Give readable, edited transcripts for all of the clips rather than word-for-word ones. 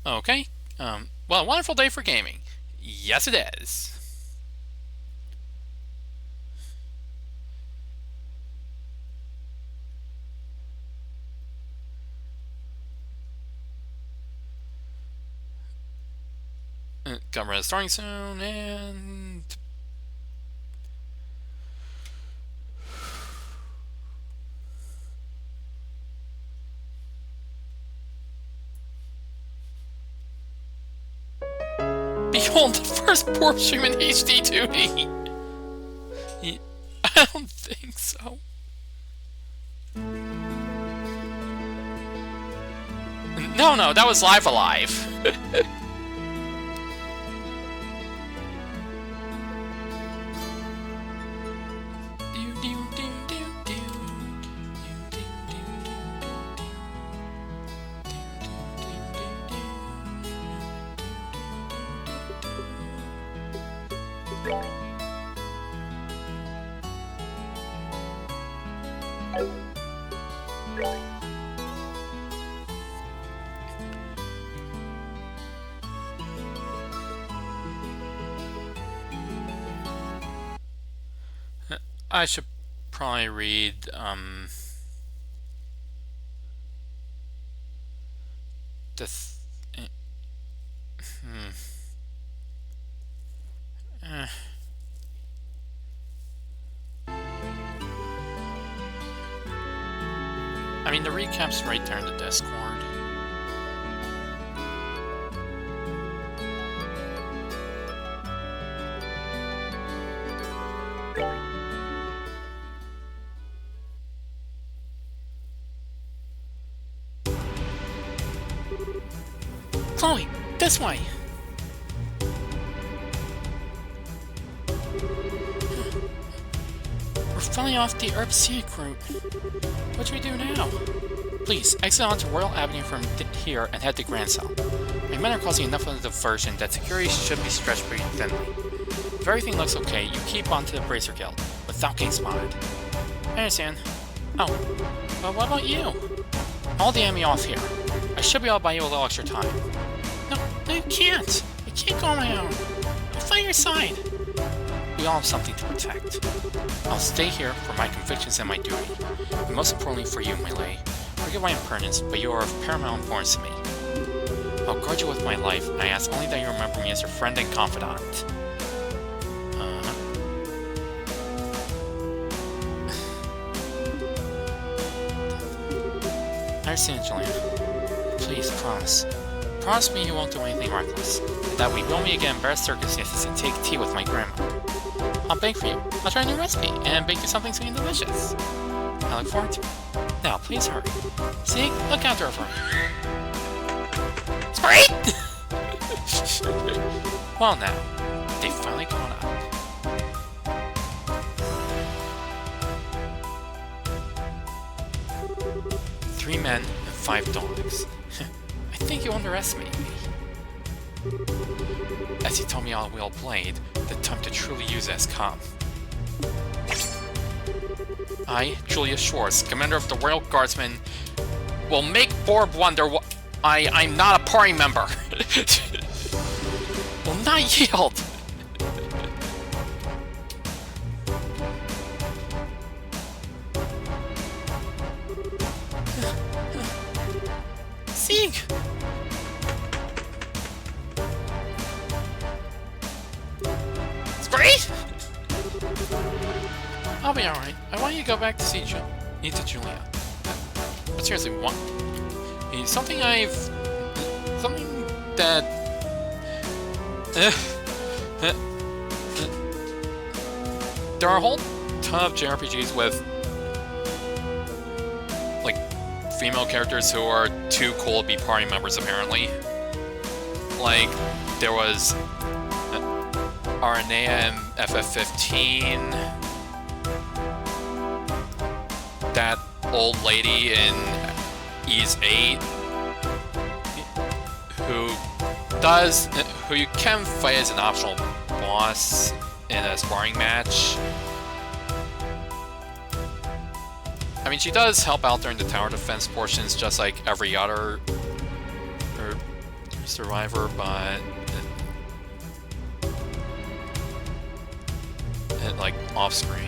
Okay. Well, a wonderful day for gaming. Yes, it is. Camera starting soon, and behold the first Porsche in HD 2D. I don't think so. No, that was Live Alive. I should probably read the I mean, the recap's right there in the Discord. Chloe, this way! We're falling off the Herb Scenic route. What do we do now? Please, exit onto Royal Avenue from here and head to Grand Cell. My men are causing enough of a diversion that security should be stretched pretty thinly. If everything looks okay, you keep on to the Bracer Guild, without getting spotted. I understand. Oh, but what about you? I'll DM you off here. I should be able to buy you a little extra time. No, you can't! I can't go on my own. I'll fight your side. We all have something to protect. I'll stay here for my convictions and my duty. And most importantly for you, my lady. Forgive my impertinence, but you are of paramount importance to me. I'll guard you with my life, and I ask only that you remember me as your friend and confidant. I understand, Julian. Please, promise. Promise me you won't do anything reckless. That we will meet again in better circumstances and take tea with my grandma. I'll bake for you. I'll try a new recipe, and bake you something sweet and delicious. I look forward to it. Now, please hurry. See? Look out there for me. Sorry! Well now, they've finally caught up. 3 men and 5 dogs. I think you underestimate me. As he told me all well played, the time to truly use it has come. I, Julius Schwartz, commander of the Royal Guardsmen, will make Borb wonder what I'm not a party member. Will not yield. Sieg! It's great! I'll be alright. I want you to go back to see Julia. But seriously, what? Something that... There are a whole ton of JRPGs with, like, female characters who are too cool to be party members, apparently. Like, there was Aranea in FF15, that old lady in S1E8, who you can fight as an optional boss in a sparring match. I mean, she does help out during the tower defense portions, just like every other survivor, but like off screen.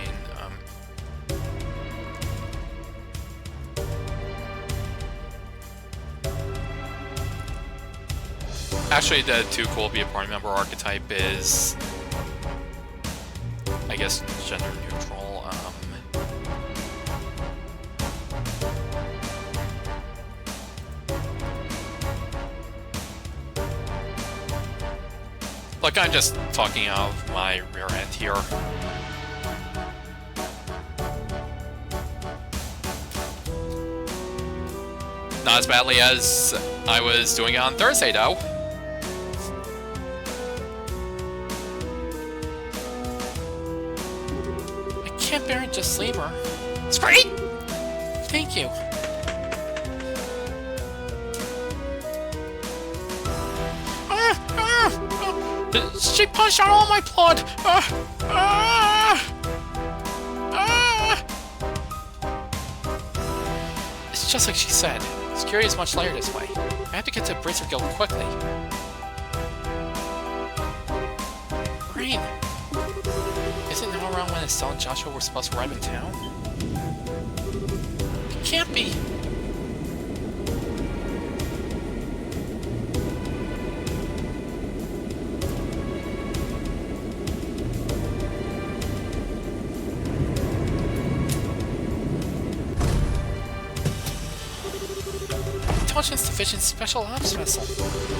Actually, the too cool to be a party member archetype is, I guess, gender neutral. Like, I'm just talking out of my rear end here. Not as badly as I was doing it on Thursday, though. I can't bear it, just leave her. It's great! Thank you. She punched out all my blood! It's just like she said. Security is much lighter this way. I have to get to Bracer Guild quickly. Rain! Isn't it now around when Estelle and Joshua were supposed to arrive in town? It can't be! Intelligence Division Special Ops vessel.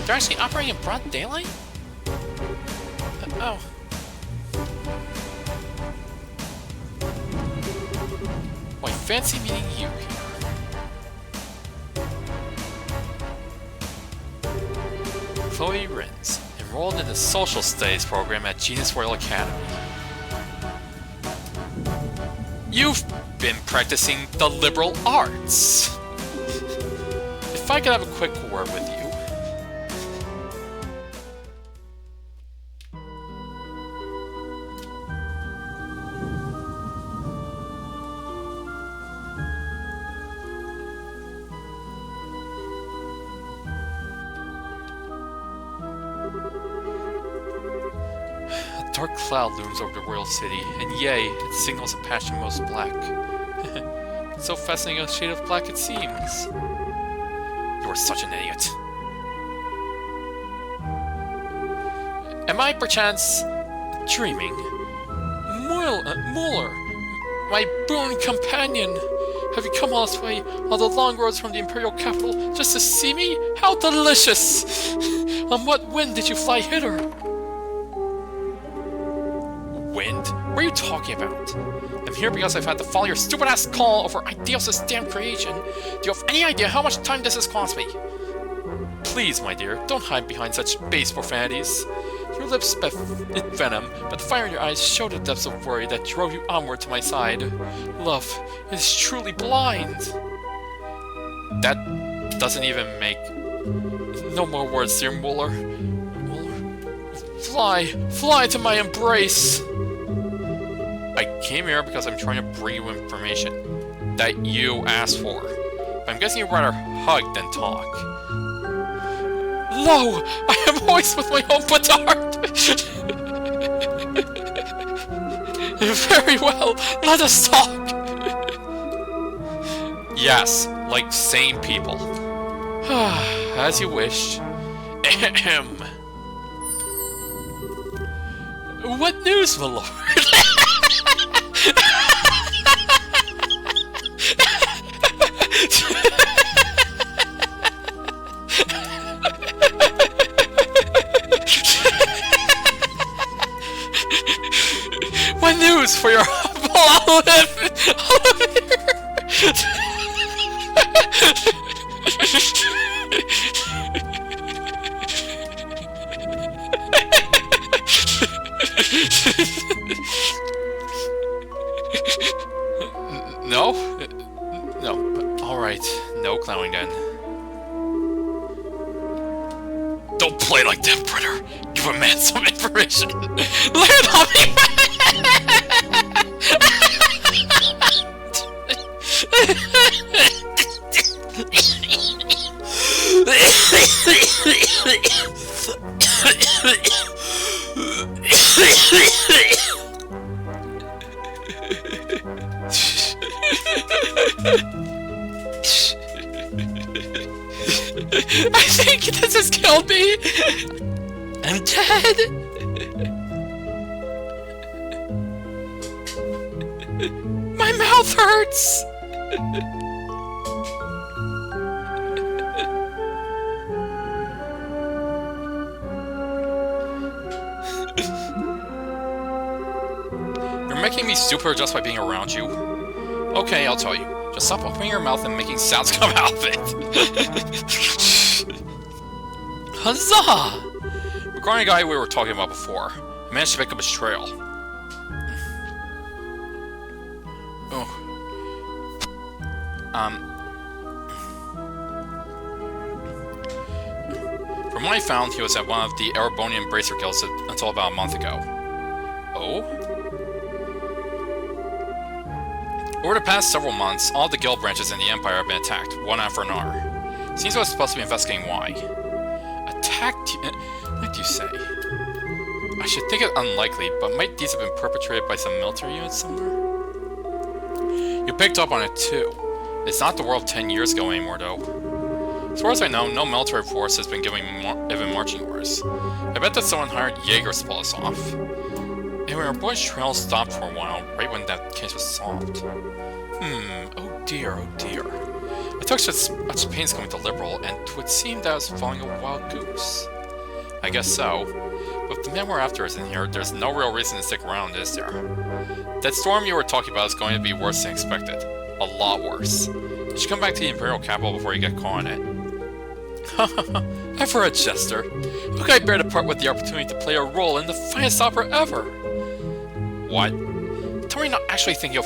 They're actually operating in broad daylight? Oh. Why, fancy meeting you here. Chloe Rins, enrolled in the Social Studies program at Genus Royal Academy. You've been practicing the liberal arts. If I could have a quick word with you. A dark cloud looms over the royal city, and yea, it signals a passion most black. It's so fascinating a shade of black it seems. You're such an idiot. Am I, perchance, dreaming? Muller, my boon companion! Have you come all this way, all the long roads from the Imperial capital, just to see me? How delicious! On what wind did you fly hither? Wind? What are you talking about? I'm here because I've had to follow your stupid-ass call over Ideos' damn creation. Do you have any idea how much time this has cost me? Please, my dear, don't hide behind such base profanities. Your lips spit venom, but the fire in your eyes showed the depths of worry that drove you onward to my side. Love is truly blind. That doesn't even make... No more words, dear Muller. Fly to my embrace! I came here because I'm trying to bring you information that you asked for. But I'm guessing you'd rather hug than talk. Lo! I am hoist with my own petard! Very well, let us talk! Yes, like sane people. As you wish. Ahem. What news, my lord? What news for your No? No. Alright. No clowning then. Don't play like that, brother. Give a man some information. Learn on me! I think this has killed me! I'm dead! My mouth hurts! You're making me stupid just by being around you. Okay, I'll tell you. Just stop opening your mouth and making sounds come out of it. Huzzah! Regarding the guy we were talking about before, I managed to pick up his trail. Oh. From what I found, he was at one of the Erebonian Bracer Guilds until about a month ago. Oh? Over the past several months, all the guild branches in the Empire have been attacked, one after another. Seems I was supposed to be investigating why. Attacked? What do you say? I should think it unlikely, but might these have been perpetrated by some military units somewhere? You picked up on it too. It's not the world 10 years ago anymore, though. As far as I know, no military force has been giving even marching orders. I bet that someone hired Jaegers to pull us off. Anyway, our boy's trail stopped for a while, right when that case was solved. Oh dear, oh dear. I took such pains going to Liberal, and it would seem that I was following a wild goose. I guess so. But if the man we're after is in here, there's no real reason to stick around, is there? That storm you were talking about is going to be worse than expected. A lot worse. You should come back to the Imperial capital before you get caught in it. Ever a jester. How could I bear to part with the opportunity to play a role in the finest opera ever? What? Tell me not actually thinking of...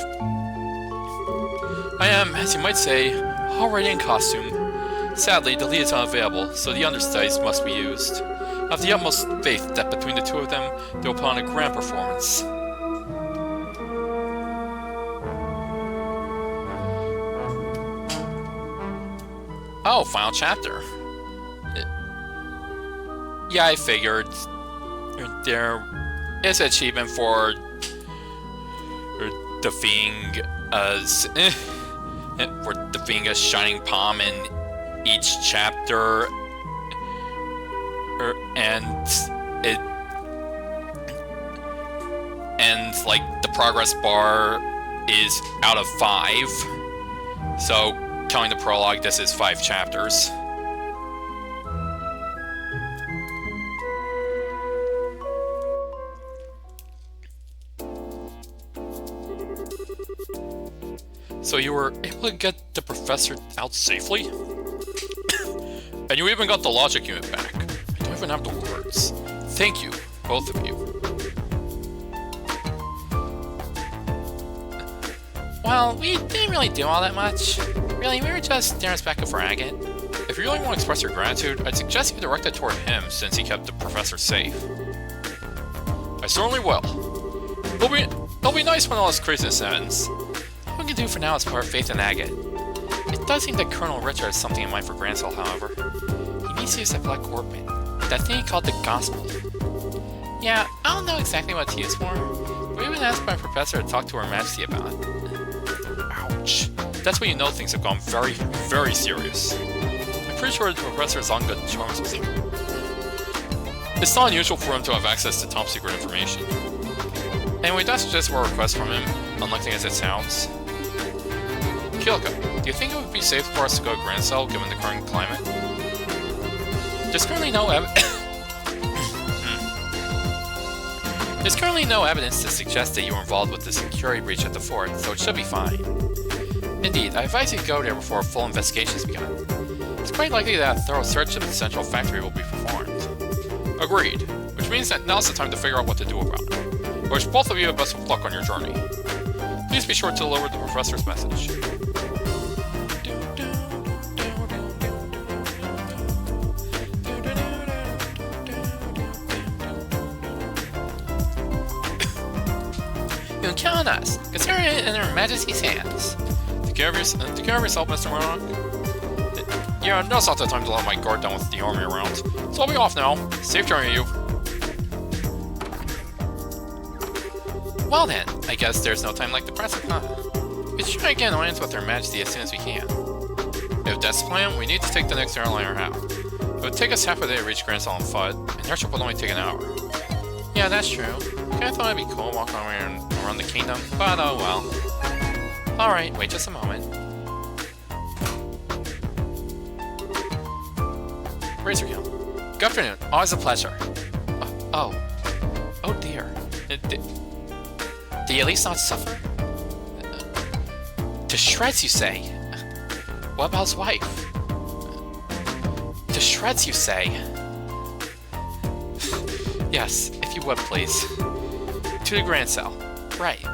I am, as you might say, already in costume. Sadly, the lead is unavailable, so the understudies must be used. I have the utmost faith that between the two of them, they will put on a grand performance. Oh, final chapter. Yeah, I figured. There is an achievement for defeating a shining palm in each chapter, and like the progress bar is out of 5. So, counting the prologue, this is 5 chapters. So you were able to get the professor out safely? And you even got the logic unit back. I don't even have the words. Thank you, both of you. Well, we didn't really do all that much. Really, we were just staring us back at Farragut. If you really want to express your gratitude, I'd suggest you direct it toward him, since he kept the professor safe. I certainly will. It'll be nice when all this craziness ends. All we can do for now is put our faith in Agate. It does seem that Colonel Richard has something in mind for Grancel, however. He needs to use that black orbit. That thing he called the Gospel. Yeah, I don't know exactly what to use for, but we've been asked by a professor to talk to Her Majesty about it. Ouch. That's when you know things have gone very, very serious. I'm pretty sure the professor is on good terms with you. It's not unusual for him to have access to top secret information. Anyway, that's just a request from him, unlikely as it sounds. Kyoko, do you think it would be safe for us to go to Grancel given the current climate? There's currently no There's currently no evidence to suggest that you were involved with the security breach at the fort, so it should be fine. Indeed, I advise you to go there before a full investigation is begun. It's quite likely that a thorough search of the central factory will be performed. Agreed, which means that now's the time to figure out what to do about it. I wish both of you the best of luck on your journey. Please be sure to deliver the professor's message. You can count on us. Consider it in Her Majesty's hands. Take care of yourself, Mr. Murdoch. Yeah, now's not the time to let my guard down with the army around. So I'll be off now. Safe journey, you. Well then, I guess there's no time like the present, huh? We should try to get an audience with Her Majesty as soon as we can. If that's the plan, we need to take the next airliner out. It would take us half a day to reach Grand Isle on foot, and your trip would only take an hour. Yeah, that's true. Kinda thought it'd be cool walking around the kingdom, but oh well. Alright, wait just a moment. Razor Hill. Good afternoon. Always a pleasure. Oh dear. Did he at least not suffer? To shreds, you say? What about his wife? To shreds, you say? Yes, if you would, please. To the Grand Cell. Right.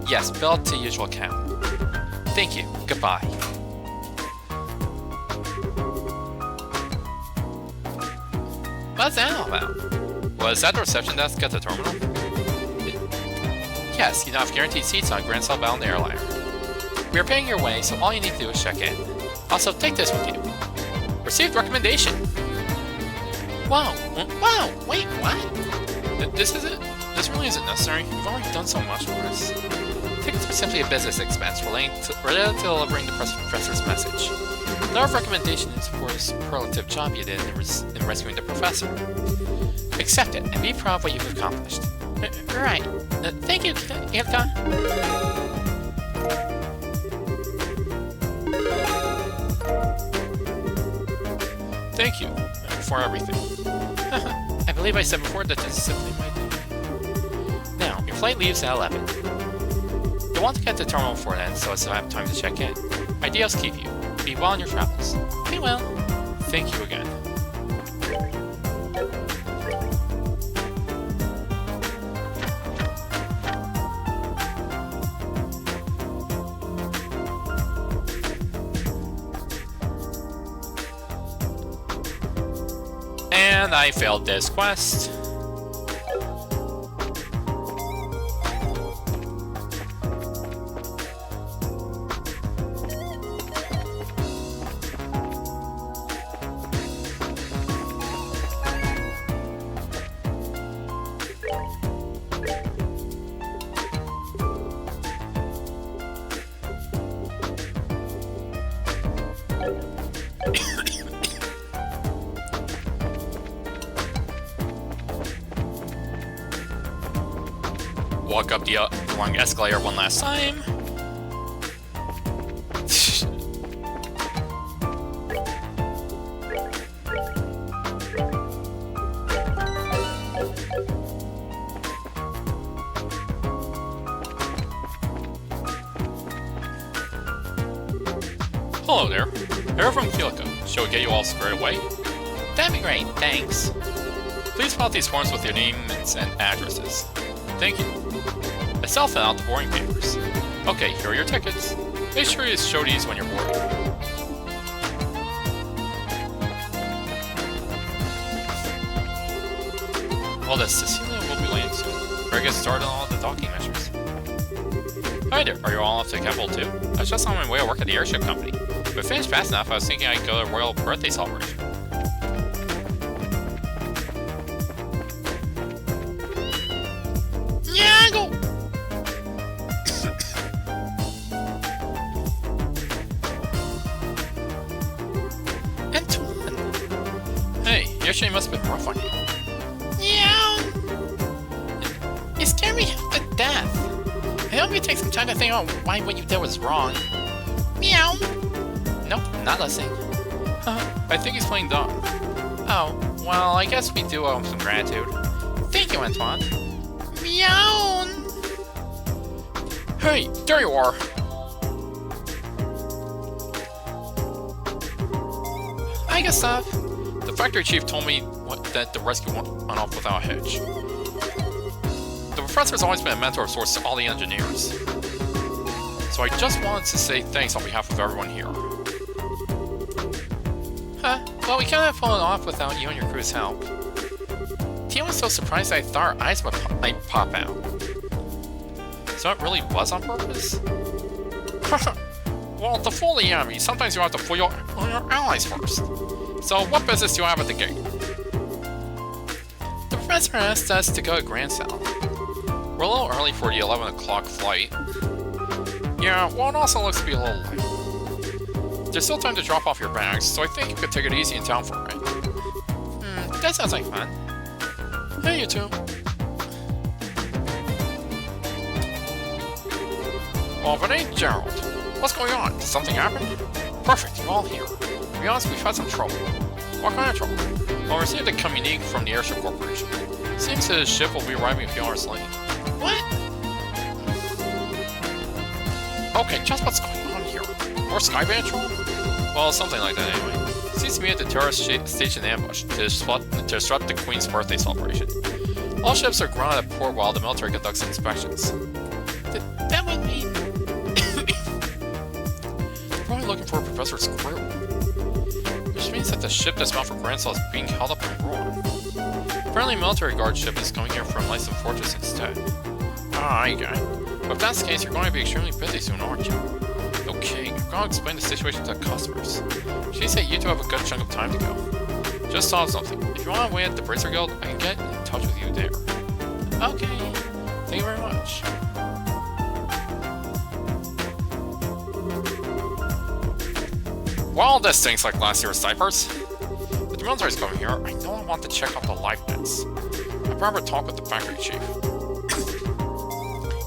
Yes, bill to usual count. Thank you. Goodbye. What's that all about? Was that the reception desk at the terminal? Yes, you now have guaranteed seats on Grand Cell bound airliner. We are paying your way, so all you need to do is check in. Also, take this with you. Received recommendation. Wow, wait, what? This really isn't necessary. You've already done so much for us. Tickets are simply a business expense related to delivering the professor's message. The letter of recommendation is for the superlative job you did in rescuing the professor. Accept it, and be proud of what you've accomplished. Right. Thank you, Ilka. Thank you for everything. I believe I said before that this is simply my duty. Now, your flight leaves at 11. You'll want to get to the terminal before then, so as to have time to check in. My deals keep you. Be well in your travels. Be well. Thank you again. And I failed this quest. Walk up the long escalator one last time. Hello there. Arrow from Kyoko. Shall we get you all squared away? That'd be great, thanks. Please fill out these forms with your names and addresses. Thank you. I self fill out the boarding papers. Okay, here are your tickets. Make sure you show these when you're boarding. Well, the Cecilia will be landing soon. Better get started on all the docking measures. Hi there, are you all off to the capital too? I was just on my way to work at the airship company. If I finished fast enough, I was thinking I'd go to a royal birthday celebration. Yesterday must have been rough on you. Yeah. You scared me half to death. I hope you take some time to think about why what you did was wrong. Meow. Nope, not listening. I think he's playing dumb. Oh, well, I guess we do owe him some gratitude. Thank you, Antoine. Meow. Hey, there you are. Hi, Gustav. The factory chief told me that the rescue went off without a hitch. The professor's always been a mentor of sorts to all the engineers. So I just wanted to say thanks on behalf of everyone here. Huh? Well, we couldn't have pulled it off without you and your crew's help. Tia was so surprised I thought her eyes might pop out. So it really was on purpose? Well, to fool the enemy, sometimes you have to fool your allies first. So, what business do you have at the gate? The professor asked us to go to Grand Cell. We're a little early for the 11 o'clock flight. Yeah, well, it also looks to be a little late. There's still time to drop off your bags, so I think you could take it easy in town for a bit. That sounds like fun. Hey, you two. Oh, but ain't Gerald. What's going on? Did something happen? Perfect, you're all here. To be honest, we've had some trouble. What kind of trouble? Well, we received a communique from the Airship Corporation. Seems his ship will be arriving a few hours late. What? Okay, just what's going on here? More Skyban trouble? Well, something like that anyway. Seems to be at the tourist station ambush to disrupt the Queen's birthday celebration. All ships are grounded at port while the military conducts inspections. That would mean... They're probably looking for a Professor's crew. Which means that the ship that's bound for Grandsall is being held up by Rouen. Apparently a military guard ship is coming here from Lyson Fortress instead. Ah, I get it. But if that's the case, you're going to be extremely busy soon, aren't you? Okay, I'm going to explain the situation to the customers. She said you two have a good chunk of time to go. Just saw something. If you want to wait at the Bracer Guild, I can get in touch with you there. Okay, thank you very much. Well, this stinks like last year's diapers. If the military's coming here, I know I want to check out the life nets. I'd rather talk with the factory chief.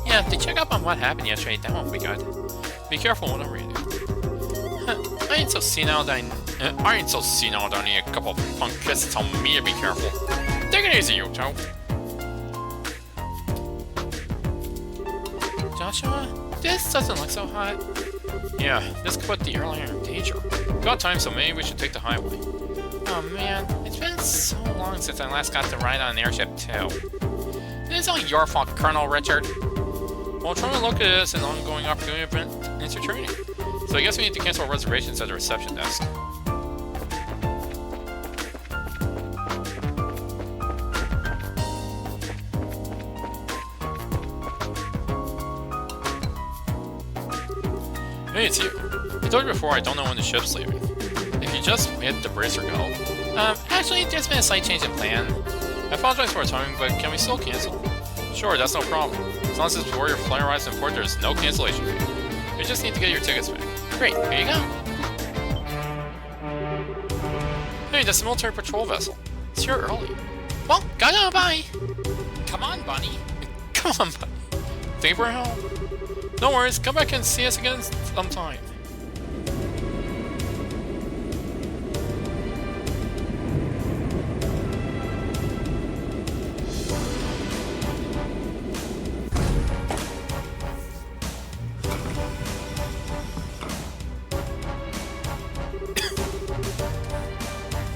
Yeah, to check up on what happened yesterday, that won't be good. Be careful whenever you do. I ain't so senile that I need a couple of punk kids to tell me to be careful. Take it easy, you two. Joshua, this doesn't look so hot. Yeah, this could put the airliner in danger. Got time, so maybe we should take the highway. Oh man, it's been so long since I last got to ride on an airship too. It's all your fault, Colonel Richard. Well, trying to look at this an ongoing opportunity event into training. So I guess we need to cancel reservations at the reception desk. Hey, it's you. I told you before I don't know when the ship's leaving. If you just hit the Bracer Guild. Actually, there's been a slight change in plan. I apologize for our timing, but can we still cancel? Sure, that's no problem. As long as it's before your flight arrives in port, there's no cancellation fee. You just need to get your tickets back. Great, here you go. Hey, that's the military patrol vessel. It's here early. Well, gotta go, bye. Come on, Bunny. Come on, Bunny. Thank you for your help. No worries, come back and see us again sometime.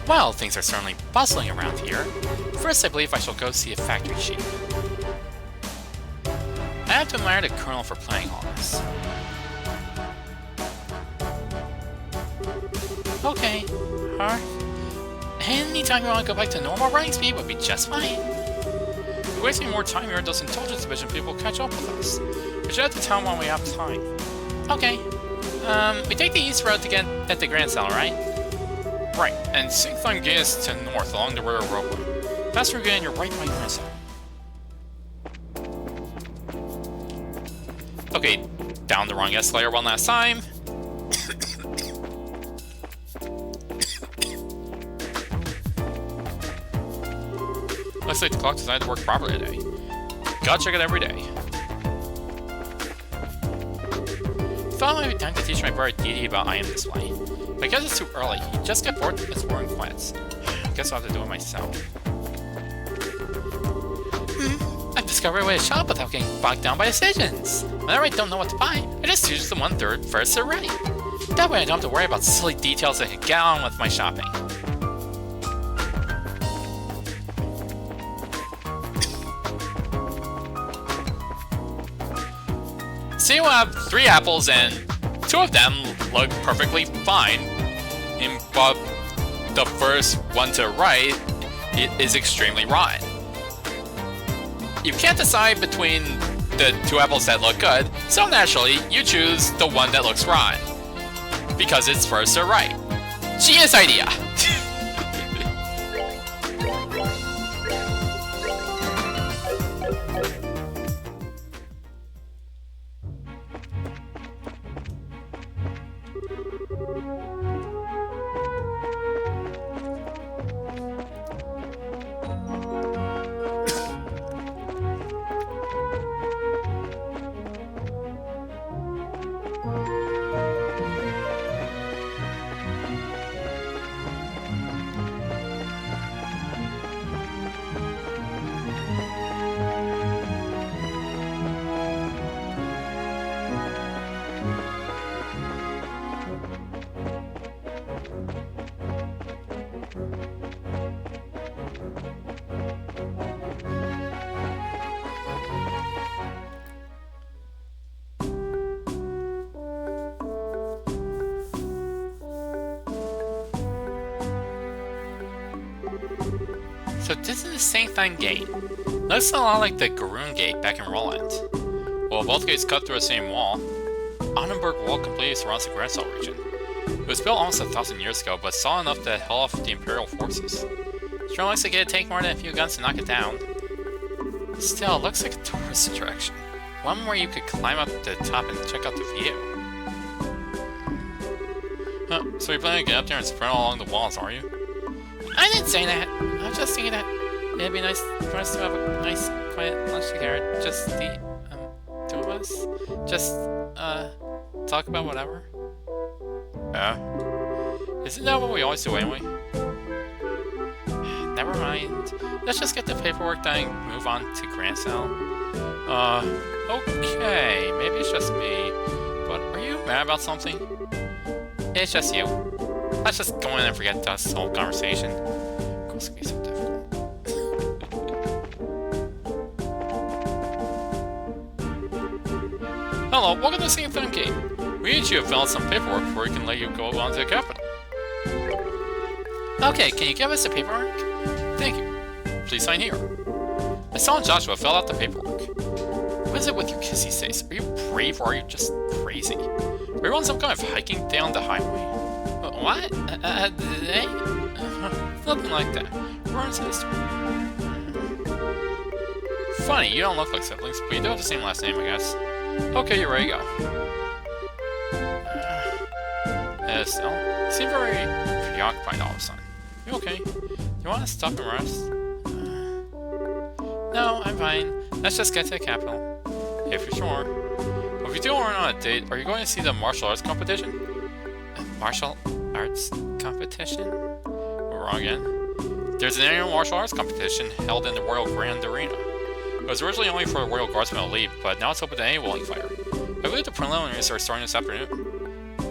Well, things are certainly bustling around here. First, I believe I shall go see a factory chief. I have to admire the Colonel for planning all this. Okay, anytime you want to go back to normal running speed would be just fine. If we waste any more time here, those intelligence division people will catch up with us. We should head to town when we have time. Okay. We take the east road to get at the Grand Cell, right? Right, and Singthon Gate is to the north along the river roadway. Pass through again and you're right by Grand Cell. Okay, down the wrong escalator one last time. Looks like the clock decided to work properly today. Gotta check it every day. Thought it might be time to teach my brother Didi about I Am This Way. But because it's too early, he just get bored with exploring quests. Guess I'll have to do it myself. I've discovered a way to shop without getting bogged down by decisions. Whenever I don't know what to buy, I just choose the 1/3 first to right. That way I don't have to worry about silly details that can get on with my shopping. So you have 3 apples and 2 of them look perfectly fine, but the first one to the right is extremely rotten. You can't decide between the 2 apples that look good, so naturally you choose the one that looks rotten, because it's first to the right. Genius idea! So this is the St. Thang Gate. Looks a lot like the Garoon Gate back in Roland. Well, both gates cut through the same wall. Annenberg Wall completely surrounds the Grand Cell region. It was built almost 1,000 years ago, but saw enough to held off the Imperial forces. Sure looks like it'd take more than a few guns to knock it down. Still, it looks like a tourist attraction. One where you could climb up the top and check out the view. Huh, so you're planning to get up there and sprint all along the walls, are you? I didn't say that! I was just thinking that it'd be nice for us to have a nice, quiet lunch together. Just the, two of us. Just, talk about whatever. Isn't that what we always do anyway? Never mind. Let's just get the paperwork done and move on to Grand Cell. Okay. Maybe it's just me. But are you mad about something? It's just you. Let's just go in and forget this whole conversation. Of course, it can be so difficult. Hello, welcome to St. Thang Gate. We need you to fill out some paperwork before we can let you go on to the capital. Okay, can you give us the paperwork? Thank you. Please sign here. My son Joshua filled out the paperwork. What is it with your kissy face? Are you brave or are you just crazy? Are you on some kind of hiking down the highway? What? They? Nothing like that. We're in sister. Funny, you don't look like siblings, but you do have the same last name, I guess. Okay, you're ready to go. Estelle, you seem very preoccupied all of a sudden. You okay? Do you want to stop and rest? No, I'm fine. Let's just get to the capital. If you're sure. Well, if you do want on a date, are you going to see the martial arts competition? Martial arts competition? We're wrong again. There's an annual martial arts competition held in the Royal Grand Arena. It was originally only for the Royal Guardsmen Elite, but now it's open to any willing fighter. I believe the preliminaries are starting this afternoon.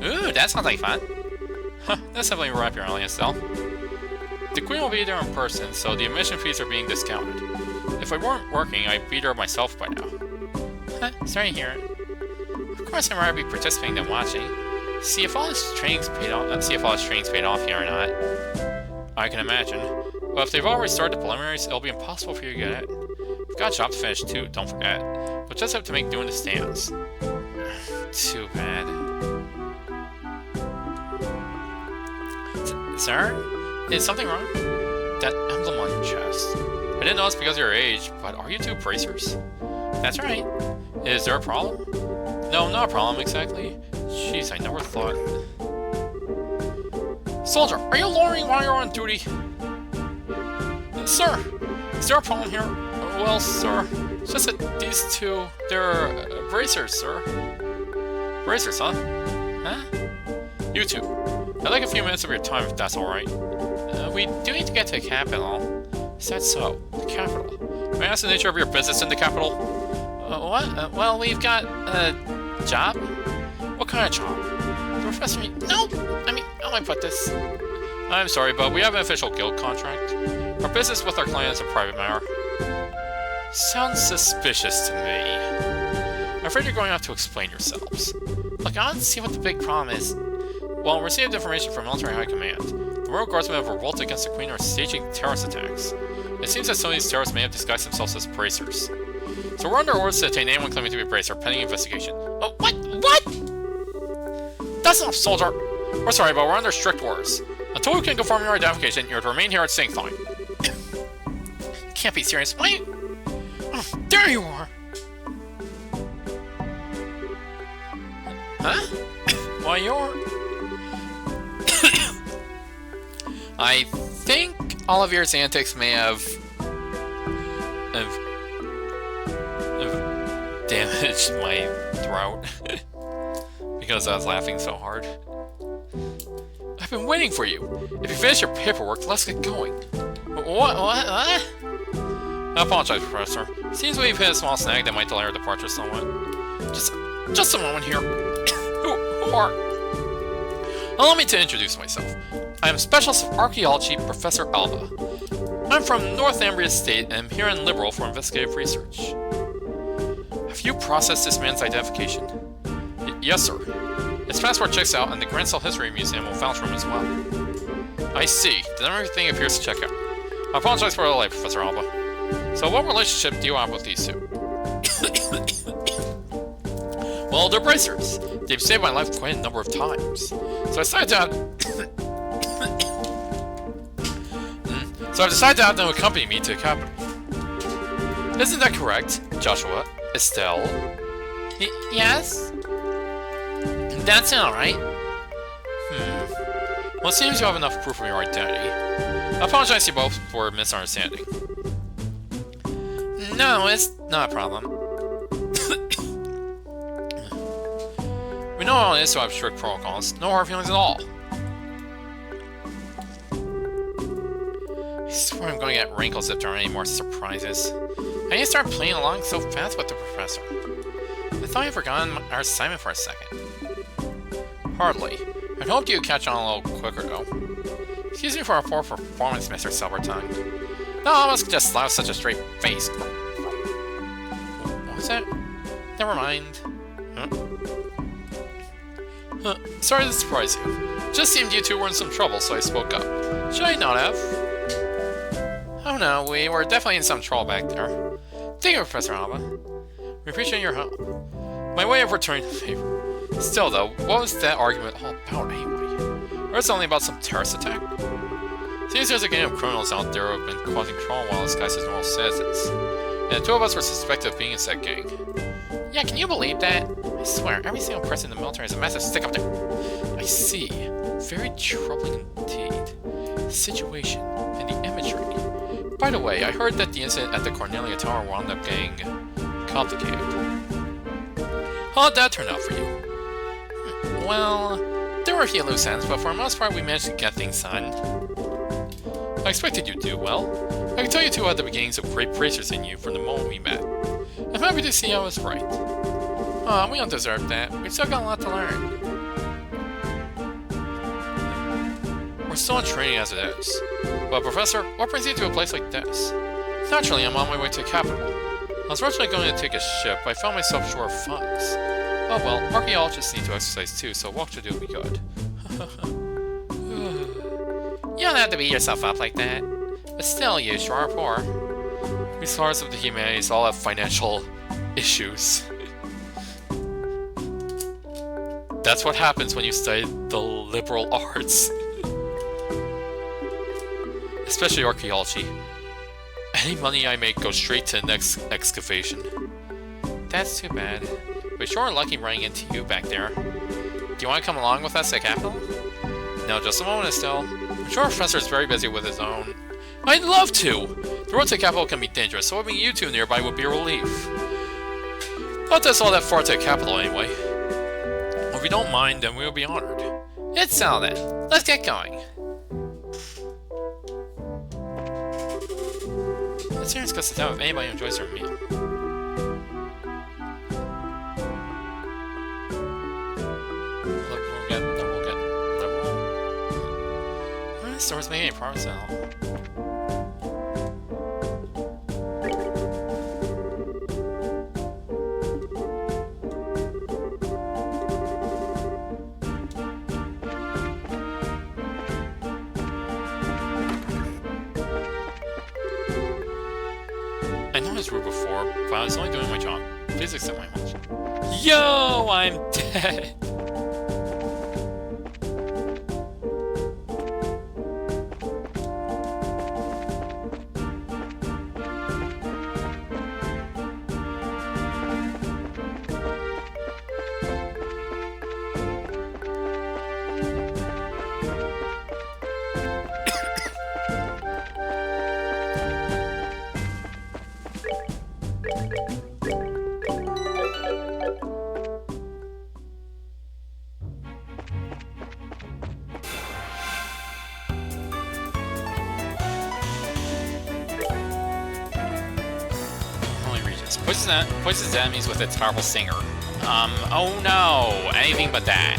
Ooh, that sounds like fun. Huh, that's definitely right up your alley, Estelle. The Queen will be there in person, so the admission fees are being discounted. If I weren't working, I'd be there myself by now. Huh, sorry to hear it. Of course I'd rather be participating than watching. See if all his training's paid off here or not. I can imagine. But if they've already started the preliminaries, it'll be impossible for you to get it. We've got a job to finish too, don't forget. But just have to make doing the stands. Too bad. Sir? Is something wrong? That emblem on your chest. I didn't know it's because of your age, but are you two bracers? That's right. Is there a problem? No, not a problem exactly. Jeez, I never thought. Soldier, are you lowering while you're on duty? Sir, is there a problem here? Well, sir, it's just that these two, they're bracers, sir. Bracers, huh? Huh? You two. I'd like a few minutes of your time if that's alright. We do need to get to the capital. Is that so? The capital? May I ask the nature of your business in the capital? What? Well, we've got a job? What kind of job? The professor... No! I mean, how do I put this? I'm sorry, but we have an official guild contract. Our business with our client is a private matter. Sounds suspicious to me. I'm afraid you're going to have to explain yourselves. Look, I want to see what the big problem is. Well, we received information from military high command. The Royal Guardsmen have revolted against the Queen and are staging terrorist attacks. It seems that some of these terrorists may have disguised themselves as bracers. So we're under orders to detain anyone claiming to be a bracer, pending investigation. Oh, what? What? That's enough, soldier! We're sorry, but we're under strict orders. Until we can confirm your identification, you're to remain here at St. Thang. You can't be serious. Why? Oh, there you are! Huh? Why, you're... I think Olivier's antics may have damaged my throat because I was laughing so hard. I've been waiting for you. If you finish your paperwork, let's get going. What? I apologize, Professor. Seems we've hit a small snag that might delay our departure somewhat. Just a moment here. Who are? Allow me to introduce myself. I am Specialist of Archaeology, Professor Alba. I'm from Northumbria State and am here in Liberal for investigative research. Have you processed this man's identification? Yes, sir. His passport checks out, and the Grand Cell History Museum will vouch for him as well. I see. Then everything appears to check out. I apologize for the delay, Professor Alba. So what relationship do you have with these two? Well, they're bracers. They've saved my life quite a number of times. So I decided to have... So I decided to have them accompany me to the capital. Isn't that correct, Joshua? Estelle? Yes? That's alright. Well, it seems you have enough proof of your identity. I apologize to you both for misunderstanding. No, it's not a problem. We know how it is to have strict protocols. No hard feelings at all. I swear I'm going to get wrinkles if there are any more surprises. I need to start playing along so fast with the professor. I thought I'd forgotten our assignment for a second. Hardly. I'd hoped you'd catch on a little quicker, though. Excuse me for a poor performance, Mr. Silvertongue. No, I must just slouch such a straight face. What was that? Never mind. Sorry to surprise you. Just seemed you two were in some trouble, so I spoke up. Should I not have? Oh no, we were definitely in some trouble back there. Thank you, Professor Alba. We appreciate your help. My way of returning the favor. Still though, what was that argument all about anyway? Or it's only about some terrorist attack? Seems there's a gang of criminals out there who have been causing trouble while disguised as normal citizens. And the two of us were suspected of being in said gang. Yeah, can you believe that? I swear, every single person in the military is a massive stick up there. I see. Very troubling indeed. The situation and the imagery. By the way, I heard that the incident at the Cornelia Tower wound up getting complicated. How'd that turn out for you? Well, there were a few loose ends, but for the most part we managed to get things signed. I expected you'd do well. I can tell you two had the beginnings of great bracers in you from the moment we met. I'm happy to see I was right. Aw, we don't deserve that. We've still got a lot to learn. We're still in training as it is. But Professor, what brings you to a place like this? Naturally, I'm on my way to the capital. I was originally going to take a ship, but I found myself short of funds. Oh well, archaeologists need to exercise too, so a walk to do would be good. You don't have to beat yourself up like that. But still, you sure are poor. We scholars of the humanities all have financial issues. That's what happens when you study the liberal arts. Especially archaeology. Any money I make goes straight to the next excavation. That's too bad. We're sure lucky running into you back there. Do you want to come along with us at Capital? No, just a moment, Estelle. I'm sure Professor is very busy with his own... I'd love to! The road to Capital can be dangerous, so having you two nearby would be a relief. Not that's all that far to Capital, anyway. If you don't mind, then we'll be honored. It's all then. Let's get going. Let's hear and discuss the time if anybody enjoys their meal. The store's making any progress at all. I know I was rude before, but I was only doing my job. Please accept my emotion. Yo, I'm dead! Poisons enemies with its powerful stinger. Oh no! Anything but that.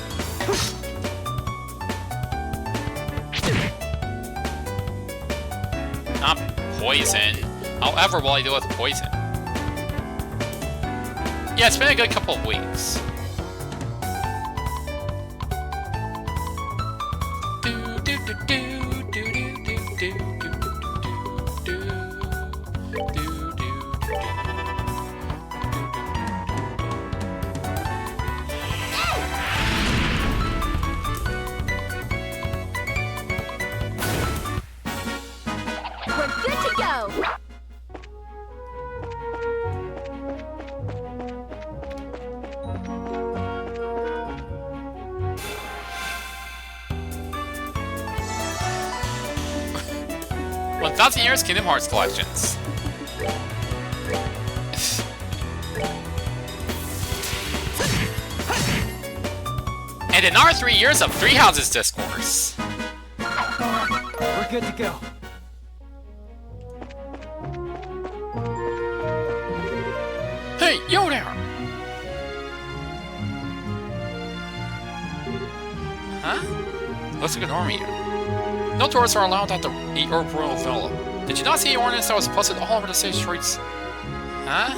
Not poison. However, will I deal with poison? Yeah, it's been a good couple of weeks. 1,000 Years Kingdom Hearts collections. And another 3 years of Three Houses discourse. We're good to go. Hey, yo there! Huh? Looks like an army here. No tourists are allowed at the Herb Royal Villa. Did you not see the ordinance that was posted all over the city streets? Huh?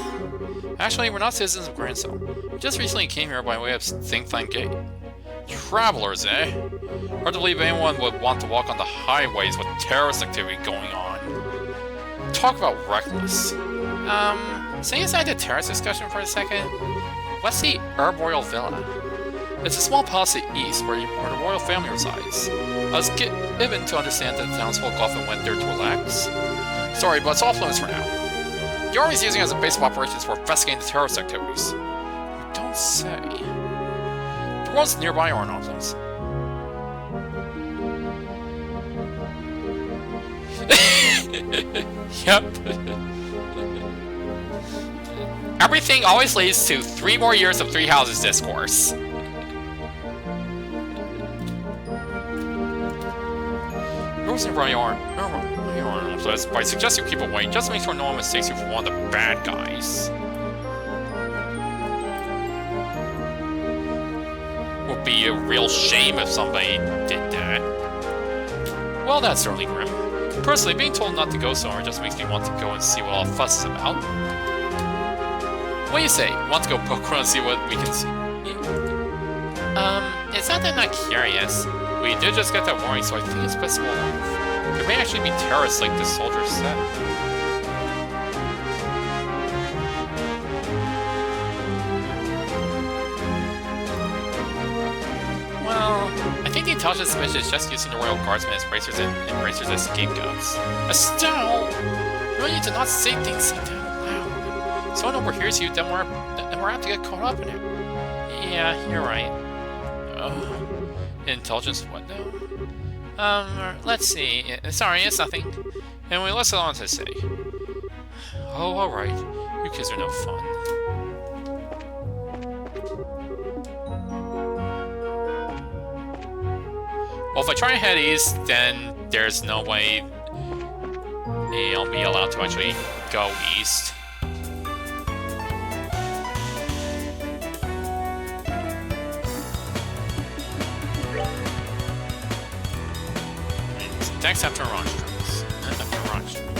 Actually, we're not citizens of Grandstone. We just recently came here by way of Think Tank Gate. Travelers, eh? Hard to believe anyone would want to walk on the highways with terrorist activity going on. Talk about reckless. Setting aside the terrorist discussion for a second, what's the Herb Royal Villa? It's a small palace to the east where the royal family resides. I was given to understand that the townsfolk often went there to relax. Sorry, but it's off limits for now. The army is using it as a base of operations for investigating the terrorist activities. You don't say. The roads nearby are off limits. Yep. Everything always leads to 3 more years of Three Houses discourse. Rules nearby are so by suggesting you keep away, just make sure no one mistakes you for one of the bad guys. Would be a real shame if somebody did that. Well, that's certainly grim. Personally, being told not to go somewhere just makes me want to go and see what all the fuss is about. What do you say? Want to go poke around and see what we can see? It's not that I'm not curious. We did just get that warning, so I think it's best to go along. There may actually be terrorists like this soldier said. Well, I think the intelligence mission is just using the Royal Guardsmen as bracers and bracers as scapegoats. Estelle! You really need to not say things like that out loud. Someone overhears you, then we're apt to get caught up in it. Yeah, you're right. Intelligence what now? Let's see. Sorry, it's nothing. And we listen on to say. Oh, alright. You kids are no fun. Well, if I try and head east, then there's no way I'll be allowed to actually go east. Next after Ronstrums. After Ronstrums.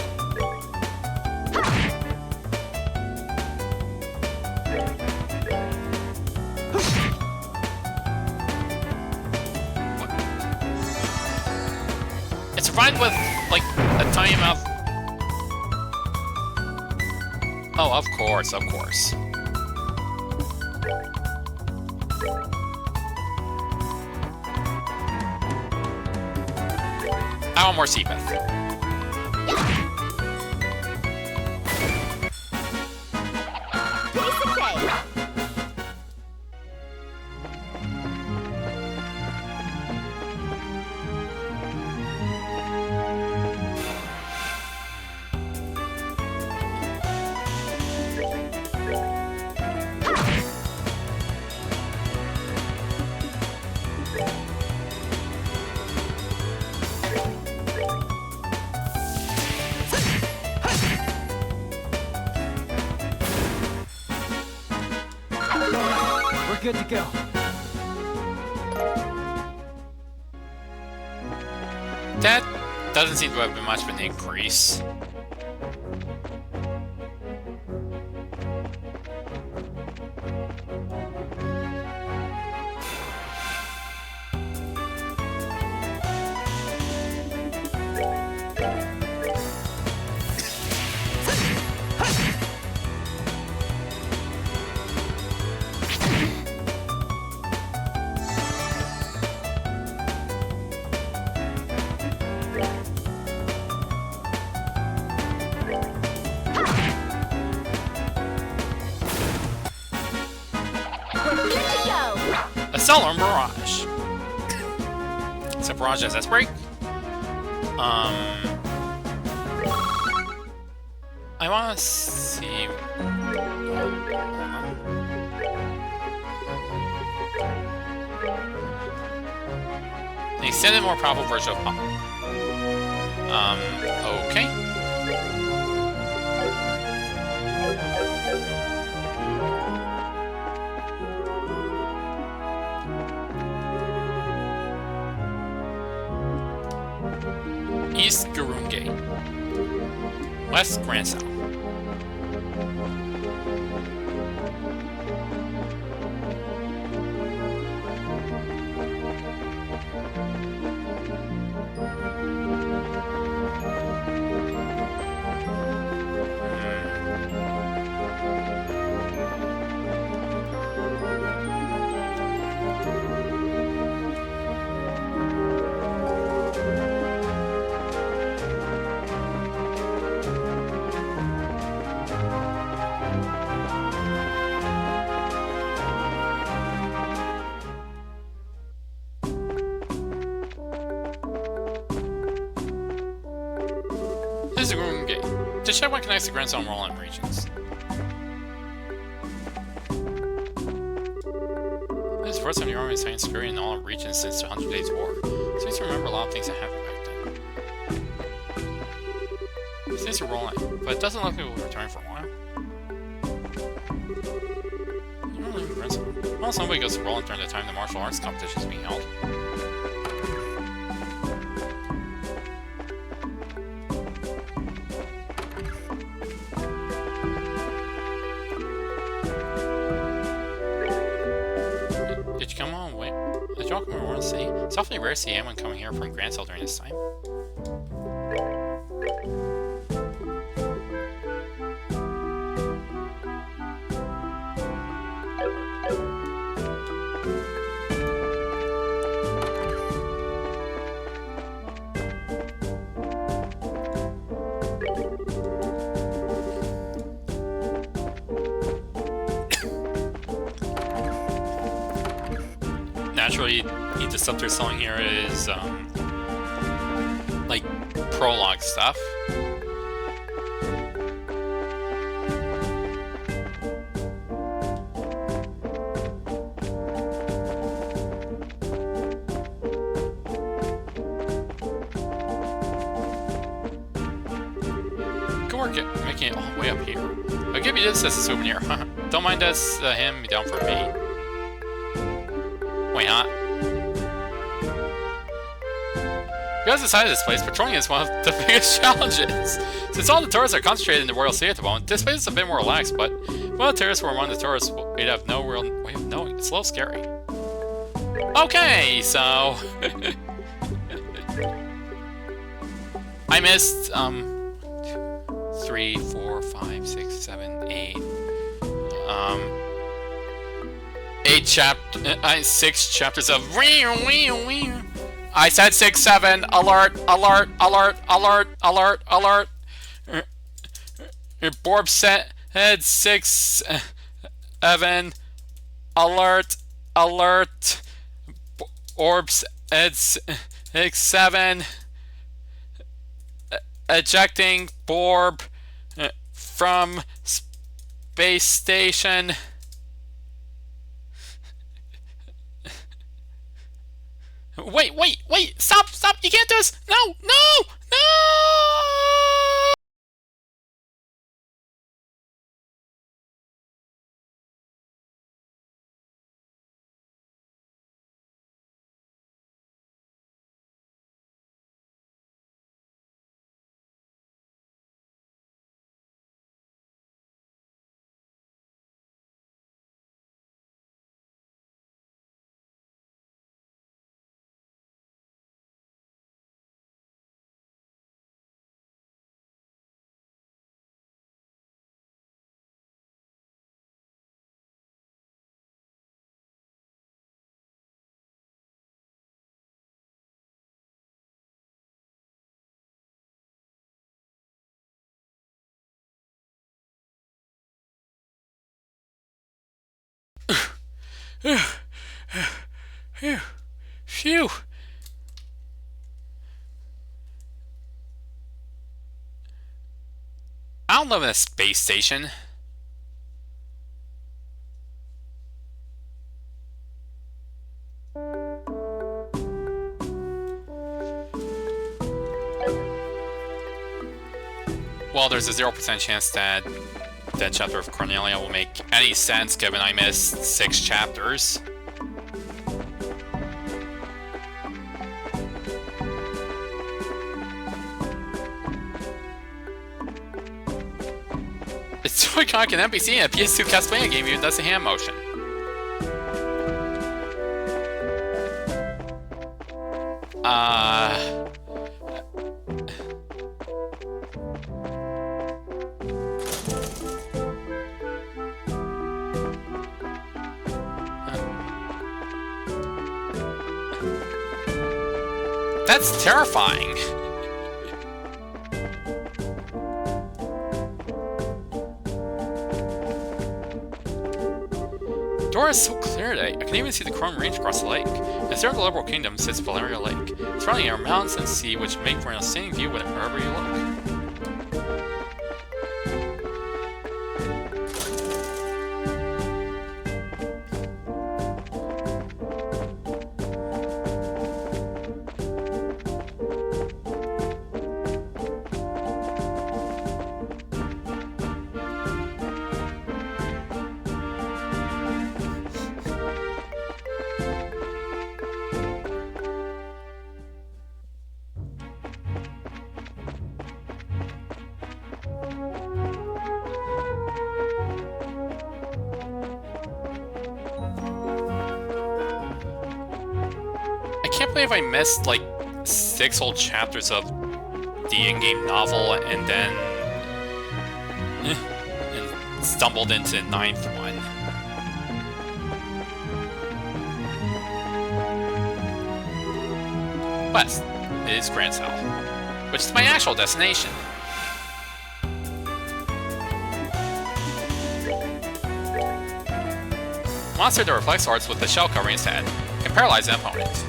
What? It's provided with, like, a tiny amount. Oh, of course, of course. I want more Seapath. Piece of cake. Good to go. That doesn't seem to have been much of an increase. Stellar Barrage. Except Barrage has S-Break. I want to see. An extended, more powerful version of okay. East Gurungate. West Grand South. This is the Gurungate Gate. To check what connects the Grand South Roland regions. This is the first time the Army is fighting security in all regions since the 100 Days War. Seems to remember a lot of things that happened back then. Seems to Roland, but it doesn't look like we'll return for a while. You don't live in Grand South. Well, somebody goes to Roland during the time the martial arts competition is being held. Did you come on? Wait. Did you all come over to see? It's awfully rare to see anyone coming here from Grand South during this time. Naturally, the stuff they're selling here is, like, prologue stuff. Good work making it all the way up here. I'll give you this as a souvenir. Don't mind us, him down for a bait. Wait, huh? You guys decided this place, patrolling is one of the biggest challenges. Since all the tourists are concentrated in the Royal City at the moment, this place is a bit more relaxed, but if one of the terrorists were among the tourists, we'd have no real way of knowing. It's a little scary. Okay, so... I missed, 3, 4, 5, 6, 7, 8... 6 chapters of I said 6, 7, alert, alert, alert, alert, alert, alert. Borb said 6, 7, alert, alert. Orbs said 6, 7, ejecting Borb from space station. Wait, wait, wait! Stop, stop! You can't do this! No, no, no! Phew. I don't live in a space station. Well, there's a 0% chance that that chapter of Cornelia will make any sense given I missed 6 chapters. It's so iconic an NPC in a PS2 Castlevania game even does the hand motion. That's terrifying. Dora is so clear today. I can even see the Chrome Range across the lake. In the center of the Liberal Kingdom sits Valeria Lake. Surrounding are mountains and sea, which make for an outstanding view wherever you look. I can't believe I missed like 6 whole chapters of the in-game novel and then and stumbled into the 9th one. West is Grand Cell, which is my actual destination. Monster that reflects swords with the shell covering its head can paralyze an opponent.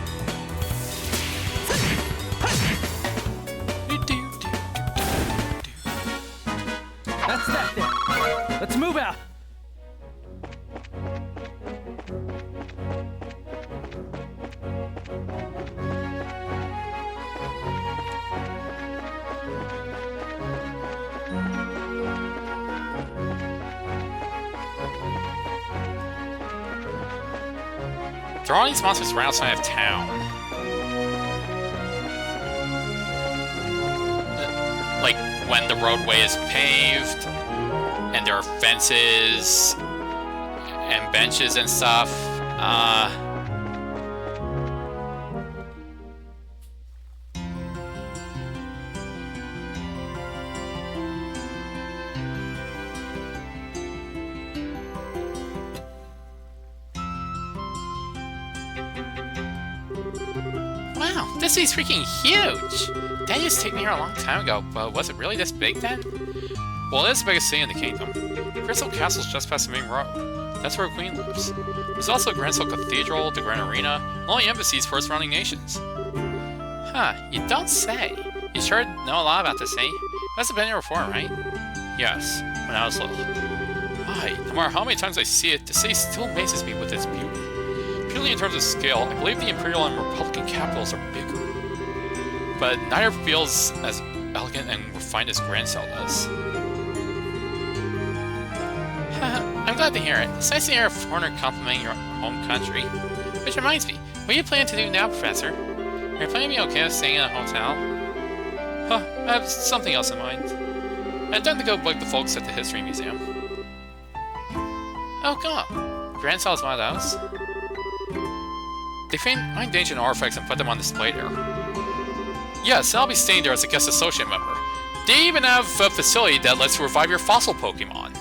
That's that then. Let's move out. There are all these monsters right outside of town. Like when the roadway is paved, and there are fences and benches and stuff. Wow, this is freaking huge! That used to take me here a long time ago, but was it really this big then? Well, it is the biggest city in the kingdom. Crystal Castle's just past the main road. That's where Queen lives. There's also Grandsell Cathedral, the Grand Arena, and all the embassies for surrounding nations. Huh, you don't say. You sure know a lot about this, eh? You must have been here before, right? Yes, when I was little. Why, no matter how many times I see it, the city still amazes me with its beauty. Purely in terms of scale, I believe the Imperial and Republican capitals are bigger. But neither feels as elegant and refined as Grandsell does. I'm glad to hear it. It's nice to hear a foreigner complimenting your home country. Which reminds me, what are you planning to do now, Professor? Are you planning to be okay with staying in a hotel? Huh, I have something else in mind. I'm done to go bug the folks at the History Museum. Oh, come on. Grandsell is one of those? They find ancient artifacts and put them on display there. Yes, I'll be staying there as a guest associate member. They even have a facility that lets you revive your fossil Pokemon.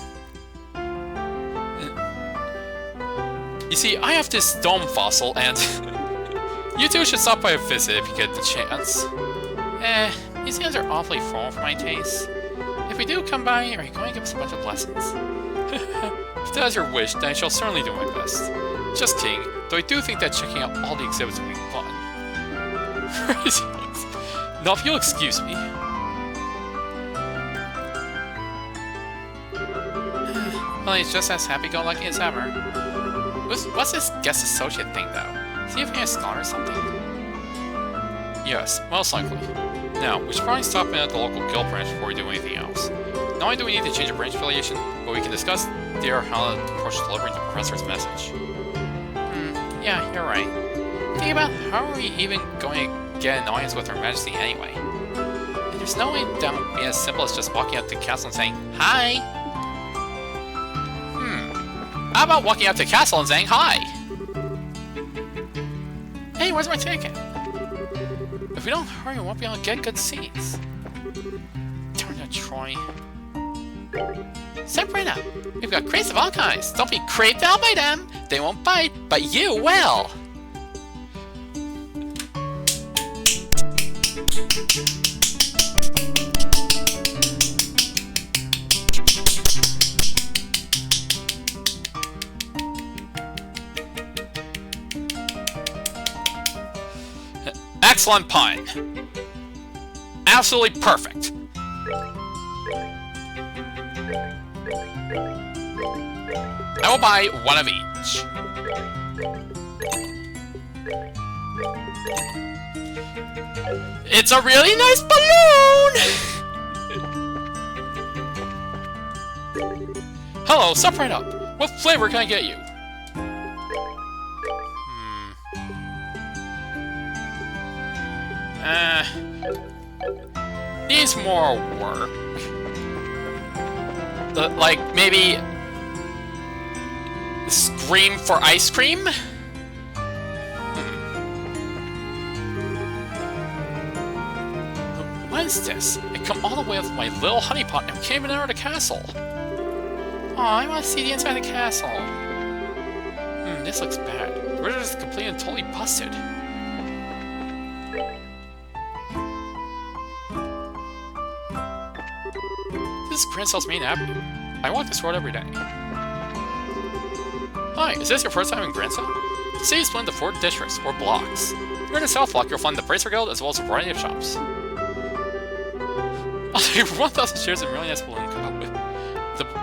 You see, I have this dome fossil, and you two should stop by a visit if you get the chance. Museums are awfully formal for my taste. If we do come by, are you going to give us a bunch of lessons? If that is your wish, then I shall certainly do my best. Just kidding, though I do think that checking out all the exhibits will be fun. Now, if you'll excuse me. Well, he's just as happy-go-lucky as ever. What's this guest associate thing, though? Is he having a scholar or something? Yes, most likely. Now, we should probably stop in at the local guild branch before we do anything else. Not only do we need to change our branch affiliation, but we can discuss there how to approach delivering the professor's message. Yeah, you're right. Think about how are we even going to get an audience with Her Majesty anyway? And there's no way that would be as simple as just walking up to the castle and saying, "Hi!" How about walking up to the castle and saying, "Hi!" Hey, where's my ticket? If we don't hurry, we won't be able to get good seats. Turn to Troy. Step right up. We've got crates of all kinds. Don't be creeped out by them. They won't bite, but you will. Excellent pun. Absolutely perfect. I will buy one of each. It's a really nice balloon! Hello, step right up. What flavor can I get you? Needs more work. Like, maybe... Scream for ice cream? What is this? I come all the way up with my little honeypot and can't even enter the castle. Aw, I want to see the inside of the castle. This looks bad. The bridge is completely and totally busted. This is Grand South's main avenue. I walk this road every day. Hi, is this your first time in Grand South? The city is split into 4 districts, or blocks. Here in the South Block, you'll find the Bracer Guild as well as a variety of shops. For 1,000 shares in really nice balloon cup.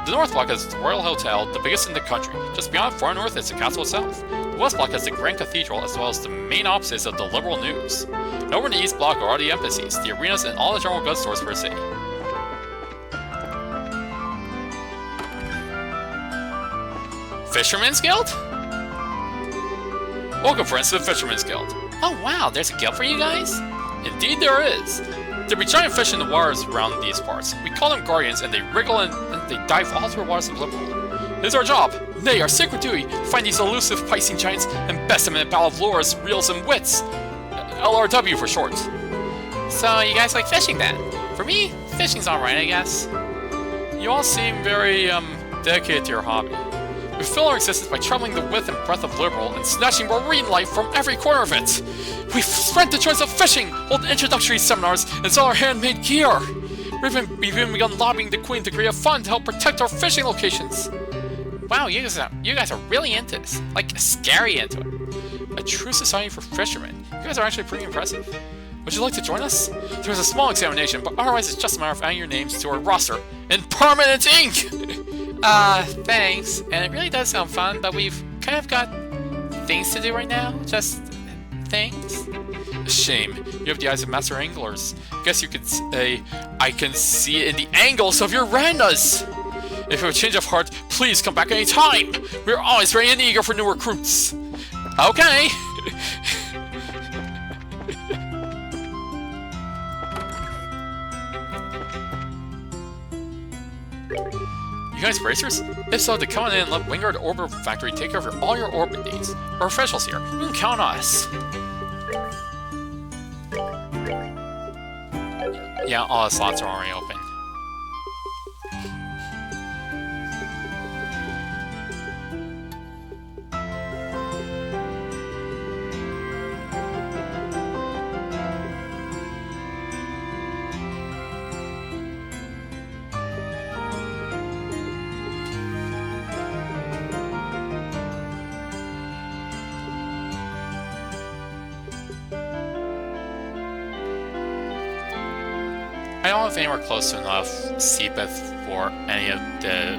The North Block has the Royal Hotel, the biggest in the country. Just beyond far north is the castle itself. The West Block has the Grand Cathedral as well as the main offices of the Liberal News. And over in the East Block are all the embassies, the arenas, and all the general goods stores for the city. Fisherman's Guild? Welcome, friends, to the Fisherman's Guild. Oh wow, there's a guild for you guys? Indeed there is. There be giant fish in the waters around these parts. We call them guardians, and they wriggle and they dive all through the waters of Liberal. It is our job, nay, our sacred duty, to find these elusive piscine giants and best them in a battle of lures, reels, and wits. LRW for short. So, you guys like fishing then? For me, fishing's alright, I guess. You all seem very, dedicated to your hobby. We fill our existence by traveling the width and breadth of Liberal and snatching marine life from every corner of it. We've spread the joys of fishing, hold introductory seminars, and sell our handmade gear. We've even begun lobbying the Queen to create a fund to help protect our fishing locations. Wow, you guys are really into this. Like, scary into it. A true society for fishermen. You guys are actually pretty impressive. Would you like to join us? There's a small examination, but otherwise it's just a matter of adding your names to our roster in permanent ink! Thanks. And it really does sound fun, but we've kind of got things to do right now. Just things. Shame. You have the eyes of master anglers. Guess you could say, I can see it in the angles of your randas. If you have a change of heart, please come back anytime. We're always ready and eager for new recruits. Okay. You guys bracers? If so, to come on in and let Wingard Orbit Factory take care of all your orbit needs. We're officials here. You can count on us. Yeah, all the slots are already open. I don't know if anywhere close to enough Seepeth for any of the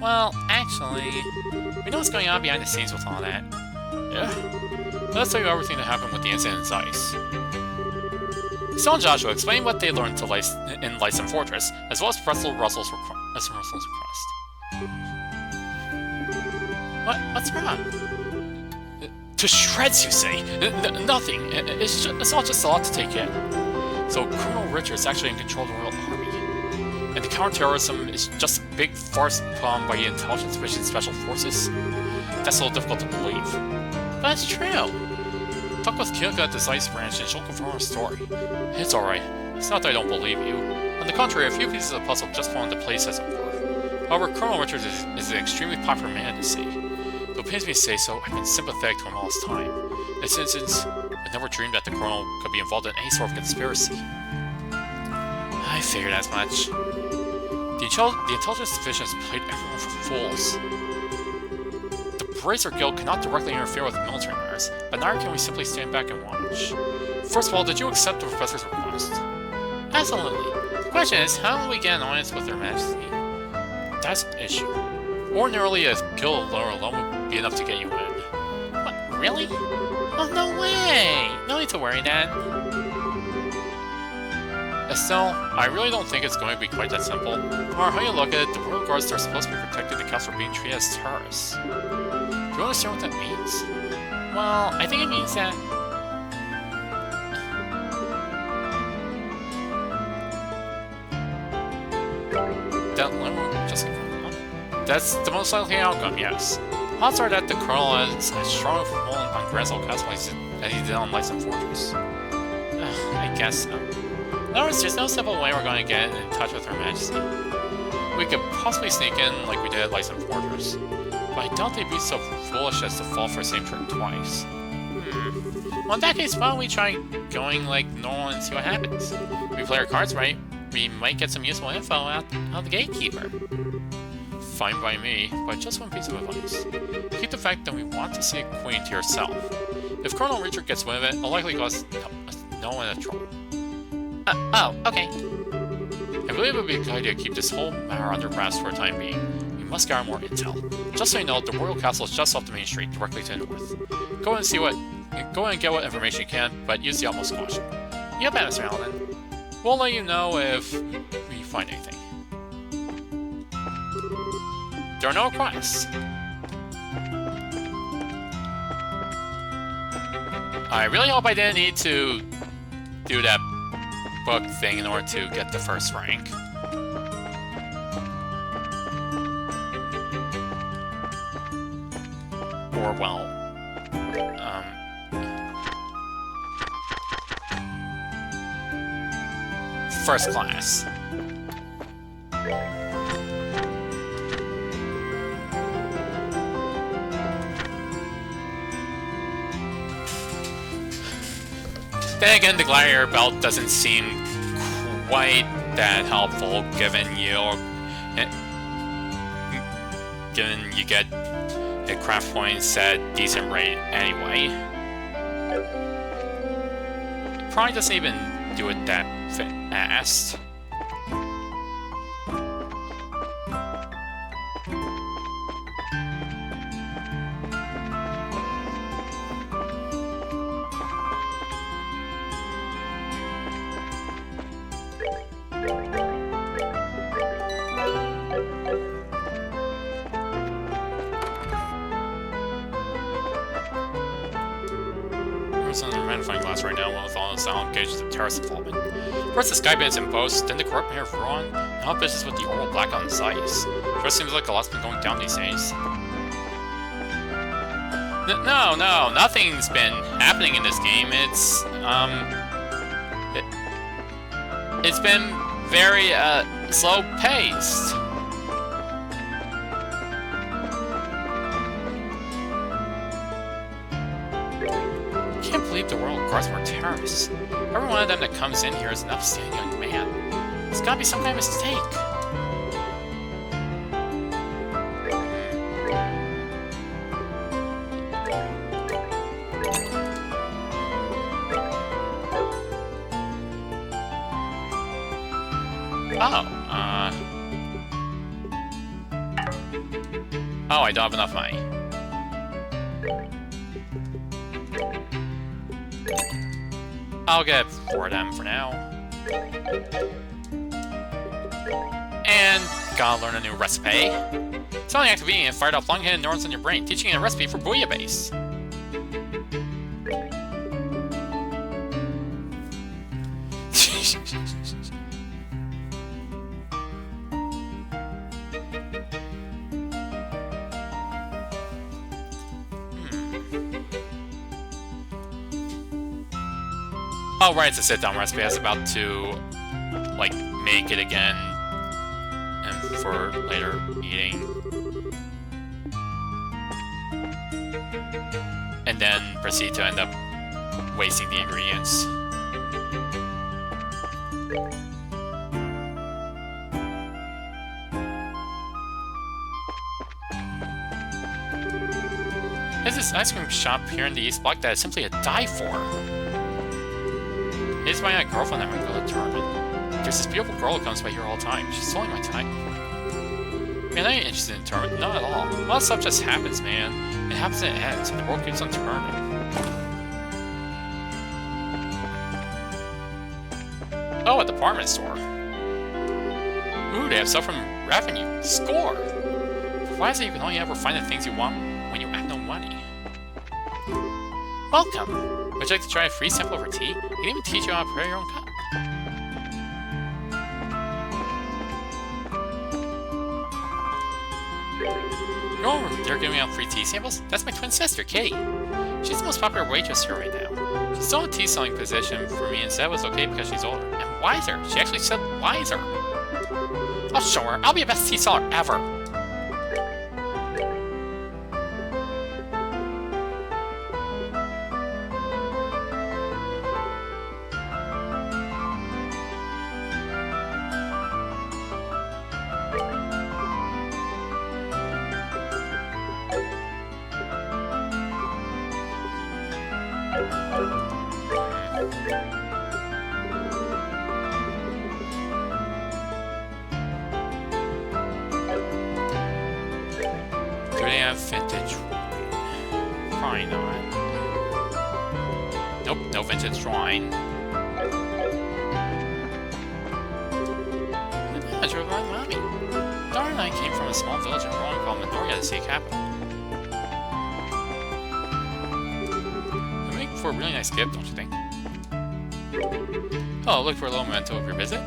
Well, actually, we know what's going on behind the scenes with all that. Yeah? Let's tell you everything that happened with the incident in Ice. Stone and Joshua explain what they learned in Lyson Fortress, as well as Russell's request. What's wrong? To shreds, you say? Nothing. It's all just a lot to take in. So Colonel Richard's actually in control of the Royal Army. And the counterterrorism is just a big farce put on by the Intelligence Mission Special Forces? That's a little difficult to believe. But it's true. Talk with Kyoko at the Zeiss branch and she'll confirm our story. It's alright. It's not that I don't believe you. On the contrary, a few pieces of the puzzle just fall into place as it were. However, Colonel Richards is an extremely popular man to see. Though it pains me to say so, I've been sympathetic to him all this time. In this instance, I never dreamed that the Colonel could be involved in any sort of conspiracy. I figured as much. The Intelligence Division has played everyone for fools. The Bracer Guild cannot directly interfere with military matters, but neither can we simply stand back and watch. First of all, did you accept the Professor's request? Absolutely. The question is, how will we get an audience with Their Majesty? That's an issue. Ordinarily, a guild alone would be enough to get you in. What, really? Oh, no way! No need to worry, then. Estelle, I really don't think it's going to be quite that simple. No matter how you look at it, the Royal Guards are supposed to be protecting the castle from being treated as terrorists. Do you understand what that means? Well, I think it means that... That's the most likely outcome, yes. Odds are that the Colonel has a strong hold on Granzel Castle as he did on Lyson Fortress. I guess so. In other words, there's no simple way we're going to get in touch with Her Majesty. We could possibly sneak in like we did at Lyson Fortress, but I doubt they'd be so foolish as to fall for the same trick twice. Well, in that case, why don't we try going like normal and see what happens? If we play our cards right, we might get some useful info out of the Gatekeeper. Fine by me, but just one piece of advice. Keep the fact that we want to see a queen to yourself. If Colonel Richard gets wind of it, it'll likely cause no one in trouble. Oh, okay. I believe it would be a good idea to keep this whole matter under wraps for the time being. We must gather more intel. Just so you know, the Royal Castle is just off the main street, directly to the north. Go and get what information you can, but use the utmost caution. You bet, Mr. Allen. We'll let you know if we find anything. There are no requests. I really hope I didn't need to do that book thing in order to get the first rank. Or, well... first class. Then again, the Gladiator Belt doesn't seem quite that helpful, given you get the craft points at decent rate anyway. It probably doesn't even do it that fast. Under the magnifying glass right now, one of the sound gauges of terrorist involvement. First the sky bands and boast, then the corrupt mayor of Rouen, now business with the oral black on Zeiss. Sure seems like a lot's been going down these days. No, nothing's been happening in this game. It's been very, slow-paced. I can't believe the Royal Guards were terrorists. Every one of them that comes in here is an upstanding young man. It's gotta be some kind of mistake. Oh, I don't have enough money. I'll get 4 of them for now. And gotta learn a new recipe. It's only activating and fired off long-hidden neurons in your brain, teaching you a recipe for bouillabaisse. Oh, right, it's a sit-down recipe. I was about to, like, make it again and for later eating. And then proceed to end up wasting the ingredients. There's this ice cream shop here in the East Block that is simply a die for. It's my girlfriend that went to the tournament. There's this beautiful girl who comes by here all the time. She's totally my type. Man, I ain't interested in tournament. Not at all. A lot of stuff just happens, man. It happens and it ends, and the world keeps on turning. Oh, a department store. Ooh, they have stuff from revenue. Score! Why is it you can only ever find the things you want when you have no money? Welcome! Would you like to try a free sample of our tea? We can even teach you how to prepare your own cup. Oh, they're giving out free tea samples? That's my twin sister, Kitty. She's the most popular waitress here right now. She's still in a tea selling position for me and said it was okay because she's older. And wiser. She actually said wiser. I'll show her. I'll be the best tea seller ever. Do they have vintage wine? Probably not. Nope, no vintage wine. I drove my mommy. Dara and I came from a small village in Rome called Minoria, the state capital. It would make for a really nice gift, don't you think? Oh, look for a little memento of your visit.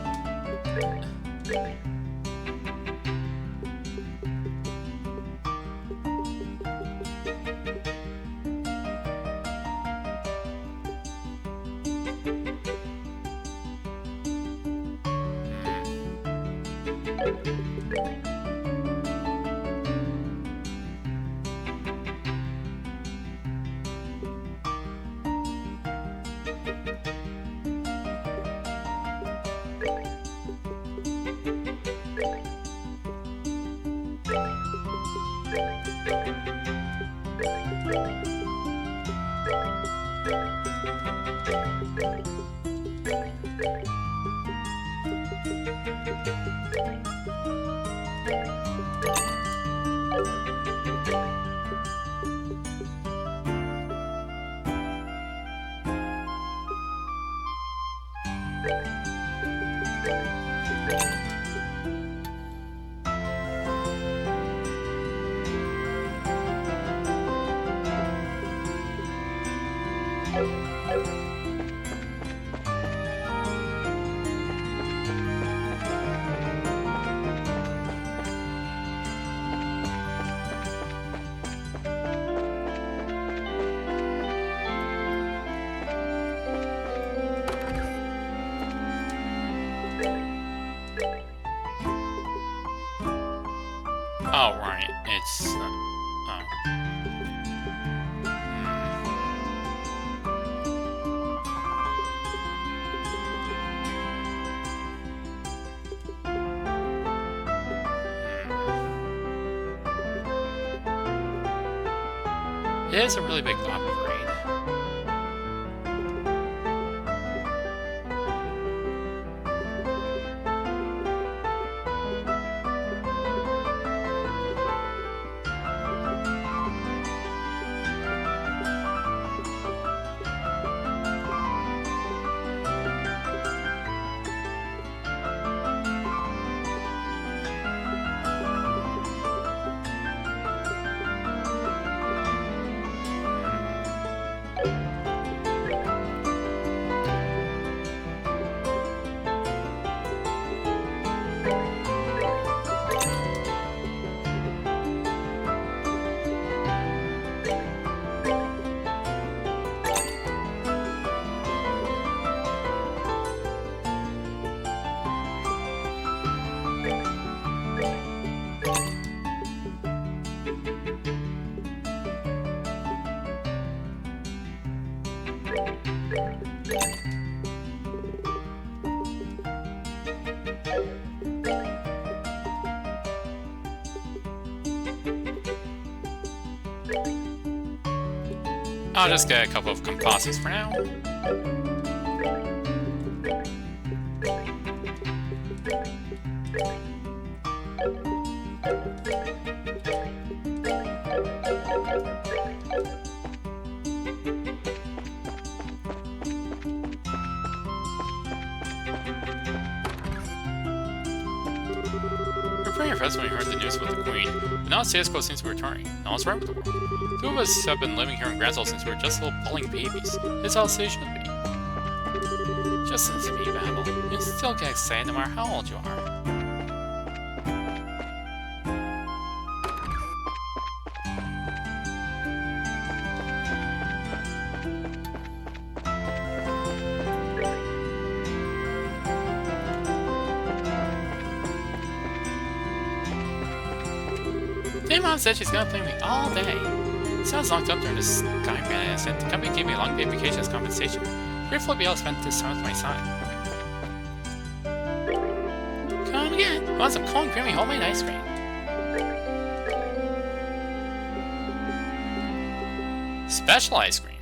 Oh, right. It's... oh. It is a really big upgrade. I'll just get a couple of composites for now. We were pretty impressed when we heard the news about the Queen, but now Sayasco seems to be returning. All is right with the world. Two of us have been living here in Gransall since we were just little bawling babies. It's how it should be. Just listen to me, Babel. You still get excited no matter how old you are. Mom said she's gonna play with me all day. Sounds locked up during this Skyman incident. The company gave me a long paid vacation as compensation. Grateful to be able to spend this time with my son. Come again. I want some cold and creamy homemade ice cream. Special ice cream.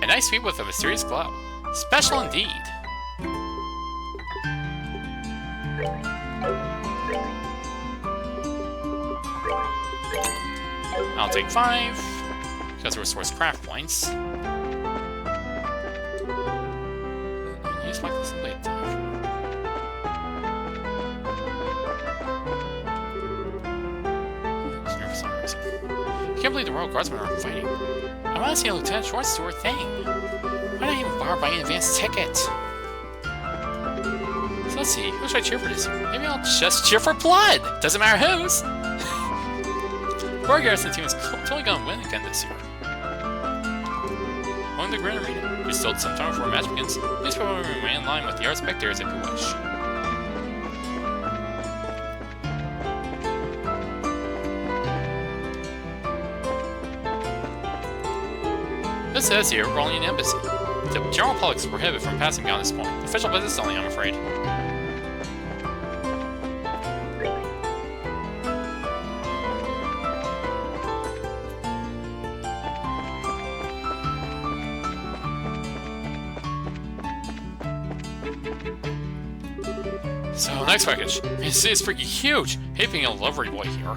An ice cream with a mysterious glow. Special indeed. I'll take 5, because we're source craft points. Use my assembly time. For some reason. I can't believe the Royal Guardsmen are fighting. I want to see a Lieutenant Schwartz do her thing. Why not even bother buying an advance ticket? So let's see, who should I cheer for this year? Maybe I'll just cheer for Blood! Doesn't matter whose! Our Garrison team is totally gonna win again this year. On the Grand Arena. We still have some time before a match begins. Please probably remain in line with the other spectators if you wish. This says here, we're only an embassy. The general public is prohibited from passing beyond this point. Official business only, I'm afraid. So, next package. This is freaking huge! Hate being a delivery boy here.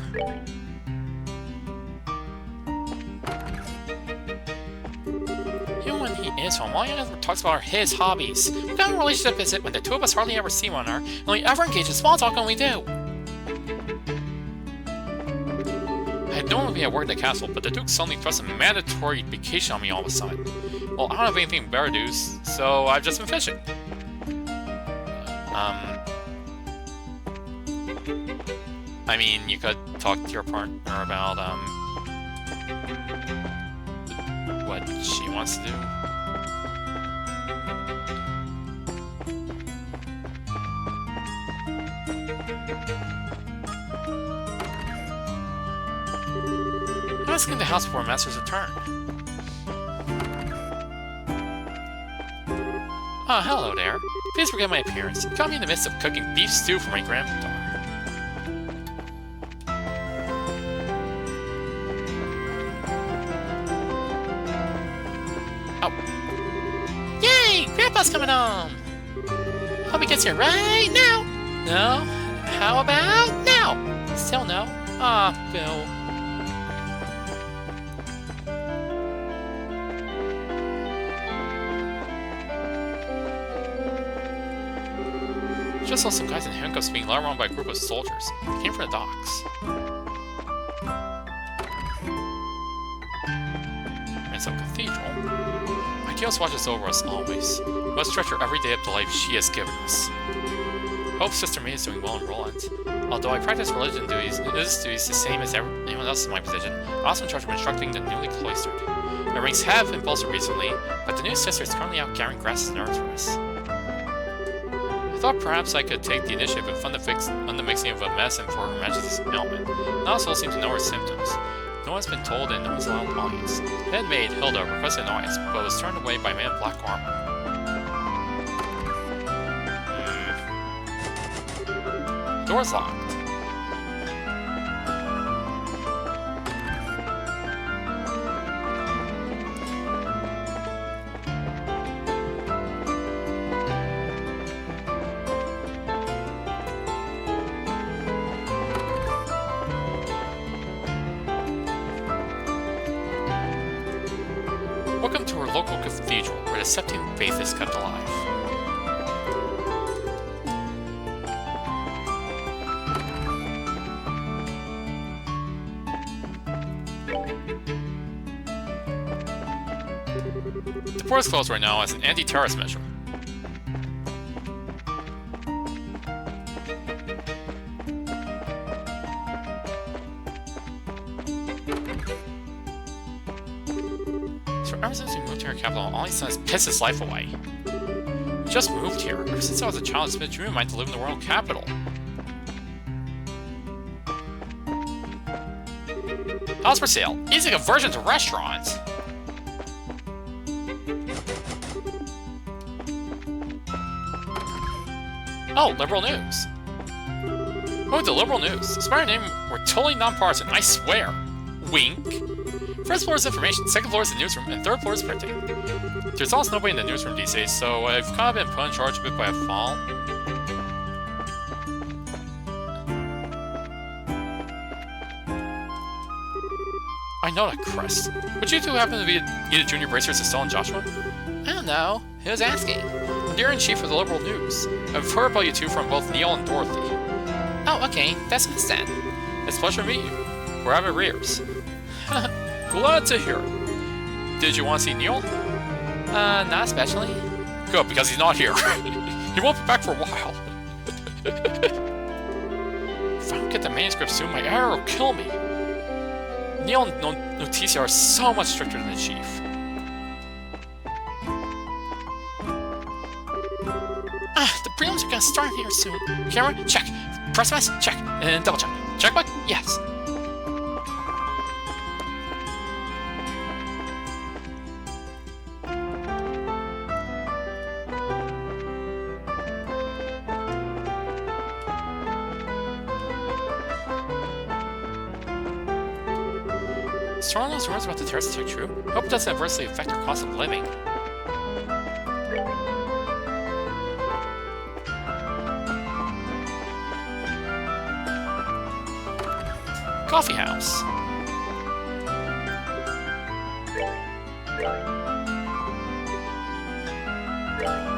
Even when he is home, all he ever talks about are his hobbies. What kind of relationship is it when the two of us hardly ever see one another, and only ever engage in small talk when we do? I had no one would be at work at the castle, but the Duke suddenly thrust a mandatory vacation on me all of a sudden. Well, I don't have anything better to do, so I've just been fishing. I mean, you could talk to your partner about, what she wants to do. I'm asking the house before Master's return. Ah, hello there. Please forgive my appearance. You caught me in the midst of cooking beef stew for my granddaughter. Grandpa's coming home! Hope he gets here right now! No? How about now? Still no? Aw, Bill. Just saw some guys in handcuffs being led around by a group of soldiers. They came from the docks. Ransom Cathedral. Chaos watches over us always. We must treasure every day of the life she has given us. Hope Sister May is doing well in Roland. Although I practice religion duties, these duties the same as anyone else in my position, I also in charge of instructing the newly cloistered. The ranks have been bolstered recently, but the new sister is currently out gathering grasses and herbs for us. I thought perhaps I could take the initiative and fund the mixing of a medicine for Her Majesty's ailment. None of us all seem to know her symptoms. No one's been told and no one's allowed audience. Headmaid Hilda requested an audience, but was turned away by a man in black armor. Door's locked. Welcome to our local cathedral, where the Septine faith is kept alive. The port is closed right now as an anti-terrorist measure. So ever since we moved to our capital, all he's done is piss his life away. We just moved here. Ever since I was a child, it's been a dream of mine to live in the royal capital. House for sale. Easy conversion to restaurants. Oh, liberal news. Oh, the liberal news. Despite our name, we're totally nonpartisan, I swear. Wink. First floor is information, second floor is the newsroom, and third floor is printing. There's almost nobody in the newsroom these days, so I've kind of been put in charge of it by default. I know that crest. Would you two happen to be either junior bracers or Stella and Joshua? I don't know. Who's asking? Editor-in-Chief of the Liberal News. I've heard about you two from both Neil and Dorothy. Oh, okay. That's nice then. It's a pleasure to meet you. We're out of arrears. Glad to hear it. Did you want to see Neil? Not especially. Good, because he's not here. He won't be back for a while. If I don't get the manuscript soon, my error will kill me. Neil and Noticia are so much stricter than the Chief. The prelims are gonna start here soon. Camera, check. Press pass, check. And double check. Check what? Yes. Strong those rumors about the terrorist attack true? Hope it doesn't adversely affect our cost of living. Coffee house.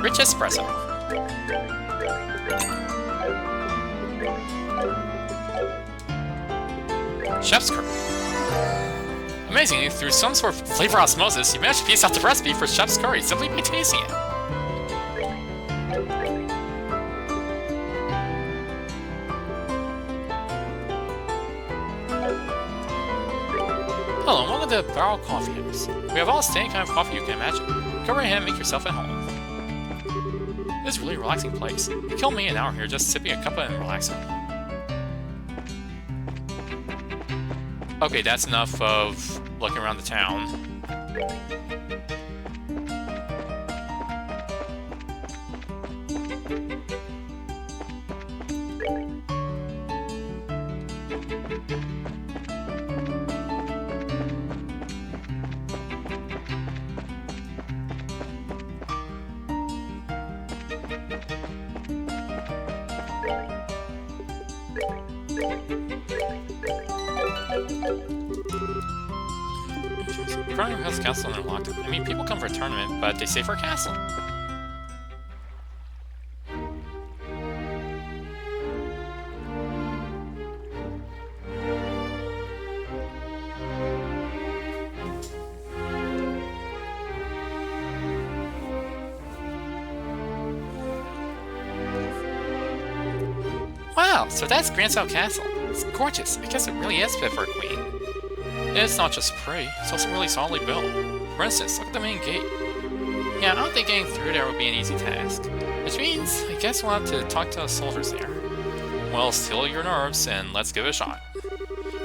Rich espresso. Chef's curry. Amazingly, through some sort of flavor osmosis, you managed to piece out the recipe for chef's curry simply by tasting it. Hello, and welcome to the Barrel Coffee House. We have all standing kind of coffee you can imagine. Come right ahead and make yourself at home. This is a really relaxing place. You kill me an hour here just sipping a cuppa and relaxing. Okay, that's enough of looking around the town. Crown has a castle unlocked. I mean, people come for a tournament, but they stay for a castle. Wow, so that's Gransell Castle. It's gorgeous. I guess it really is fit for a queen. It's not just pretty, it's also really solidly built. For instance, look at the main gate. Yeah, I don't think getting through there would be an easy task. Which means, I guess we'll have to talk to the soldiers there. Well, still your nerves, and let's give it a shot.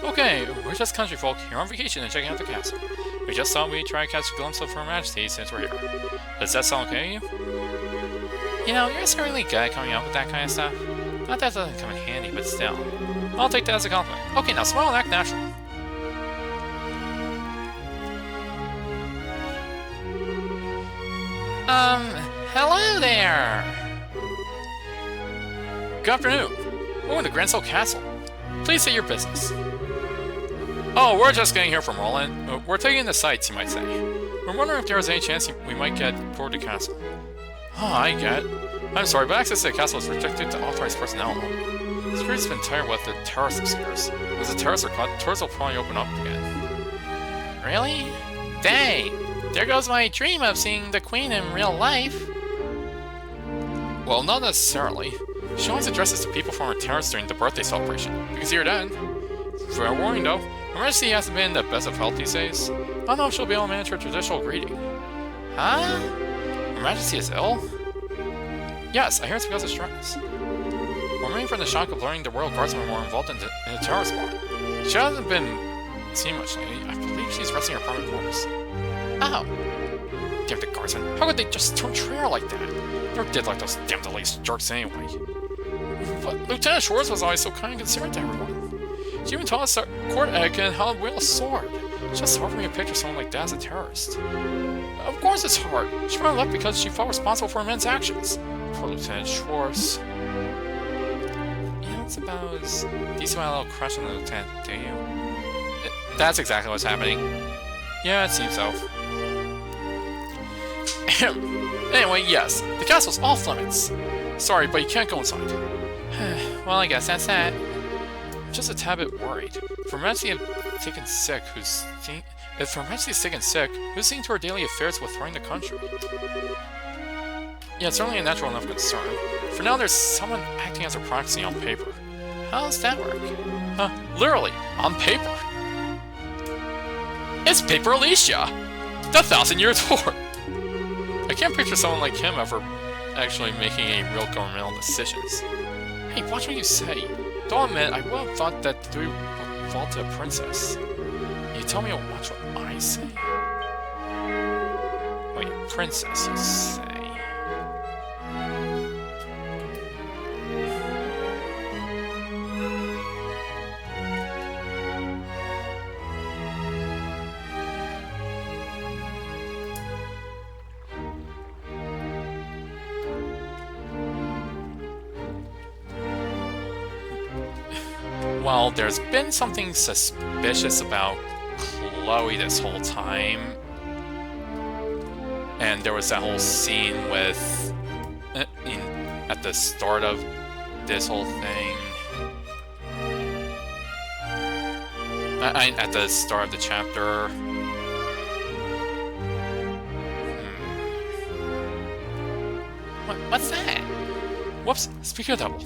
Okay, we're just country folk here on vacation and checking out the castle. We just thought we'd try to catch a glimpse of Her Majesty since we're here. Does that sound okay to you? You know, you're just really good at coming up with that kind of stuff. Not that doesn't come in handy, but still. I'll take that as a compliment. Okay, now smile and act natural. Hello there! Good afternoon. Welcome to Grancel Castle. Please say your business. Oh, we're just getting here from Roland. We're taking the sights, you might say. We're wondering if there was any chance we might get toward the castle. Oh, I get it. I'm sorry, but access to the castle is restricted to authorized personnel only. Security's been tired with the terrorist upstairs. As the terrorists are caught, tours will probably open up again. Really? Dang! There goes my dream of seeing the Queen in real life. Well, not necessarily. She always addresses to people from her terrace during the birthday celebration. You can see her then. Fair warning though, Her Majesty hasn't been in the best of health these days. I don't know if she'll be able to manage her traditional greeting. Huh? Her Majesty is ill? Yes, I hear it's because of stress. We're waiting for the shock of learning the Royal Guardsmen were involved in the terrorist plot. She hasn't been seen much lately. I believe she's resting her permanent quarters. Oh. Damn the Guardsmen. How could they just turn traitor like that? They're dead like those damn delayed jerks anyway. But Lieutenant Schwartz was always so kind and considerate to everyone. She even taught us court etiquette and how to wield a sword. It's just hard for me to picture someone like that as a terrorist. Of course it's hard. She probably left because she felt responsible for her men's actions. Poor Lieutenant Schwartz. You know, it's about as decent about a little crush on the lieutenant, do you? That's exactly what's happening. Yeah, it seems so. Anyway, yes, the castle's off limits. Sorry, but you can't go inside. Well, I guess that's that. I'm just a tad bit worried. If Her Majesty had taken sick, who's seeing to her daily affairs with running the country? Yeah, it's certainly a natural enough concern. For now, there's someone acting as a proxy on paper. How does that work? Literally, on paper. It's Paper Alicia! The 1,000-year tour! I can't picture someone like him ever actually making any real governmental decisions. Hey, watch what you say. Don't admit, I would have thought that the duty would fall to a princess. You tell me to watch what I say? Wait, princess, you say? Well, there's been something suspicious about Chloe this whole time. And there was that whole scene with... at the start of this whole thing. At the start of the chapter. What's that? Whoops, speaker double.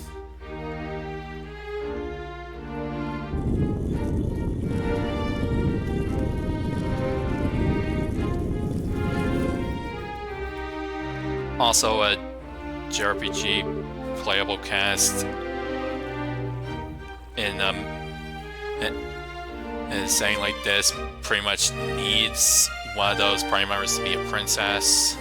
Also a JRPG playable cast in a setting like this pretty much needs one of those party members to be a princess.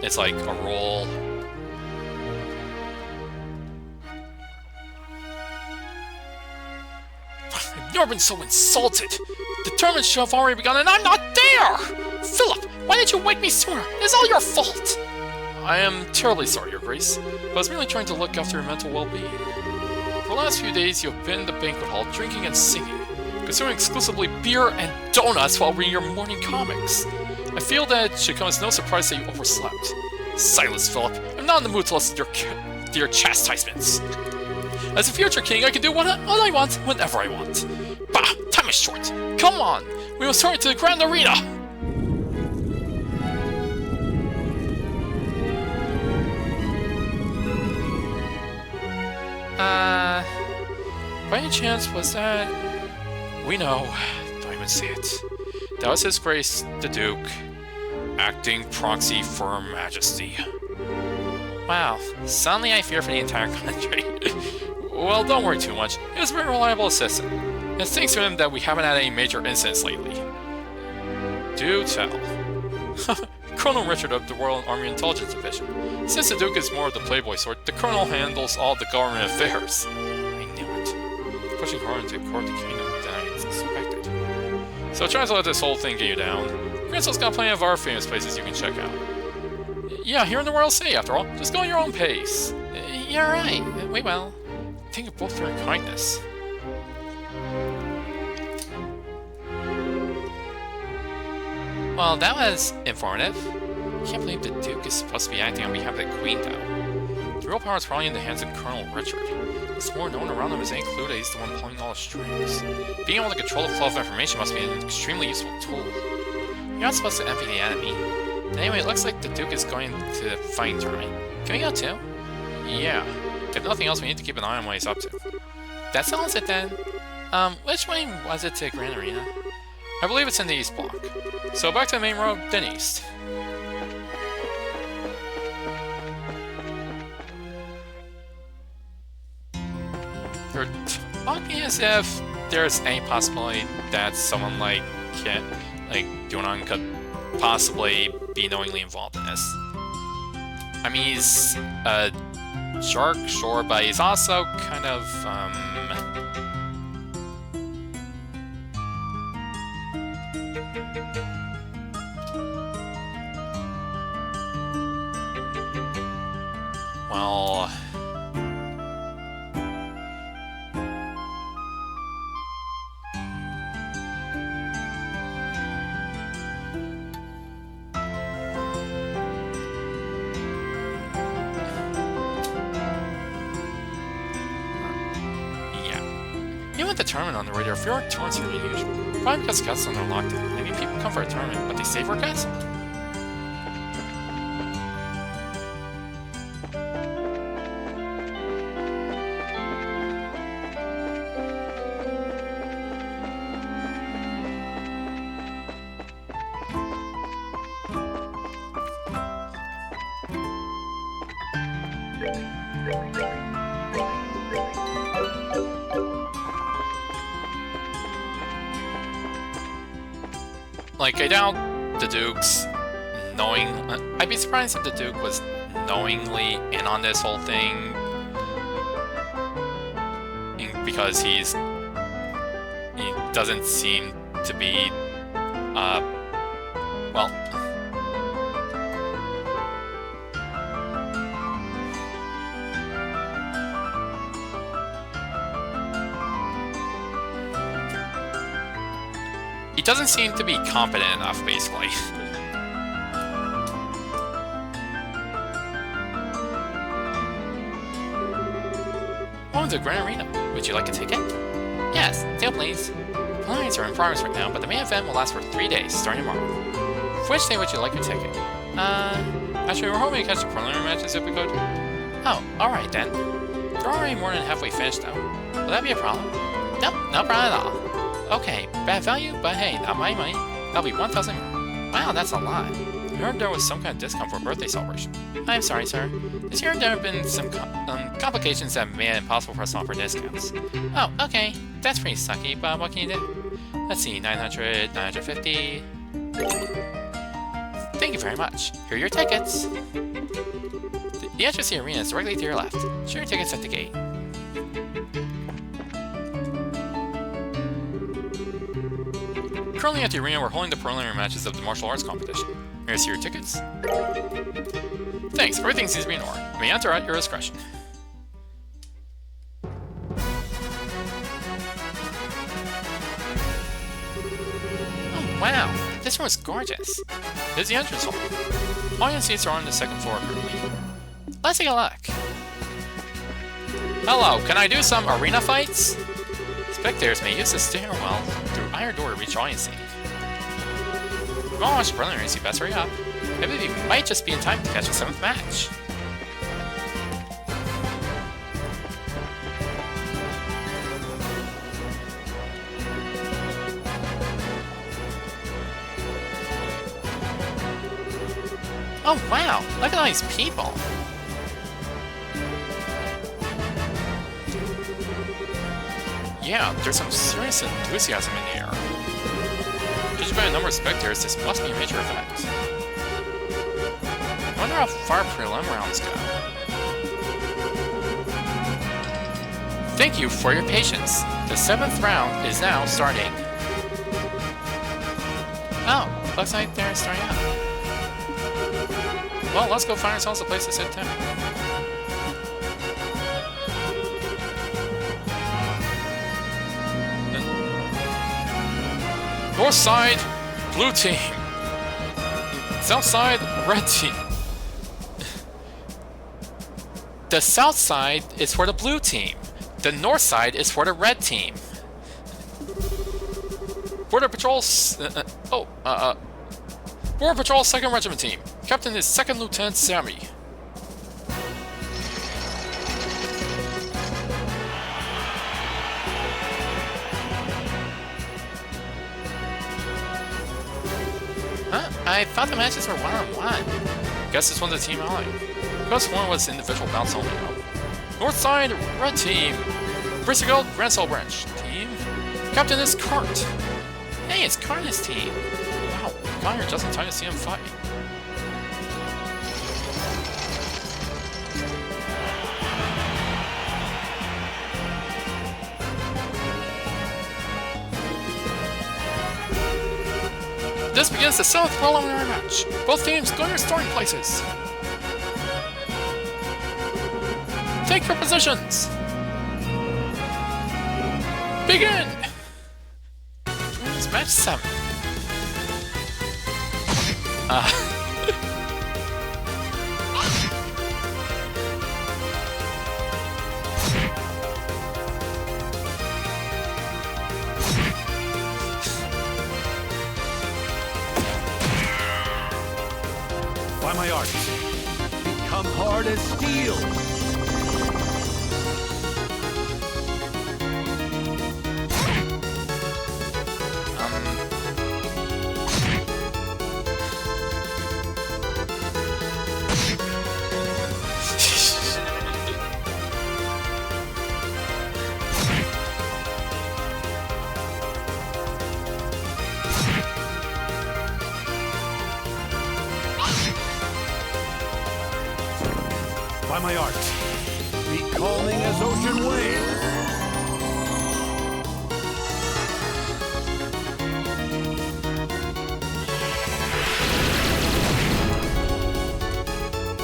It's like a role. I've never been so insulted! The tournament should have already begun and I'm not there! Philip, why didn't you wake me sooner? It's all your fault! I am terribly sorry, Your Grace, but I was merely trying to look after your mental well-being. For the last few days, you have been in the banquet hall drinking and singing, consuming exclusively beer and donuts while reading your morning comics. I feel that it should come as no surprise that you overslept. Silence, Philip. I'm not in the mood to listen to your chastisements. As a future king, I can do what I want, whenever I want. Bah! Time is short. Come on! We must hurry to the Grand Arena! By any chance, was that... We know. Don't even say it. That was His Grace, the Duke, acting proxy for Her Majesty. Wow, suddenly I fear for the entire country. Well, don't worry too much. He was a very reliable assistant. It's thanks to him that we haven't had any major incidents lately. Do tell. Colonel Richard of the Royal Army Intelligence Division. Since the Duke is more of the playboy sort, the Colonel handles all the government affairs. I knew it. Pushing harder into court the kingdom than I suspected. So try to let this whole thing get you down. Gransel's got plenty of our famous places you can check out. Yeah, here in the Royal City, after all. Just go at your own pace. You're right. We will. Think of both your kindness. Well, that was informative. Can't believe the Duke is supposed to be acting on behalf of the Queen, though. The real power is probably in the hands of Colonel Richard. It's more no one around him is any clue that he's the one pulling all the strings. Being able to control the flow of information must be an extremely useful tool. You're not supposed to envy the enemy. Anyway, it looks like the Duke is going to the fighting tournament. Can we go too? Yeah. If nothing else, we need to keep an eye on what he's up to. That settles it then. Which way was it to Grand Arena? I believe it's in the East Block. So back to the main road, then East. You're talking as if there's any possibility that someone like Dunan could possibly be knowingly involved in this. I mean, he's a shark, sure, but he's also kind of, well... the tournament on the radio, fewer tournaments here than usual. Probably because guests are locked in. Maybe people come for a tournament, but they stay for guests? Like, I doubt the Duke's knowing... I'd be surprised if the Duke was knowingly in on this whole thing. Because he doesn't seem to be... well... He doesn't seem to be competent enough, basically. Welcome to the Grand Arena. Would you like a ticket? Yes, deal please. Plans are in progress right now, but the main event will last for 3 days, starting tomorrow. For which day would you like your ticket? Actually, we're hoping to catch the preliminary matches if we could. Oh, alright then. They're already more than halfway finished, though. Will that be a problem? Nope, no problem at all. Okay, bad value, but hey, not my money. That'll be 1,000 more. Wow, that's a lot. I heard there was some kind of discount for a birthday celebration. I'm sorry, sir. This year there have been some complications that made it impossible for us to offer discounts. Oh, okay. That's pretty sucky, but what can you do? Let's see, 900, 950... Thank you very much. Here are your tickets. The entrance to the arena is directly to your left. Show your tickets at the gate. Currently at the arena, we're holding the preliminary matches of the martial arts competition. May I see your tickets? Thanks, everything seems to be in order. You may enter at your discretion. Oh, wow! This room is gorgeous. This is the entrance hall. Audience seats are on the second floor currently. Let's take a look. Hello, can I do some arena fights? Spectators may use the stairwell through iron door to reach audience seating. If you want to watch the preliminaries, you best hurry up. Maybe you might just be in time to catch the 7th match. Oh wow, look at all these people. yeah, there's some serious enthusiasm in the air. Judged by the number of spectators, this must be a major event. I wonder how far prelim rounds go. Thank you for your patience. The 7th round is now starting. Oh, looks like they're starting out. Well, let's go find ourselves a place to sit down. North side, blue team. South side, red team. The south side is for the blue team. The north side is for the red team. Border Patrol... Border Patrol 2nd Regiment Team. Captain is 2nd Lieutenant Sammy. Huh? I thought the matches were one-on-one. Guess this one's a team ally. Quest 1 was individual bouts only though. North side, red team. Bristol Grand Cell Branch team. Captain is Cart. Hey, it's Cart and his team. Wow, got here just in time to see him fight. This begins the 7th preliminary match. Both teams go to their starting places. Take your positions. Begin! It's match 7. By my art, become hard as steel. By my art, be calming as ocean waves.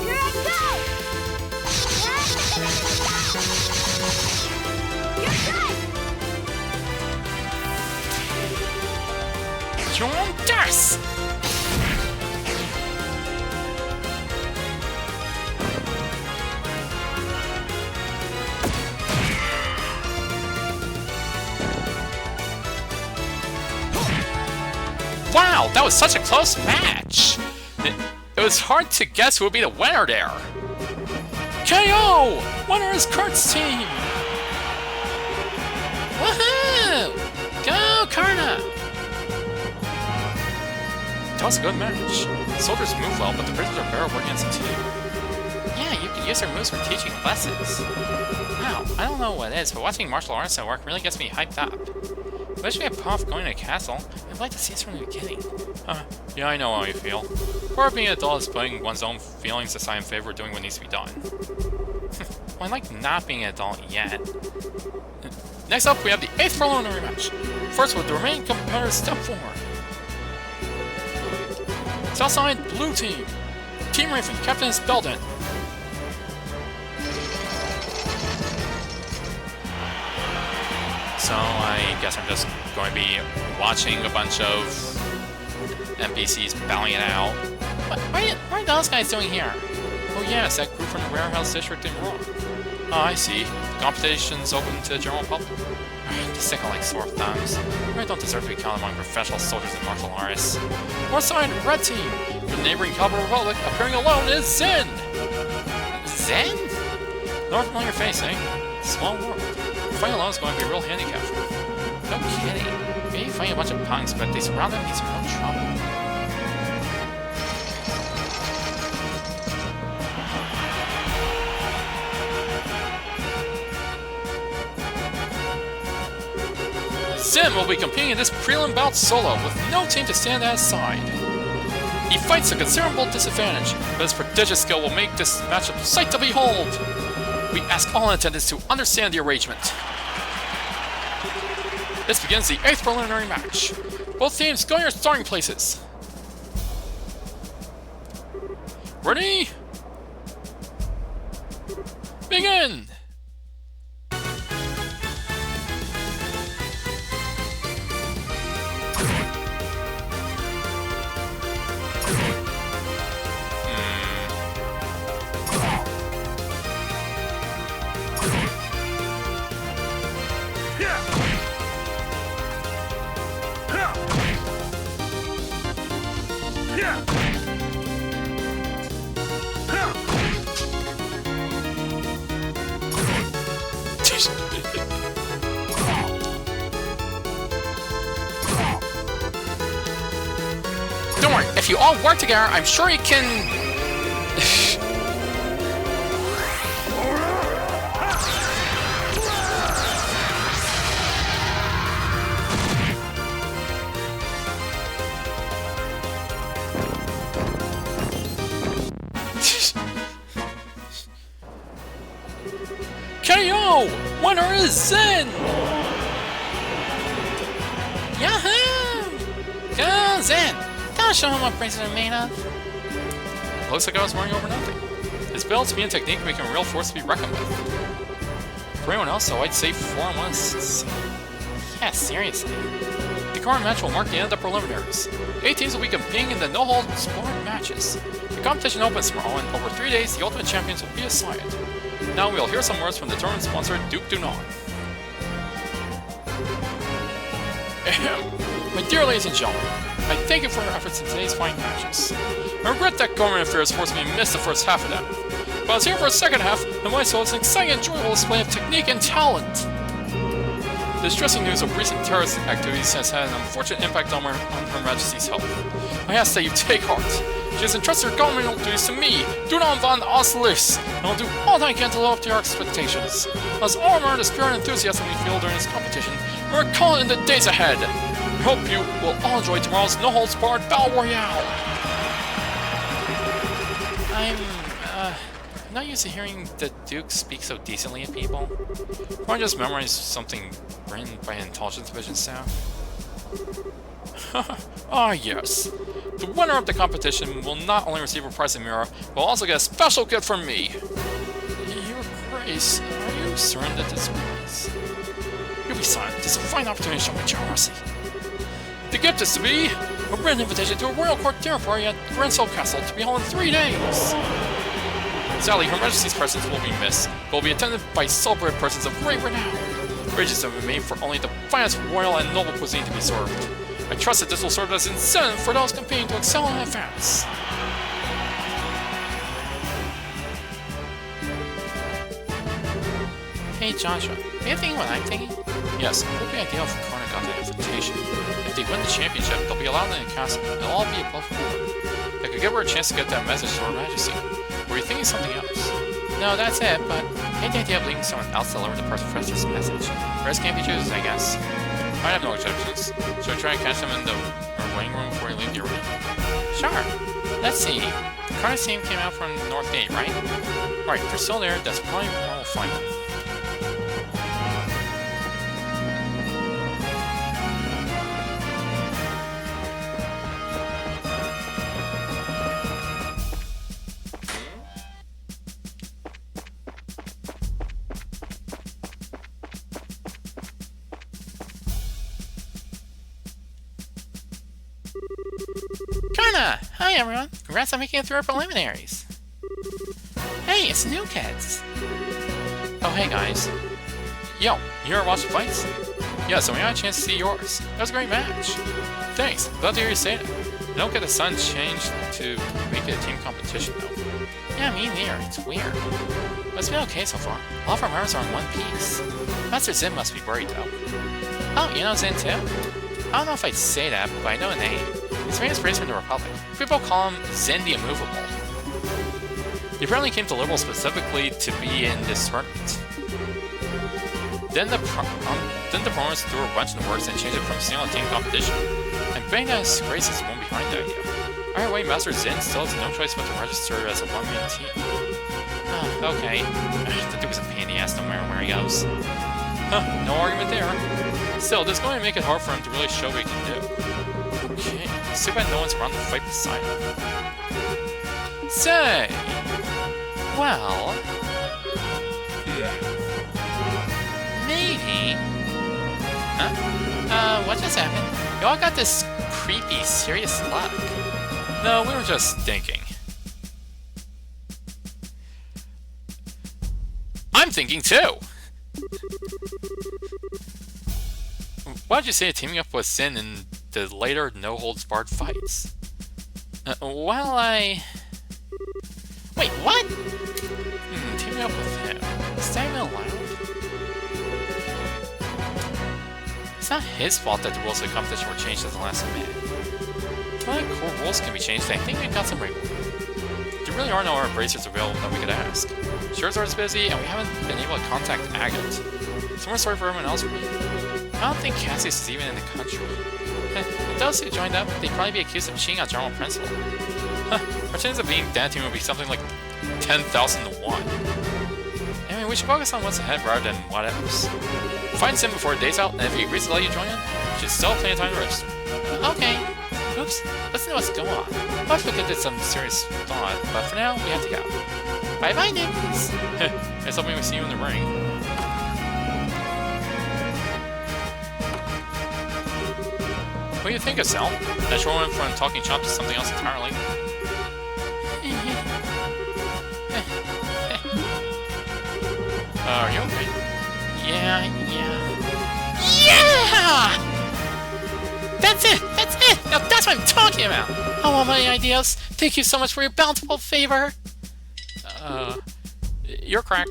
Here I go! You're good! John Das! Wow, that was such a close match! It was hard to guess who would be the winner there. KO! Winner is Kurt's team! Woohoo! Go, Karna! That was a good match. The soldiers move well, but the prisoners are better working as a team. Yeah, you can use their moves for teaching lessons. Wow, I don't know what it is, but watching martial arts at work really gets me hyped up. Especially at Puff going to a castle, I'd like to see this from the beginning. Yeah, I know how you feel. Part of being an adult is putting one's own feelings aside in favor of doing what needs to be done. Well, I like not being an adult yet. Next up, we have the 8th preliminary match. First, with the remaining competitors step forward. Southside Blue Team. Team Raven, Captain is Belden. So I guess I'm just going to be watching a bunch of NPCs battling it out. What are those guys doing here? Oh yes, that group from the warehouse district in Rome. Oh, I see. The competition's open to the general public. Just sick of like sore thumbs. I don't deserve to be counted among professional soldiers in martial arts. North side, red team. From the neighboring Capital Republic, appearing alone is Zen. Zen? No familiar face, eh? Small world. Fighting alone is going to be a real handicap for him. No kidding. Maybe fighting a bunch of punks, but they surround him, he's in real trouble. Zim will be competing in this prelim bout solo, with no team to stand at his side. He fights a considerable disadvantage, but his prodigious skill will make this matchup a sight to behold. We ask all in attendance to understand the arrangement. This begins the 8th preliminary match. Both teams go in your starting places. Ready? Begin! Don't worry, if you all work together, I'm sure you can... KO! Winner is Zen! Yahoo! Go Zen! Gotta show him what braces are made of. Looks like I was worrying over nothing. His build, speed, and technique make him a real force to be reckoned with. For anyone else, though, I'd say 4-1. Yeah, seriously. The current match will mark the end of the preliminaries. 8 teams will be competing in the no-holds-barred matches. The competition opens tomorrow, and over 3 days, the Ultimate Champions will be assigned. Now we'll hear some words from the tournament sponsor, Duke Dunon. My dear ladies and gentlemen, I thank you for your efforts in today's fine matches. I regret that government affairs forced me to miss the first half of them, but I was here for the second half, and my soul is an exciting and enjoyable display of technique and talent. The distressing news of recent terrorist activities has had an unfortunate impact on Her Majesty's health. I ask that you take heart. She has entrusted her governmental duties to me, Dunon von Oslis, and will do all that I can to live up to your expectations. Let's all remember the spirit and enthusiasm we feel during this competition, and we're calling in the days ahead. I hope you will all enjoy tomorrow's no-holds-barred Battle Royale. I'm not used to hearing the Duke speak so decently of people. Or I just memorized something written by an intelligence division staff. Ah, yes. The winner of the competition will not only receive a prize in mirror, but will also get a special gift from me. Your Grace, are you certain that this is? You'll be silent. This is a fine opportunity to show my generosity. The gift is to be a written invitation to a royal court dinner party at Grenfell Castle to be held in 3 days. Sadly, Her Majesty's presence will be missed, but will be attended by celebrated persons of great renown. Arrangements have been made for only the finest royal and noble cuisine to be served. I trust that this will serve as an incentive for those competing to excel in advance. Hey Joshua, are you thinking what I'm thinking? Yes, it would be ideal if Connor got that invitation. If they win the championship, they'll be allowed in the castle, and they'll all be above board. I could give her a chance to get that message to Her Majesty. Were you thinking something else? No, that's it, but I hate the idea of leaving someone else deliver the professor's message. Rest can't be choosers, I guess. I have no objections. Should we try and catch them in the waiting room before we leave the arena? Sure. Let's see. The Carter's team came out from the North Gate, right? Right, if they're still there, that's probably where we'll find them. Kana! Hi everyone! Congrats on making it through our preliminaries! Hey, it's New Kids! Oh hey guys. Yo, you ever watch the fights? Yeah, so we had a chance to see yours. That was a great match. Thanks, glad to hear you say that. I don't get the sun changed to make it a team competition though. Yeah, me neither. It's weird. But it's been okay so far. All of our members are in one piece. Master Zin must be worried though. Oh, you know Zin too? I don't know if I'd say that, but I know a name. He's famous praise from the Republic. People call him Zen the Immovable. He apparently came to Liberal specifically to be in this tournament. Then the Then the performers threw a wrench in the works and changed it from single team competition. And Bayonet's Grace is the one behind the idea. Either way, Master Zin still has no choice but to register as a one-man team. Oh, okay. The Duke is a pain in the ass no matter where he goes. Huh, no argument there. Still, this is going to make it hard for him to really show what he can do. Okay, it's too bad no one's around to fight beside him. Say! Well... Maybe... Huh? What just happened? You all got this creepy, serious look. No, we were just thinking. I'm thinking too! Why did you say teaming up with Sin in the later no-holds-barred fights? Well, I... Wait, what? Teaming up with him. Is that even allowed? It's not his fault that the rules of the competition were changed at the last minute. Well, core rules can be changed, I think we've got some wiggle room. There really are no other bracers available that we could ask. Charizard's busy, and we haven't been able to contact Agate. So we're sorry for everyone else, really. I don't think Cassius is even in the country. If those who joined up, they'd probably be accused of cheating on general principle. Our chance of being dead team would be something like 10,000 to 1. I mean, we should focus on what's ahead rather than what else. Find Sim before the day's out, and if he agrees to let you join in, you should still have plenty of time to register. Okay. Oops, let's know what's going on. I'll have to give this some serious thought, but for now, we have to go. Bye-bye, niggas! Guess hoping we see you in the ring. What do you think of Sal? That sure went from talking chop to something else entirely. Are you okay? Yeah! That's it! Now that's what I'm talking about! I want my ideas! Thank you so much for your bountiful favor! You're correct.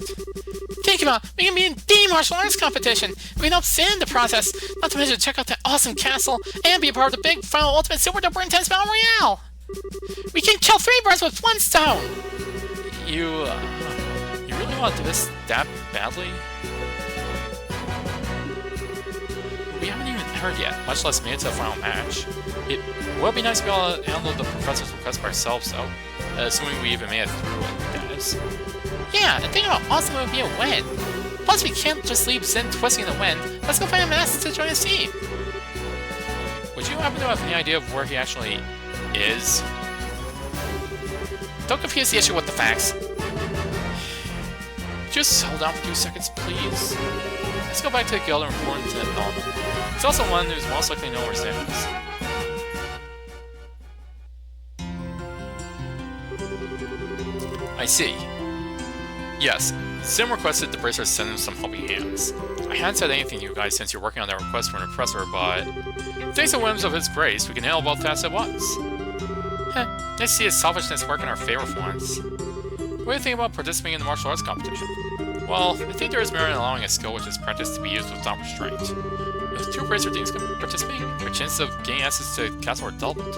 Think about it, we can be in the martial arts competition! We can help Sin in the process! Not to mention check out that awesome castle, and be a part of the big, final, ultimate, super duper intense battle royale! We can kill 3 birds with 1 stone! You really want to do this that badly? We haven't even heard yet, much less made it to the final match. It would be nice to be able to handle the professor's request by ourselves, though. Assuming we even made it through it, that is. Yeah, and think about how awesome it would be a win. Plus, we can't just leave Sin twisting in the wind. Let's go find a master to join his team. Would you happen to have any idea of where he actually is? Don't confuse the issue with the facts. Just hold on for 2 seconds, please. Let's go back to the guild and report to Elma. He's also one who's most likely know where Sin is. I see. Yes, Sim requested the bracers send him some helping hands. I hadn't said anything to you guys since you're working on that request from the professor, but... thanks to the whims of his grace, we can handle both tasks at once. Nice to see his selfishness work in our favor for once. What do you think about participating in the martial arts competition? Well, I think there is merit in allowing a skill which is practiced to be used without restraint. If 2 bracer teams can participate, your chances of getting access to the castle are doubled.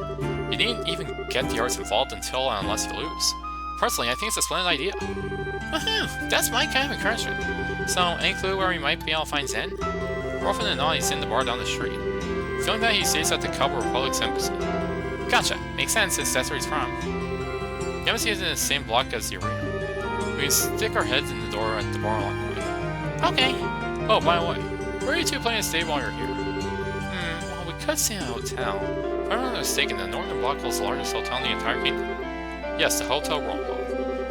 You needn't even get the arts involved until and unless you lose. Personally, I think it's a splendid idea. Woohoo! That's my kind of encouragement. So, any clue where we might be able to find Zen? More often than not, he's in the bar down the street. Feeling that he stays at the Cub Republic's embassy. Gotcha. Makes sense since that's where he's from. The embassy is in the same block as the arena. We can stick our heads in the door at the bar along the way. Okay. Oh, by the way, where are you 2 planning to stay while you're here? Well, we could stay in a hotel. If I'm not mistaken, the northern block holds the largest hotel in the entire kingdom. Yes, the Hotel Rombo.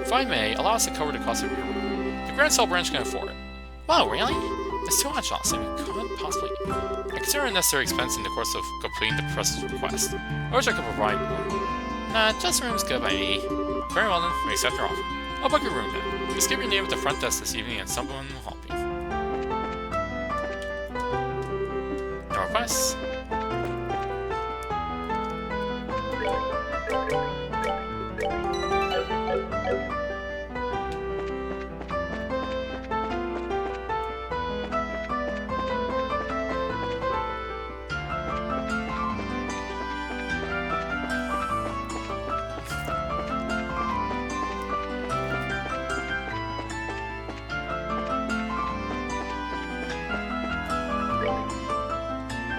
If I may, allow us to cover the cost of your room. The Grand Cell branch can afford it. Wow, really? That's too much, honestly. We couldn't possibly... I consider a necessary expense in the course of completing the professor's request. I wish I could provide more. Nah, just room's good by me. Very well then, we accept your offer. I'll book your room then. Just give your name at the front desk this evening and someone will help you. No requests?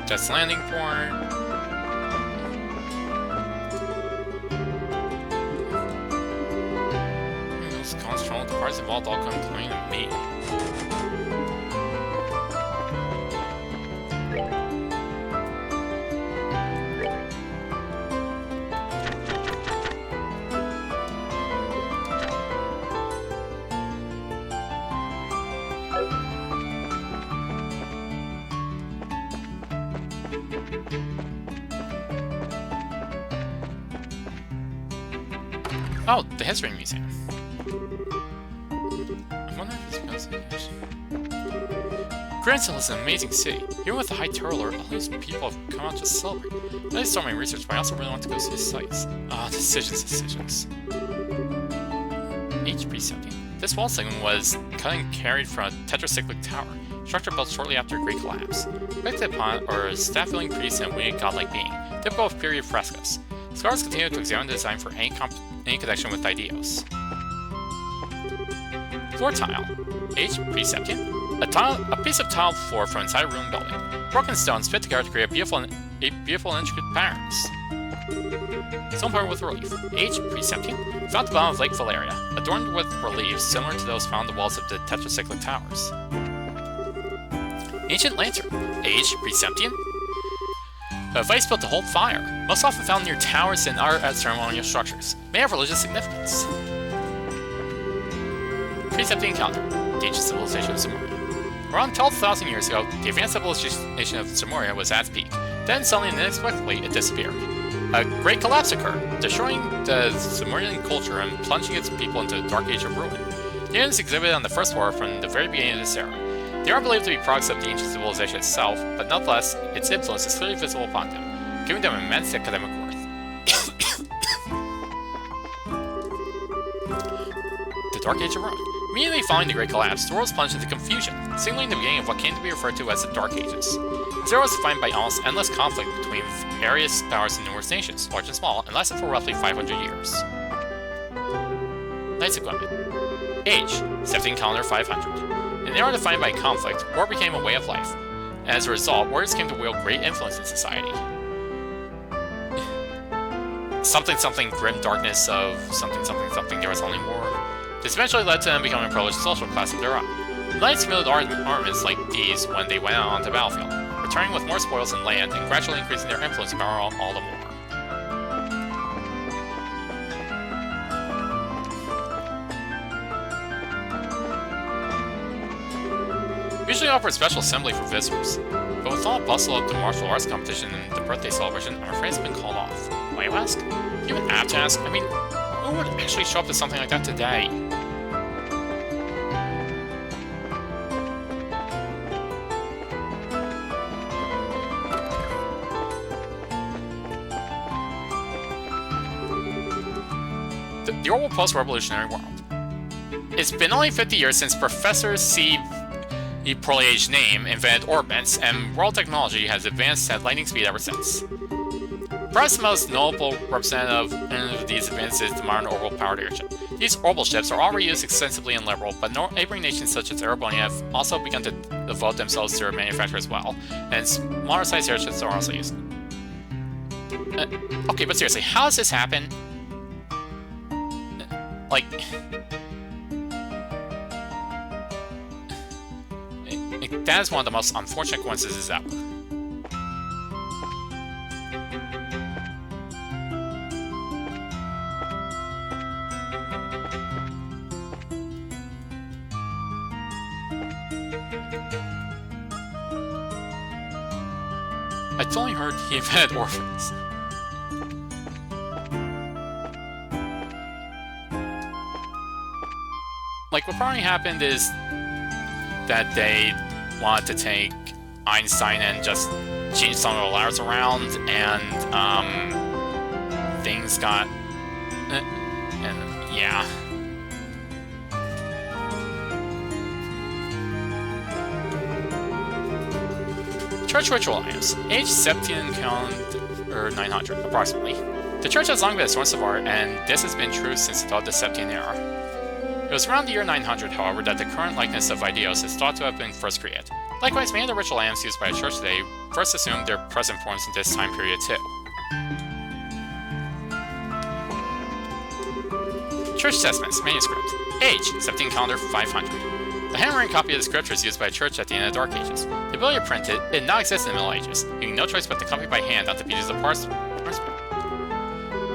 Jets landing port. Those control the parts involved all come clean to me. Oh, the History Museum. I wonder if it's because Granville is an amazing city. Even with the high turnover, all these people have come out to celebrate. I just started my research, but I also really want to go see the sites. Decisions. HP 17. This wall segment was cut and carried from a tetracyclic tower, structure built shortly after a great collapse. Erected upon are staff-filling priests and a winged godlike being, typical of period frescoes. Scholars continue to examine the design for any connection with Idios. Floor tile. Age pre-Septian. A piece of tiled floor from inside a ruined building. Broken stones fit together to create beautiful and intricate patterns. Stone part with relief. Age pre-Septian. Found at the bottom of Lake Valeria, adorned with reliefs similar to those found on the walls of the tetracyclic towers. Ancient lantern. Age pre-Septian. A device built to hold fire, most often found near towers and other ceremonial structures, may have religious significance. Pre-Septian calendar, the ancient civilization of Zamoria. Around 12,000 years ago, the advanced civilization of Zamoria was at its peak. Then suddenly and inexplicably, it disappeared. A great collapse occurred, destroying the Zamorian culture and plunging its people into a dark age of ruin. The evidence exhibited on the first floor from the very beginning of this era. They are believed to be products of the ancient civilization itself, but nonetheless, its influence is clearly visible upon them, giving them immense academic worth. The Dark Age of Ruin. Immediately following the Great Collapse, the world was plunged into confusion, signaling the beginning of what came to be referred to as the Dark Ages. This era was defined by almost endless conflict between various powers and numerous nations, large and small, and lasted for roughly 500 years. Knights Equipment. Age, 17 calendar 500. In an era defined by conflict, war became a way of life, and as a result, warriors came to wield great influence in society. Something grim darkness of something there was only war. This eventually led to them becoming a privileged social class of their own. The knights wielded armaments like these when they went out onto the battlefield, returning with more spoils and land, and gradually increasing their influence and power all the more. Usually offered special assembly for visitors, but with all bustle of the martial arts competition and the birthday celebration, I'm afraid it's been called off. Why, you ask? You even have to ask? I mean, who would actually show up to something like that today? The orbital post-revolutionary world. It's been only 50 years since Professor C. Proliage name invented orbits, and world technology has advanced at lightning speed ever since. Perhaps the most notable representative of these advances is the modern orbital-powered airship. These orbital ships are already used extensively in liberal, but neighboring nations such as Erebony have also begun to devote themselves to their manufacture as well, and smaller-sized airships are also used. Okay, but seriously, how does this happen? Like... that is one of the most unfortunate coincidences ever. I totally heard he invented orphans. Like, what probably happened is that they wanted to take Einstein and just change some of the letters around, and things got... and yeah. Church ritual items. Age 17 calendar 900, approximately. The church has long been a source of art, and this has been true since the 17th era. It was around the year 900, however, that the current likeness of Idios is thought to have been first created. Likewise, many of the ritual items used by the church today first assumed their present forms in this time period too. Church Testaments, Manuscript. Age, 17 calendar 500. The handwritten copy of the scripture is used by the church at the end of the Dark Ages. The ability to print it did not exist in the Middle Ages, leaving no choice but to copy by hand onto pieces of parchment.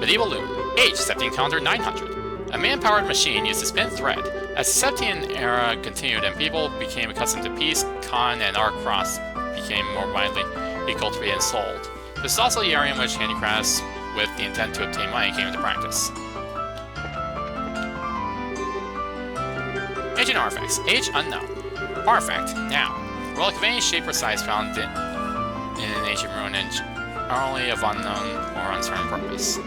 Medieval Loom. Age, 17 calendar 900. A man-powered machine used to spin thread. As the Septian era continued and people became accustomed to piece, con, and art crafts became more widely cultivated and sold. This is also the area in which handicrafts with the intent to obtain money came into practice. Ancient artifacts. Age unknown. Artifact. Now. Relic of any shape or size found in an ancient ruinage are only of unknown or uncertain purpose.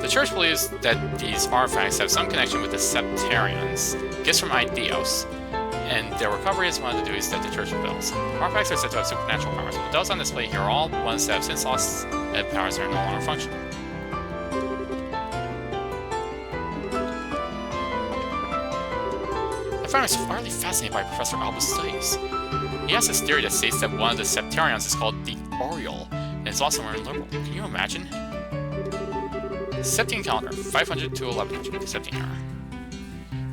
The church believes that these artifacts have some connection with the Septarians, gifts from Idios, and their recovery is one of the duties that the church fulfills. Artifacts are said to have supernatural powers, but those on display here are all ones that have since lost powers that are no longer functional. I find myself utterly fascinated by Professor Alba's studies. He has this theory that states that one of the Septarians is called the Oriole, and is also more liberal. Can you imagine? Septian calendar, 500 to 1100, Septian era.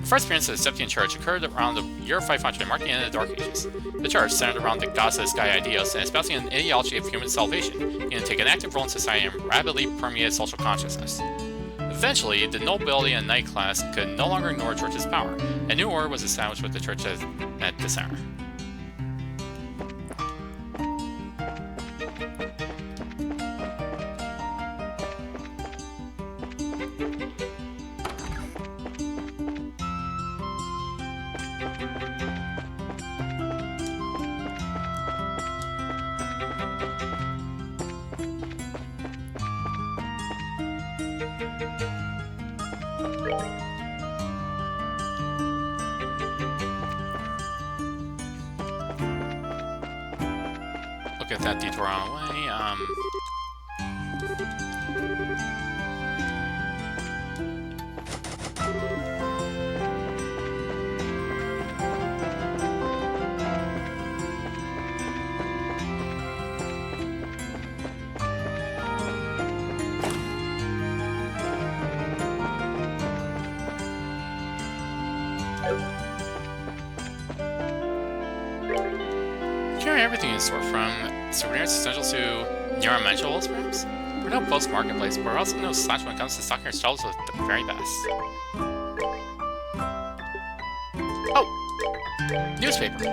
The first appearance of the Septian Church occurred around the year 500 and marked the end of the Dark Ages. The Church, centered around the gods of the sky Idios and espousing an ideology of human salvation, began to take an active role in society and rapidly permeated social consciousness. Eventually, the nobility and knight class could no longer ignore the Church's power. A new order was established with the Church at the center. Get that detour on the way. Carry everything in store from souvenirs essentials to neuromensuals, perhaps? We're no post-marketplace, but we're also no slouch when it comes to stocking our shelves with the very best. Oh! Newspaper.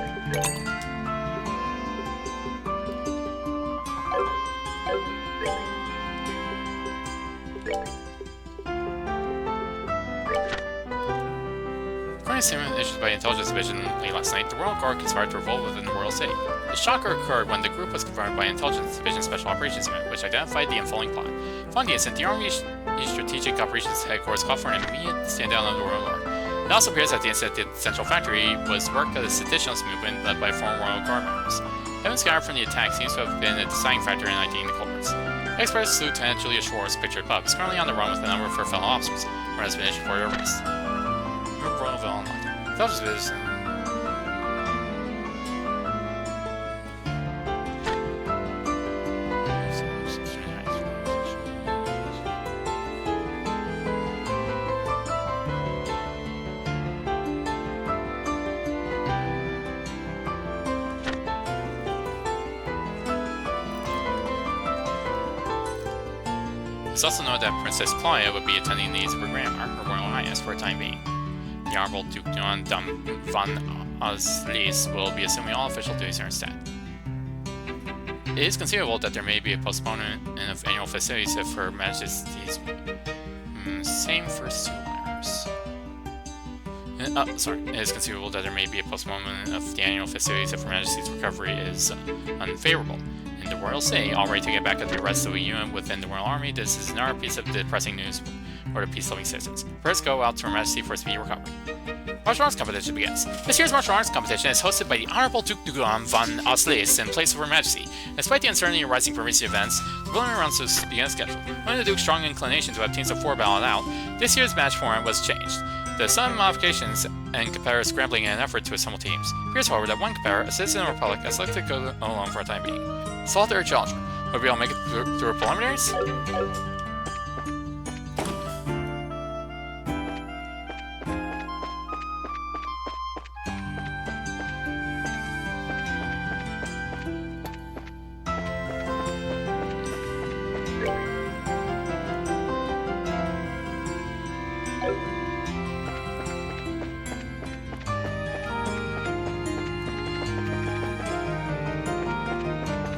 According to statement issued by Intelligence Division late last night, the Royal Guard conspired to revolt within the Royal City. The shocker occurred when the group was confronted by Intelligence Division Special Operations Unit, which identified the unfolding plot. Following the incident, the Army's Strategic Operations Headquarters called for an immediate stand-down of the Royal Guard. It also appears that the incident at the Central Factory was the work of the seditionist movement led by former Royal Guard members. Evidence gathered from the attack seems to have been a deciding factor in identifying the culprits. Express Lieutenant Julia Shores, pictured above, is currently on the run with a number of her fellow officers, where has been issued for her arrest. Royalville unlocked. Intelligence Division. It's also known that Princess Claudia would be attending the program, Her Royal Highness, for a time being. The Honorable Duke Johan von Oslis will be assuming all official duties here instead. It is conceivable that there may be a postponement of annual festivities if Her Majesty's... same first two letters. It is conceivable that there may be a postponement of the annual festivities if Her Majesty's recovery is unfavorable. In the Royal City, already to get back at the arrest of a unit within the Royal Army, this is another piece of depressing news for the peace-loving citizens. First, go out to Her Majesty for a speedy recovery. Martial Arts Competition begins. This year's Martial Arts Competition is hosted by the Honorable Duke Johan von Oslis in place of Her Majesty. Despite the uncertainty arising from recent events, the preliminary rounds will begin as scheduled. When the Duke's strong inclination to have teams of 4 battle it out, this year's match format was changed. The some modifications and competitors scrambling in an effort to assemble teams. Appears, however, that one competitor, a citizen of the Republic, has selected to go alone for a time being. Assault their challenger. Hope you all make it through our preliminaries?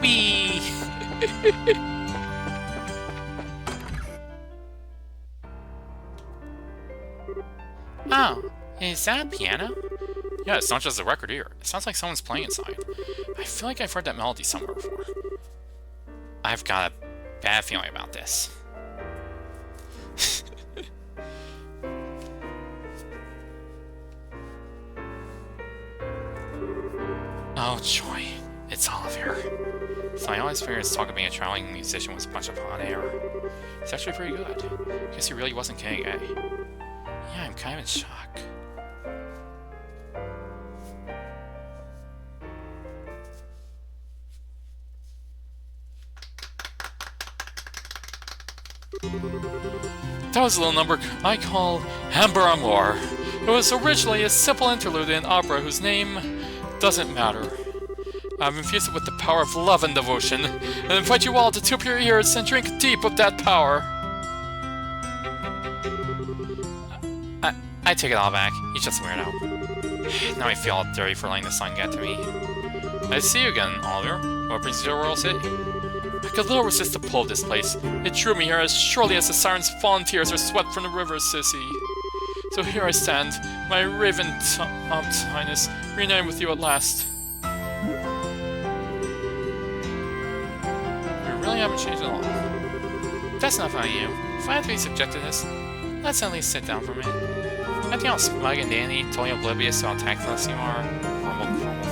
Whee! Oh, is that a piano? Yeah, it's not just a record here. It sounds like someone's playing inside. I feel like I've heard that melody somewhere before. I've got a bad feeling about this. Oh, joy. It's Oliver. So I always figured his talk of being a traveling musician was a bunch of hot air. It's actually pretty good. Guess he really wasn't kidding, eh? Yeah, I'm kind of in shock. That was a little number I call Amber Amour. It was originally a simple interlude in opera whose name doesn't matter. I've infused it with the power of love and devotion, and invite you all to tip your ears and drink deep of that power. I take it all back. He's just a weirdo. Now I feel all dirty for letting the sun get to me. I see you again, Oliver. What brings you to Royal City? I could little resist the pull of this place. It drew me here as surely as the siren's fallen tears are swept from the river, sissy. So here I stand, my raven-topped highness, reunited with you at last. Really haven't changed at all. That's not funny, you. If I have to be subjected to this, let's at least sit down for a minute. I think I'll smug and dandy, totally oblivious to how tactless you are. Crumble, crumble.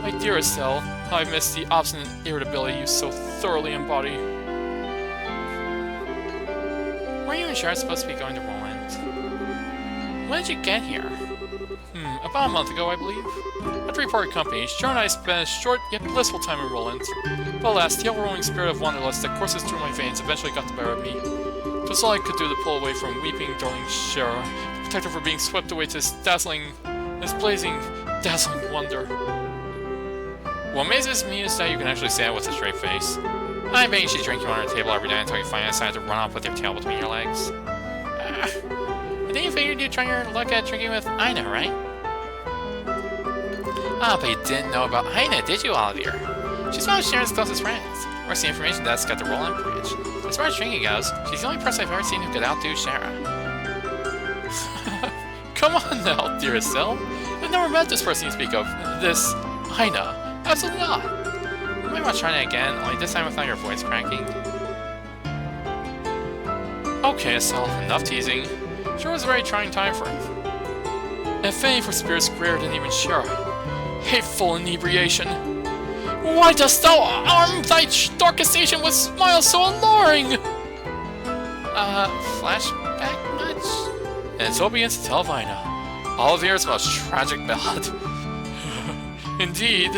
My dearest Estelle, how I miss the obstinate irritability you so thoroughly embody. Weren't you and Shara supposed to be going to Roland? When did you get here? About a month ago, I believe. After we parted company, Shara and I spent a short yet blissful time in Roland. But alas, the overwhelming spirit of wanderlust that courses through my veins eventually got the better of me. It was all I could do to pull away from weeping, darling Shara, to protect her from being swept away to this blazing, dazzling wonder. What amazes me is that you can actually say it with a straight face. I bet you should drink you on her table every night until you finally decide to run off with your tail between your legs. I think you figured you'd try your luck at drinking with Aina, right? Ah, but you didn't know about Aina, did you, Oliver? She's one of Sharon's closest friends. Works the information desk at the Roland Bridge. As far as drinking goes, she's the only person I've ever seen who could outdo Shara. Come on now, dearest Estelle. I've never met this person you speak of. This Aina. Absolutely not. You might want to try it again, only this time without your voice cracking. Okay, Estelle, enough teasing. Sure was a very trying time for him. And fame for spirits greater than even Shara. Hateful inebriation. Why dost thou arm thy darkest agent with smiles so alluring? Flashback much? And so begins to tell Vina, Oliver's most tragic ballad. Indeed.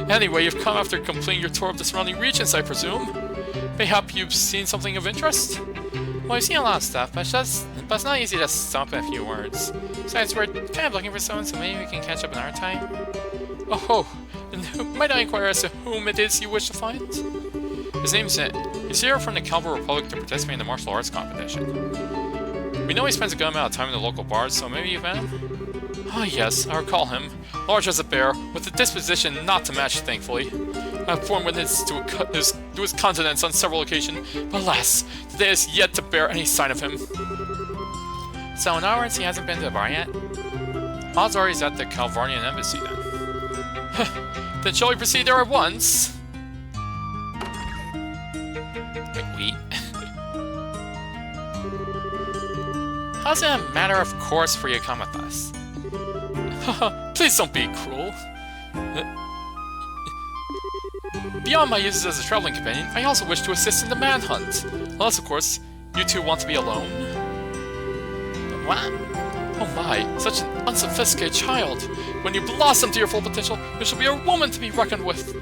Anyway, you've come after completing your tour of the surrounding regions, I presume? Mayhap you've seen something of interest? Well, I've seen a lot of stuff, but it's not easy to sum up in a few words. Besides, we're kind of looking for someone, so maybe we can catch up another time. Oh, and might I inquire as to whom it is you wish to find? His name's Zin. He's here from the Calvo Republic to participate in the martial arts competition. We know he spends a good amount of time in the local bars, so maybe you've met him? Ah, yes, I recall him. Large as a bear, with a disposition not to match, thankfully. I've borne witness to his countenance on several occasions, but alas, today is yet to bear any sign of him. So in other words, he hasn't been to the bar yet? Odds are he's at the Calvarnian embassy then. Then shall we proceed there at once? Wait. How's it a matter of course for you to come with us? Please don't be cruel. Beyond my uses as a traveling companion, I also wish to assist in the manhunt. Unless, of course, you two want to be alone. What? Oh my, such an unsophisticated child! When you blossom to your full potential, you shall be a woman to be reckoned with!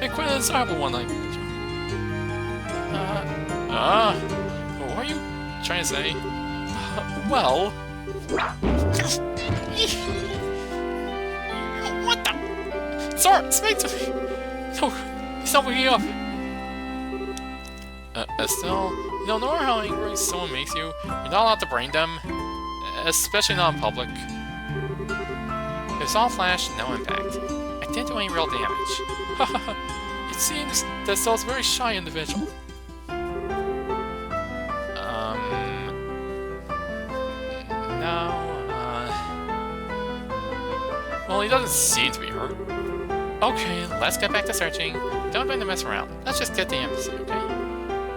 And quite a desirable one, I bet you. What are you trying to say? Well... What the? Sora, speak to me! No, he's not waking up! Estelle, you know, no matter how angry someone makes you, you're not allowed to brain them. Especially not in public. It was all flash, no impact. I didn't do any real damage. It seems that Estelle's a very shy individual. Well, he doesn't seem to be hurt. Okay, let's get back to searching. Don't going to mess around. Let's just get the embassy, okay?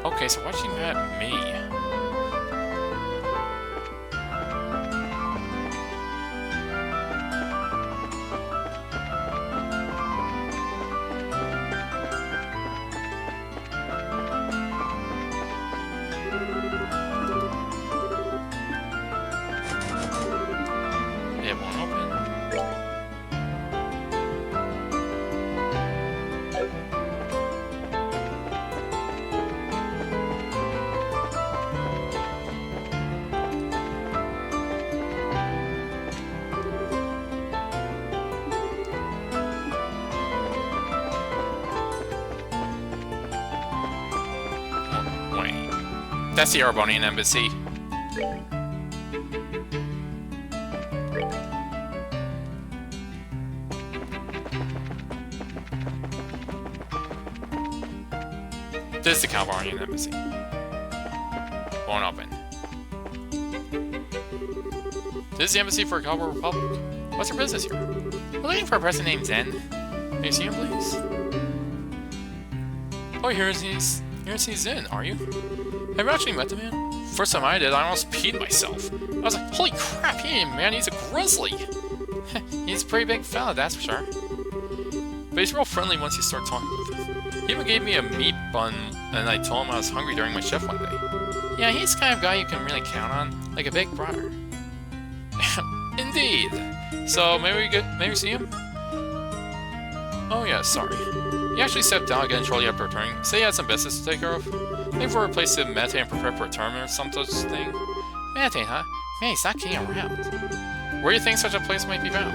Okay, so why'd she mad at me? It won't open. Wait. That's the Arbonian embassy. This is the Calvarian embassy. Won't open. This is the embassy for Calvar Republic. What's your business here? We're looking for a person named Zen. Can you see him, please? Oh, here's Zen, are you? Have you actually met the man? First time I did, I almost peed myself. I was like, holy crap, he ain't a man, he's a grizzly! He's a pretty big fella, that's for sure. But he's real friendly once you start talking with him. He even gave me a meat bun, and I told him I was hungry during my shift one day. Yeah, he's the kind of guy you can really count on, like a big brother. Indeed! So, maybe see him? Oh yeah, sorry. He actually stepped down again shortly after returning. Say he had some business to take care of. Maybe for a place to meditate and prepare for a tournament or some such thing. Meditate, huh? Man, he's not kidding around. Where do you think such a place might be found?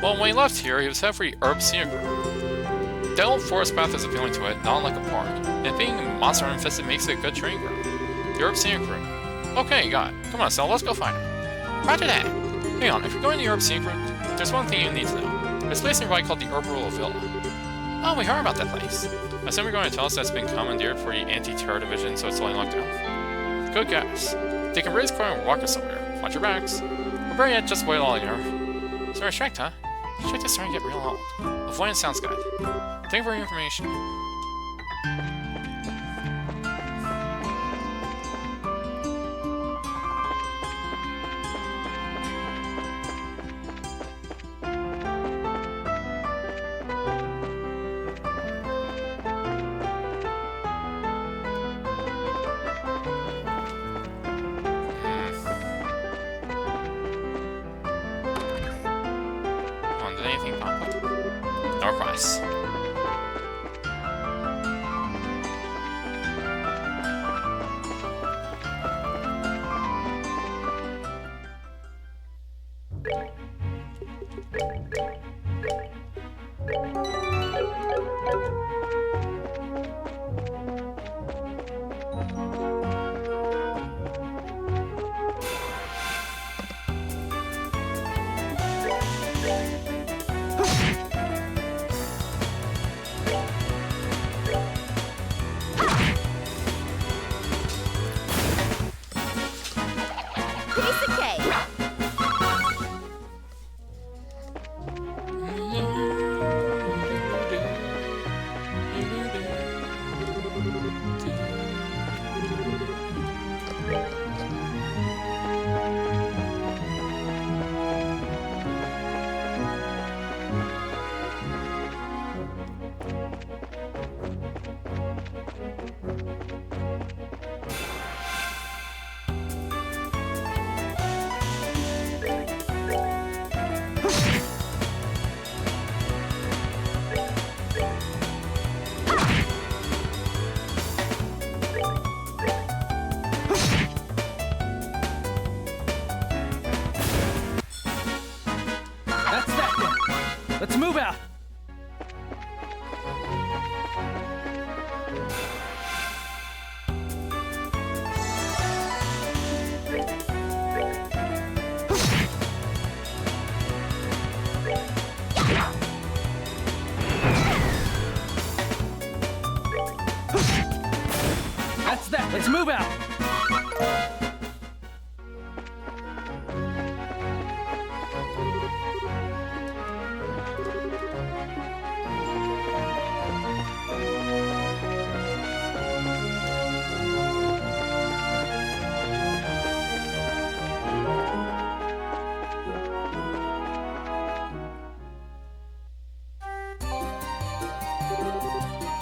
Well, when he left here, he was headed for the Herb Scenic Route. The old forest path is appealing to it, not like a park. And being monster-infested makes it a good training ground. The Herb Scenic Route. Okay, got it. Come on, Sal, let's go find him. Roger that. Hang on, if you're going to the Herb Scenic Route, there's one thing you need to know. There's a place nearby called the Herbarula Villa. Oh, we heard about that place. I assume you're going to tell us that's been commandeered for the anti-terror division, so it's only locked down. Good guess. They can raise car and walk us somewhere. Watch your backs. Or better yet, just wait all year. So we're strict, huh? Strict is starting to get real old. Avoidance sounds good. Thank you for your information. Did anything pop up? No requests. Piece of cake. let's move out! That's that, let's move out!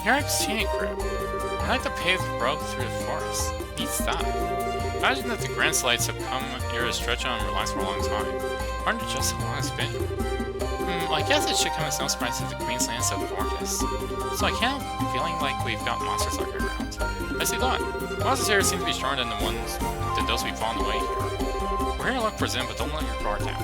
Here I'm scenic route. I like the paved road through the forest. Neat stuff. Imagine that the grand slides have come here to stretch on and relax for a long time. Aren't it just how long it's been? I guess it should come as no surprise that the Queensland's so gorgeous. So I can't help feeling like we've got monsters lurking around. Nicely done. The monsters here seem to be stronger than those we've found away here. We're here to look for Zim, but don't let your guard down.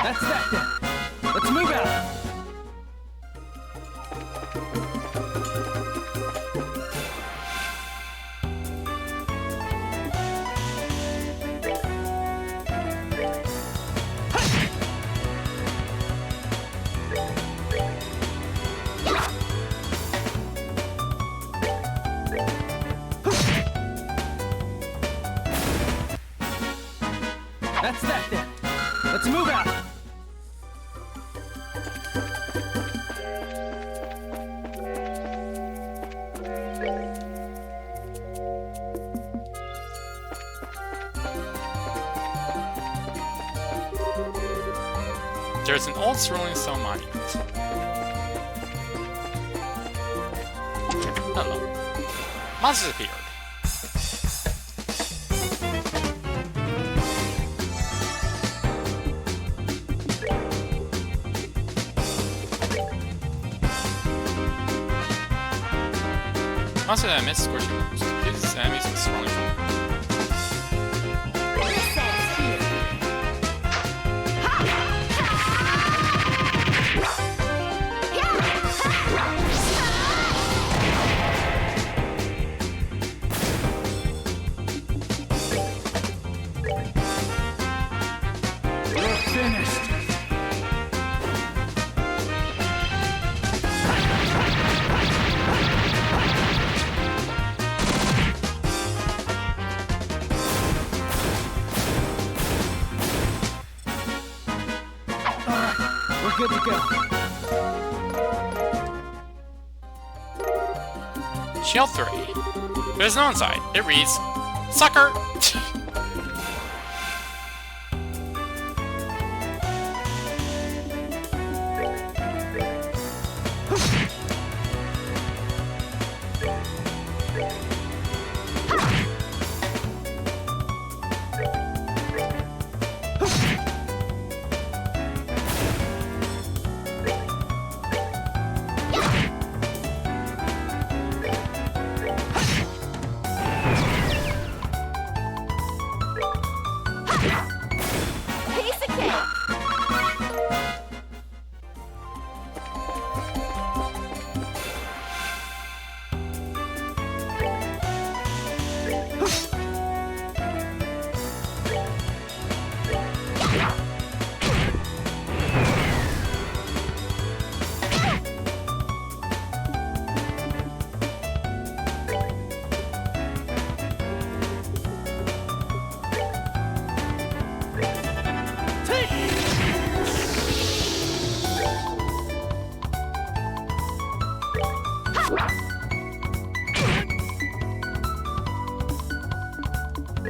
That's that then. Let's move out. That's that then. Let's move out. There's an old swirling stone monument. Hello. Monsters appeared. Monster that emits scorching moves. Confuses enemies with swirling fire. Finished. We're good to go. Shield 3. There's no inside. It reads, Sucker! We're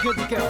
good to go.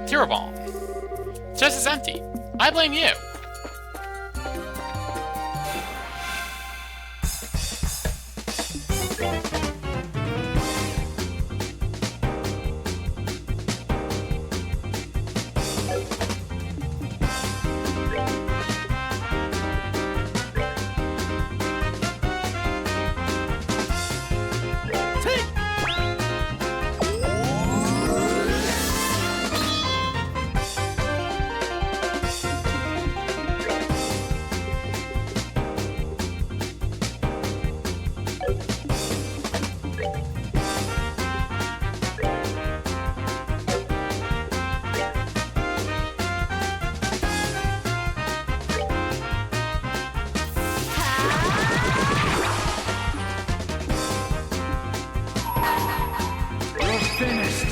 Hero Bomb. Chest is empty. I blame you. Finished.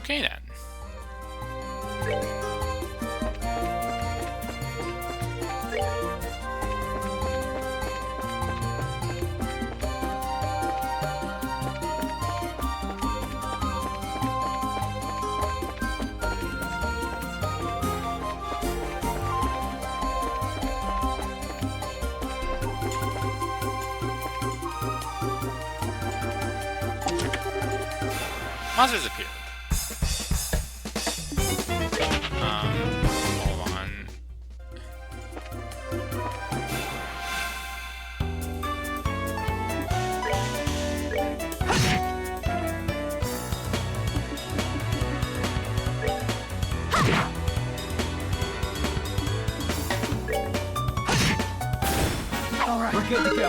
Okay then. Monsters appear. Hold on. Alright, we're good to go.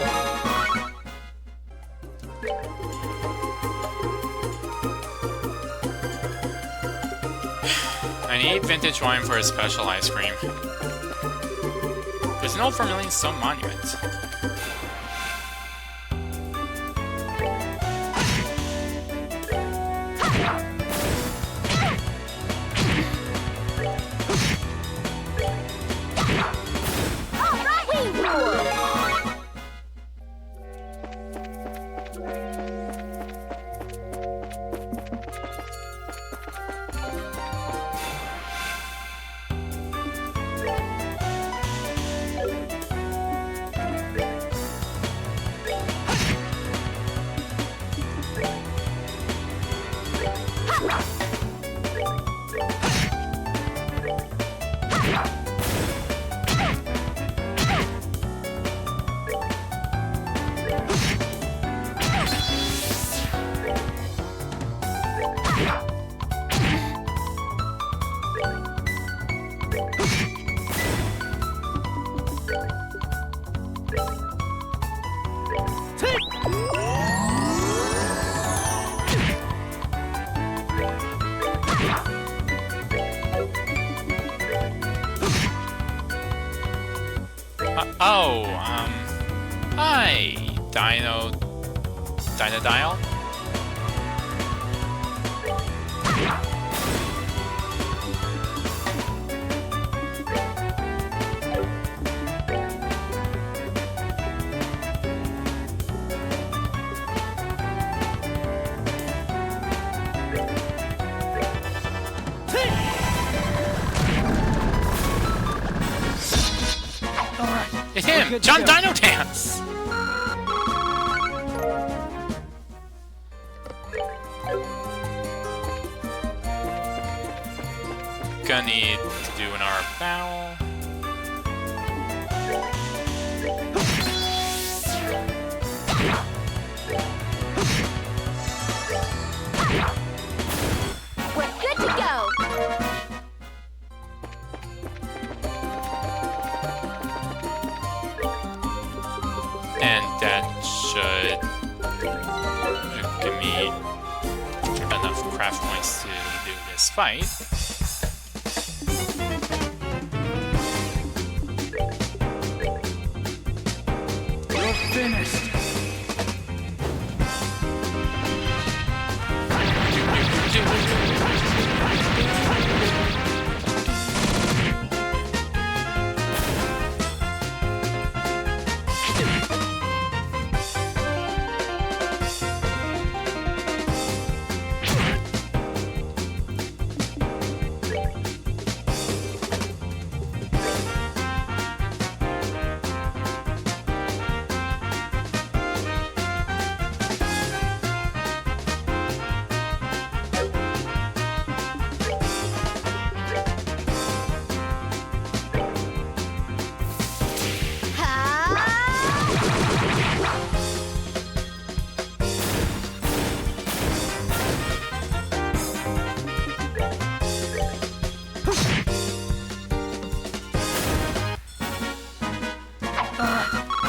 I need vintage wine for a special ice cream. There's an old Vermilion Stone monument. Hi, Dinodial? It's him! John Dino Dance! Gonna need to do an R barrel. We're good to go. And that should give me enough craft points to do this fight. We're finished.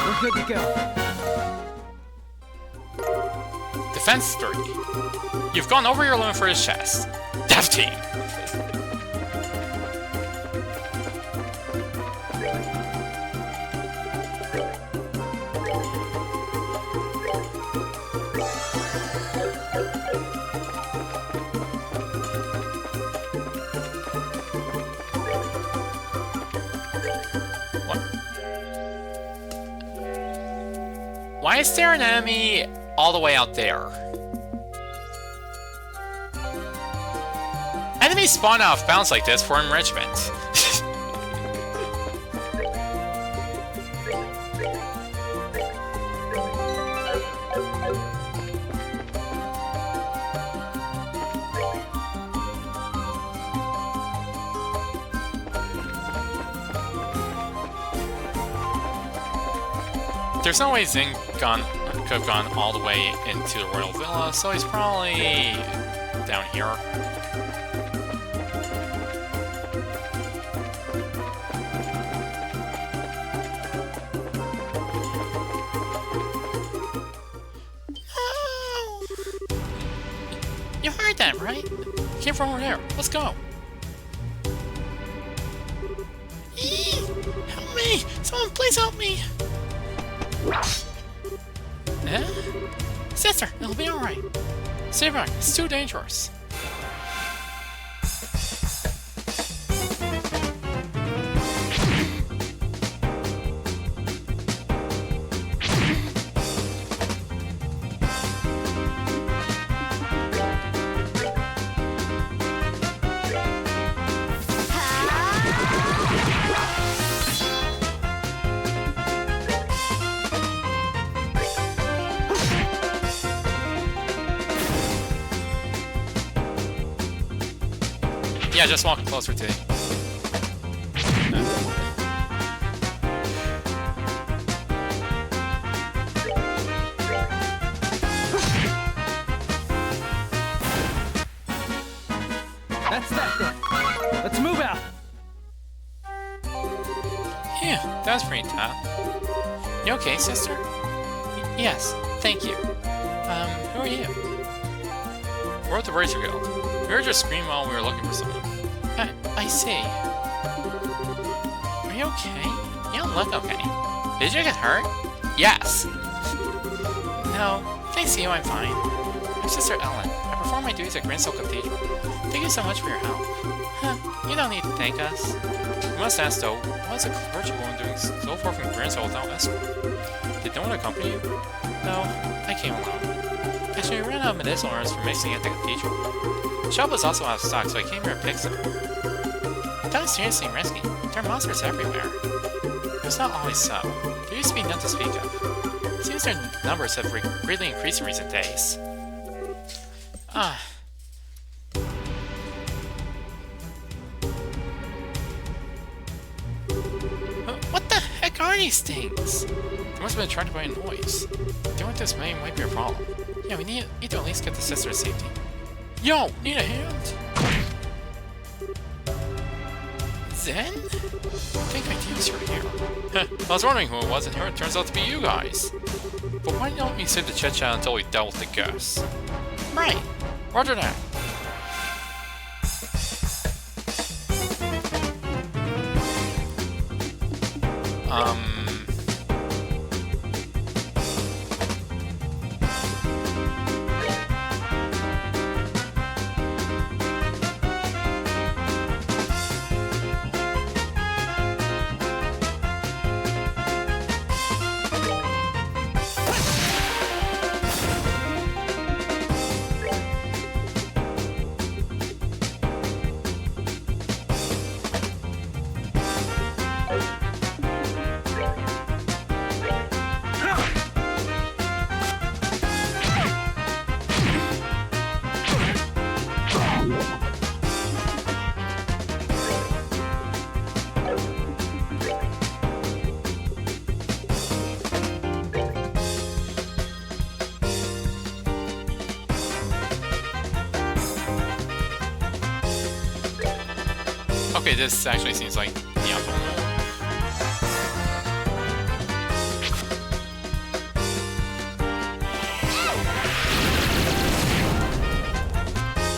We're good to go. Defense 3. You've gone over your limit for his chest. Death Team! Why is there an enemy all the way out there? Enemies spawn off bounds like this for enrichment. There's no way Zing could have gone all the way into the Royal Villa, so he's probably down here. right? Came from over there. Let's go. Eee! Help me! Someone please help me! Eh? Sister, it'll be alright. Stay back, it's too dangerous. Yeah, just walk closer to it. That's that then. Let's move out. Yeah, that was pretty tough. You okay, sister? Yes, thank you. Who are you? We're at the Razor Guild. We heard your scream while we were looking for someone. I see. Are you okay? You don't look okay. Did you get hurt? Yes! No, thanks to you, I'm fine. I'm Sister Ellen. I perform my duties at Greensill Cathedral. Thank you so much for your help. Huh, you don't need to thank us. We must ask though, why is a clergywoman doing so far from Greensill without escort? Did no one accompany you? No, I came alone. Actually, I ran out of medicinal herbs for mixing at the cathedral. The shop was also out of stock, so I came here to pick some. That was seriously risky. There are monsters everywhere. It was not always so. There used to be none to speak of. It seems their numbers have greatly increased in recent days. Ah. What the heck are these things? They must have been attracted by a noise. Doing this might be a problem. Yeah, we need to at least get the sister to safety. Yo, need a hand? Zen? I think I teams her here. I was wondering who it was, and here it turns out to be you guys. But why don't we sit the chit-chat until we dealt with the guests? Right. Roger that. Okay, this actually seems like the optimal move.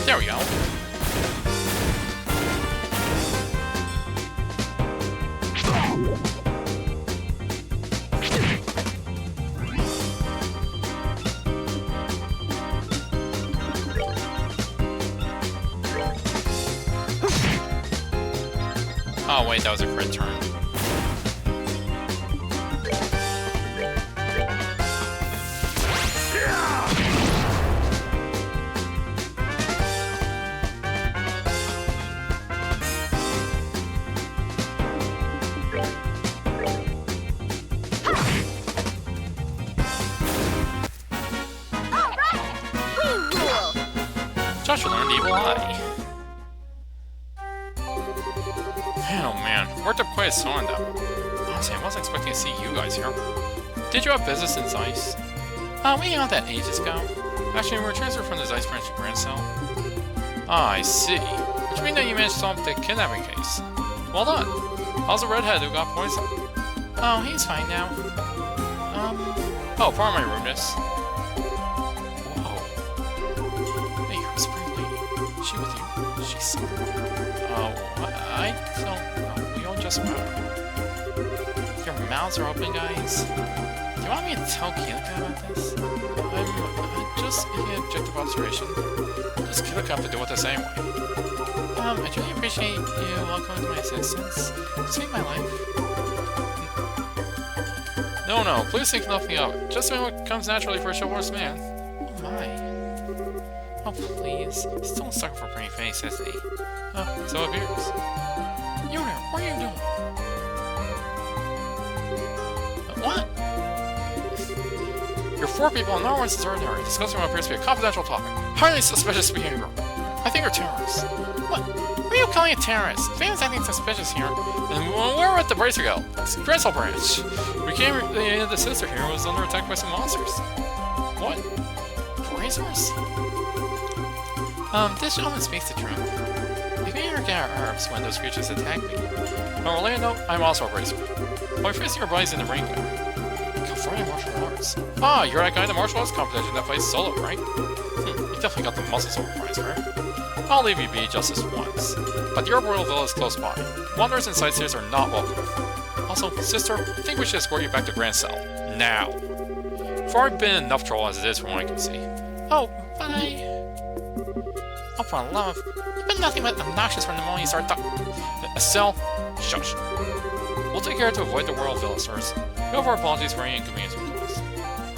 There we go. Oh wait, that was a crit turn. Joshua learned Evil Eye. Oh man, worked up quite a storm that one. Honestly, I wasn't expecting to see you guys here. Did you have business in Zeiss? We got that ages ago. Actually, we were transferred from the Zeiss branch to Greensill. Ah, I see. Which means that you managed to solve the kidnapping case. Well done. How's the redhead who got poisoned? Oh, he's fine now. Oh, pardon my rudeness. Whoa. Hey, you're a spring lady. Is she with you? She's... Oh, I don't know. We all just met. Your mouths are open, guys. Do you want me to tell Kilika about this? I'm just making an objective observation. Just Kilika have to deal with this anyway. I truly appreciate you welcoming to my assistance. You saved my life. No, please think nothing of it. Just doing what comes naturally for a chivalrous man. Oh my. Oh please. He's still stuck for a pretty face, isn't he? Oh, so it appears. You there, what are you doing? What? You're 4 people and no one's ordinary, discussing what appears to be a confidential topic. Highly suspicious behavior. I think you're terrorists. What? Who are you calling a terrorist? If anyone's acting suspicious here, then where would the bracer go? Grensel branch. We came the sister here was under attack by some monsters. What? Bracers? This gentleman speaks the truth. I can never get our herbs when those creatures attack me. On a related note, I'm also a bracer. While facing your buddies in the ring, California martial arts. Ah, you're that guy in the martial arts competition that plays solo, right? You definitely got the muscles over prize, right? I'll leave you be just this once. But the Arboreal Villa is close by. Wanderers and sightseers are not welcome. Also, sister, I think we should escort you back to Grand Cell. Now. We've already been enough trouble as it is from what I can see. Oh, bye. Oh, for love. You've been nothing but obnoxious from the moment you started talking. Estelle, shush. We'll take care to avoid the Royal Villa, sirs. We offer apologies for any inconvenience we caused.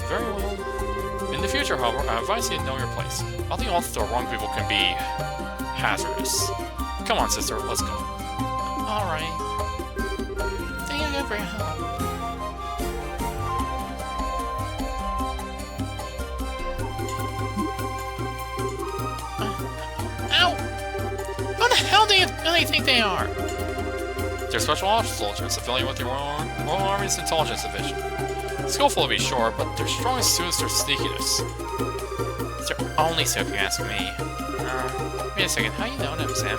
Very well. In the future, however, I advise you to know your place. Nothing else to the wrong people can be hazardous. Come on, sister, let's go. Alright. Thank you again for your help. Ow! Who the hell do you really think they are? They're special ops soldiers affiliated with the Royal Army's Intelligence Division. Skillful to be sure, but their strongest suit is their sneakiness. It's their only suit, if you ask me. Wait a second, how you know them, Sam?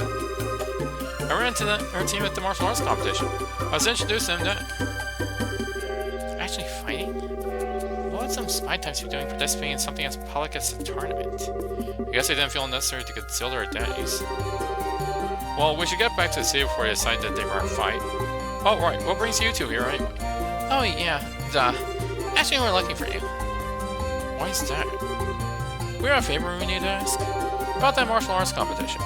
I ran into her team at the martial arts competition. I was introduced to them to... Actually fighting? What would some spy types be doing participating in something as public as a tournament? I guess they didn't feel necessary to conceal their identities. Well, we should get back to the city before they decide that they were a fight. Oh, right, what brings you two here, right? Oh, yeah, duh. Actually, we're looking for you. Why is that? We have a favor we need to ask. About that martial arts competition.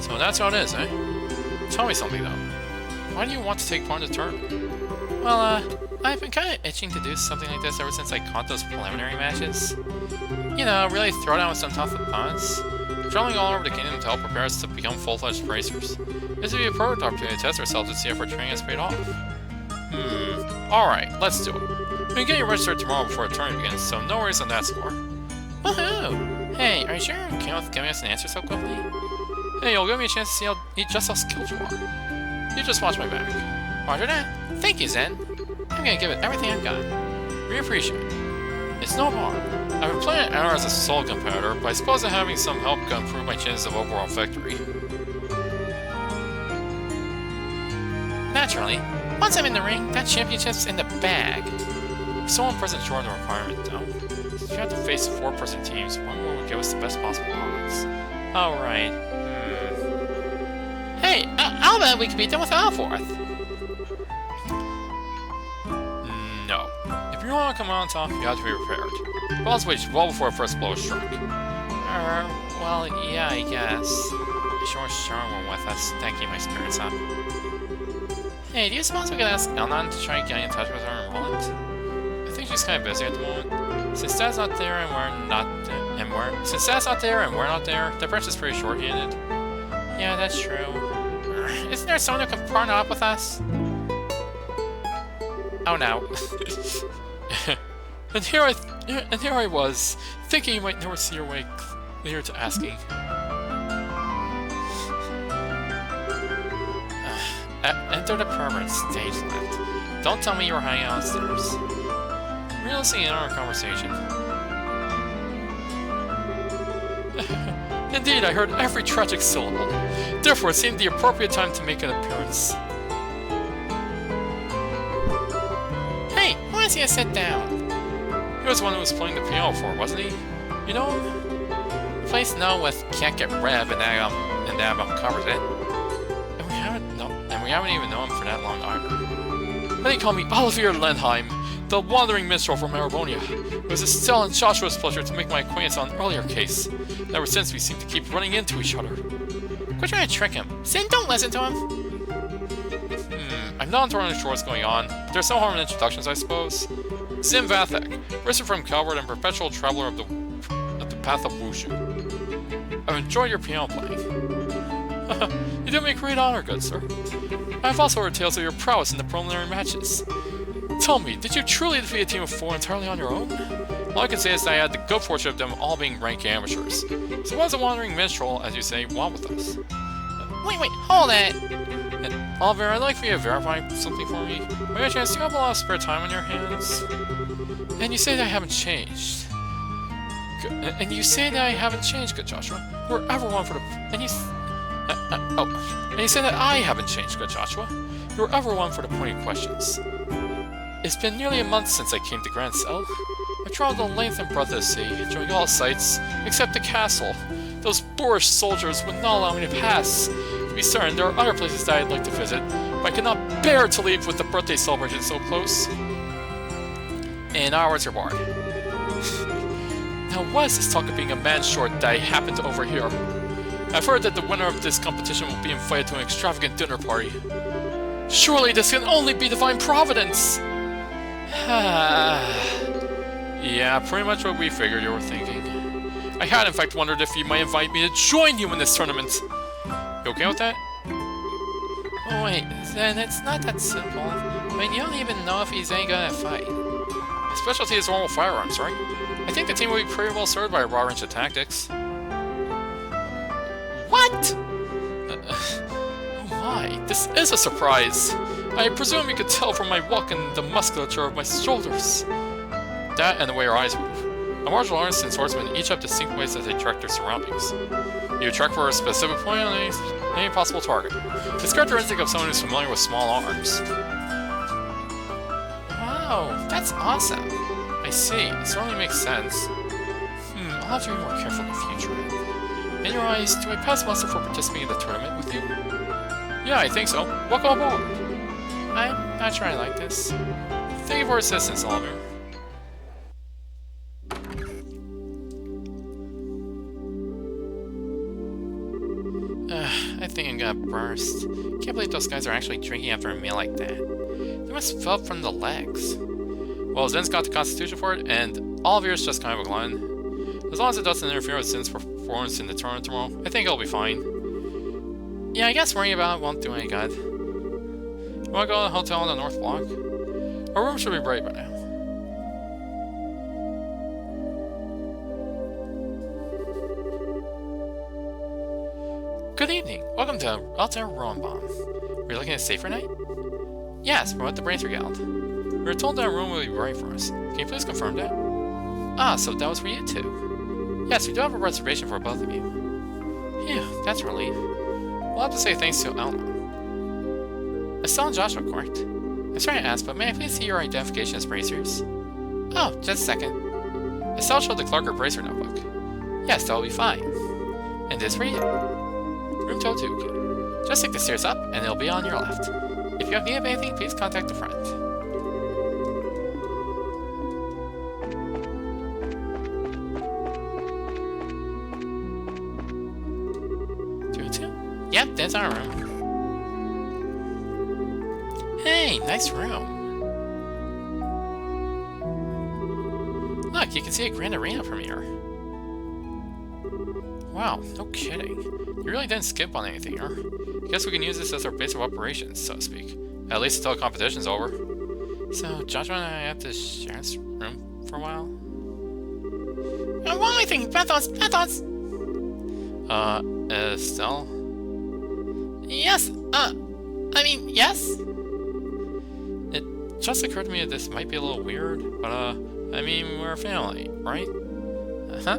So that's how it is, eh? Tell me something, though. Why do you want to take part in the tournament? Well, I've been kind of itching to do something like this ever since I caught those preliminary matches. You know, really throw down with some tough opponents. Traveling all over the kingdom to help prepare us to become full-fledged bracers. This would be a perfect opportunity to test ourselves and see if our training has paid off. Alright, let's do it. We can get you registered tomorrow before the tournament begins, so no worries on that score. Woohoo! Hey, are you sure you're okay with giving us an answer so quickly? Hey, you'll give me a chance to see just how skilled you are. You just watch my back. Roger that. Thank you, Zen. I'm gonna give it everything I've got. We appreciate it. It's no harm. I've been playing an hour as a solo competitor, but I suppose that having some help can improve my chances of overall victory. Naturally. Once I'm in the ring, that championship's in the bag. If someone present short of the requirement, though. If you have to face 4-person teams, one more would give us the best possible odds. Alright. Hey, I'll bet we can beat them without a 4th. No. If you want to come out on top, you have to be prepared. Balls wage well before first blow is struck. Well, yeah, I guess. I sure wish Sharon were with us. That keep my spirits up. Hey, do you suppose we could ask Elnan to try and get in touch with her and Roland? I think she's kind of busy at the moment. Since Dad's not there and we're not there, the branch is pretty short-handed. Yeah, that's true. Isn't there someone who can partner up with us? Oh no. and here I was, thinking you might never see your way clear to asking. Enter the permanent stage left. Don't tell me you were hanging out downstairs. We're listening in on our conversation. Indeed, I heard every tragic syllable. Therefore, it seemed the appropriate time to make an appearance. Hey, why don't you sit down? was the one who was playing the piano for, wasn't he? You know him? The place now with Can't Get Rev and that album covers it. And we haven't even known him for that long either. Then he called me Olivier Lenheim, the wandering minstrel from Maravonia. It was Estelle and Joshua's pleasure to make my acquaintance on an earlier case. And ever since, we seem to keep running into each other. Quit trying to trick him. Sin, don't listen to him. I'm not entirely sure what's going on. There's no harm in introductions, I suppose. Sim Vathek, risen from Calvert and perpetual traveler of the path of Wushu. I've enjoyed your piano playing. You do me a great honor, good sir. I've also heard tales of your prowess in the preliminary matches. Tell me, did you truly defeat a team of 4 entirely on your own? All I can say is that I had the good fortune of them all being rank amateurs. So what does a wandering minstrel, as you say, want with us? Wait, hold it! Oliver, I'd like for you to verify something for me. By any chance, do you have a lot of spare time on your hands? And you say that I haven't changed. And you say that I haven't changed, good Joshua. We're ever one for the... And you say that I haven't changed, good Joshua. You're ever one for the pointed questions. It's been nearly a month since I came to Grand Cell. I've traveled the length and breadth of the sea, enjoying all sights, except the castle. Those boorish soldiers would not allow me to pass. To be certain, there are other places that I'd like to visit, but I could not bear to leave with the birthday celebration so close. And now where's your bar? Now what is this talk of being a man short that I happen to overhear? I've heard that the winner of this competition will be invited to an extravagant dinner party. Surely this can only be divine providence! Yeah, pretty much what we figured you were thinking. I had in fact wondered if you might invite me to join you in this tournament. You okay with that? Oh wait, then it's not that simple. I mean, you don't even know if he's any good at a fight. His specialty is normal firearms, right? I think the team will be pretty well served by a raw range of tactics. What? Oh my, this is a surprise. I presume you could tell from my walk and the musculature of my shoulders. That and the way your eyes move. A martial artist and swordsman each have distinct ways that they track their surroundings. You track for a specific point on any possible target. It's characteristic of someone who's familiar with small arms. Wow, that's awesome. I see, it certainly makes sense. I'll have to be more careful in the future. In your eyes, do I pass muster for participating in the tournament with you? Yeah, I think so. Welcome aboard! I'm not sure I like this. Thank you for your assistance, Oliver. I think I'm gonna burst. Can't believe those guys are actually drinking after a meal like that. They must fill up from the legs. Well, Zen's got the constitution for it, and Oliver's just kind of a glutton. As long as it doesn't interfere with Zen's performance in the tournament tomorrow, I think it'll be fine. Yeah, I guess worrying about it won't do any good. You wanna go to the hotel on the North Block? Our room should be ready by now. Good evening. Welcome to Altair Roenbaum. Are you looking to stay for a night? Yes, we're at the Bracer Guild. We were told that our room will be ready for us. Can you please confirm that? Ah, so that was for you too. Yes, we do have a reservation for both of you. Phew, that's a relief. We'll have to say thanks to Alma. Estelle and Joshua, correct? I'm sorry to ask, but may I please see your identification as bracers? Oh, just a second. Estelle showed the clerk her bracer notebook. Yes, that'll be fine. And this for you. Room 202. Just take the stairs up, and it'll be on your left. If you have need of anything, please contact the front. 202? Yep, that's our room. Hey, nice room. Look, you can see a grand arena from here. Wow, no kidding. You really didn't skip on anything here. Guess we can use this as our base of operations, so to speak. At least until the competition's over. So, Joshua and I have to share this room for a while? What am I thinking? Bathos! Estelle? Yes! Yes? It just occurred to me that this might be a little weird, but, I mean, we're a family, right? Uh-huh.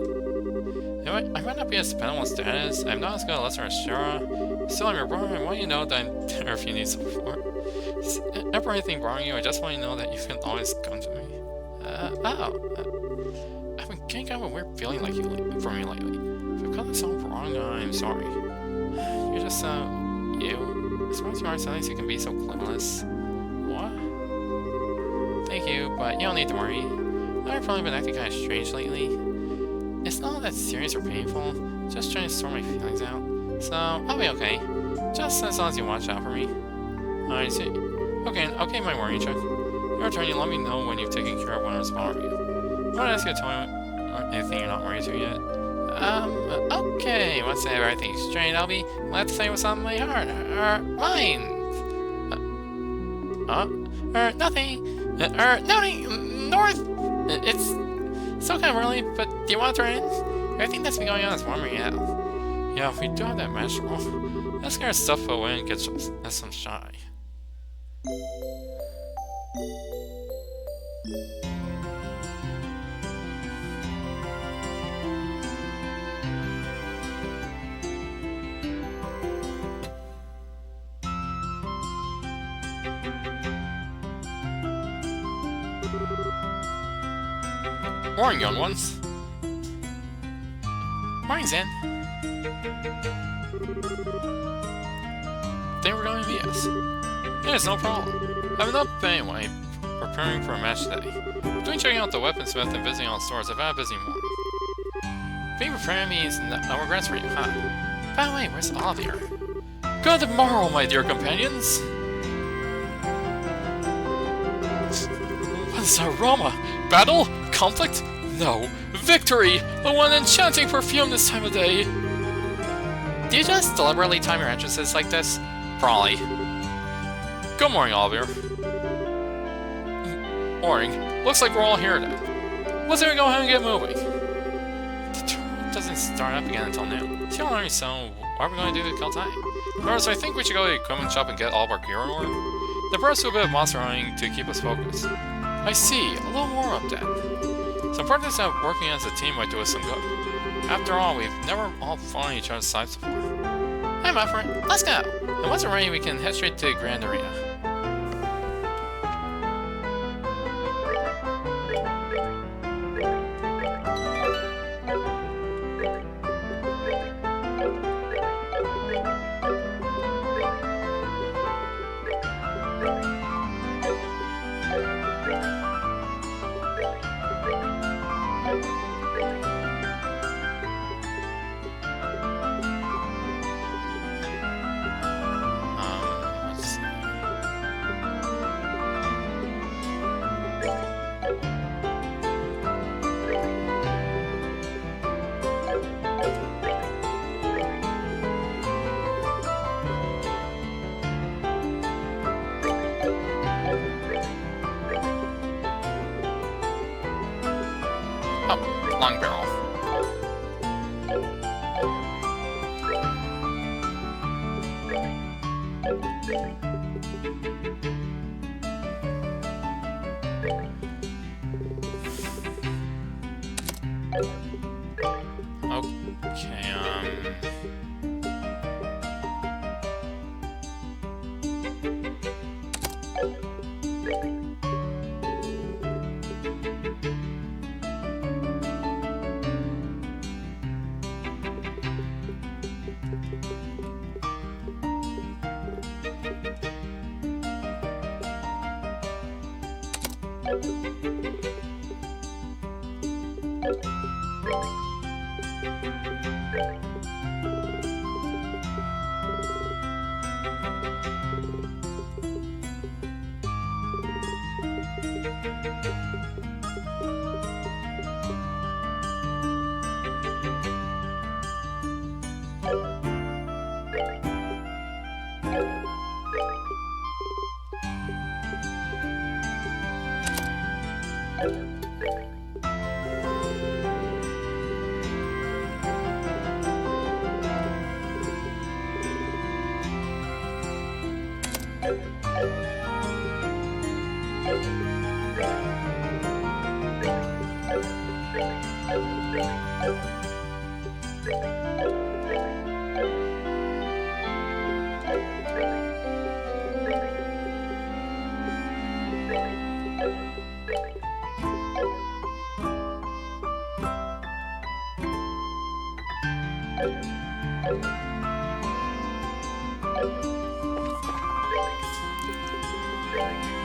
I might not be as dependent on status. I'm not as good a lesser as Shara. Still, I'm your brother. I want you to know that I'm there if you need support. Never anything bothering you. I just want you to know that you can always come to me. getting kind of a weird feeling like from you lately. If I've got this all wrong, I'm sorry. You're just, you. As far as you are, sometimes you can be so clueless. What? Thank you, but you don't need to worry. I've probably been acting kind of strange lately. It's not that serious or painful, just trying to sort my feelings out. So, I'll be okay. Just as long as you watch out for me. I see. Okay, my worry check. Your turn, you let me know when you've taken care of what I was bothering you. I want to ask you to tell me anything you're not worried to yet. Okay, once I have everything straight, I'll be glad to say what's on my heart, or mind. Nothing. Nothing. North. It's still kind of early, but do you want to try in? Everything that's been going on is warming me out. Yeah, if we do have that match roll, let's get our stuff away and get some shy. Morning, young ones. Morning, Zen. Think we're going to meet us? Yes, no problem. I'm up anyway, preparing for a match today. Between checking out the weaponsmith and visiting all the stores, I've had a busy morning. Being prepared means no regrets for you, huh? By the way, where's Oliver? Good morrow, my dear companions! What is that aroma? Battle? Conflict? No. Victory! The one enchanting perfume this time of day! Do you just deliberately time your entrances like this? Probably. Good morning, Oliver. Morning. Looks like we're all here then. Let's go ahead and get moving. The tour doesn't start up again until noon. It's already, so what are we going to do to kill time? First, I think we should go to the equipment shop and get all of our gear in order. The first will be a bit of monster hunting to keep us focused. I see. A little more up then. Some partners that working as a team might do us some good. After all, we've never all fought on each other's sides before. I'm up for it. Let's go! And once we're ready, we can head straight to the Grand Arena. Let's see. Oh, long barrel.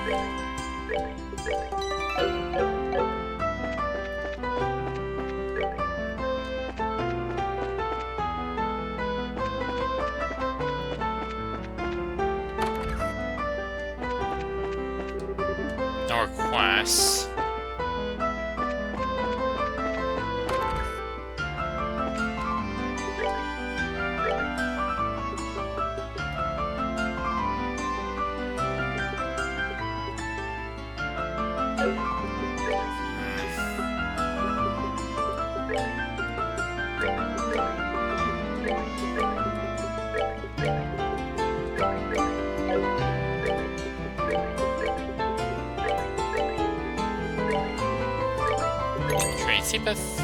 No requests. Trade Seepeth.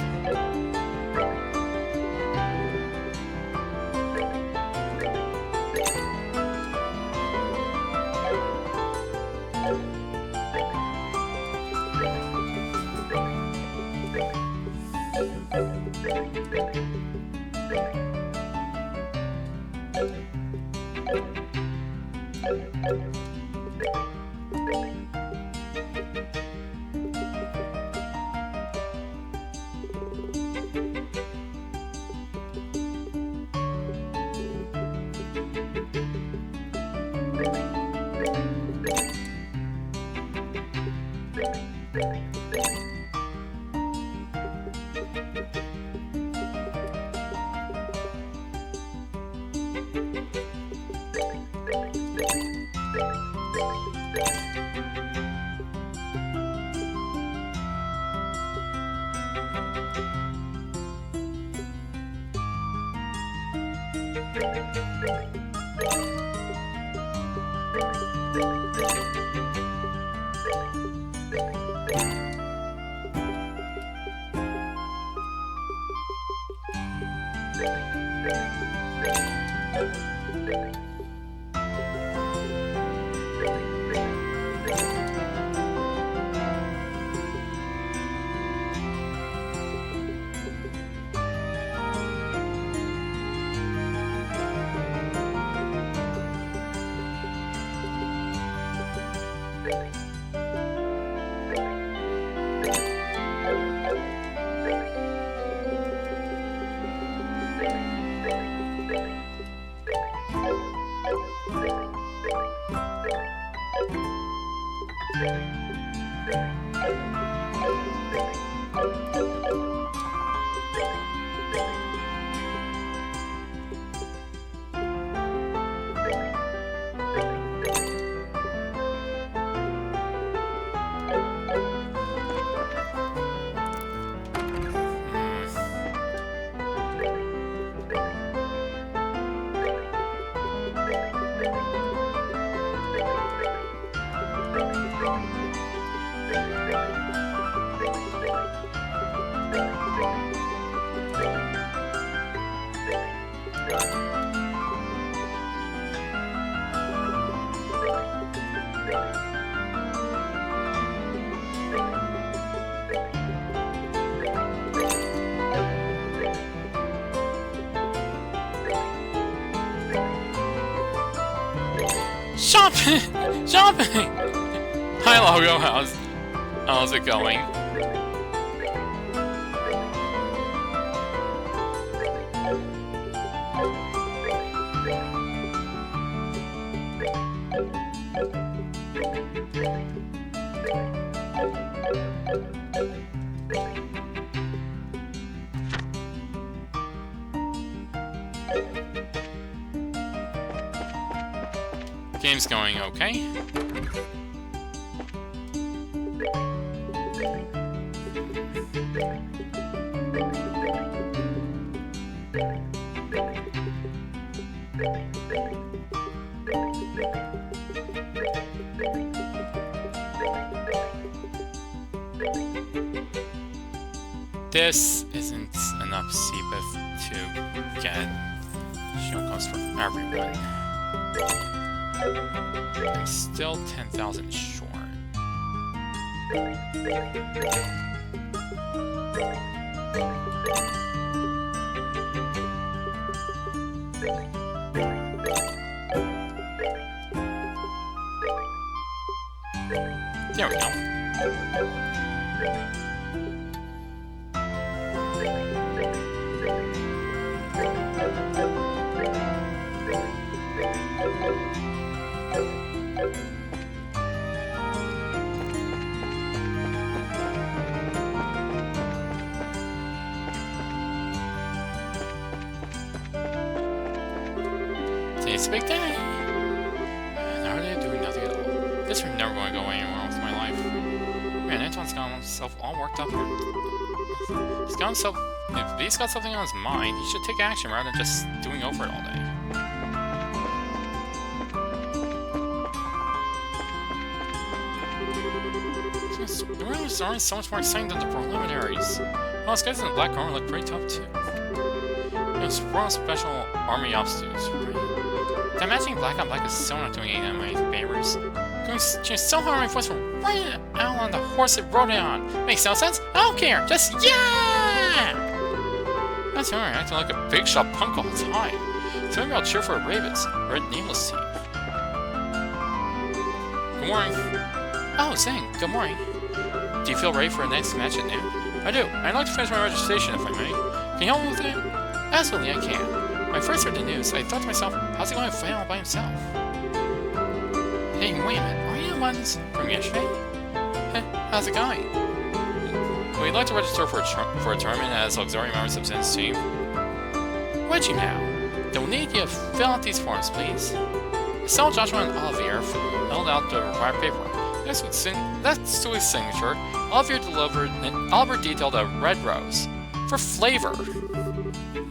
Shopping! Shopping! Hi, Logo. How's it going? Game's going okay. This isn't enough Seepeth to get shield costs for everyone. I'm still 10,000 short. There we go. Today's a big day. Now they're doing nothing at all. Guess we're never going to go anywhere with my life. Man, Antoine's got himself all worked up here. He's got himself. If he's got something on his mind, he should take action rather than just doing over it all day. The rumors aren't so much more exciting than the preliminaries. Well, those guys in the black armor look pretty tough too. It's Royal Special Army Officers, right? The matching black on black is so not doing any of my favors. Going to so hard my voice from right out on the horse it rode it on. Makes no sense? I don't care. Just yeah! That's alright, acting like a big shot punk all the time. So maybe I'll cheer for a Ravens, or a nameless team. Good morning. Oh, Zing, good morning. Do you feel ready for the next match at noon? I do. I'd like to finish my registration if I may. Can you help me with it? Absolutely, I can. When I first heard the news, I thought to myself, how's he going to fight all by himself? Hey, wait a minute, are you the ones from yesterday? How's it going? We'd like to register for a tournament as auxiliary members of Zen's team. Reggie now. They'll need you to fill out these forms, please. Estelle, Joshua, and Olivier filled out the required paperwork. Next to his signature, Oliver detailed a red rose. For flavor.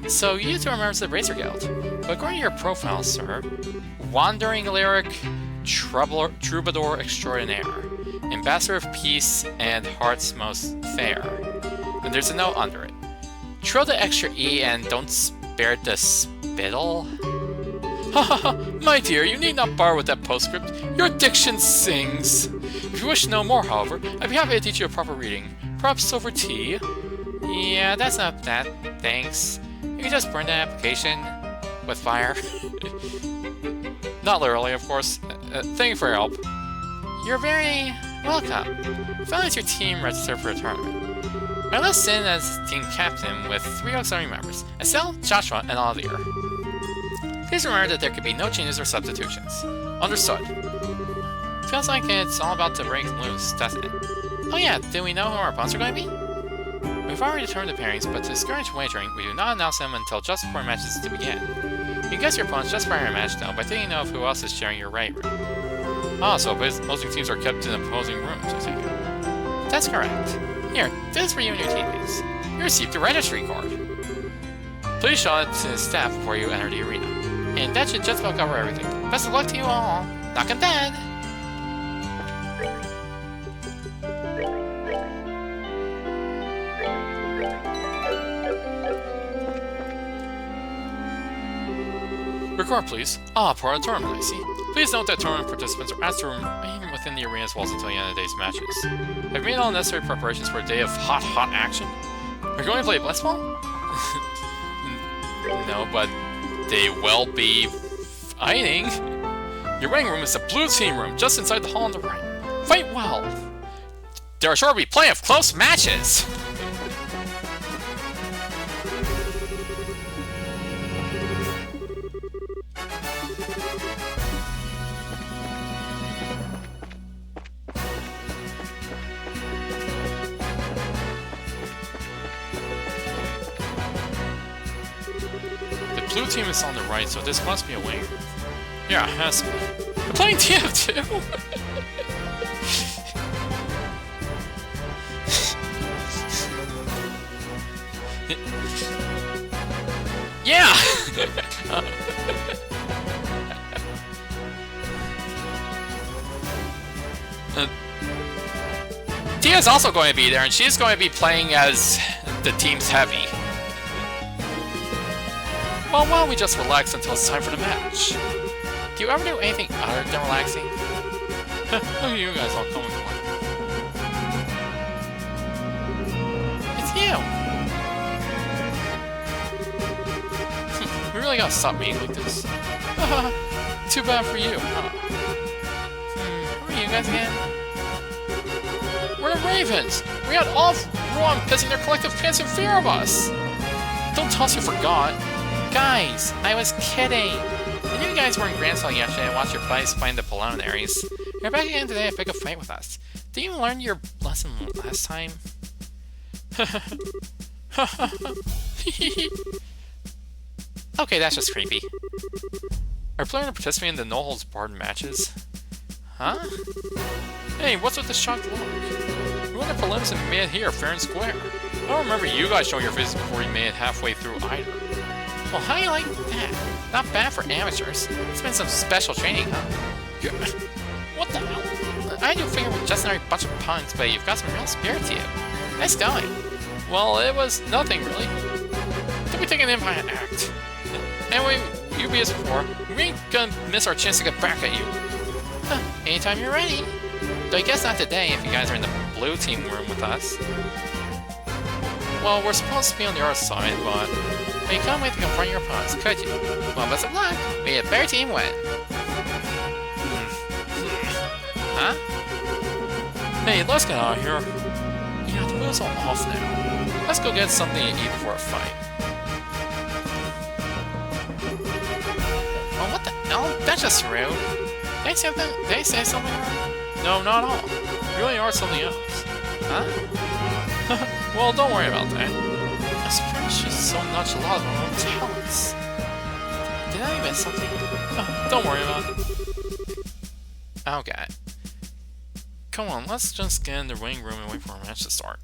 So you two are members of the Racer Guild. But according to your profile, sir, Wandering Lyric Troubadour Extraordinaire, Ambassador of Peace and Heart's Most Fair. And there's a note under it. Trill the extra E and don't spare the spittle. Ha ha ha, my dear, you need not bother with that postscript. Your diction sings. If you wish to know more, however, I'd be happy to teach you a proper reading. Perhaps over tea? Yeah, that's not that. Thanks. You can just burn the application with fire. Not literally, of course. Thank you for your help. You're very welcome. Finally, it's your team registered for a tournament. I list in as team captain with 3 auxiliary members, Estelle, Joshua, and Olivier. Please remember that there could be no changes or substitutions. Understood. Feels like it's all about to break loose, doesn't it? Oh yeah, do we know who our opponents are going to be? We've already determined the pairings, but to discourage wagering, we do not announce them until just before matches to begin. You can guess your opponents just prior to match, though, by taking note of who else is sharing your right room. Ah, so opposing teams are kept in opposing rooms, I take it. That's correct. Here, this is for you and your teammates. You received a registry card. Please show it to the staff before you enter the arena. And that should just about cover everything. Best of luck to you all. Knock 'em dead! Record, please. Ah, part of the tournament, I see. Please note that tournament participants are asked to remain within the arena's walls until the end of the day's matches. Have you made all necessary preparations for a day of hot action? Are you going to play blitzball? No, but they will be fighting. Your waiting room is the blue team room, just inside the hall on the right. Fight well. There are sure to be plenty of close matches. Blue team is on the right, so this must be a wing. Yeah, it has to be. We're playing TF2! Yeah! Tia's also going to be there, and she's going to be playing as the team's heavy. Well, why don't we just relax until it's time for the match? Do you ever do anything other than relaxing? Look at you guys all coming for it. It's you! We really gotta stop being like this. Too bad for you, huh? Who are you guys again? We're the Ravens! We had all wrong pissing their collective pants in fear of us! Don't tell us you forgot! Guys, I was kidding! I knew you guys were in Grand Hall yesterday and watched your buddies find the preliminaries. You're back again today to pick a fight with us. Did you learn your lesson last time? Okay, that's just creepy. Are you planning to participate in the no-holds-barred matches? Huh? Hey, what's with the shocked look? We won the prelims and made it here, fair and square. I don't remember you guys showing your faces before you made it halfway through either. Well, how do you like that? Not bad for amateurs. It's been some special training, huh? What the hell? I do figure we're just another bunch of punks, but you've got some real spirit to you. Nice going. Well, it was nothing, really. Don't be taken in by an act. Anyway, you be as before. We ain't gonna miss our chance to get back at you. Huh, anytime you're ready. Though I guess not today if you guys are in the blue team room with us. Well, we're supposed to be on the other side, but you can't wait to confront your opponents, could you? Well, best of luck. May a better team win. Huh? Hey, let's get out of here. Yeah, the wheels are off now. Let's go get something to eat before a fight. Oh, what the hell? That's just rude. Did I say something wrong? No, not at all. You really are something else. Huh? Well, don't worry about that. I'm surprised she's so nonchalant of her own talents. Did I miss something? Oh, don't worry about it. Okay. Come on, let's just get in the waiting room and wait for our match to start.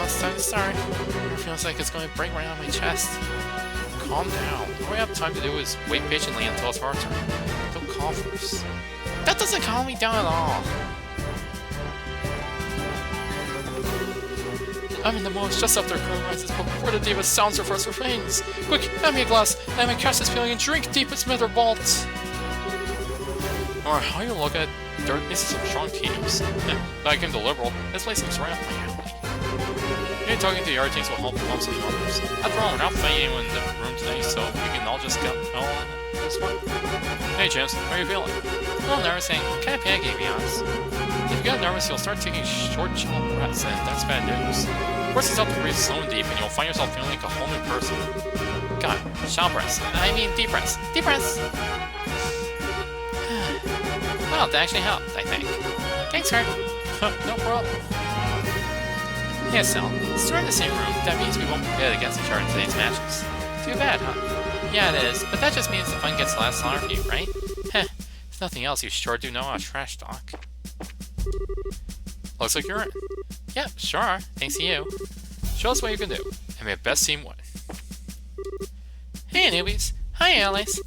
It's time to start. It feels like it's going to break right out of my chest. Calm down. All we have time to do is wait patiently until it's our turn. Don't call first. That doesn't calm me down at all. I'm in the mood just after current rises, but before the deepest sounds of first refrains. Quick, have me a glass, and I may catch this feeling and drink deep its nether vault. Or how you look at there is some strong teams. I came to Liberal. This place seems right up my alley. Maybe talking to the other teams will help bump some numbers. After all, we're not fighting anyone in the room today, so we can all just get all this fun. Hey James, how are you feeling? A little nervous and kinda panicky, to be honest. If you get nervous, you'll start taking short, chill breaths, and that's bad news. Force yourself to breathe slow and deep, and you'll find yourself feeling like a whole new person. God, shallow breaths. I mean deep breaths. Deep breaths! Well, that actually helped, I think. Thanks, Kurt. No problem. Yes, Sal. Since we're in the same room, that means we won't be pitted against each other in today's matches. Too bad, huh? Yeah, it is, but that just means the fun gets to last longer for you, right? Heh. If nothing else, you sure do know how to trash talk. Looks like you're in. Yep, sure are. Thanks to you. Show us what you can do, and may the best team win. Hey, newbies. Hi, Alice.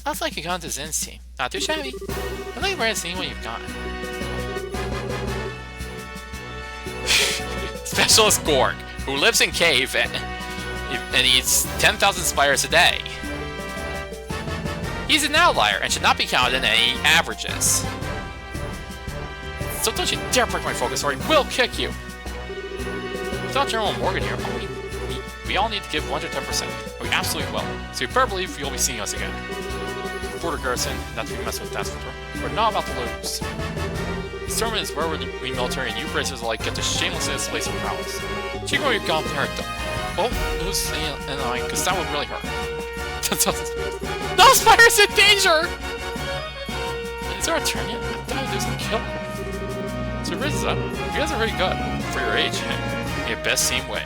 Looks like you got into Zen's team. Not too shabby. I'm looking forward to seeing what you've got. Specialist Gorg, who lives in cave and eats 10,000 spires a day. He's an outlier and should not be counted in any averages. So don't you dare break my focus or I will kick you! Without General Morgan here, we all need to give 110%. We absolutely will. So you better believe you'll be seeing us again. Border Garrison, not to be messed with, that's for sure. We're not about to lose. This tournament is where we military and you bracers alike get to shamelessly display some prowess. Chico, you've gone there. Oh, lose an eye, because that would really hurt. No, Spider's in danger! Is there a turn yet? I thought I'd do some killing. So Riz is up. You guys are very good. For your age, your best team win.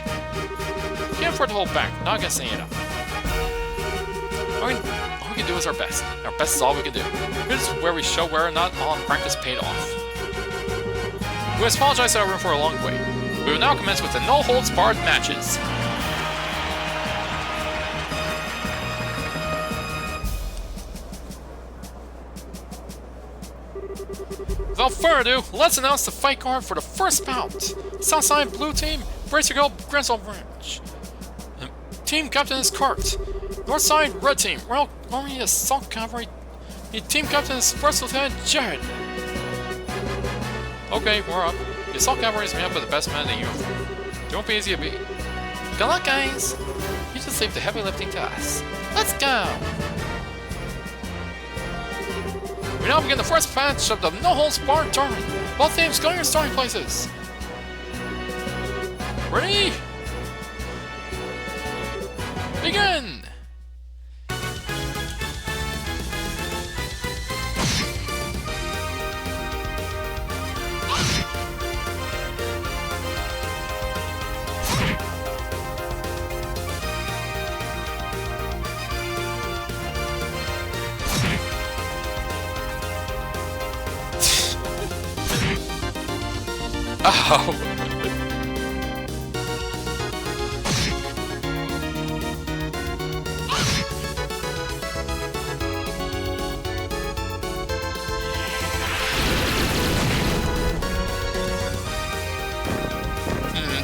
You can't afford to hold back, not against any of them. All we can do is our best. Our best is all we can do. Here's where we show where or not all our practice paid off. We must apologize to everyone for a long wait. We will now commence with the no-holds-barred matches. Without further ado, let's announce the fight card for the first bout. Southside Blue Team, brace your girl, Grenzel Branch. Team Captain is Kurt. Northside Red Team, Royal Army Assault Cavalry. The Team Captain is First Lieutenant Jared. Okay, we're up. The assault cavalry is made up of the best men in the uniform. They won't be easy to beat. Good luck, guys! You just leave the heavy lifting to us. Let's go! We now begin the first match of the no-holds-barred tournament. Both teams go to your starting places. Ready? Begin! Oh.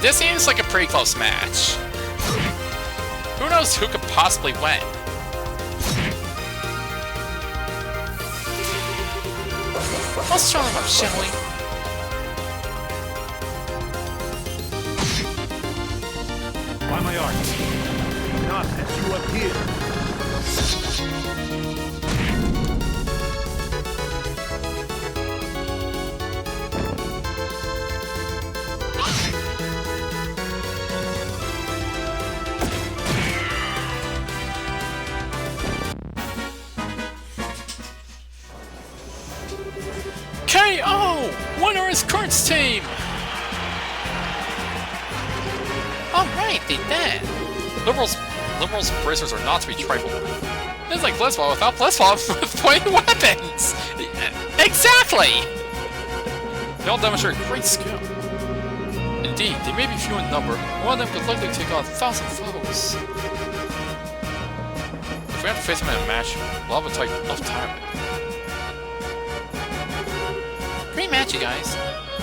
This seems like a pretty close match. Who knows who could possibly win? Let's try them up, shall we? By my art. Not as you appear. KO! Winner is Kurt's team! Alright, they did. Liberals' bracers are not to be trifled with. It's like Blitzball without Blitzball with pointed weapons! Exactly! They all demonstrate great skill. Indeed, they may be few in number, but one of them could likely take on 1,000 foes. If we have to face them in a match, we'll have a tight enough time. Great match, you guys.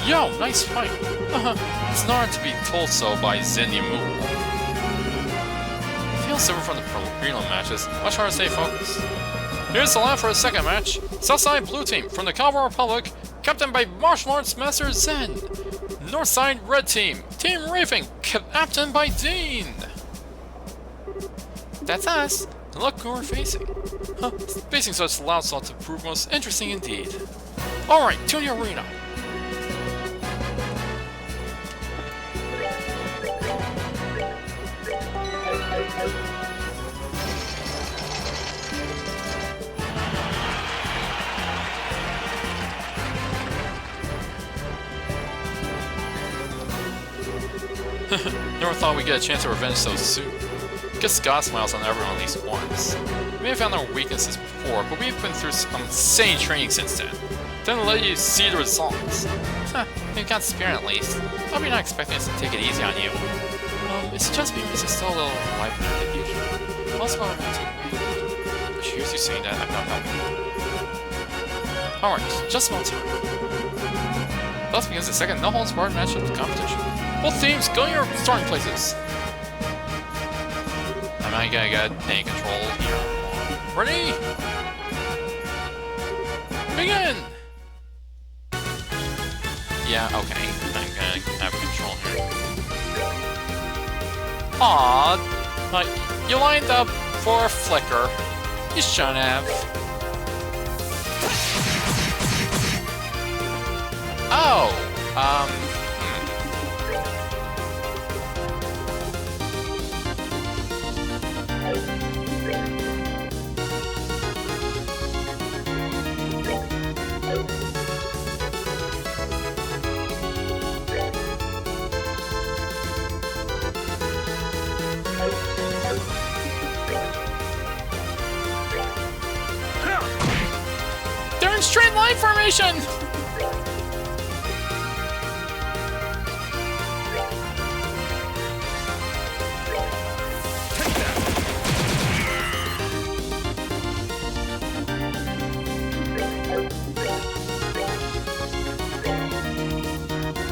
Yo, nice fight! It's not to be told so by Zindy Moo. Feels different from the previous matches, much harder to stay focused. Here's the line for the second match. Southside Blue Team from the Cavalry Republic, captained by Martial Arts Master Zen. Northside Red Team, Team Reefing, captained by Dean. That's us. And look who we're facing. Facing such loud salt to prove most interesting indeed. Alright, to the arena. Never thought we'd get a chance to revenge so soon. Guess Scott smiles on everyone at least once. We may have found our weaknesses before, but we've been through some insane training since then. Didn't let you see the results. We've got spirit at least. Hope you're not expecting us to take it easy on you. It's just because it's still a little life in the future. Also, I want to she hears you saying that, I'm not helping. Alright, just about time. Thus begins the second no-holds-barred match of the competition. Both teams, go to your starting places. Am I gonna get any control here? Ready? Begin! Yeah, okay. I'm gonna have control here. Aww. You lined up for a flicker. You shouldn't have. Oh! They're in straight line formation!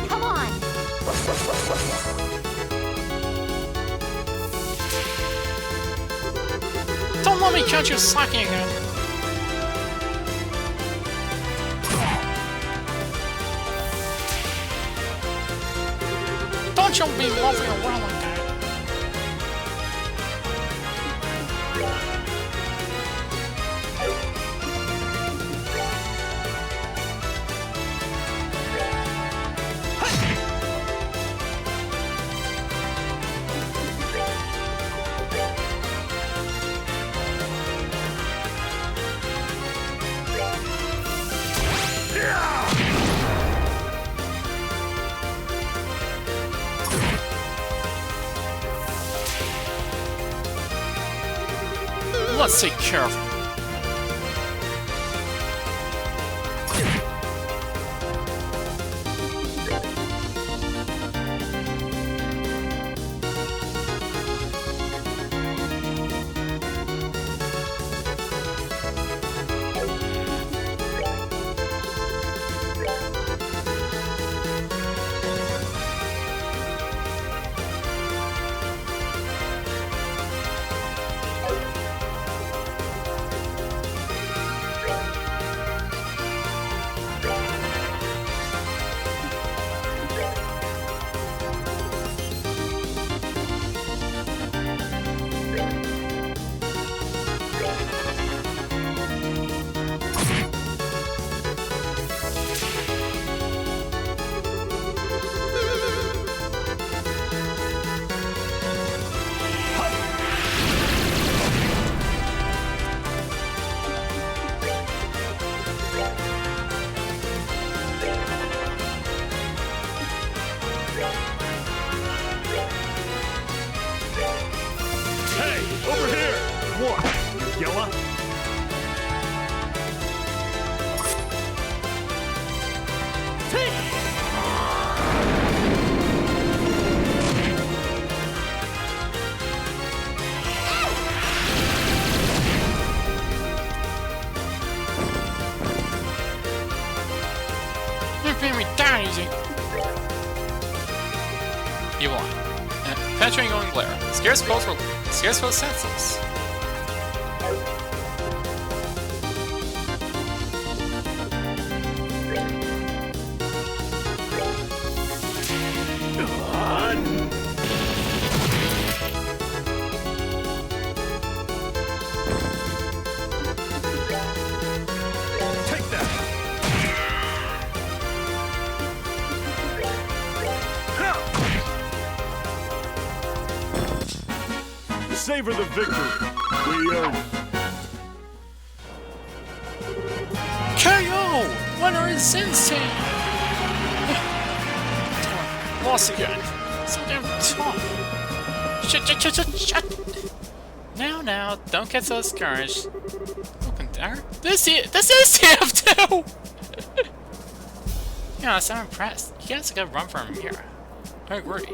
Come on! Don't let me catch you slacking again! shouldn't be loafing around like that. Let's take care of him. Over here! What? You yella? You're being me down easy. You won. Penetrating going glare. Scares foes senseless. Take that! Savor the victory. We earned it. KO! Winner is Sensei! Lost again. So damn tough. Shut. Now, don't get so discouraged. Looking there. This is TF2! Yeah, I'm impressed. You guys got a run from here. I agree.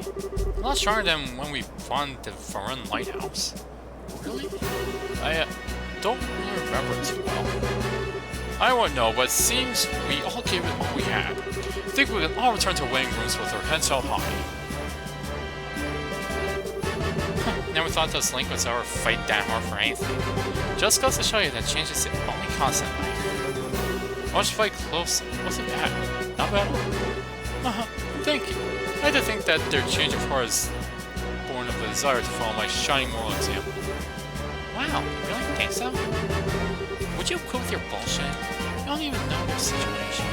A lot stronger than when we won the Foreign Lighthouse. Really? I don't really remember it too well. I won't know, but it seems we all gave it all we had. I think we can all return to waiting rooms with our heads held high. Never thought this Link was ever fight that hard for anything. Just goes to show you that change is only constant. Watch the fight close. Wasn't bad. Not bad at all. Thank you. I had to think that their change of heart is born of the desire to follow my shining moral example. Wow, you really think so? Would you quit with your bullshit? You don't even know your situation.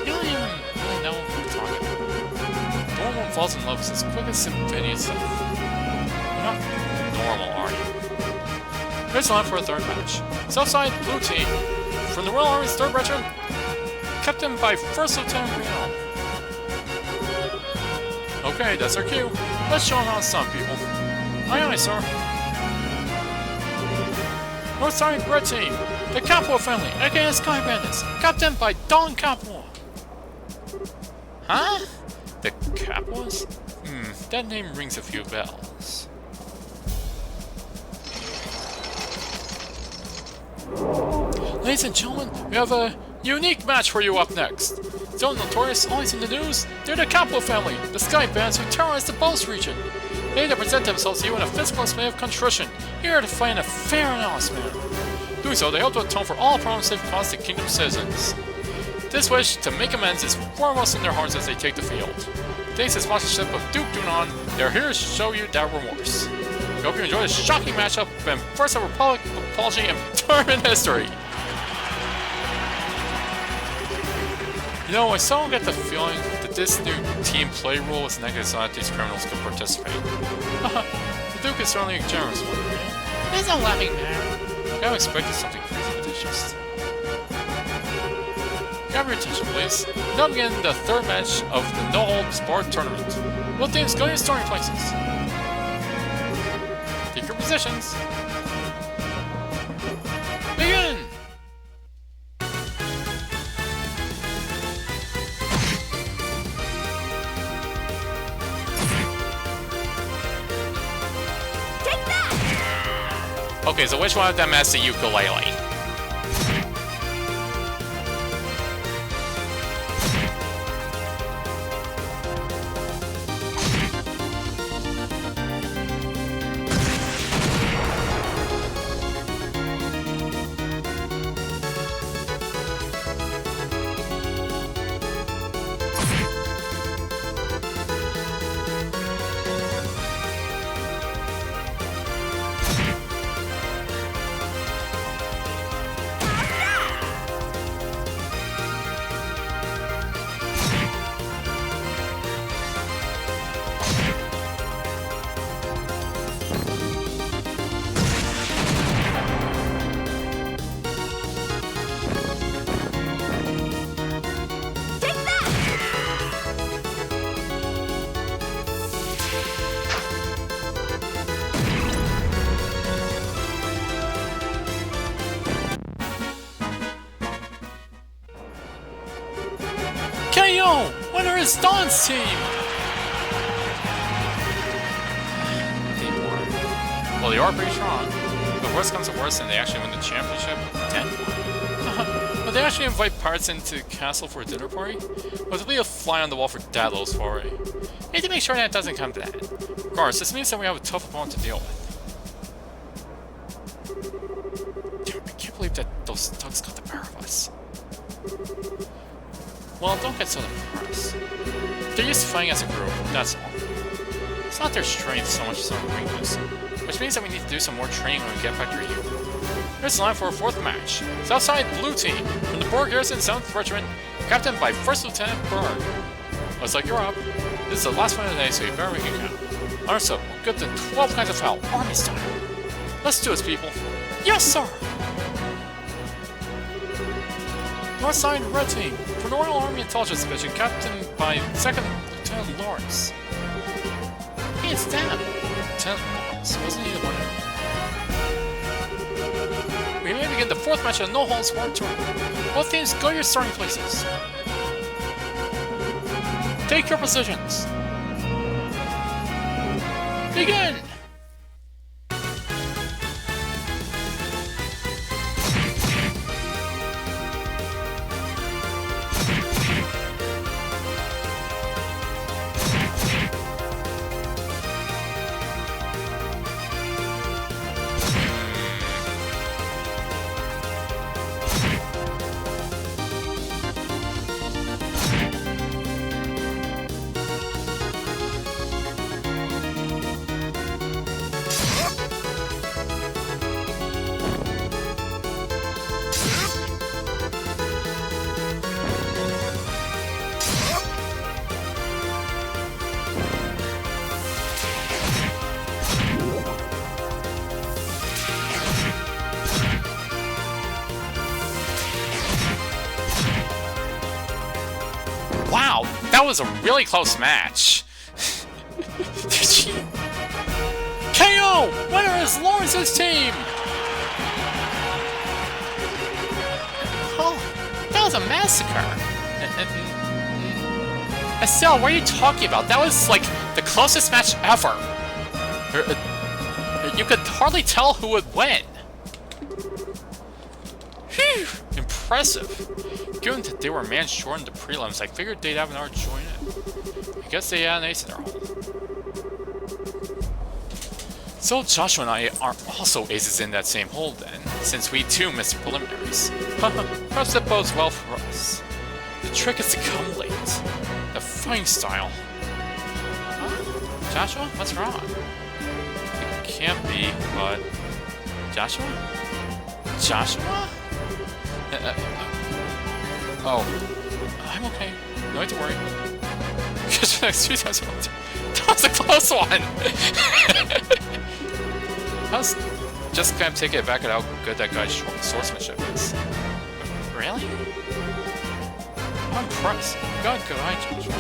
You don't even really know what we're talking about. No one falls in love is as quick as Symphony stuff. You're not normal, are you? Here's the line for a third match. Southside Blue Team, from the Royal Army's 3rd Regiment, captained by 1st Lieutenant Grinnell. Okay, that's our cue. Let's show them how it's done, people. Aye, sir. North Side Red Team, the Capua family, aka Sky Bandits, captained by Don Capua. Huh? The Capuas? That name rings a few bells. Ladies and gentlemen, we have a unique match for you up next. So notorious, always in the news, they're the Capua family, the Sky Bands who terrorize the Boast region. They present themselves to you in a physical display of contrition, here to fight in a fair and honest manner. Doing so, they hope to atone for all problems they've caused the kingdom's citizens. This wish to make amends is foremost in their hearts as they take the field. Thanks to the sponsorship of Duke Dunon, they're here to show you that remorse. We hope you enjoy this shocking matchup and first ever public apology in tournament history. You know, I still get the feeling that this new team play rule is negative so that these criminals can participate. The Duke is certainly a generous one. There's no laughing matter. I kind of expected something crazy, but it's just... Grab your attention, please. Now begin the third match of the no-holds-barred tournament. Both teams go to your starting places. Take your positions. Begin! Take that! Okay, so which one of them has the ukulele? KO! Winner is Dawn's team! They won. Well, they are pretty strong. But worst comes to worst and they actually win the championship, 10-1. But they actually invite pirates into the castle for a dinner party? But it'll be a fly on the wall for that little soiree. Need to make sure that it doesn't come to that. Of course, this means that we have a tough opponent to deal with. Damn, I can't believe that those thugs got the better of us. Well, don't get so depressed. They're used to fighting as a group, that's all. It's not their strength so much as our weakness, which means that we need to do some more training when we get back to Ryu. Here's the line for our fourth match. Southside Blue Team, from the Borg Garrison 7th Regiment, captained by 1st Lieutenant Berg. Looks like you're up. This is the last one of the day, so you better make it count. Understood, we'll get the 12 kinds of foul, Army style. Let's do this, people. Yes, sir! Northside Red Team, for the Royal Army Intelligence Division, captained by 2nd Lieutenant Lawrence. Hey, it's Dan! Lieutenant Lawrence, wasn't he the one? We may begin the fourth match of the no-holds-barred tournament. Both teams go to your starting places. Take your positions. Begin! Wow, that was a really close match. KO! Winner is Lawrence's team! Oh, that was a massacre. Estelle, what are you talking about? That was, like, the closest match ever. You could hardly tell who would win. Phew, impressive. Given that they were a man short in the prelims, I figured they'd have an art join in. I guess they had an ace in their hole. So Joshua and I are also aces in that same hole then, since we too missed the preliminaries. Perhaps that bodes well for us. The trick is to come late. The fighting style. Huh? Joshua? What's wrong? It can't be, but... Joshua? Joshua? Oh. I'm okay. No need to worry. That was a close one! I was just kind of taken aback at how good that guy's swordsmanship is. Really? I'm impressed. You got a good eye, Joshua.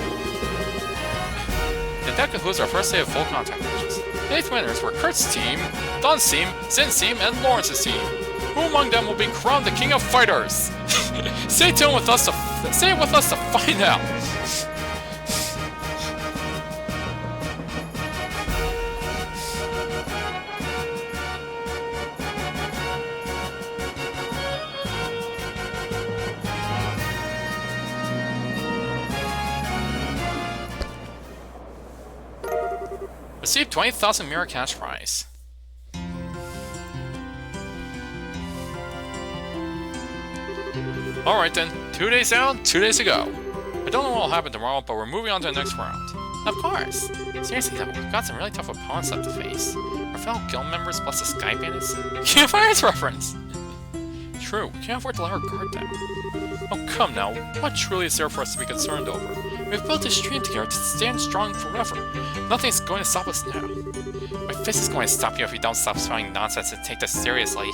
And that concludes our first day of full contact matches. The 8th winners were Kurt's team, Don's team, Zin's team, and Lawrence's team. Who among them will be crowned the King of Fighters? Stay tuned with us to find out. Receive 20,000 Mirror cash prize. Alright then, 2 days down, 2 days to go. I don't know what will happen tomorrow, but we're moving on to the next round. Of course! Seriously though, we've got some really tough opponents left to face. Our fellow guild members plus the Sky Bandits? King of Fighters reference! True, we can't afford to let our guard down. Oh come now, what truly is there for us to be concerned over? We've built this dream together to stand strong forever. Nothing's going to stop us now. My fist is going to stop you if you don't stop spouting nonsense and take this seriously.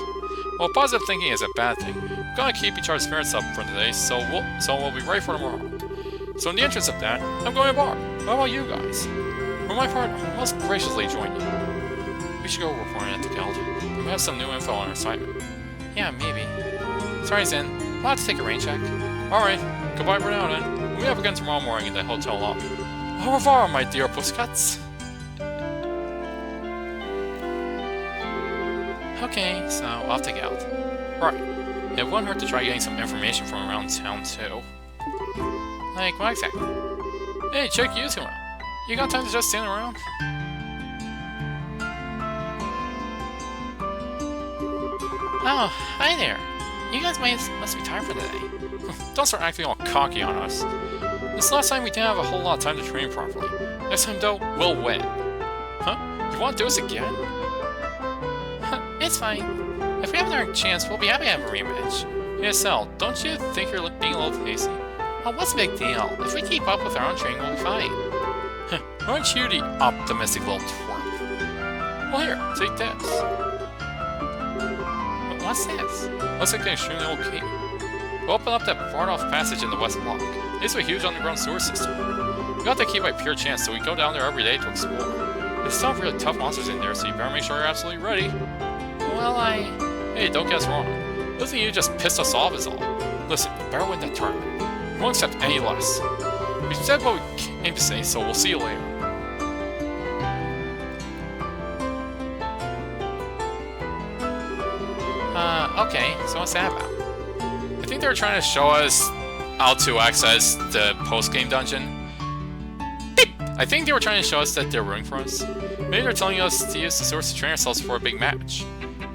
Well, positive thinking is a bad thing. We're gonna keep each other's spirits up for today, so we'll be ready for tomorrow. So in the interest of that, I'm going to bar. How about you guys? For my part, I'll most graciously join you. We should go reporting at the guild. We have some new info on our assignment. Yeah, maybe. Sorry, Zin. We'll have to take a rain check. Alright, goodbye for now then. We'll meet up again tomorrow morning in the hotel lobby. Au revoir, my dear pussycats. Okay, so off to guild. Right. It wouldn't hurt to try getting some information from around town too. Like, what exactly? Hey, check you two out. You got time to just stand around? Oh, hi there. You guys must be tired for the day. Don't start acting all cocky on us. This last time we didn't have a whole lot of time to train properly. Next time though, we'll win. Huh? You want to do this again? It's fine. If we have another chance, we'll be happy to have a rematch. ASL, don't you think you're being a little hasty? Oh, what's the big deal? If we keep up with our own training, we'll be fine. Aren't you the optimistic little twerp? Well here, take this. What's this? Looks like an extremely old key. We'll open up that far-off passage in the west block. It's a huge underground sewer system. We got that key by pure chance, so we go down there every day to explore. There's some really tough monsters in there, so you better make sure you're absolutely ready. Well, Hey, don't get us wrong. Listen, you just pissed us off is all. Listen, you better win that tournament. We won't accept any less. We said what we came to say, so we'll see you later. Okay, so what's that about? I think they were trying to show us how to access the post-game dungeon. Beep! I think they were trying to show us that they're rooting for us. Maybe they're telling us to use the source to train ourselves for a big match.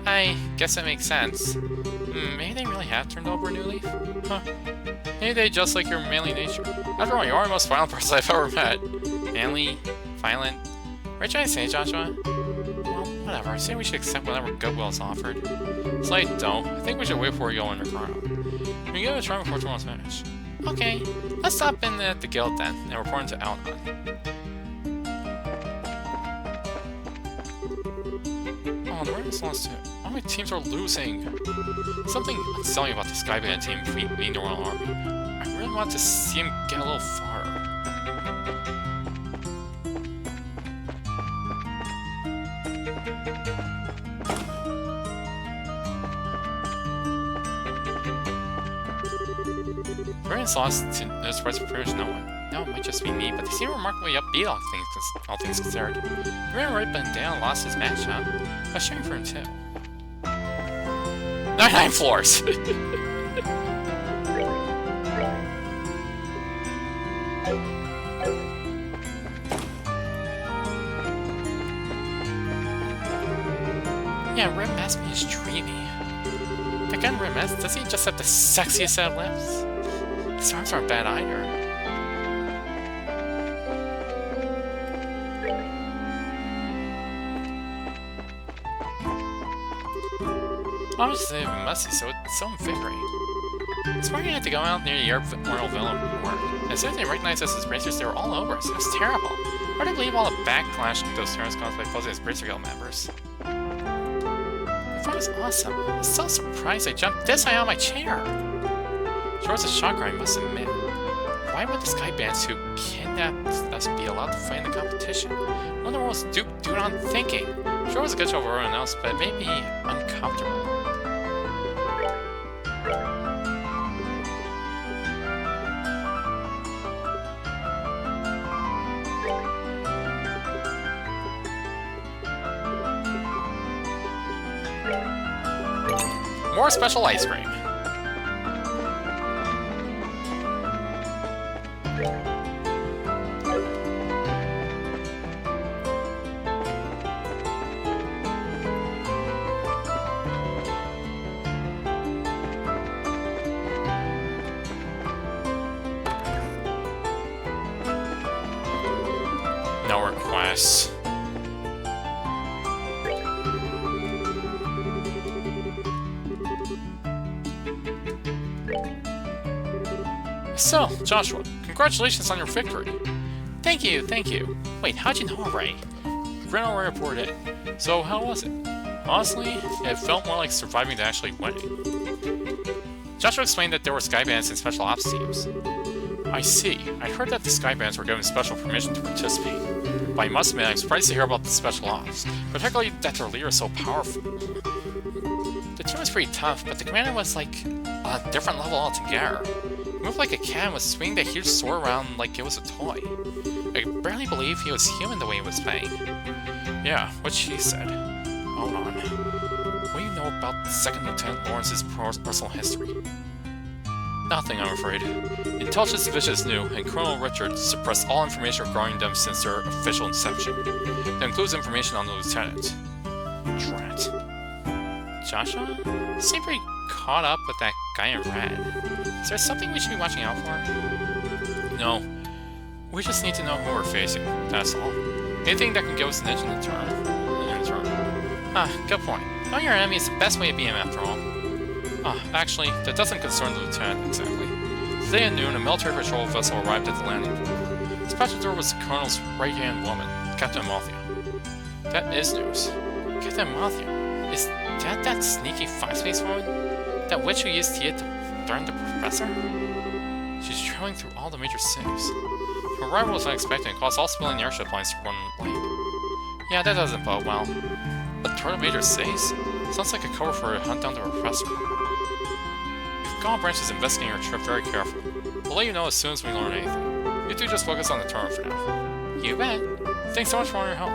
I guess that makes sense. Maybe they really have turned over a new leaf? Huh. Maybe they just like your manly nature. After all, you are the most violent person I've ever met. Manly? Violent? What are you trying to say, Joshua? Well, whatever. I say we should accept whatever goodwill is offered. So I don't. I think we should wait before we go underground. We can give it a try before tomorrow's match. Okay. Let's stop in at the guild then, and report into Outland. Oh, the Ravens lost too. All my teams are losing. Something unsettling about the Skyband team beating the Royal Army. I really want to see him get a little farther. Ravens lost to no surprise for pretty much no one. No, it might just be me, but they seem remarkably upbeat all things considered. He ran right but down, lost his match, huh? I was cheering for him too. 99 floors! Yeah, Red Maskman is dreamy. That guy in Red Mask, does he just have the sexiest set of lips? His arms aren't bad either. Obviously, it must be, so it's so invigorating. It's why you had to go out near the Royal Villa to work. As soon as they recognized us as bracers, they were all over us. It was terrible. Hard to believe all the backlash those turns caused by posing as Bracer Guild members. I thought it was awesome. I was so surprised I jumped this high on my chair. Sure was a shocker, I must admit. Why would the Sky Bands who kidnapped us be allowed to fight in the competition? I wonder what was Duke doing on thinking. Sure was a good show for everyone else, but it made me uncomfortable. More special ice cream. No requests. So, Joshua, congratulations on your victory. Thank you, thank you. Wait, how'd you know already? Reno reported it. So, how was it? Honestly, it felt more like surviving than actually winning. Joshua explained that there were Skybands and special ops teams. I see. I heard that the Skybands were given special permission to participate. But I must admit, I'm surprised to hear about the special ops, particularly that their leader is so powerful. The team was pretty tough, but the commander was like on a different level altogether. He moved like a cat and was swinging that huge sword around like it was a toy. I could barely believe he was human the way he was playing. Yeah, what she said. Hold on. What do you know about the 2nd Lieutenant Lawrence's personal history? Nothing, I'm afraid. The Intelligence Division is new, and Colonel Richard suppressed all information regarding them since their official inception. That includes information on the Lieutenant. Drat. Joshua? You seem pretty caught up with that guy in red. Is there something we should be watching out for? No. We just need to know who we're facing, that's all. Anything that can give us an edge in the turn. Ah, good point. Knowing your enemy is the best way to beat him after all. Ah, actually, that doesn't concern the Lieutenant exactly. Today at noon, a military patrol vessel arrived at the landing port. Its passenger was the Colonel's right-hand woman, Captain Amalthea. That is news. Captain Amalthea? Is that sneaky Fox-Face woman? That witch who used Tia to threaten the Professor? She's traveling through all the major cities. Her arrival was unexpected and caused all civilian airship lines to run late. Yeah, that doesn't bode well. A tour of major cities? Sounds like a cover for a hunt down the Professor. Gall Branch is investigating our trip very carefully. We'll let you know as soon as we learn anything. You two just focus on the tournament for now. You bet. Thanks so much for all your help.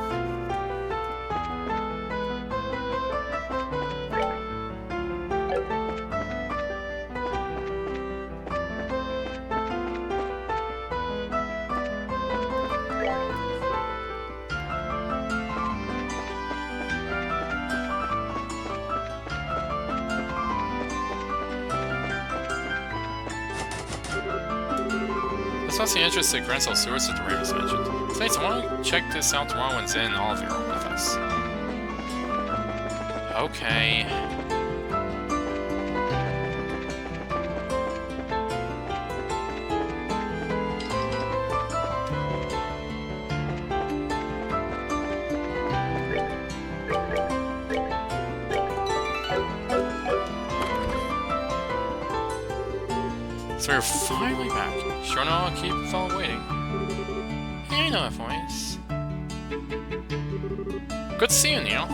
This must be interested in Grancel Sewers that the Ravens mentioned. Thanks, I want to check this out tomorrow when Zen and Olivier are with us. Okay. So you're finally back. Sure know I'll keep a fellow waiting. Yeah, I know that voice. Good to see you, Neil.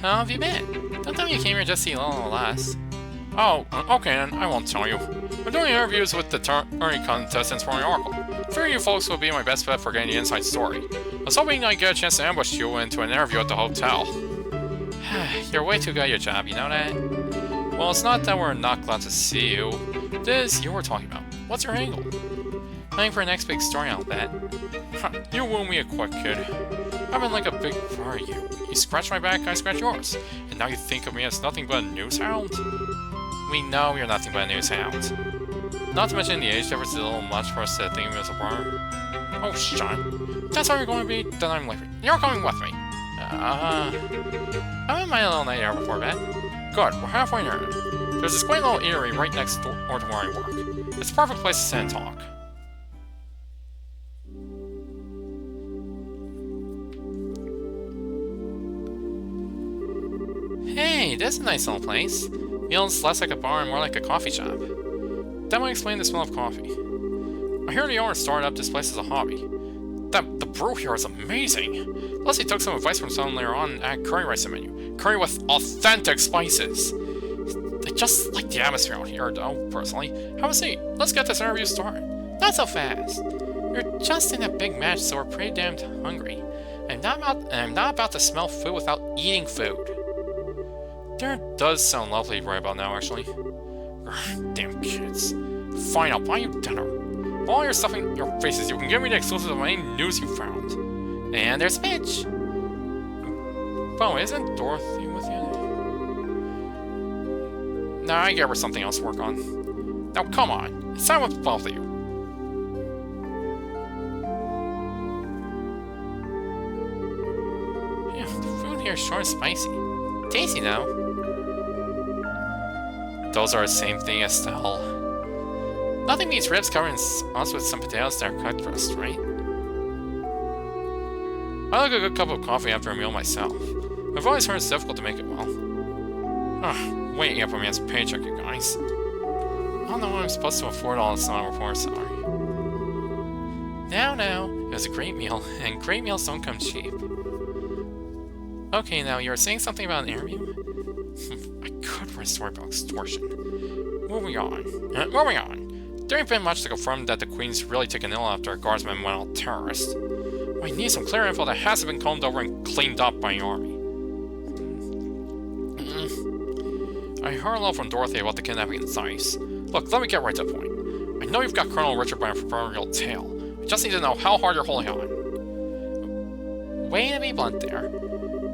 How have you been? Don't tell me you came here just to see Lila Lass. Oh, okay then, I won't tell you. I'm doing interviews with the tourney contestants for my Oracle. Figure you folks will be my best bet for getting the inside story. I was hoping I'd get a chance to ambush you into an interview at the hotel. You're way too good at your job, you know that? Well, it's not that we're not glad to see you. It is you we're talking about. What's your angle? Planning for the next big story, I'll bet. Huh, you woo me a quick, kid. I've been like a big for you. You scratch my back, I scratch yours. And now you think of me as nothing but a news hound? We know you're nothing but a news hound. Not to mention the age difference is a little much for us to think of you as a brother. Oh, Sean. That's how you're going to be? Then I'm leaving. You're coming with me. I'm in my little night hour before bed. Good, we're halfway near it. There's this quaint little eatery right next door to where I work. It's a perfect place to sit and talk. Hey, this is a nice little place. Feels less like a bar and more like a coffee shop. That might explain the smell of coffee. I hear the owner started up this place as a hobby. The brew here is amazing. Plus he took some advice from someone later on and added curry rice to the menu. Curry with authentic spices. I just like the atmosphere out here, though, personally. Have a seat. Let's get this interview started. Not so fast. You're just in a big match, so we're pretty damned hungry. I'm not about to smell food without eating food. Dinner does sound lovely right about now, actually. Ugh, damn kids. Fine, I'll buy you dinner. While you're stuffing your faces, you can give me the exclusives of any news you found. And there's Mitch. Oh, isn't Dorothy with you? Nah, I gave her something else to work on. Now, come on. It's time with both of you. Yeah, the food here is sure is spicy. Tasty, though. Those are the same thing as Stell. Nothing beats ribs covered in sauce with some potatoes that are cooked first, right? I like a good cup of coffee after a meal myself. I've always heard it's difficult to make it well. Waiting up a man's paycheck, you guys. I don't know when I'm supposed to afford all this on a report salary. Now, it was a great meal, and great meals don't come cheap. Okay, now, you were saying something about an interview? I could write a story about extortion. Moving on. There ain't been much to confirm that the Queen's really taken ill after a guardsman went all terrorist. I need some clear info that hasn't been combed over and cleaned up by the army. I heard a lot from Dorothy about the kidnapping in Zeiss. Look, let me get right to the point. I know you've got Colonel Richard by a proverbial tail. I just need to know how hard you're holding on. Way to be blunt there.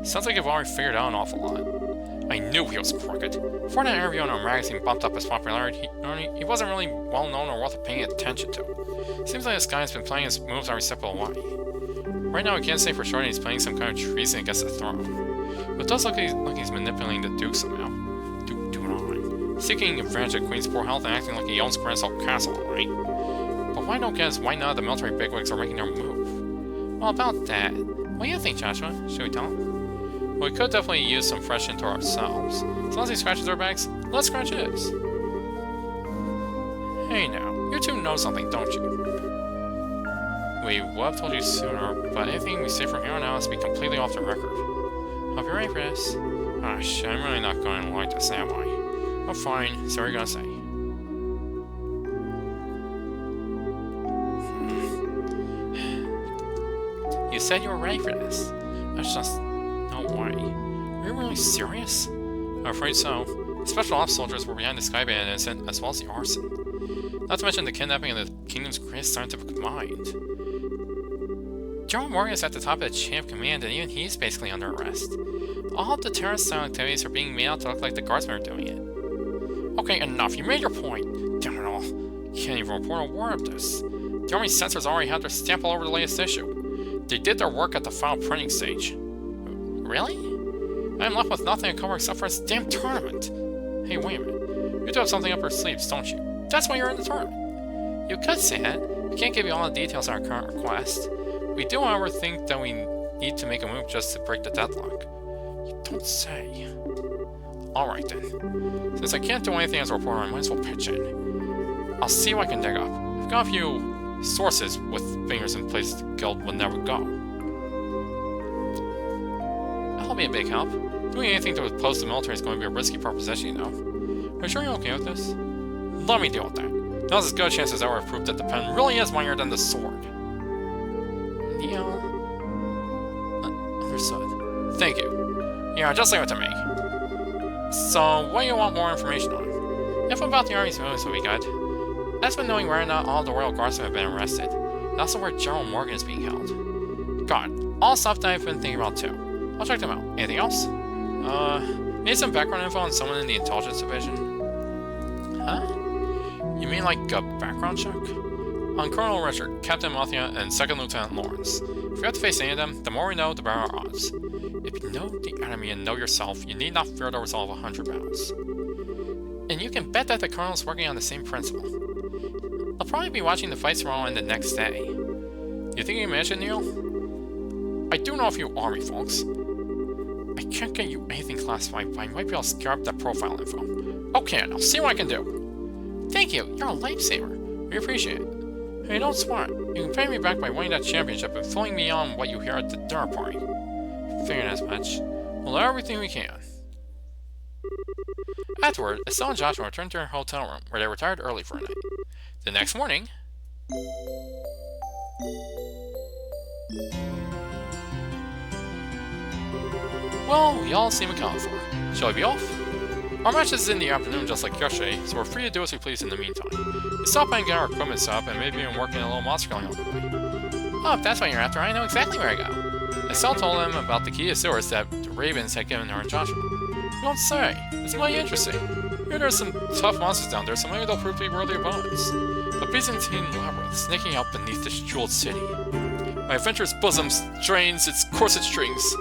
Sounds like you've already figured out an awful lot. I knew he was crooked. Before that interview in our magazine bumped up his popularity, he wasn't really well known or worth paying attention to. Seems like this guy has been playing his moves every step of the way. Right now, I can't say for sure that he's playing some kind of treason against the throne. But it does look like he's manipulating the Duke somehow. Do it on. Seeking advantage of Queen's poor health and acting like he owns Gransell Castle, right? But why don't guess why none of the military bigwigs are making their move? Well, about that. What do you think, Joshua? Should we tell him? Well, we could definitely use some fresh into ourselves. As long as he scratches our backs, let's scratch his. Hey now, you two know something, don't you? We would have told you sooner, but anything we say from here on out has to be completely off the record. Hope you're ready for this. Ah, shit, I'm really not going to like this, am I? Oh, fine. So what are you gonna say? You said you were ready for this. That's just... no way. Are you really serious? I'm afraid so. The special ops soldiers were behind the Skyband incident as well as the arson. Not to mention the kidnapping of the Kingdom's greatest scientific mind. General Morgan is at the top of the chain of command, and even he's basically under arrest. All of the terrorist-style activities are being made out to look like the guardsmen are doing it. Okay, enough. You made your point. Damn it all. You can't even report a word of this. The Army censors already had their stamp all over the latest issue. They did their work at the final printing stage. Really? I'm left with nothing to cover except for this damn tournament. Hey, wait a minute. You do have something up your sleeves, don't you? That's why you're in the tournament. You could say it. We can't give you all the details on our current request. We do, however, think that we need to make a move just to break the deadlock. You don't say. Alright then. Since I can't do anything as a reporter, I might as well pitch in. I'll see what I can dig up. I've got a few sources with fingers in places the guild would never go. That'll be a big help. Doing anything to oppose the military is going to be a risky proposition, you know. Are you sure you're okay with this? Let me deal with that. Now's as good a chance as ever to prove that the pen really is mightier than the sword. Yeah. Understood. Thank you. Yeah, just leave it to me. So, what do you want more information on? If about the Army's moves would be good. That's been knowing whether or not all the royal guardsmen have been arrested, and also where General Morgan is being held. God, all stuff that I've been thinking about too. I'll check them out. Anything else? Need some background info on someone in the intelligence division? Huh? You mean like a background check? On Colonel Richard, Captain Mathia, and Second Lieutenant Lawrence. If we have to face any of them, the more we know, the better our odds. If you know the enemy and know yourself, you need not fear to resolve 100 battles. And you can bet that the Colonel's working on the same principle. I'll probably be watching the fights from on the next day. You think you can manage it, Neil? I do know a few army folks. I can't get you anything classified, but I might be able to scare up that profile info. Okay, I'll see what I can do. Thank you, you're a lifesaver. We appreciate it. Hey, don't sweat. You can pay me back by winning that championship and filling me on what you hear at the dinner party. Figuring as much. We'll do everything we can. Afterward, Estelle and Joshua returned to their hotel room, where they retired early for a night. The next morning... Well, we all seem accounted for. Shall we be off? Our match is in the afternoon just like yesterday, so we're free to do as we please in the meantime. We stop by and get our equipment set up, and maybe even work in a little monster killing on the way. Oh, if that's what you're after, I know exactly where I go. Estelle told him about the key to sewers that the Ravens had given her and Joshua. You don't say. It's mighty interesting. Here there's some tough monsters down there, so maybe they'll prove to be worthy opponents. A Byzantine labyrinth snaking out beneath this jeweled city. My adventurous bosom strains its corset strings.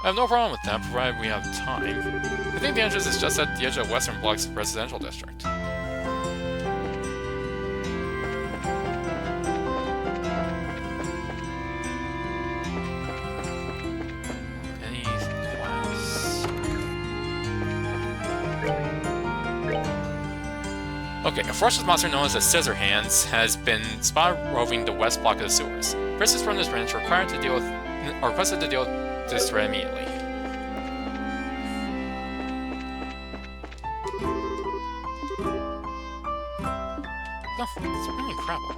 I have no problem with that, provided we have time. I think the entrance is just at the edge of Western Block's residential district. Any quests? Okay, a ferocious monster known as the Scissor Hands has been spotted roving the west block of the sewers. Persons from this branch are required to deal with, or requested to deal with this threat immediately. No, it's really incredible.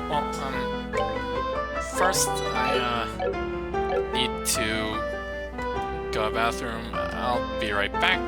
Well, first I need to go to the bathroom. I'll be right back.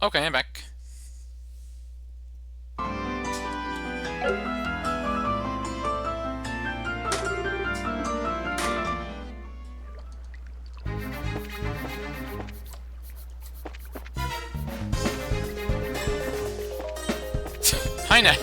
Okay, I'm back. Hi, Nat.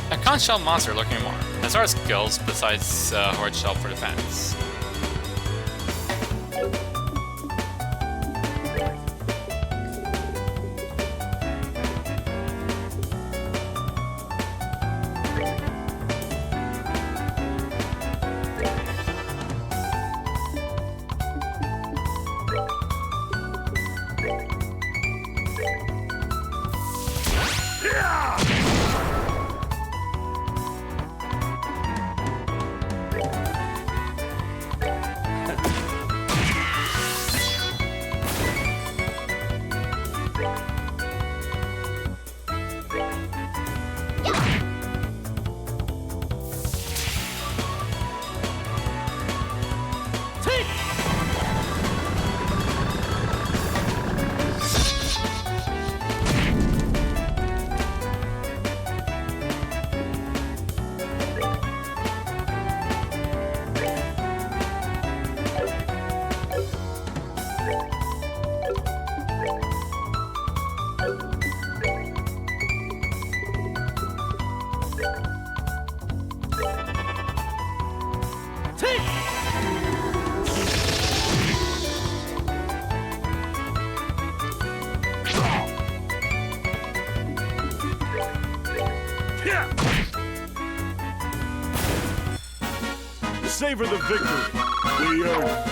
A conch shell monster looking more. As far as skills, besides hard shell for defense. Savor the victory. We earned it.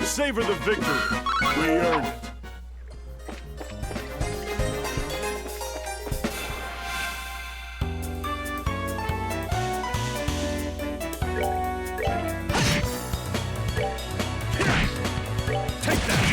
Savor the victory. We earned it. Take that!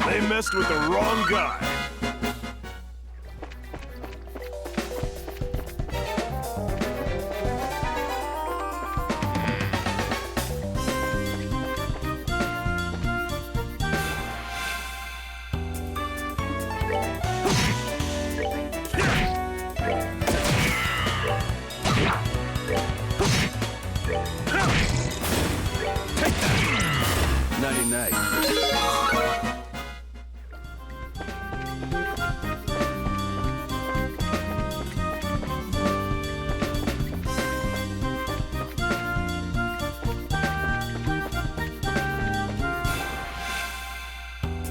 'They messed with the wrong guy. Take that! Nighty-night.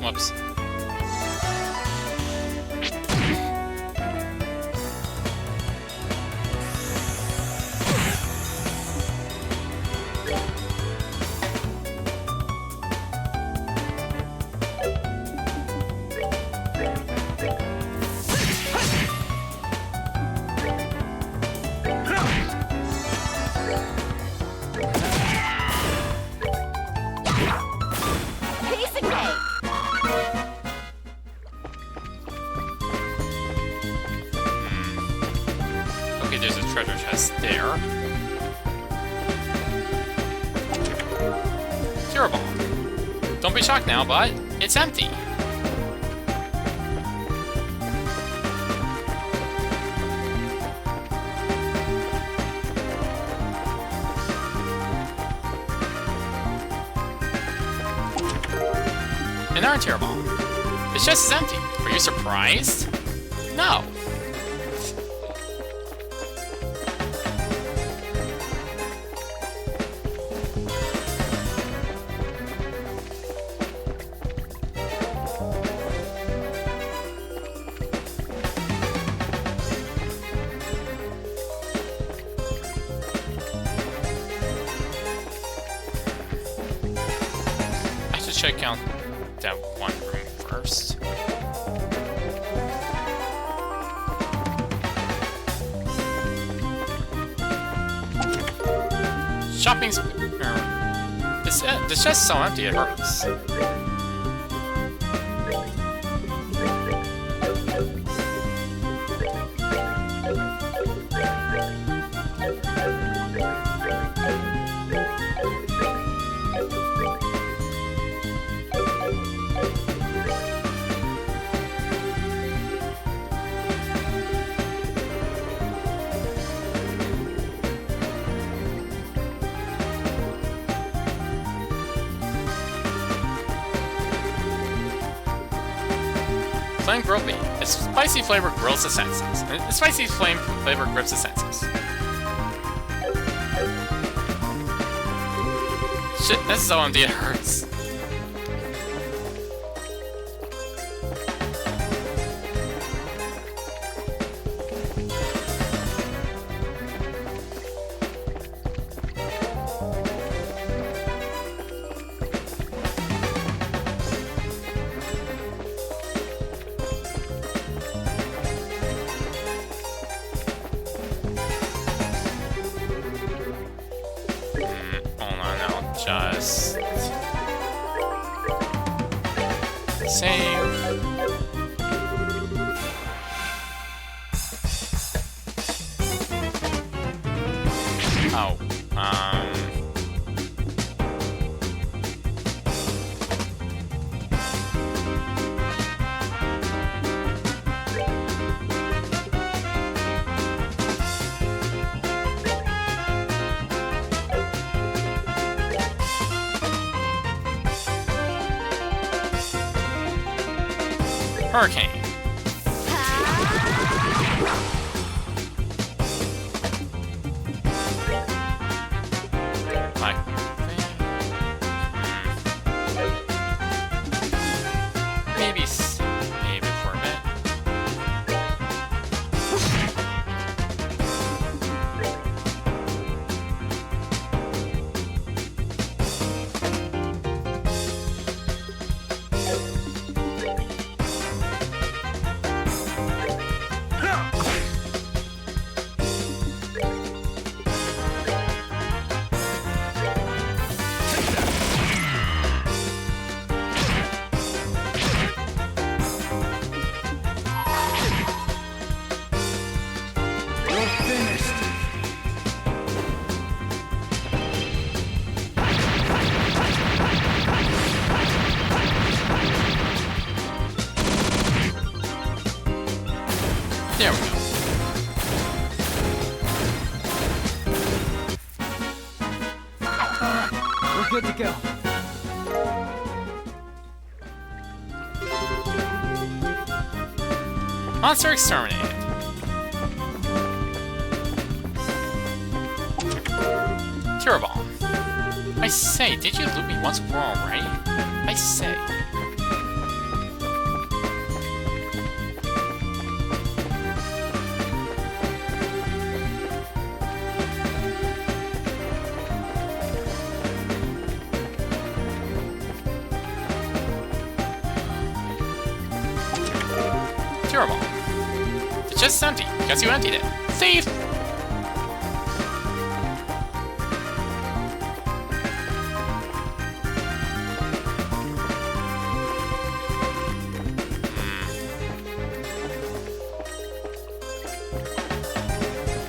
Whoops. Piece of cake. Okay, there's a treasure chest there. Terrible. Don't be shocked now, but it's empty. Another tear bomb. The chest is empty. Are you surprised? No. I should check out that one room first. Shopping this chest is so empty it hurts. Flame grilled meat. A spicy flavor grills the senses. A spicy flame flavor grips the senses. Shit, this is so empty it hurts. Just save. Oh, Hurricane. Like, maybe for a bit. There we go. We're good to go. Monster exterminated. Tear bomb. I say, did you loot me once before already? I say. Terrible. The chest is empty. Guess you emptied it. Thief!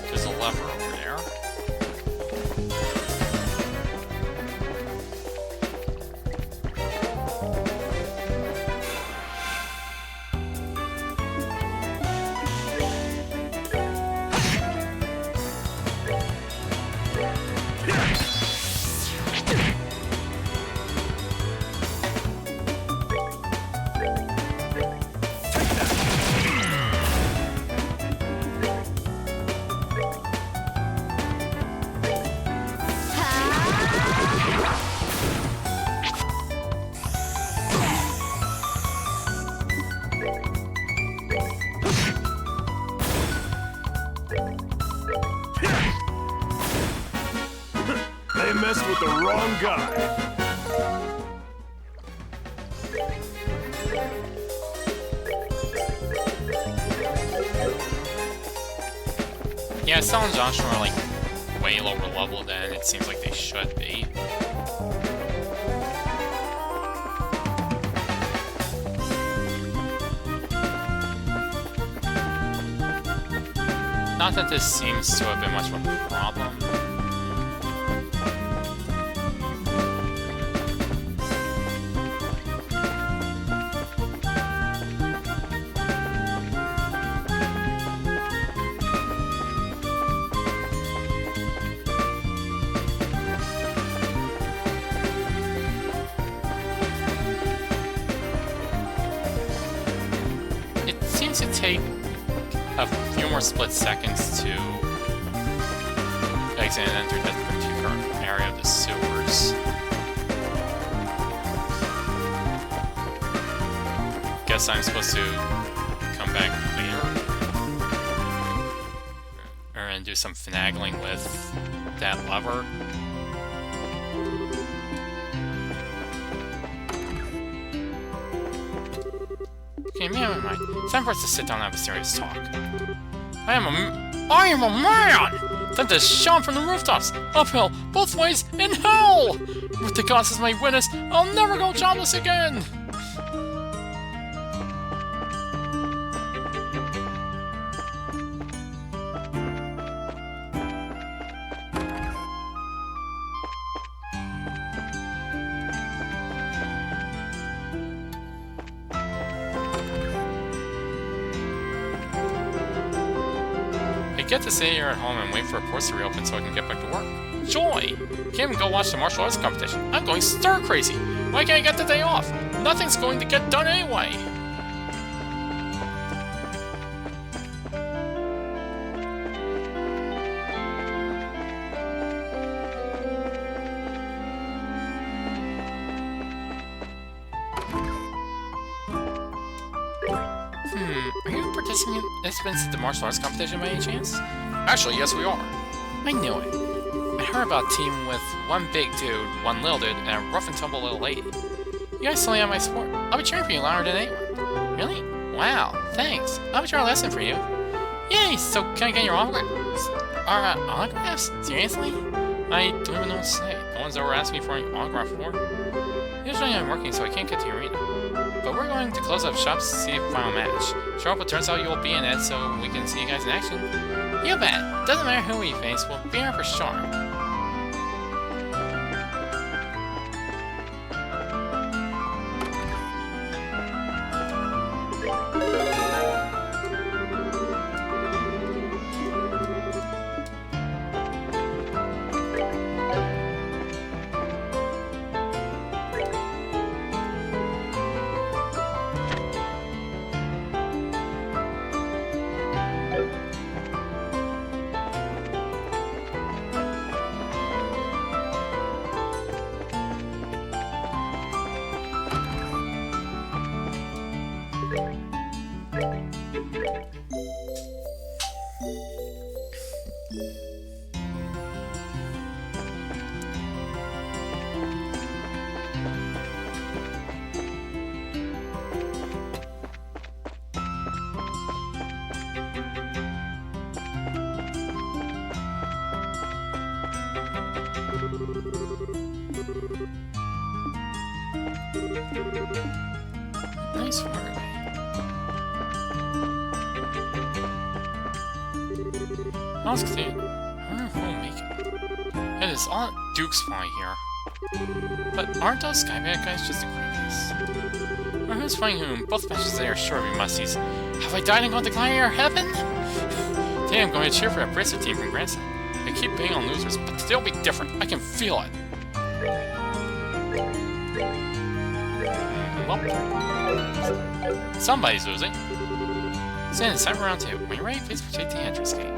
There's a lever over there. they messed with the wrong guy. Yeah, Sal and Joshua are like way lower level than it seems like they should be. Not that this seems to have been much of a problem. It seems to take a few more split seconds to exit and enter that particular area of the sewers. Guess I'm supposed to come back later and do some finagling with that lever. Okay, never mind. It's time for us to sit down and have a serious talk. I am a man! Time to shout from the rooftops! Uphill, both ways, in hell! With the gods as my witness, I'll never go jobless again! I get to sit here at home and wait for reports to reopen so I can get back to work. Joy! Can't even go watch the martial arts competition. I'm going stir crazy! Why can't I get the day off? Nothing's going to get done anyway! Are you participants at the martial arts competition by any chance? Actually, yes we are. I knew it. I heard about a team with one big dude, one little dude, and a rough and tumble little lady. You guys totally have my support. I'll be cheering for you louder than anyone. Really? Wow, thanks. I'll be trying a lesson for you. Yay, so can I get your autographs? Autographs? Seriously? I don't even know what to say. No one's ever asked me for an autograph before. Usually I'm working, so I can't get to the arena. But we're going to close up shop to see a final match. Sure hope it turns out you'll be in it so we can see you guys in action. You bet! Doesn't matter who we face, we'll be here for sure. Nice work. Let's continue. I wonder who will make it. It is Aunt Duke's fly here. But aren't those Skybad guys just the creepies? Or who's fighting whom? Both matches they are sure to be musties. Have I died and gone to Gladiator Heaven? Today I'm going to cheer for that bracelet team from Grandson. I keep betting on losers, but today will be different. I can feel it. Well, somebody's losing. Stand it's time for round 2. When you're ready, please take the entrance gate.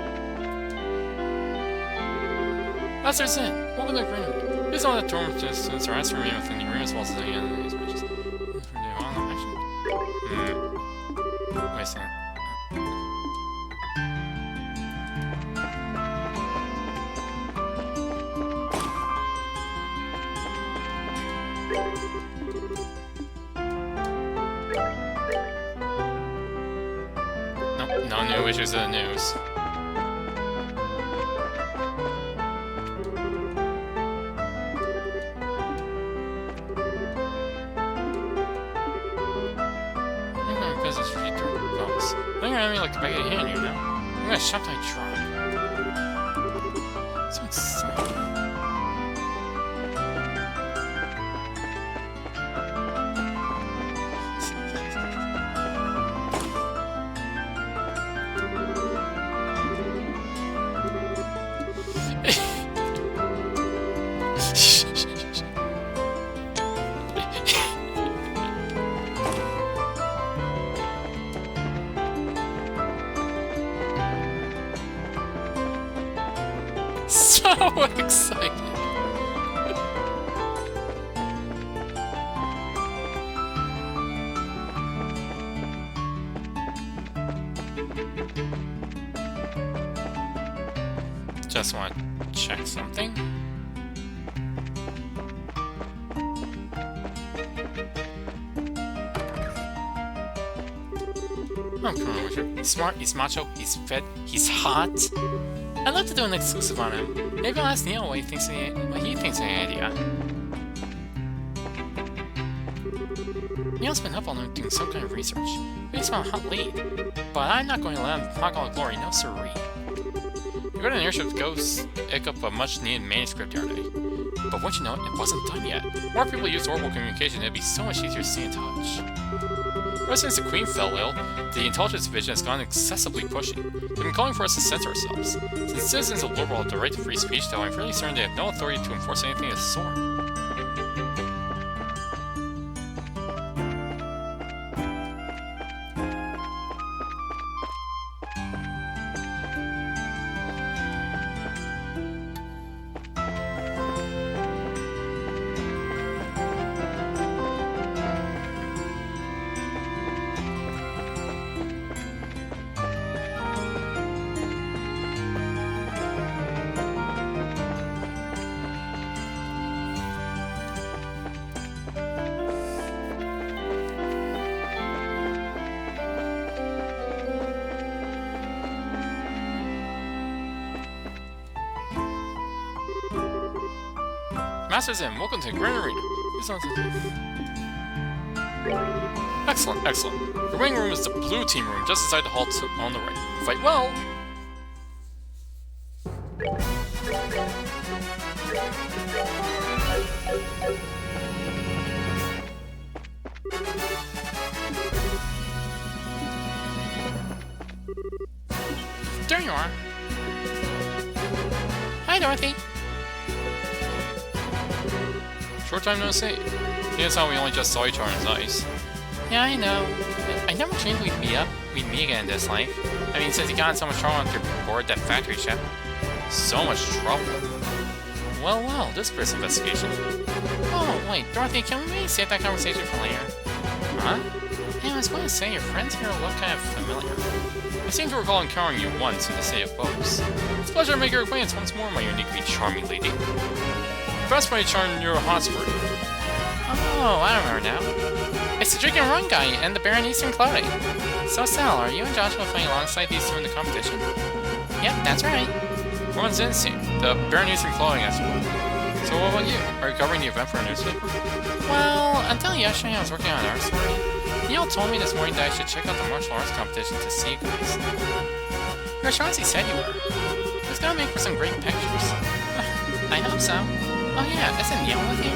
That's our sin. Welcome to the arena. Please know that tournament participants are asked to remain within the arena as well as any other of these matches. Wait a second. Nope, no new issues in the news. Business for you folks. Look at me like the back of your hand, you know. I'm gonna shut my trunk. So exciting. So excited! Just want to check something. Oh, come on, Richard. He's smart, he's macho, he's fit, he's hot. I'd love to do an exclusive on him. Maybe I'll ask Neil what he thinks of the idea. Neil's been up all night doing some kind of research. He's found a hot lead. But I'm not going to let him hog all the glory, no siree. We got an airship to go pick up a much-needed manuscript the other day. But what you know, it wasn't done yet. More people use oral communication, it'd be so much easier to stay in touch. Ever since the Queen fell ill, the Intelligence Division has gone excessively pushy. They've been calling for us to censor ourselves. Since citizens of Liberal have the right to free speech, though, I'm fairly certain they have no authority to enforce anything of the sort. Masters in, welcome to the Grand Arena. Excellent, excellent. The wing room is the blue team room, just inside the hall on the right. Fight well! There you are. Hi, Dorothy. Short time no see. Here's how we only just saw each other in nice. Yeah, I know. I never dreamed we'd meet again in this life. I mean, since you got in so much trouble on board that factory ship. So much trouble. Well, well, this first investigation. Oh, wait, Dorothy, can we maybe save that conversation for later? Huh? Yeah, I was going to say, your friends here look kind of familiar. I seem to recall encountering you once in the City of Folks. It's a pleasure to make your acquaintance once more, my uniquely charming lady. Impressed by your charm, you're a hotspur. Oh, I remember now. It's the Drink and Run guy and the Baron Eastern Clothing. So, Sal, are you and Joshua fighting alongside these two in the competition? Yep, that's right. Everyone's in soon. The Baron Eastern Clothing expert. So what about you? Are you covering the event for a newspaper? Well, until yesterday I was working on our story. Neil told me this morning that I should check out the martial arts competition to see you guys. Your Chauncey said you were. It's gonna make for some great pictures. I hope so. Oh yeah, isn't Neil with you?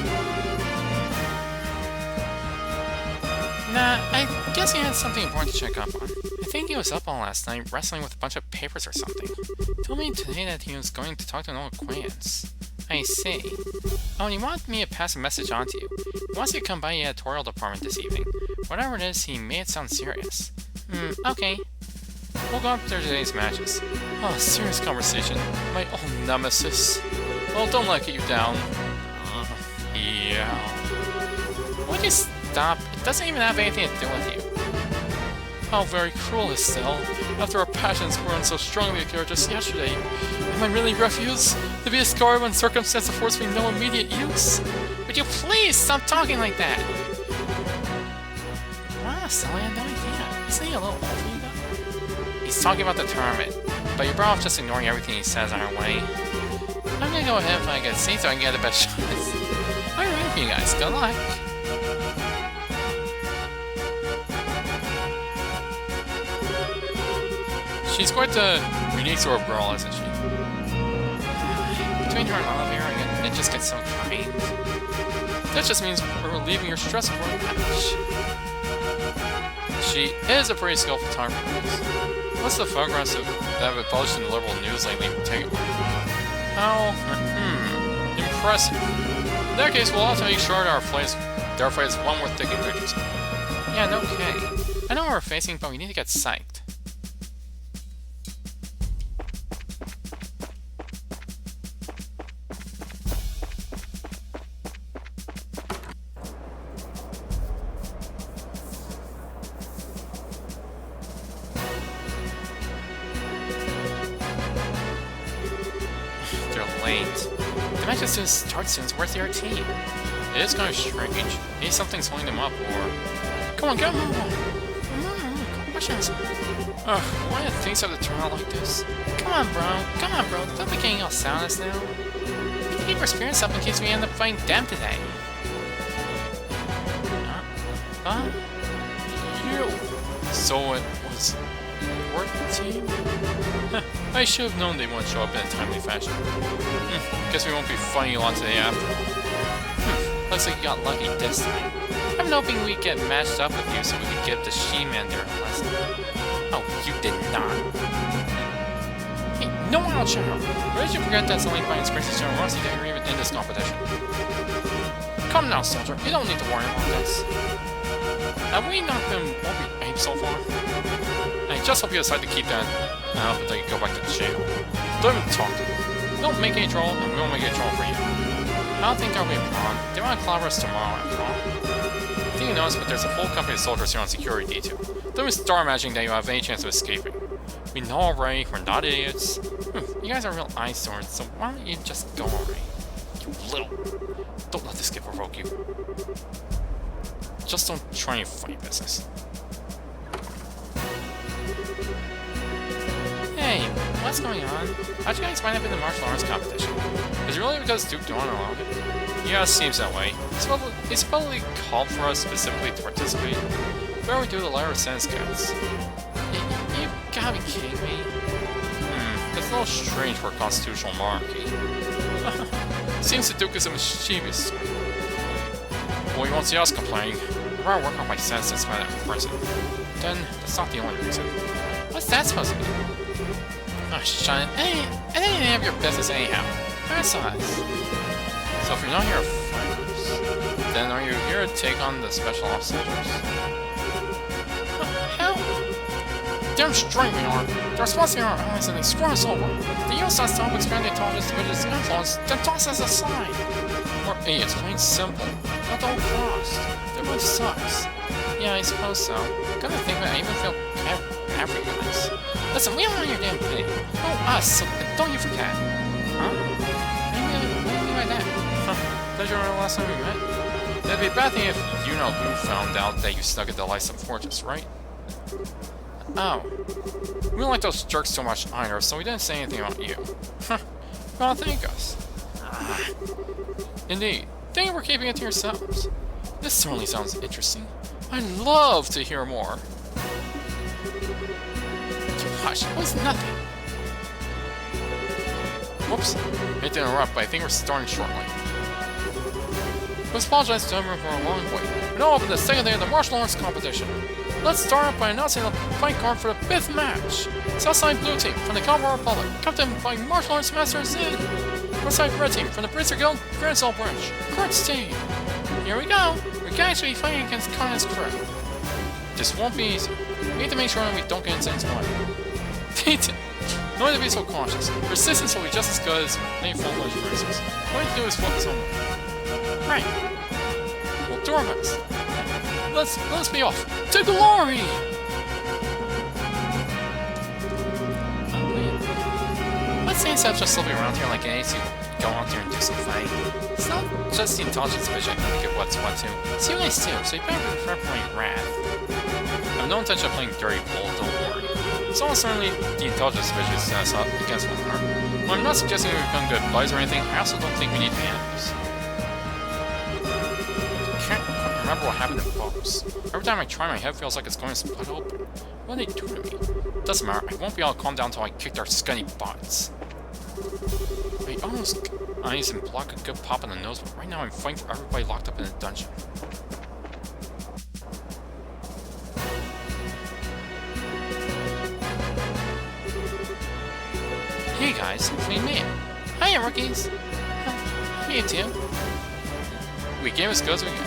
Nah, I guess he had something important to check up on. I think he was up all last night wrestling with a bunch of papers or something. He told me today that he was going to talk to an old acquaintance. I see. Oh, and he wanted me to pass a message on to you. He wants you to come by the editorial department this evening. Whatever it is, he made it sound serious. Okay. We'll go up to today's matches. Oh, serious conversation. My old nemesis. Well, don't let it get you down. Yeah. Would you stop? It doesn't even have anything to do with you. How very cruel, Estelle. After our passions burned so strongly together just yesterday. Am I really refuse? To be a scar when circumstance affords me no immediate use. Would you please stop talking like that? Wow, Sully, I had no idea. Isn't he a little old for you though? He's talking about the tournament, but you're better off just ignoring everything he says on our way. I'm gonna go ahead and find a good seat so I can get the best shots. I'm ready for you guys. Good luck. She's quite the unique sort of girl, isn't she? Between her and Oliver, it just gets so great. That just means we're relieving your stress before the match. She is a pretty skillful photographer. What's the photographs that have been published in the liberal news lately take it? How impressive. In that case, we'll have to make sure that our fight is one worth taking pictures of. Yeah, no kidding. I know what we're facing, but we need to get psyched. The match is to start soon, where's their team? It is kind of strange. Maybe something's holding them up, or... Come on, get on! Questions! Ugh, why do things have to turn out like this? Come on, bro, don't be getting all soundless now. We keep our spirits up in case we end up fighting them today. You... So it was... your team? I should have known they wouldn't show up in a timely fashion. Guess we won't be fighting a lot today after all. Looks like you got lucky this time. I'm hoping we get matched up with you so we can give the She-Man there a lesson. Oh, you did not. Hey, no one else shout out. Or did you forget that's only by Princess Generosity that you're even in this competition? Come now, soldier. You don't need to worry about this. Have we not been what we aimed so far? I just hope you decide to keep that up until you go back to the jail. Don't even talk to them. Don't make any trouble, and we won't make any trouble for you. I don't think there'll be a problem. They want to collaborate us tomorrow, after all. I think you noticed, but there's a full company of soldiers here on security detail. Don't even start imagining that you have any chance of escaping. We know already, we're not idiots. You guys are real eyesores, so why don't you just go already? You little... Don't let this kid provoke you. Just don't try any funny business. Hey, what's going on? How'd you guys wind up in the martial arts competition? Is it really because Duke Dawn allowed it? Yeah, it seems that way. It's probably called for us specifically to participate. Where we do the letter of sense cats. You gotta be kidding me. That's a little strange for a constitutional monarchy. Seems the Duke is a mischievous sort. Well, you won't see us complaining. We're at work on my sense that's by that prison. Then, that's not the only reason. What's that supposed to be? Oh, shut it. It ain't any of your business anyhow. That's us. So if you're not here to fight us, then are you here to take on the special ops soldiers? Hell? Damn straight we are. They're supposed to be our allies and they screw us over. The US has to help expand the intelligence division's influence, then toss us aside. We're idiots, plain simple. At all cost. That really sucks. Yeah, I suppose so. Gotta think that I even feel bad for you guys. Listen, we don't want your damn pity. Oh, us, so don't you forget. Huh? What do you mean by that? Don't you remember the last time we met? That'd be a bad thing if you know who found out that you snuck at the License Fortress, right? Oh. We don't like those jerks so much either, so we didn't say anything about you. Huh. Well, thank us. Indeed. Thank you for keeping it to yourselves. This certainly sounds interesting. I'd love to hear more. Gosh, it was nothing. Whoops. I hate to interrupt, but I think we're starting shortly. Let's apologize to everyone for a long wait. We're now open the second day of the martial arts competition. Let's start off by announcing the fight card for the 5th match. Southside Blue Team from the Commonwealth Republic, captained by Martial Arts Master Zin. Northside Red Team from the Bracer Guild, Grand Soul Branch, Kurt's team. Here we go. We're actually fighting against Conan's crew. This won't be easy. We need to make sure that we don't get into any no need to be so cautious. Resistance will be just as good as any full-fledged bracers. All we need to do is focus on them. Right. We'll do our best. Let's be off to glory! What's say instead of just slipping around here like an ace, you go out there and do some fighting? It's not just the intelligence vision I can get what's what to. See you guys too, so you better prepare for my wrath. I have no intention of playing dirty bull, don't worry. It's almost certainly the intelligence vision is against one heart. Well, I'm not suggesting we become good buddies or anything, I also don't think we need manners. Can't quite remember what happened to Bose. Every time I try, my head feels like it's going to split open. What did they do to me? Doesn't matter, I won't be able to calm down until I kick their scunny butts. I almost eyes and block a good pop in the nose, but right now I'm fighting for everybody locked up in a dungeon. Hey guys, it's me, man. Hiya, rookies. Hey, you too. We game as good as we can.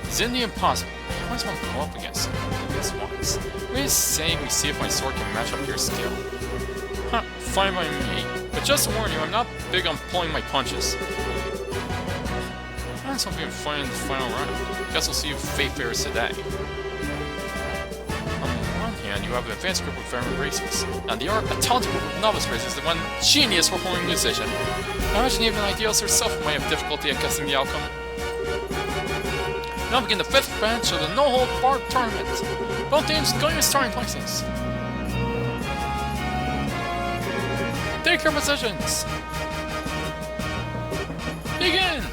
It's in the impossible. I always want to go up against this once. We just say we see if my sword can match up to your skill. Huh, fine by me. But just to warn you, I'm not big on pulling my punches. I was hoping to fight in the final round. Guess we'll see you Fatefarers today. On one hand, you have an advanced group of veteran racers. On the other, a talented group of novice racers and one genius performing musician. I imagine even Ideals herself might have difficulty at guessing the outcome. Now begin the 5th match of the no-hold-barred tournament. Both teams going to starting places. Take your positions. Begin.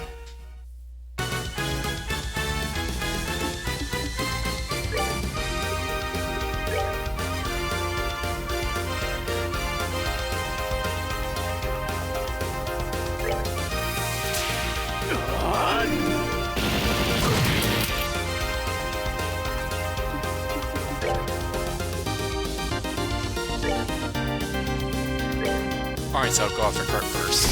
Alright, so I'll go after Kurt first.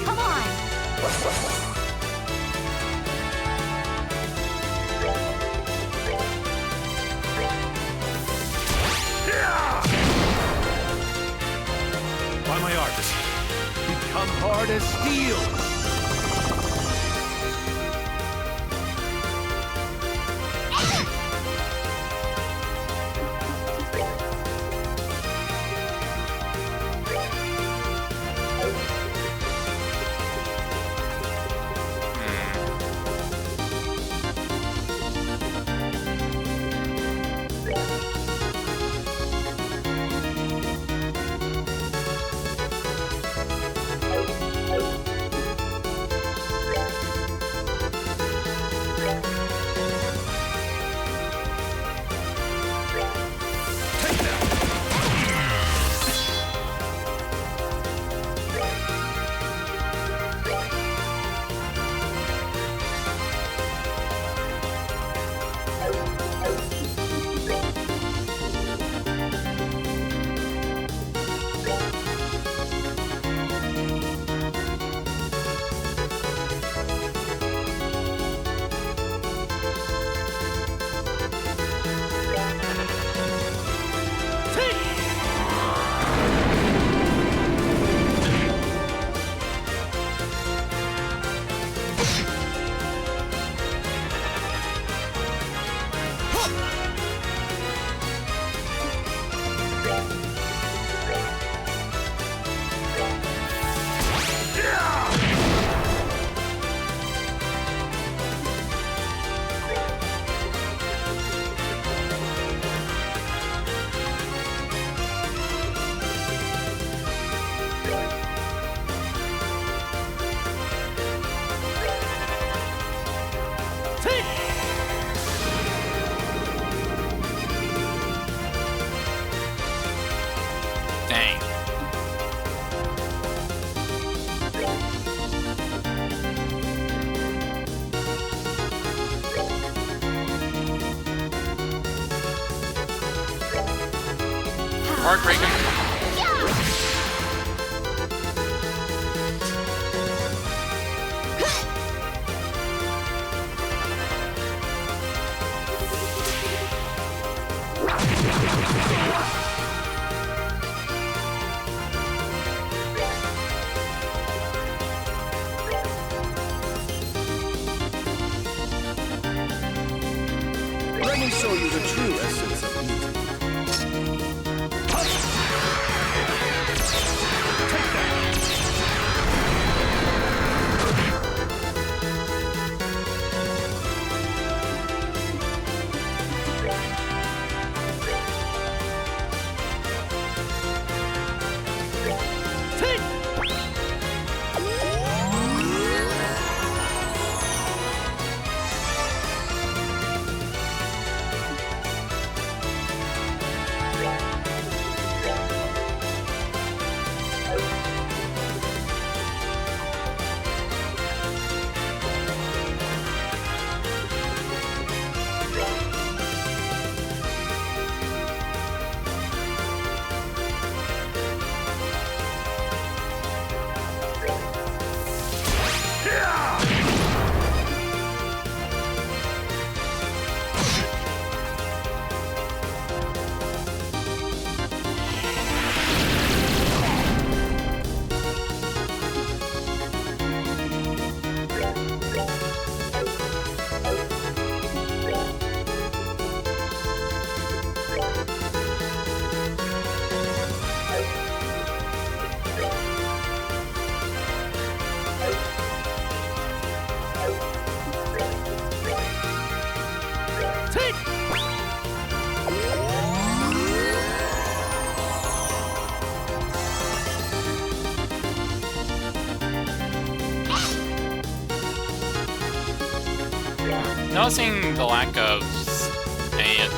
Come on! By my art, become hard as steel. heartbreaking. Let me show you the true essence of beauty. Take that! Noticing the lack of any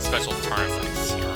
special turn effects here.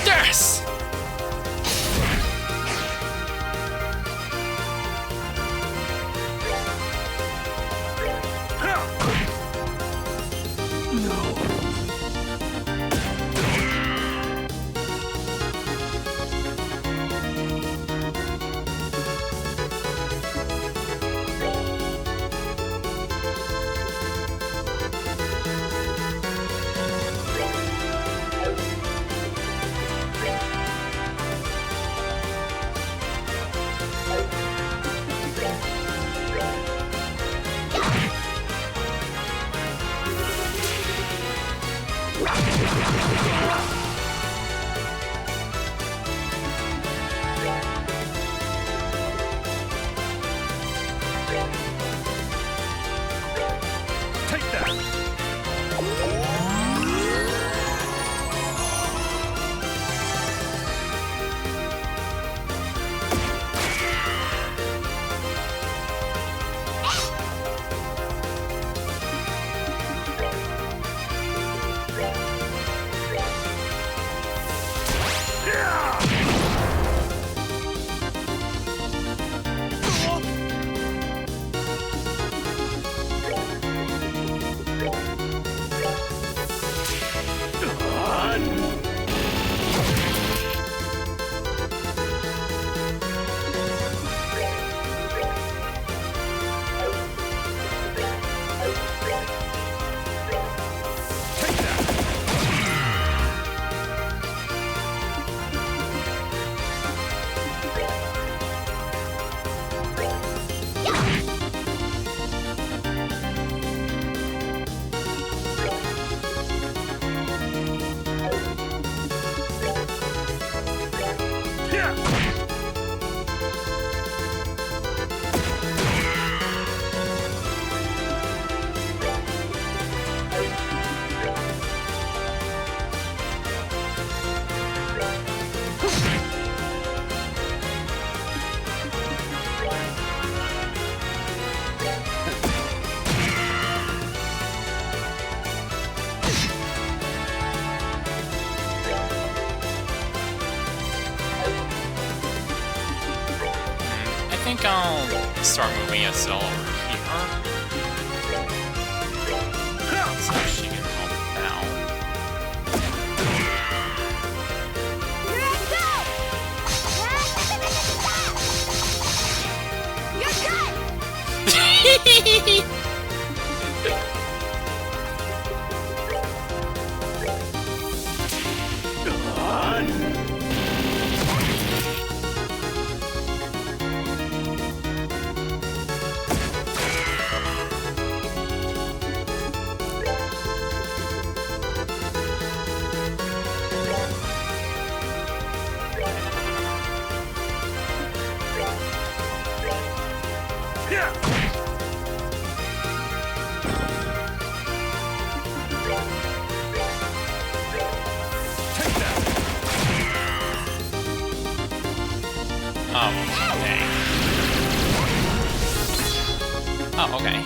this! Take that! I think I'll start moving SL over here. So she can help out. Here I go! You're good! Oh, okay.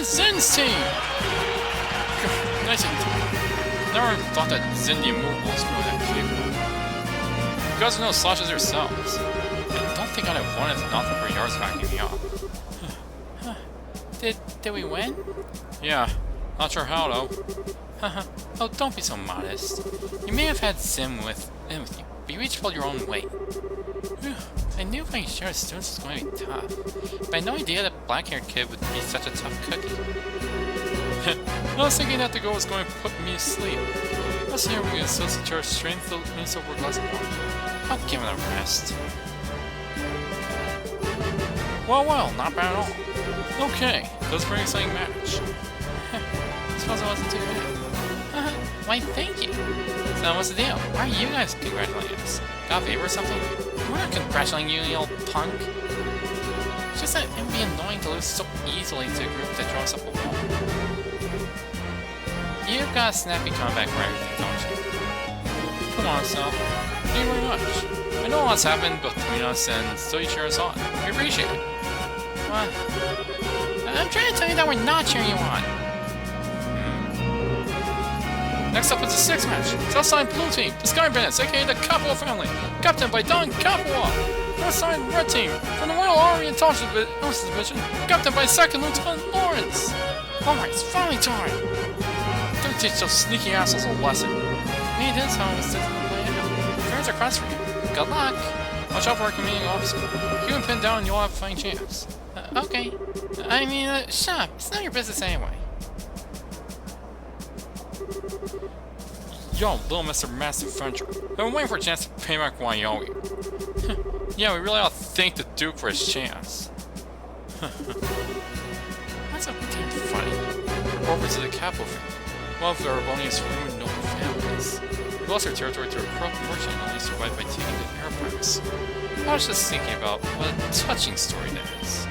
Zin's team! Nice. Never thought that Zin the Immovables were that capable. You guys know slashes yourselves. I don't think I'd have won if not for yours backing me up. Did we win? Yeah. Not sure how though. Oh, don't be so modest. You may have had Zin with you, but you each pulled your own weight. I knew my share of students was going to be tough, but I had no idea that black-haired kid would be such a tough cookie. I was thinking that the goal was going to put me to sleep. I was here we can still charge strength the minutes over a glass of water. I'll give it a rest. Well, not bad at all. Okay, let's bring an exciting match. Suppose it wasn't too bad. Why, thank you. So what's the deal? Why are you guys congratulating us? Got a favor or something? We're not congratulating you, you old punk. It's just that it would be annoying to lose so easily to a group that draws up a wall. You've got a snappy comeback for everything, don't you? Come on, Sal. Thank you very much. I know what's happened between us and still you cheer us on. We appreciate it. What? I'm trying to tell you that we're not cheering you on. Next up is the sixth match. Southside Blue Team, the Sky Bandits, aka the Capua family, captained by Don Capua. Northside Red Team, from the Royal Army Intelligence Division, captained by Second Lieutenant Lawrence. Alright, it's finally time. Don't teach those sneaky assholes a lesson. Maybe this is how it's going to play out. Friends are crossed for you. Good luck. Watch out for our commanding officer. If you can pin down, you'll have a fighting chance. Okay. I mean, shut up. It's not your business anyway. Yo, little Mr. Massive Furniture. I've been waiting for a chance to pay back what I owe you. Yeah, we really ought to thank the Duke for his chance. That's a damn funny. Over to the Capua family. One of the Arbonian's ruined noble families. We lost our territory to a corrupt merchant and only survived by taking the air premise. I was just thinking about what a touching story that is.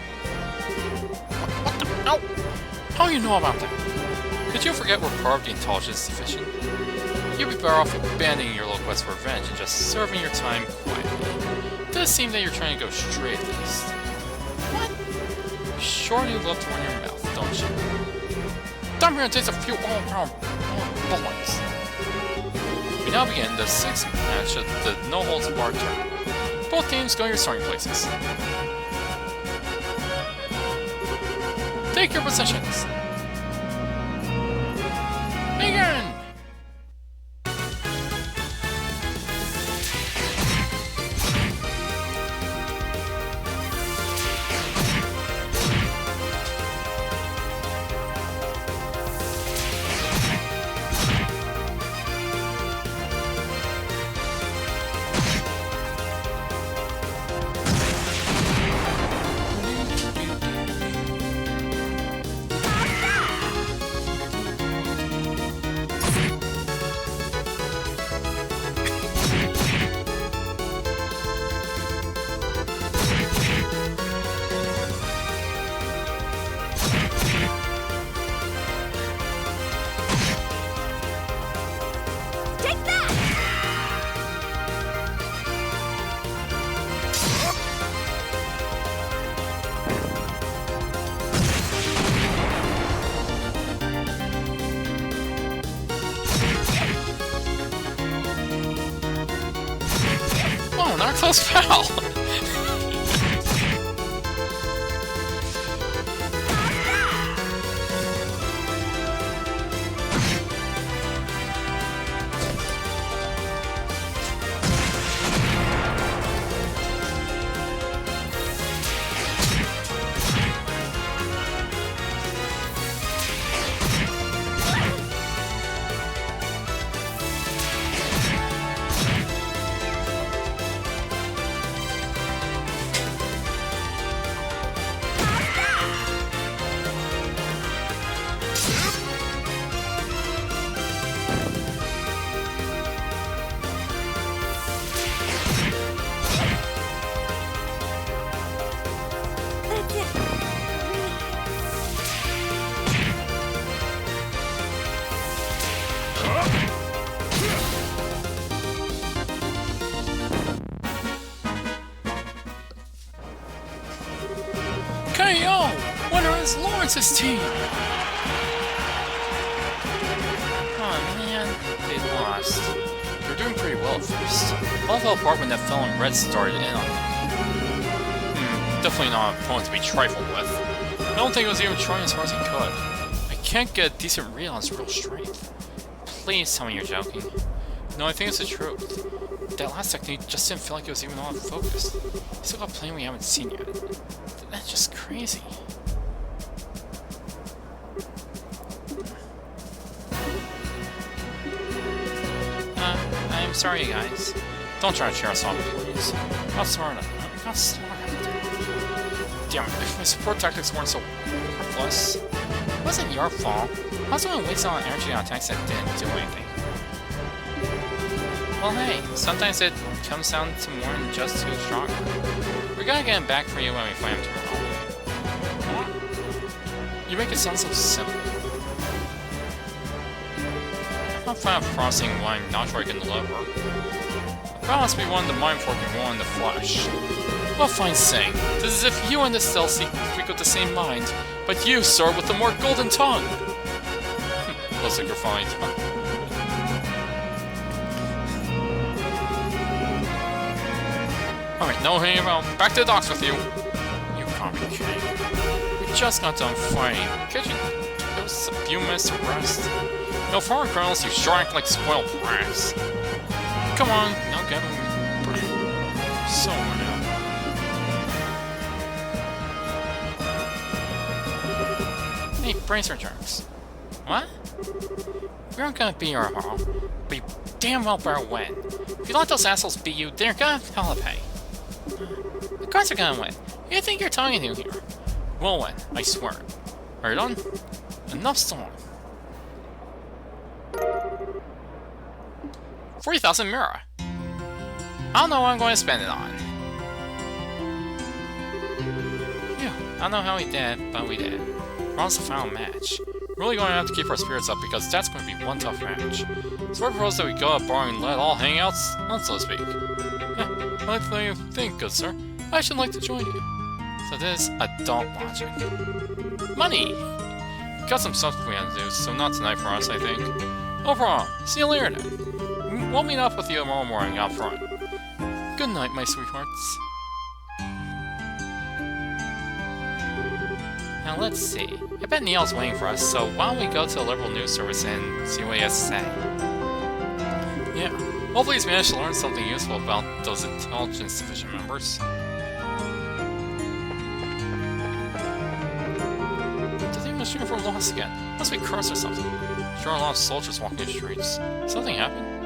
What the? Ow! How do you know about that? Could you forget we're part of the Intelligence Division? You'd be better off abandoning your little quest for revenge and just serving your time quietly. It does seem that you're trying to go straight at least. What? You sure do love to run your mouth, don't you? Time here and taste a few all-around bullets. We now begin the sixth match of the no-holds-barred tournament. Both teams go to your starting places. Take your positions. Begin! Not close foul! KO! Winner is Lawrence's team! Oh man, they lost. They were doing pretty well at first. All fell apart when that fellow in red started in on them. Definitely not an opponent to be trifled with. I don't think he was even trying as hard as he could. I can't get a decent read on his real strength. Please tell me you're joking. No, I think it's the truth. That last technique just didn't feel like it was even all focused. He's still got plenty we haven't seen yet. That's just crazy. I'm sorry, guys. Don't try to cheer us on, please. Got started. Damn it, if my support tactics weren't so worthless. It wasn't your fault. I was going to waste all the energy on attacks that didn't do anything. Well, hey, sometimes it comes down to more than just too strong. We're gonna get him back for you when we find him tomorrow. You make it sound so simple. I'm not fond of crossing what I'm not sure I can deliver. I promise to be one of the mind forking one in the flesh. What fine saying. This is as if you and the cell speak with the same mind, but you, sir, with the more golden tongue. Looks like you're fine. Alright, no hanging around. Back to the docks with you. You can't be kidding. We just got done fighting. Can't you give us a few minutes to rest? No foreign criminals, you sure act like spoiled brats. Come on, now get me. So now. Hey, brace our jerks. What? We aren't gonna beat our hall, but you damn well better win. If you let those assholes beat you, they're gonna hell to pay. The cards are gonna win. You think you're talking to here? We'll win, I swear. Are you done? Enough song. 40,000 Mira. I don't know what I'm going to spend it on. Yeah, I don't know how we did, but we did. We're on the final match. We're really going to have to keep our spirits up because that's going to be one tough match. So I propose that we go up bar and let all hangouts on, so to speak. What do you think, good sir? I should like to join you. So this is adult logic. Money! Got some stuff we have to do, so not tonight for us, I think. No problem. See you later then. We'll meet up with you tomorrow morning out front. Good night, my sweethearts. Now let's see. I bet Neil's waiting for us, so why don't we go to the Liberal News Service and see what he has to say. Yeah, hopefully he's managed to learn something useful about those Intelligence Division members. The thing was uniform lost again. Must be cursed or something. Sure, a lot of soldiers walking the streets. Something happened?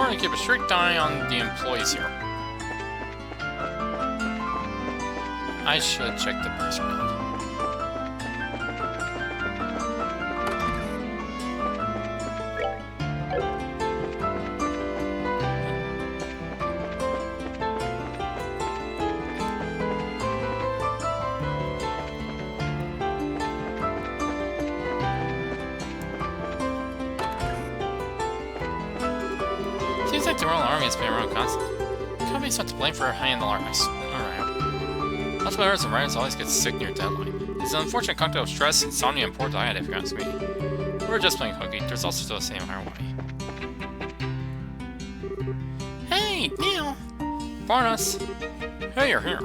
To keep a strict eye on the employees here. I should check the press round. Seems like the Royal Army has been around constantly. The company's not to blame for high in the alarm. Alright. That's why ours and writers always get sick near deadline. It's an unfortunate cocktail of stress, insomnia, and poor diet, if you ask me. We're just playing hooky. There's also still the same our way. Hey, Neil! Barnes! Hey, you're here.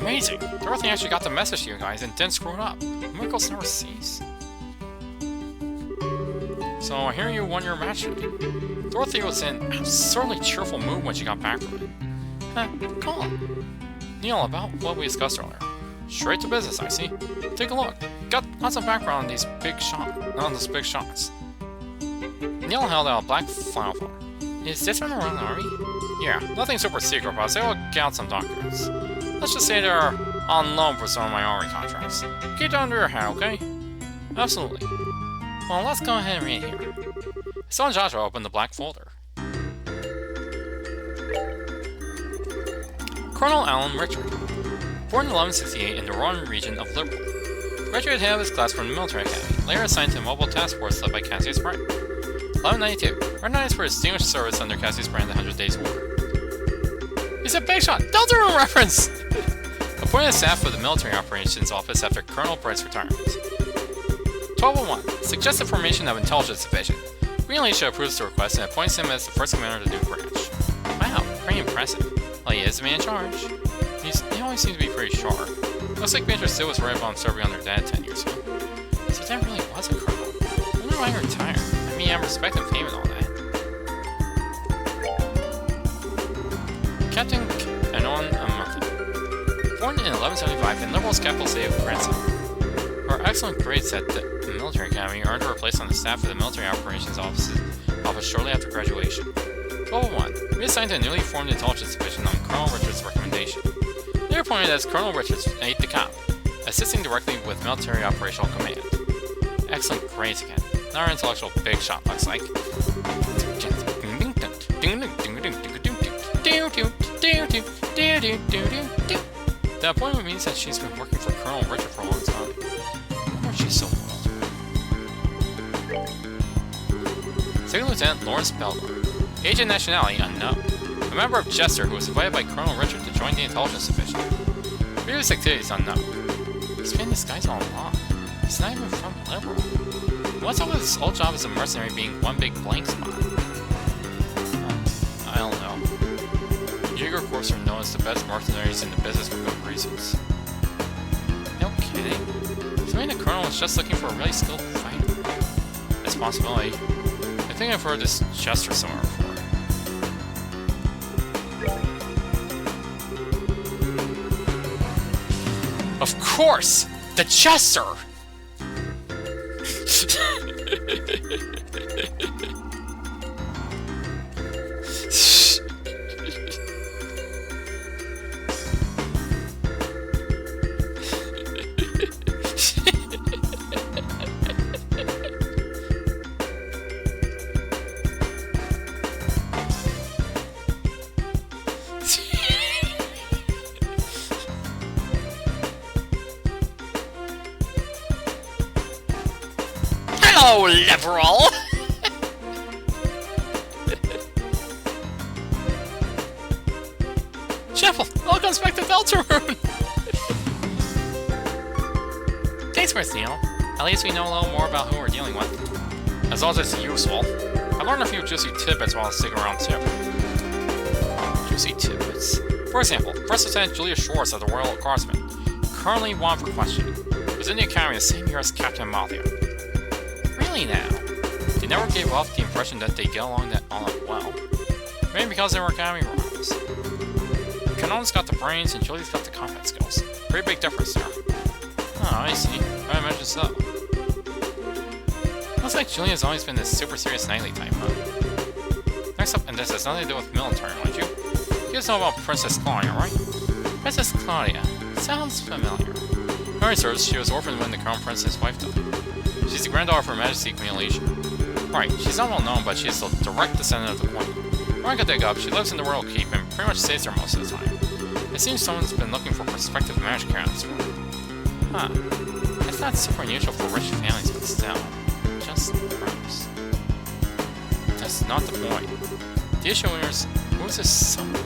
Amazing! Dorothy actually got the message to you guys and didn't screw it up. Miracles never cease. So I hear you won your match. Dorothy was in an absurdly cheerful mood when she got back from it. Call him. Neil, about what we discussed earlier. Straight to business, I see. Take a look. Got some background on these big shots. Neil held out a black file folder. Is this from the Royal Army? Yeah, nothing super secret, but I was able to get out some documents. Let's just say they're on loan for some of my army contracts. Keep that under your hat, okay? Absolutely. Well, let's go ahead and read it here. Son Joshua opened the black folder. Colonel Alan Richard. Born in 1168 in the Rowan region of Liberal. Graduated head of his class from the military academy, later assigned to a mobile task force led by Cassius Wright. 1192. Recognized for distinguished service under Cassie's brand the 100 Days War. He's a big shot! Delta Room reference! Appointed as staff of the Military Operations Office after Colonel Bright's retirement. 1201. Suggests the formation of Intelligence Division. Green Alicia approves the request and appoints him as the first commander of the new branch. Wow, pretty impressive. Well, he is the man in charge. He always seems to be pretty sharp. Looks like Major Sid was right about serving under Dad 10 years ago. So that really was a colonel. I wonder why he retired. I mean, I respect and fame and all that. Captain Anon Amartha. Born in 1175 in Liberal's capital city of Granson. Her excellent grades at the Military Academy earned her a place on the staff of the Military Operations Office shortly after graduation. 1201. Reassigned to a newly formed Intelligence Division on Colonel Richards' recommendation. They were appointed as Colonel Richards' aide-de-camp, assisting directly with Military Operational Command. Excellent grades again. Not an intellectual big shot, looks like. The appointment means that she's been working for Colonel Richard for a long time. I wonder if she's so loyal to him. Second Lieutenant Lawrence Belmore. Age and nationality unknown. A member of Chester who was invited by Colonel Richard to join the Intelligence Division. Previous activities unknown. He's been disguised all along. He's not even from Liberal. What's up with his old job as a mercenary being one big blank spot? I don't know. Jaeger Corps are known as the best mercenaries in the business for good reasons. No kidding. So maybe the Colonel was just looking for a really skilled fighter. That's a possibility. I think I've heard this Chester somewhere before. Of course! The Chester! Hello, Liberal! Chapel, welcome back to Deltarune! Thanks, Miss Neil. At least we know a little more about who we're dealing with. As long as it's useful. I learned a few juicy tidbits while I stick around too. Juicy tidbits. For example, First Lieutenant Julia Schwartz of the Royal Guardsmen, currently wanted for questioning, was in the Academy the same year as Captain Amalia. Really now? They never gave off the impression that they get along that all that well. Maybe because they were Academy rivals. Kanon's got the brains and Julia's got the combat skills. Pretty big difference there. Oh, I see. I imagine so. Looks like Julia's always been this super serious knightly type, huh? Next up, and this has nothing to do with military, mind you. You guys know about Princess Claudia, right? Princess Claudia. Sounds familiar. Memory serves, she was orphaned when the Crown Prince's wife died. She's the granddaughter of Her Majesty Queen Alicia. Right, she's not well known, but she's the direct descendant of the Queen. When I could dig up, she lives in the Royal Keep and pretty much stays there most of the time. It seems someone's been looking for prospective marriage candidates for her. Huh. That's not super unusual for rich families, but still. Just gross. That's not the point. The issue is, who's this someone?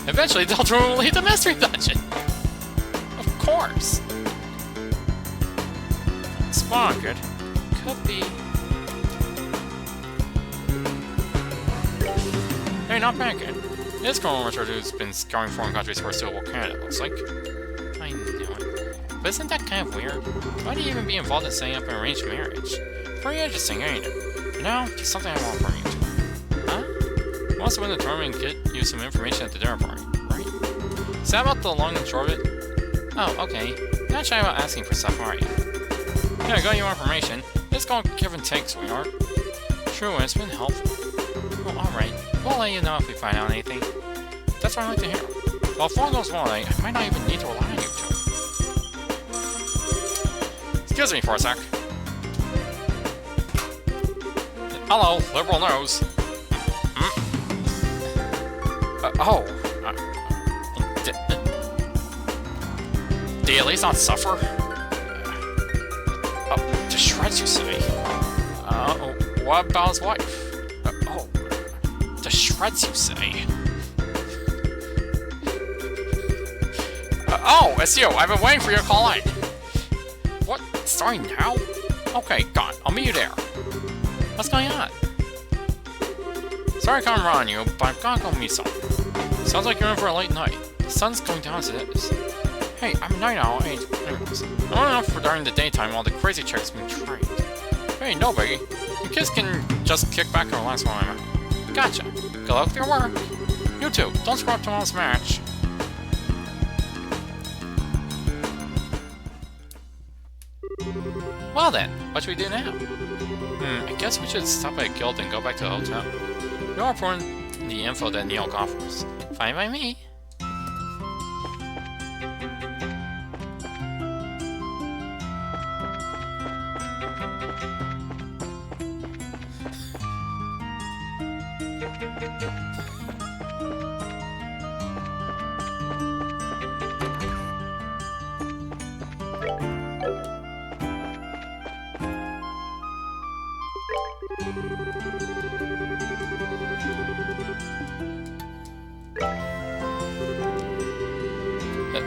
Eventually, Deltarune will leave the Mystery Dungeon! Of course! Spawn good. Could be. Hey, not bad, good. It is Colonel Richard who's been scouring foreign countries for a suitable candidate, looks like. I know it. But isn't that kind of weird? Why'd he even be involved in setting up an arranged marriage? Pretty interesting, ain't it? But now, just something I want from you two. Huh? I want someone to determine and get you some information at the dinner party, right? Is that about the long and short of it? Oh, okay. You're not shy about asking for stuff, are you? Yeah, I got your information. It's called give and take, sweetheart. True, and it's been helpful. Well, alright. We'll let you know if we find out anything. That's what I like to hear. Well, if all goes well, I might not even need to rely on you two. Excuse me for a sec. Hello, Liberal Nose. Do you at least not suffer? To shreds, you say? what about his wife? Oh, the shreds, you say? Oh, it's you. I've been waiting for your call in. What? Starting now? Okay, got it. I'll meet you there. What's going on? Sorry to come around you, but I've gotta go meet someone. Sounds like you're in for a late night. The sun's going down as it is. Hey, I'm a night owl. Anyways, I'm not enough for during the daytime while the crazy chick's being trained. Hey, nobody. You kids can just kick back and relax while I'm out. Gotcha. Good luck with your work. You too. Don't screw up tomorrow's match. Well then, what should we do now? I guess we should stop at Guild and go back to the hotel. No more important than the info that Neil offers. Fine by me.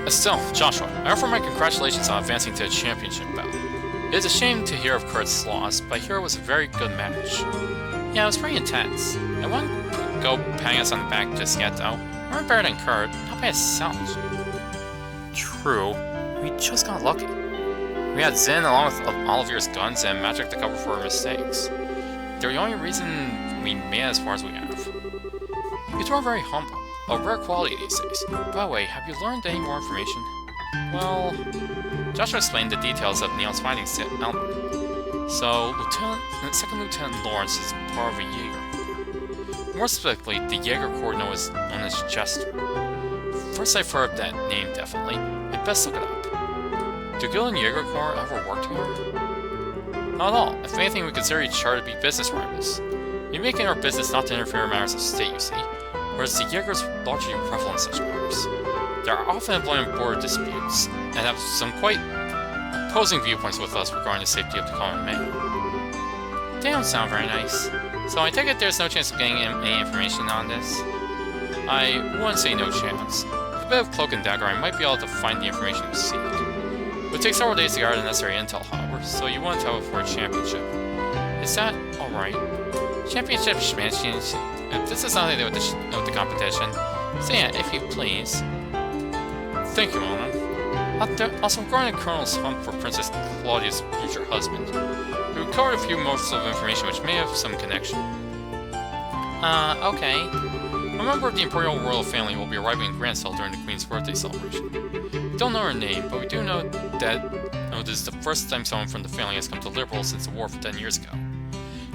Still, Joshua, I offer my congratulations on advancing to the championship bout. It is a shame to hear of Kurt's loss, but I hear it was a very good match. Yeah, it was pretty intense. I wouldn't go patting us on the back just yet, though. We're better than Kurt, not by ourselves. True. We just got lucky. We had Zen along with Oliver's guns and magic to cover for our mistakes. They're the only reason we made it as far as we have. You two are very humble. A rare quality these days. By the way, have you learned any more information? Well, Joshua explained the details of Neon's fighting element. So, Second Lieutenant Lawrence is part of a Jaeger. More specifically, the Jaeger Corps known as Jester. First I've heard of that name, definitely. I'd best look it up. Do Guild and Jaeger Corps ever work together? Not at all. If anything, we consider each other to be business rivals. We make it our business not to interfere in matters of state, you see. Whereas the Jaegers largely revel in such matters. There are often employment board disputes, and have some quite opposing viewpoints with us regarding the safety of the common man. They don't sound very nice. So I take it there's no chance of getting any information on this? I wouldn't say no chance. With a bit of cloak and dagger, I might be able to find the information you seek. It would take several days to gather the necessary intel, however, so you wouldn't tell it for a championship. Is that alright? Championship schmanshins. This is something to do with the competition. So yeah, if you please. Thank you, Mona. Also, regarding Colonel's hunt for Princess Claudia's future husband, we recovered a few morsels of information which may have some connection. Okay. A member of the Imperial Royal Family will be arriving in Grancel during the Queen's birthday celebration. We don't know her name, but we do know that this is the first time someone from the family has come to Liberal since the war 10 years ago.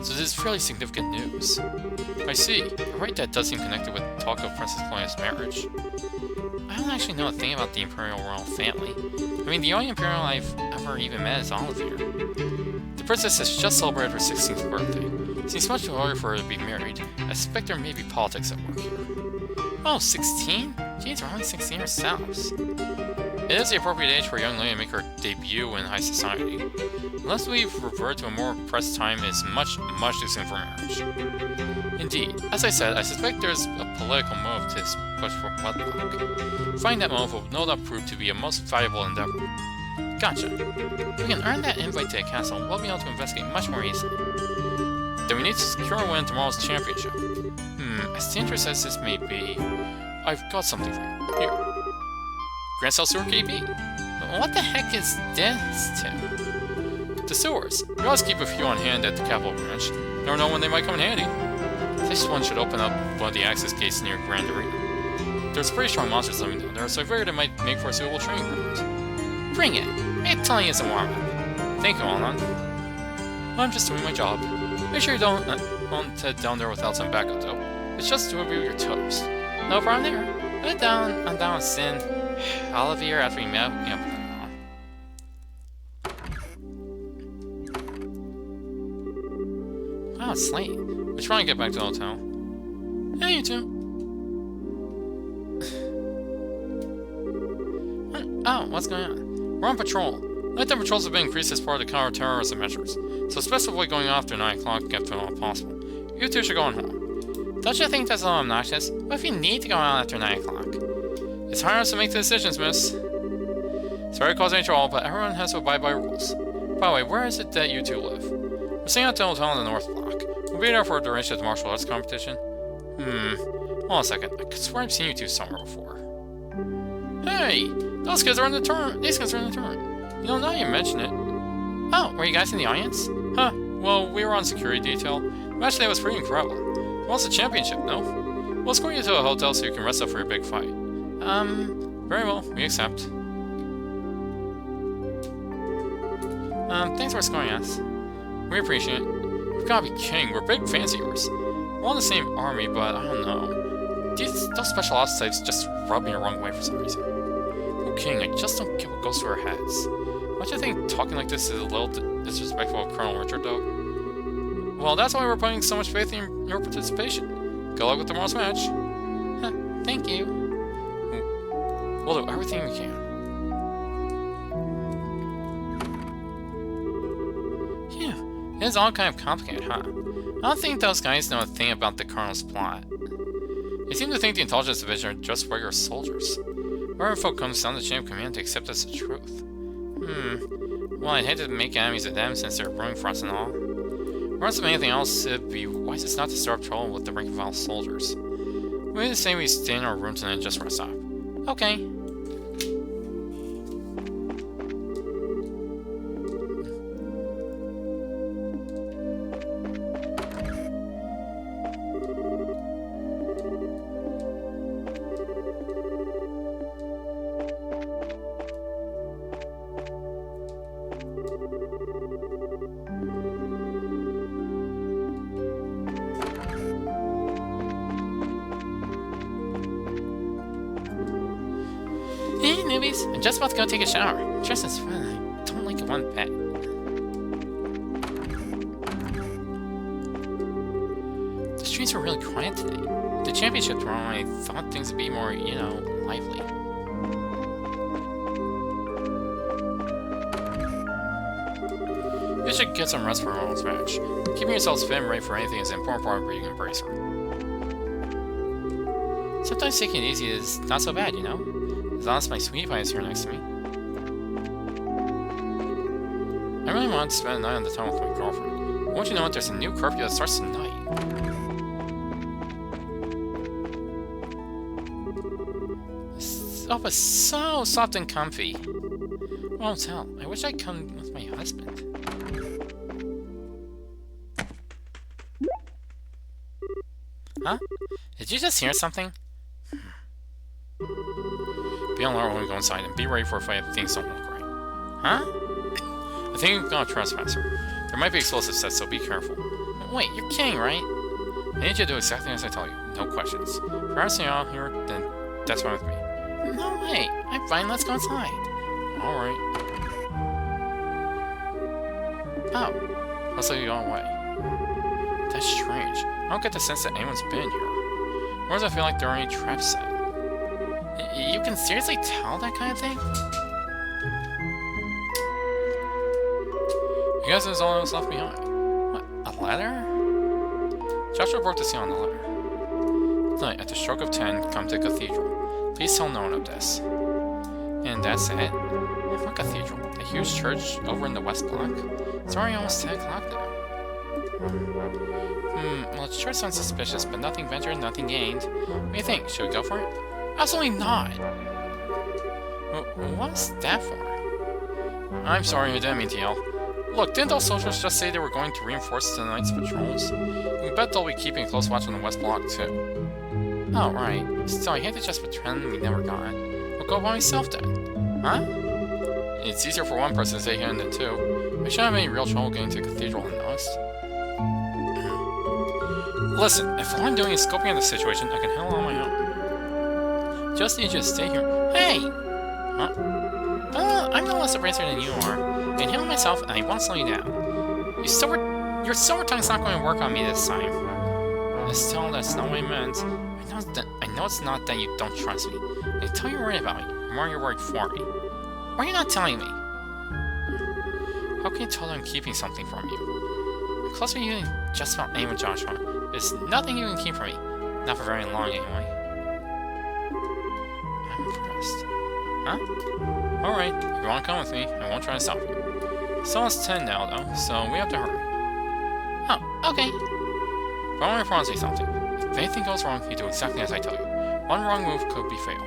So this is fairly significant news. I see. You're right, that does seem connected with talk of Princess Claudia's marriage. I don't actually know a thing about the Imperial Royal Family. I mean, the only Imperial I've ever even met is Olivier. The princess has just celebrated her 16th birthday. It seems much too early for her to be married. I suspect there may be politics at work here. Oh, 16? Geez, we're only 16 ourselves. It is the appropriate age for a young lady to make her debut in high society. Unless we've reverted to a more repressed time, it is much too soon for marriage. Indeed. As I said, I suspect there's a political motive to this push for wedlock. Finding that motive will no doubt prove to be a most valuable endeavor. Gotcha. If we can earn that invite to the castle, we'll be able to investigate much more easily. Then we need to secure a win in tomorrow's championship. As dangerous as this may be, I've got something for you. Here. Grancel Sewer KB. What the heck is this, Tim? The sewers. We always keep a few on hand at the capital branch. Never know when they might come in handy. This one should open up one of the access gates near Grand Arena. There's pretty strong monsters living down there, so I figured it might make for a suitable training ground. Bring it! Make telling is a warm-up. Thank you, Alon. I'm just doing my job. Make sure you don't head down there without some backup, though. It's just to review your toast. No problem there. Put it down. I'm down with Sin. Olivier after we met. Wow, it's late. We should probably get back to the hotel. Yeah, you too. Oh, what's going on? We're on patrol. Nighttime patrols have been increased as part of the counter-terrorism measures. So specifically going off after 9 o'clock if at all possible. You two should go on home. Don't you think that's a little obnoxious? What if you need to go out after 9 o'clock? It's hard enough to make the decisions, miss. Sorry to cause any trouble, but everyone has to abide by rules. By the way, where is it that you two live? We're staying at the hotel in the North Block. We'll be there for the duration of the martial arts competition. Hold on a second. I could swear I've seen you two somewhere before. Hey! Those kids are in the tournament! These kids are in the tournament. You know, now you mention it. Oh, were you guys in the audience? Huh. Well, we were on security detail. The match today was pretty incredible. You lost the championship, no? We'll escort you to a hotel so you can rest up for your big fight. Very well. We accept. Thanks for escorting us. We appreciate it. You've gotta be kidding. We're big fans of yours. We're all in the same army, but I don't know. Those special ops types just rub me the wrong way for some reason. Oh, King, I just don't get what goes through our heads. Don't you think talking like this is a little disrespectful of Colonel Richard, though? Well, that's why we're putting so much faith in your participation. Good luck with tomorrow's match. Huh, thank you. We'll do everything we can. Phew, it's all kind of complicated, huh? I don't think those guys know a thing about the Colonel's plot. They seem to think the intelligence division are just regular soldiers. Where info comes down the chain of command to accept as the truth. Well, I'd hate to make enemies of them since they're brewing for us and all. Regardless of anything else, it'd be wisest not to stir up trouble with the rank and file soldiers. We just say we stay in our rooms and then just rest up. Okay. Hey, newbies! I'm just about to go take a shower. Tristan's fun. I don't like it one bit. The streets were really quiet today. The championship tomorrow, I thought things would be more, you know, lively. You should get some rest for tomorrow's match. Keeping yourselves fit and ready for anything is an important part of being an embracer. Sometimes taking it easy is not so bad, you know? As long as my sweetie pie is here next to me. I really wanted to spend a night on the town with my girlfriend. Won't you know it, there's a new curfew that starts tonight. Oh, it's so soft and comfy. Won't tell. I wish I'd come with my husband. Huh? Did you just hear something? Be on alert when we go inside, and be ready for a fight if things don't look right. Huh? I think we've got a trespasser. There might be explosive sets, so be careful. Wait, you're kidding, right? I need you to do exactly as I tell you. No questions. For everything out here, then that's fine with me. No way! I'm fine, let's go inside. Alright. Oh. Looks like you got away. That's strange. I don't get the sense that anyone's been here. Nor does I feel like there are any traps set. You can seriously tell that kind of thing? You guys is all that was left behind. What? A letter? Joshua broke the seal on the letter. Tonight, at the stroke of 10, come to the cathedral. Please tell no one of this. And that's it? What cathedral? The huge church over in the West Block? It's already almost 10 o'clock now. Well, the church sounds suspicious, but nothing ventured, nothing gained. What do you think? Should we go for it? Absolutely not! What's that for? I'm sorry, I didn't mean to yell. Look, didn't those soldiers just say they were going to reinforce tonight's patrols? I bet they'll be keeping a close watch on the West Block, too. Oh, right. Still, I hate to just pretend we never got it. I'll go by myself, then. Huh? It's easier for one person to stay here than two. We shouldn't have any real trouble getting to the cathedral unnoticed. Listen, if all I'm doing is scoping out the situation, I can handle it on my own. Just need you to stay here. Hey! Huh? I'm no less a racer than you are. I can handle myself, and I won't slow you down. Your silver tongue's not going to work on me this time. Still, that's not what I meant. I know it's not that you don't trust me. I tell you're worried about me. The more you're worried for me. Why are you not telling me? How can you tell that I'm keeping something from you? I'm close to you just about anyone, Joshua. There's nothing you can keep from me. Not for very long, anyway. I'm impressed. Huh? Alright, if you want to come with me, I won't try to stop you. It's almost 10 now, though, so we have to hurry. Oh, okay. But I want to promise you something. If anything goes wrong, you do exactly as I tell you. One wrong move could be fatal.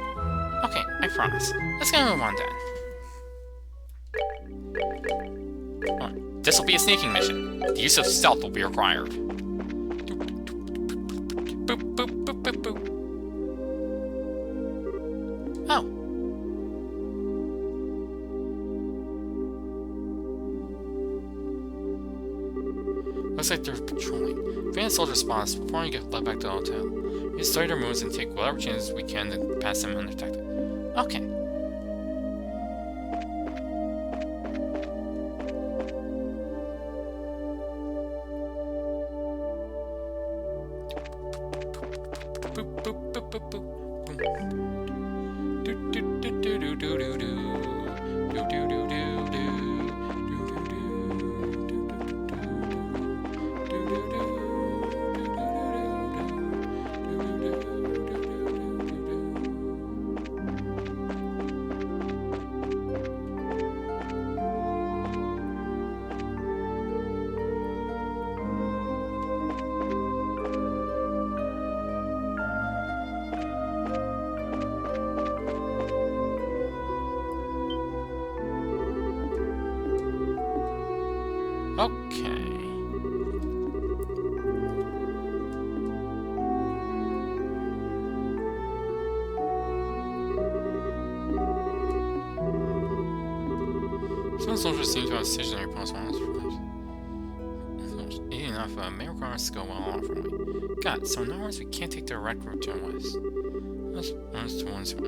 Okay, I promise. Let's get a move on, then. Alright, this will be a sneaking mission. The use of stealth will be required. Boop, boop, boop, boop, boop. Oh. Looks like they're patrolling. Advanced soldier spots before you get led back to the hotel. We study their moves and take whatever chances we can to pass them undetected. Okay. Boop, boop, boop, boop, boop, boom. Do do do do do do do do. Do do do do do. Okay. Some soldiers seem to have stationary posts on us. Easy enough, may require us to go well off from me. God, so in other words, we can't take the direct route to the west. That's to one side.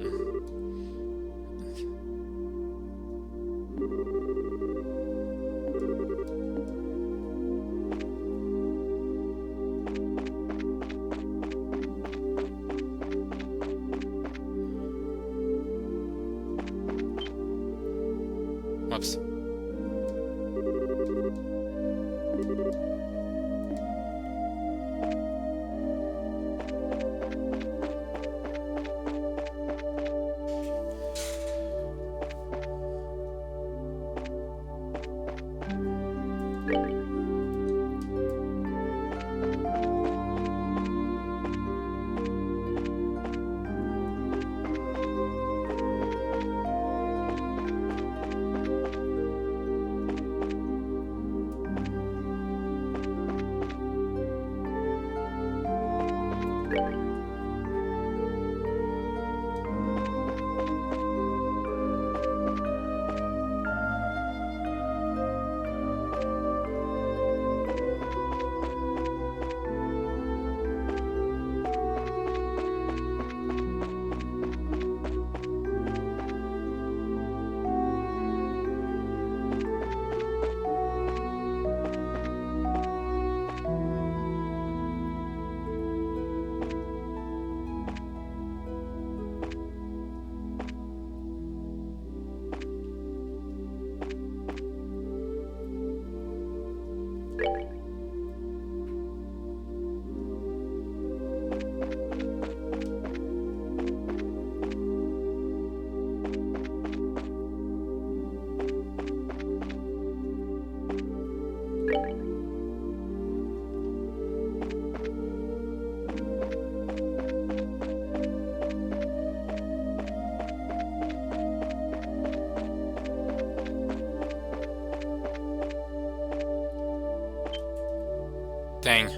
Whoops. Dang.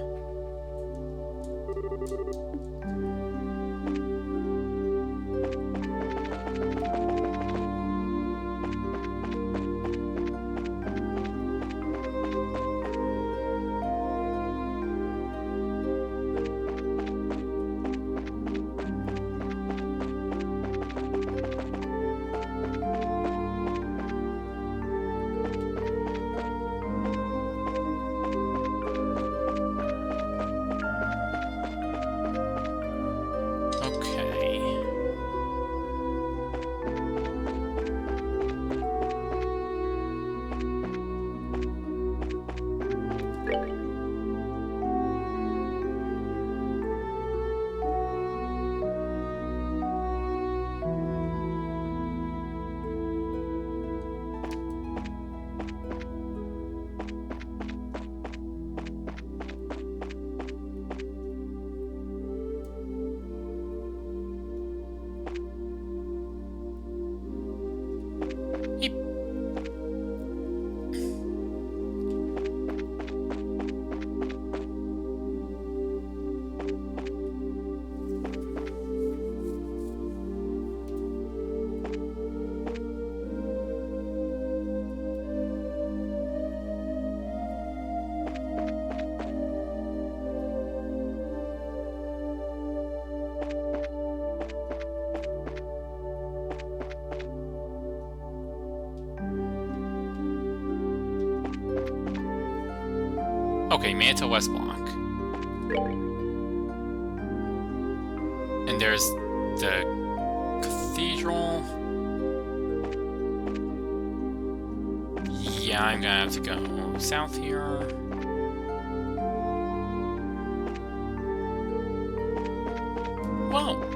Okay, made it to West Block. And there's the cathedral. Yeah, I'm gonna have to go south here. Whoa!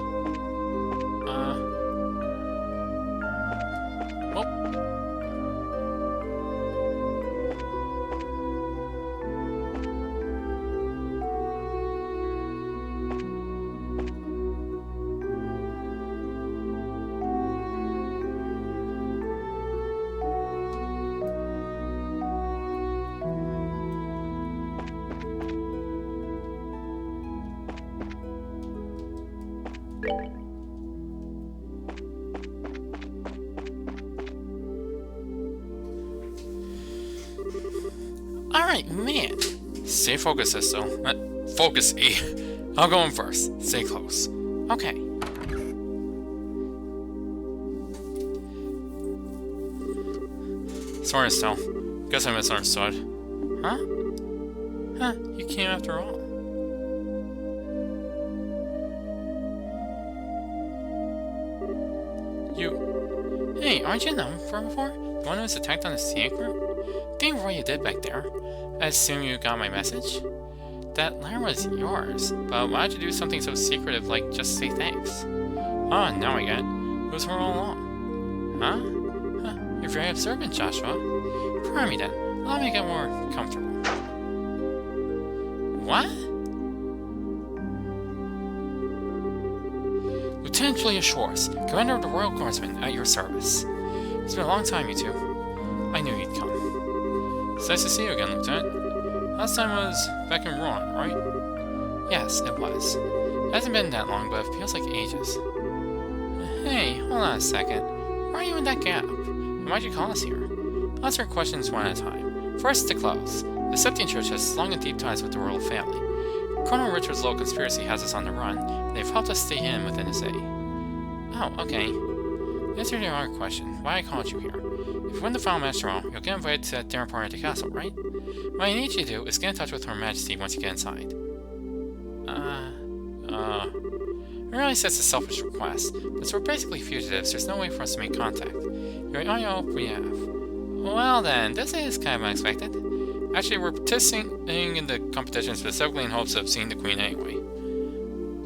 Alright, man. Stay focused, Sisto. Focus, E. I'll go in first. Stay close. Okay. Sorry, Estelle. Guess I misunderstood. Huh? Huh, you came after all. You... Hey, aren't you known for before? The one who was attacked on the C8 group? Dang what you did back there. I assume you got my message? That letter was yours, but why'd you do something so secretive like just say thanks? Oh, now I get it. It was her all along. Huh? Huh, you're very observant, Joshua. Pardon me then. Allow me to get more comfortable. What? Lieutenant Julia Shores, Commander of the Royal Guardsmen, at your service. It's been a long time, you two. I knew you'd come. It's nice to see you again, Lieutenant. Last time was back in Rouen, right? Yes, it was. It hasn't been that long, but it feels like ages. Hey, hold on a second. Why are you in that gap? And why'd you call us here? Answer questions one at a time. First, to close. The Septian Church has long and deep ties with the royal family. Colonel Richard's little conspiracy has us on the run, and they've helped us stay hidden within the city. Oh, okay. The answer to your other question, why I called you here. If you win the final match tomorrow, you'll get invited to that dinner party at the castle, right? What I need you to do is get in touch with Her Majesty once you get inside. I realize that's a selfish request, but since we're basically fugitives, there's no way for us to make contact. You're the only hope we have. Well then, this is kind of unexpected. Actually, we're participating in the competition specifically in hopes of seeing the Queen anyway.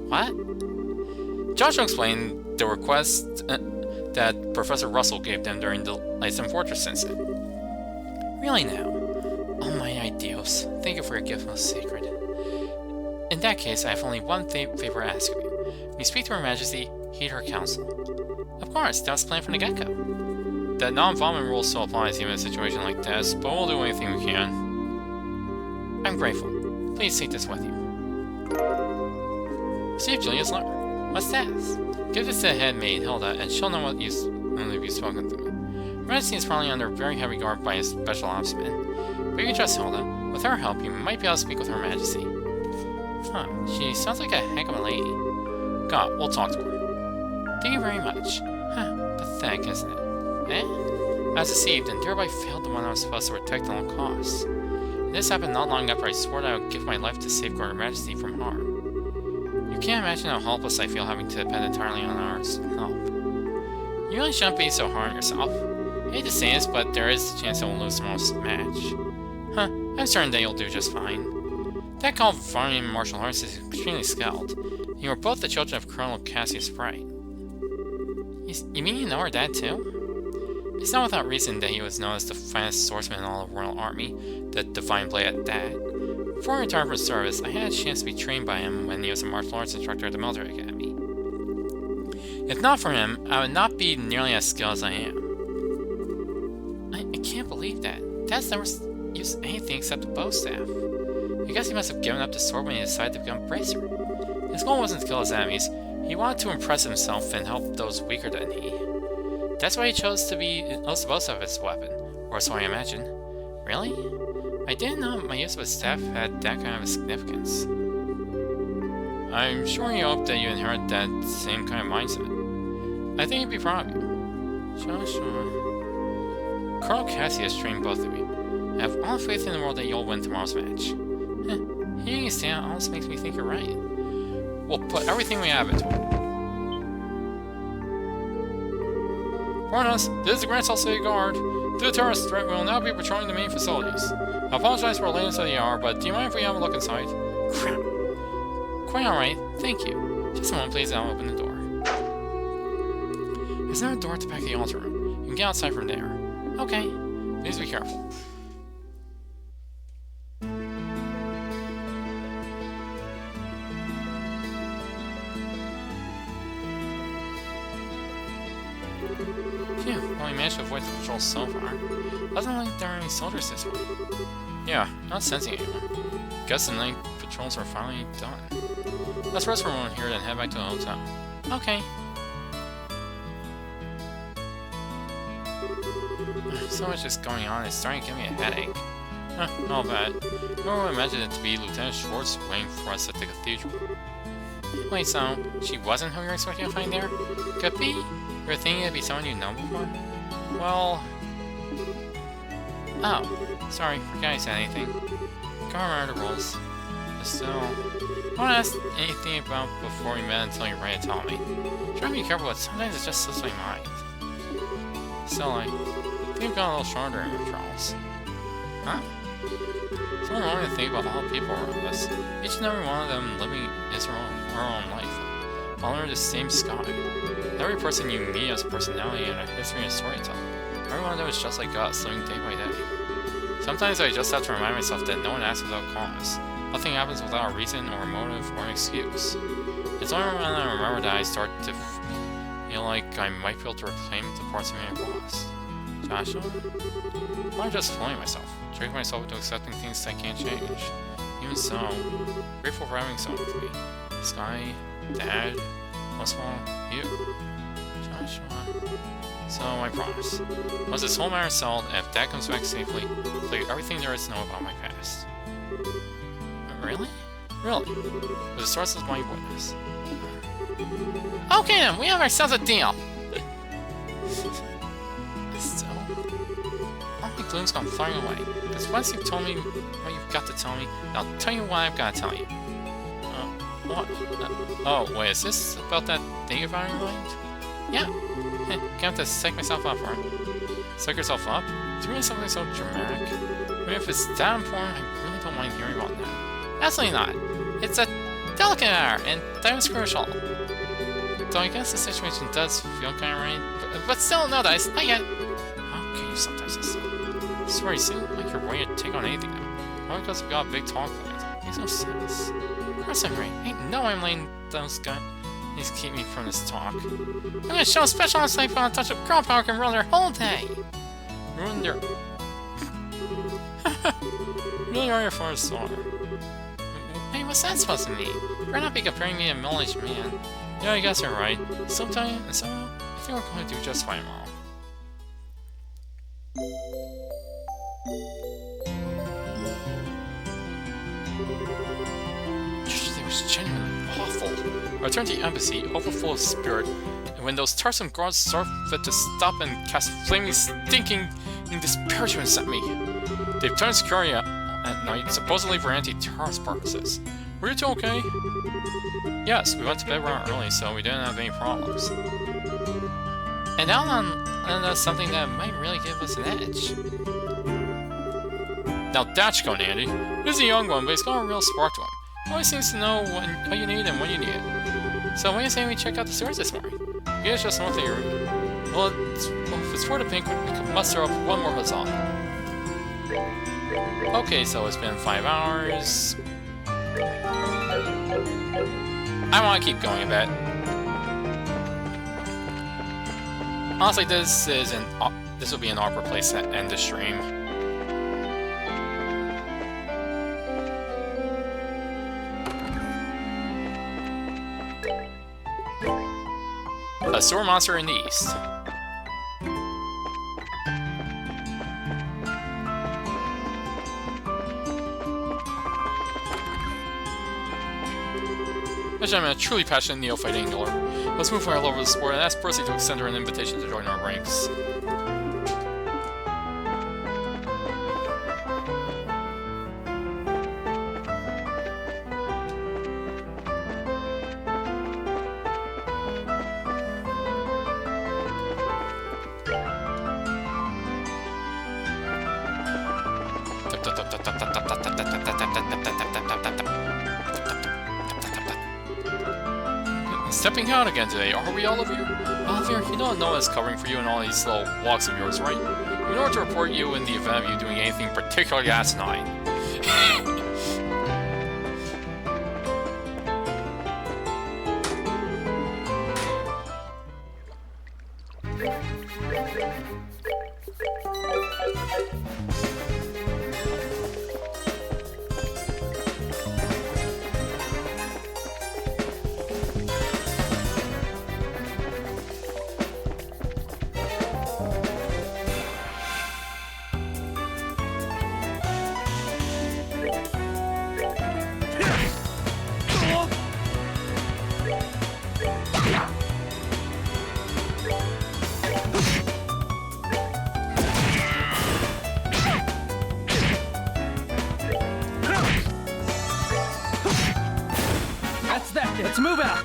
What? Joshua explained the request that Professor Russell gave them during the Ice and Fortress incident. Really now? Oh my ideals. Thank you for your gift, most sacred. In that case, I have only one favor to ask of you. When you speak to Her Majesty, heed her counsel. Of course, that was planned from the get-go. That non-involvement rule still applies even in a situation like this, but we'll do anything we can. I'm grateful. Please take this with you. Receive Julia's letter. What's that? Give this to the head maid, Hilda, and she'll know what you've spoken to me. Her Majesty is probably under very heavy guard by his special ops men. But you can trust Hilda. With her help, you might be able to speak with Her Majesty. Huh, she sounds like a heck of a lady. God, we'll talk to her. Thank you very much. Huh, pathetic, isn't it? Eh? I was deceived and thereby failed the one I was supposed to protect at all costs. And this happened not long after I swore that I would give my life to safeguard Her Majesty from harm. You can't imagine how helpless I feel having to depend entirely on our help. You really shouldn't be so hard on yourself. I hate to say this, but there is a chance that we'll lose tomorrow's match. Huh, I'm certain that you'll do just fine. That Californian martial arts is extremely skilled. You are both the children of Colonel Cassius Bright. You mean you know her dad too? It's not without reason that he was known as the finest swordsman in all the Royal Army, the Divine Blade at that. Before I retired from service, I had a chance to be trained by him when he was a martial arts instructor at the military academy. If not for him, I would not be nearly as skilled as I am. I can't believe that. Dad's never used anything except a bow staff. I guess he must have given up the sword when he decided to become bracer. His goal wasn't to kill his enemies, he wanted to impress himself and help those weaker than he. That's why he chose to boast of his weapon, or so I imagine. Really? I didn't know my use of a staff had that kind of significance. I'm sure you hope that you inherit that same kind of mindset. I think you'd be proud of you. Sure. Colonel Cassius trained both of you. I have all faith in the world that you'll win tomorrow's match. Hearing you stand almost makes me think you're right. We'll put everything we have into it. Warn us, this is the Grand City Guard. Due to terrorist threat, we will now be patrolling the main facilities. I apologize for lateness of the hour, but do you mind if we have a look inside? Crap. Quite alright, thank you. Just a moment, please, and I'll open the door. Is there a door at the back of the altar room? You can get outside from there. Okay. Please be careful. Phew, well, we managed to avoid the patrol so far. Doesn't look like there are any soldiers this way. Yeah, not sensing anyone. Guess the night patrols are finally done. Let's rest for a moment here, then head back to the hotel. Okay. So much is going on, it's starting to give me a headache. Not bad. Who would imagine it to be Lieutenant Schwartz waiting for us at the cathedral? Wait, so she wasn't who you were expecting to find there? Could be? You were thinking it'd be someone you know before? Well... Oh, sorry, forgot I said anything. Can't remember the rules. But still... I won't ask anything about before we met until you're ready to tell me. Try to be careful, but sometimes it just slips my mind. Still, I think you've got a little stronger in your trials. Huh? It's not wrong to think about all the people around us. Each and every one of them living her own life, all under the same sky. Every person you meet has a personality and a history and story to tell. Every one of them is just like us, living day by day. Sometimes I just have to remind myself that no one acts without cause. Nothing happens without a reason or a motive or an excuse. It's only when I remember that I start to feel like I might be able to reclaim the parts of me I lost. Joshua? Or I'm just fooling myself, tricking myself into accepting things that I can't change. Even so, grateful for having someone with me. Sky, Dad, most of all, you. Joshua. So, I promise. Once this whole matter settled, and if Dad comes back safely, I'll tell you everything there is to know about my past. Really? Really? With the source as my witness. Okay then, we have ourselves a deal! Still? All my gloom's gone flying away. Because once you've told me what you've got to tell me, I'll tell you what I've got to tell you. What? Oh, wait, is this about that thing you've got in your mind? Yeah. Can't have to psych myself up, right? Psych yourself up? Doing something so dramatic? I mean, if it's that important, I really don't mind hearing about that. Absolutely not. It's a delicate matter, and that was crucial. Though I guess the situation does feel kind of right, but still, no dice, not yet. How can you sometimes just swear you seem like you're ready to take on anything now. Only because we got a big talk planned. Makes no sense. Of course I'm right. I know I'm letting those guys keep me from this talk. I'm gonna show a special insight on a touch of girl power can ruin their whole day. Ruin their... Really are your father's daughter. Hey, what's that supposed to mean? You better not be comparing me to a middle-aged man. Yeah, I guess you're right. Sometime, and somehow, I think we're going to do just fine, Mom. It was genuinely awful. I returned to the embassy, overfull of spirit, and when those tiresome guards saw fit to stop and cast flaming, stinking disparagements at me, they've turned security at night, supposedly for anti-terrorist purposes. Were you two okay? Yes, we went to bed rather early, so we didn't have any problems. And now on something that might really give us an edge. Now that's going handy. He's a young one, but he's got a real spark to him. He always seems to know what you need and when you need it. So when you say we check out the stores this morning? You guys just want to hear. Well, if it's for the pink, we can muster up one more huzzah. Okay, so it's been 5 hours. I want to keep going a bit. Honestly, this will be an awkward place to end the stream. A sewer monster in the east. I'm a truly passionate neophyte angler. Let's move all over the sport and ask Percy to extend her an invitation to join our ranks. Stepping out again today, are we, Oliver? Oliver, you don't know what's covering for you in all these little walks of yours, right? We know what to report you in the event of you doing anything particularly asinine. That's that. Let's move out.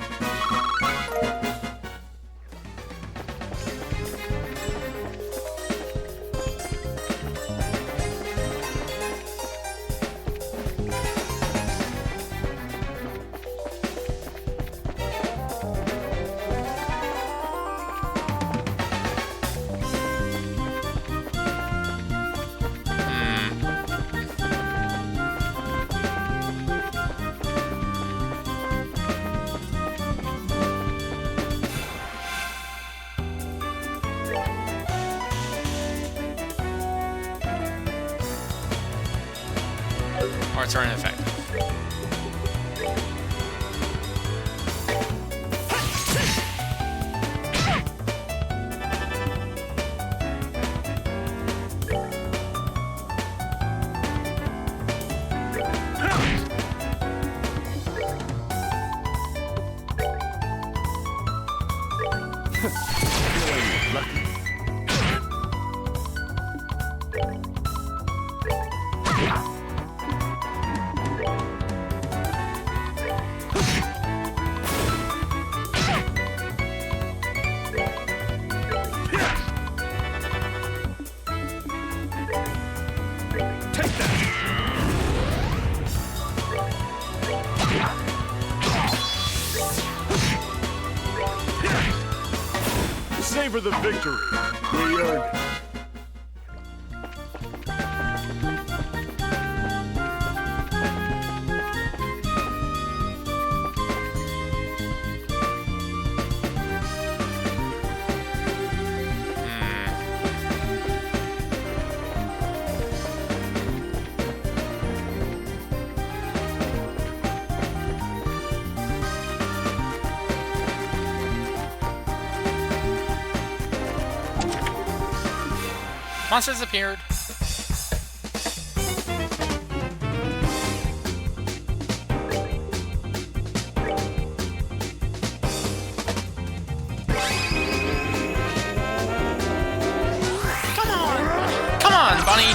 Arts are ineffective. Savor the victory. We earned it. Monsters appeared. Come on, Bunny!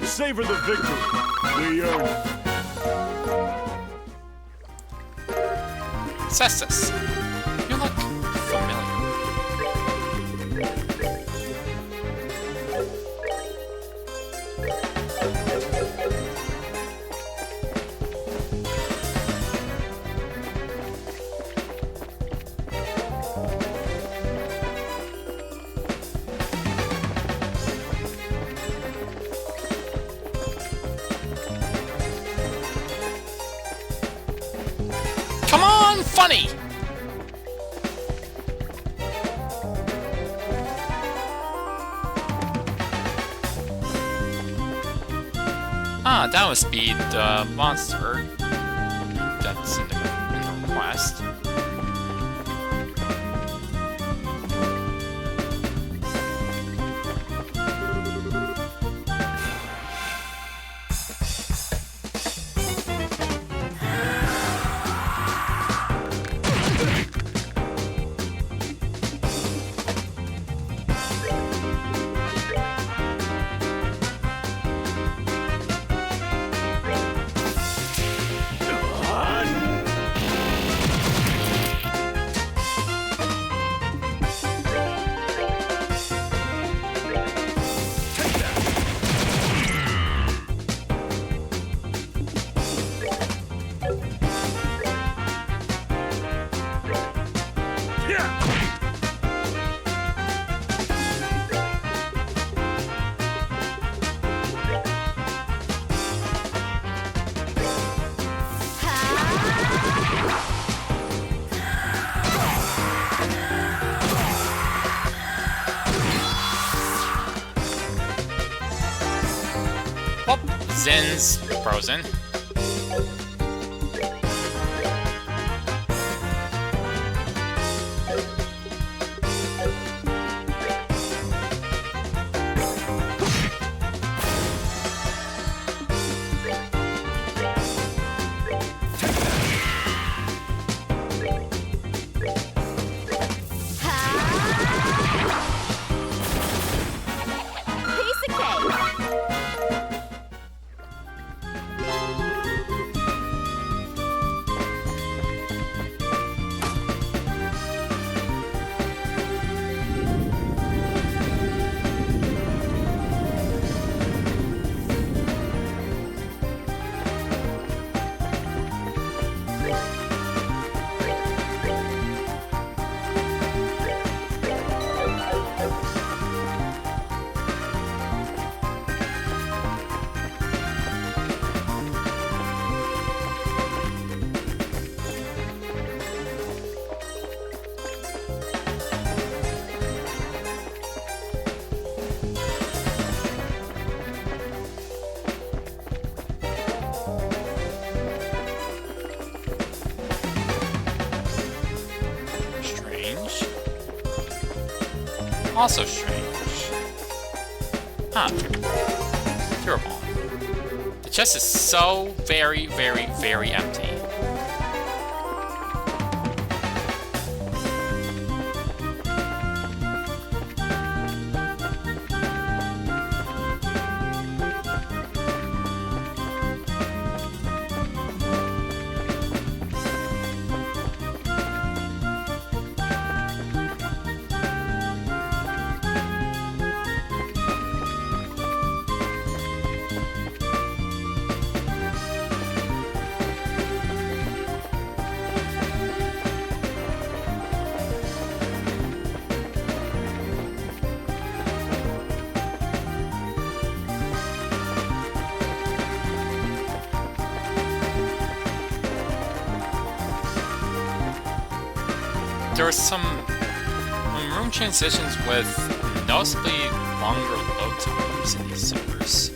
Savor the victory. We earned it. Cestus, you look familiar. Come on, funny! Ah, that must be the monster that's in the west. Well, Zen's frozen. Piece of cake. Strange. Also strange. Huh. Durable. The chest is so very, very, very empty. There were some room transitions with noticeably longer load times in these servers.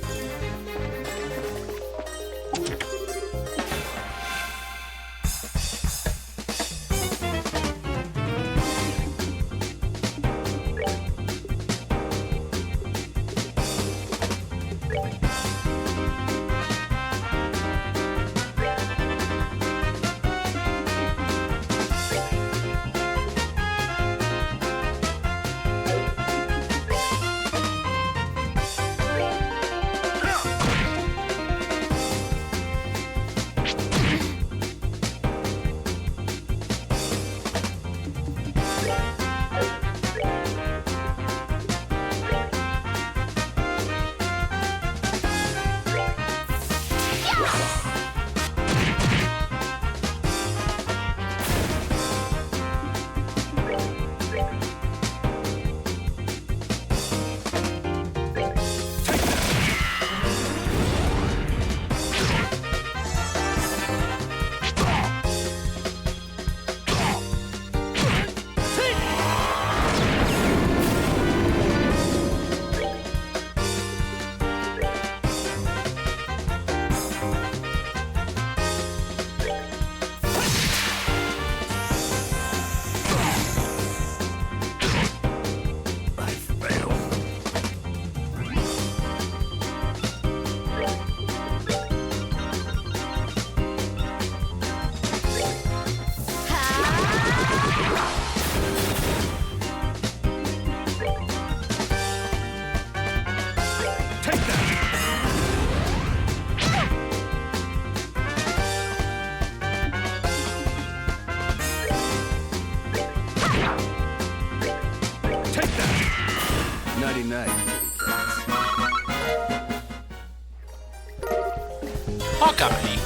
Hawkeye.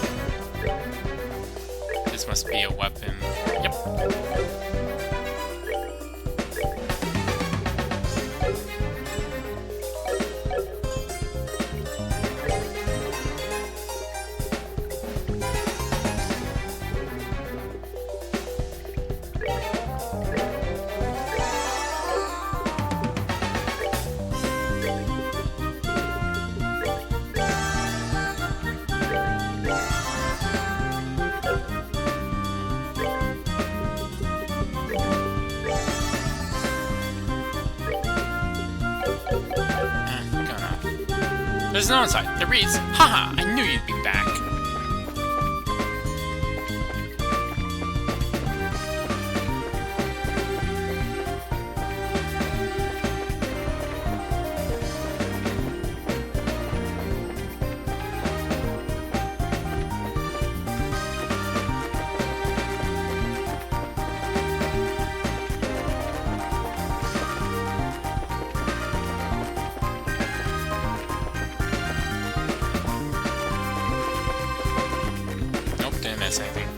This must be a weapon. Yep. There's no inside. It reads, haha, I knew you'd be back. Nope, didn't miss anything.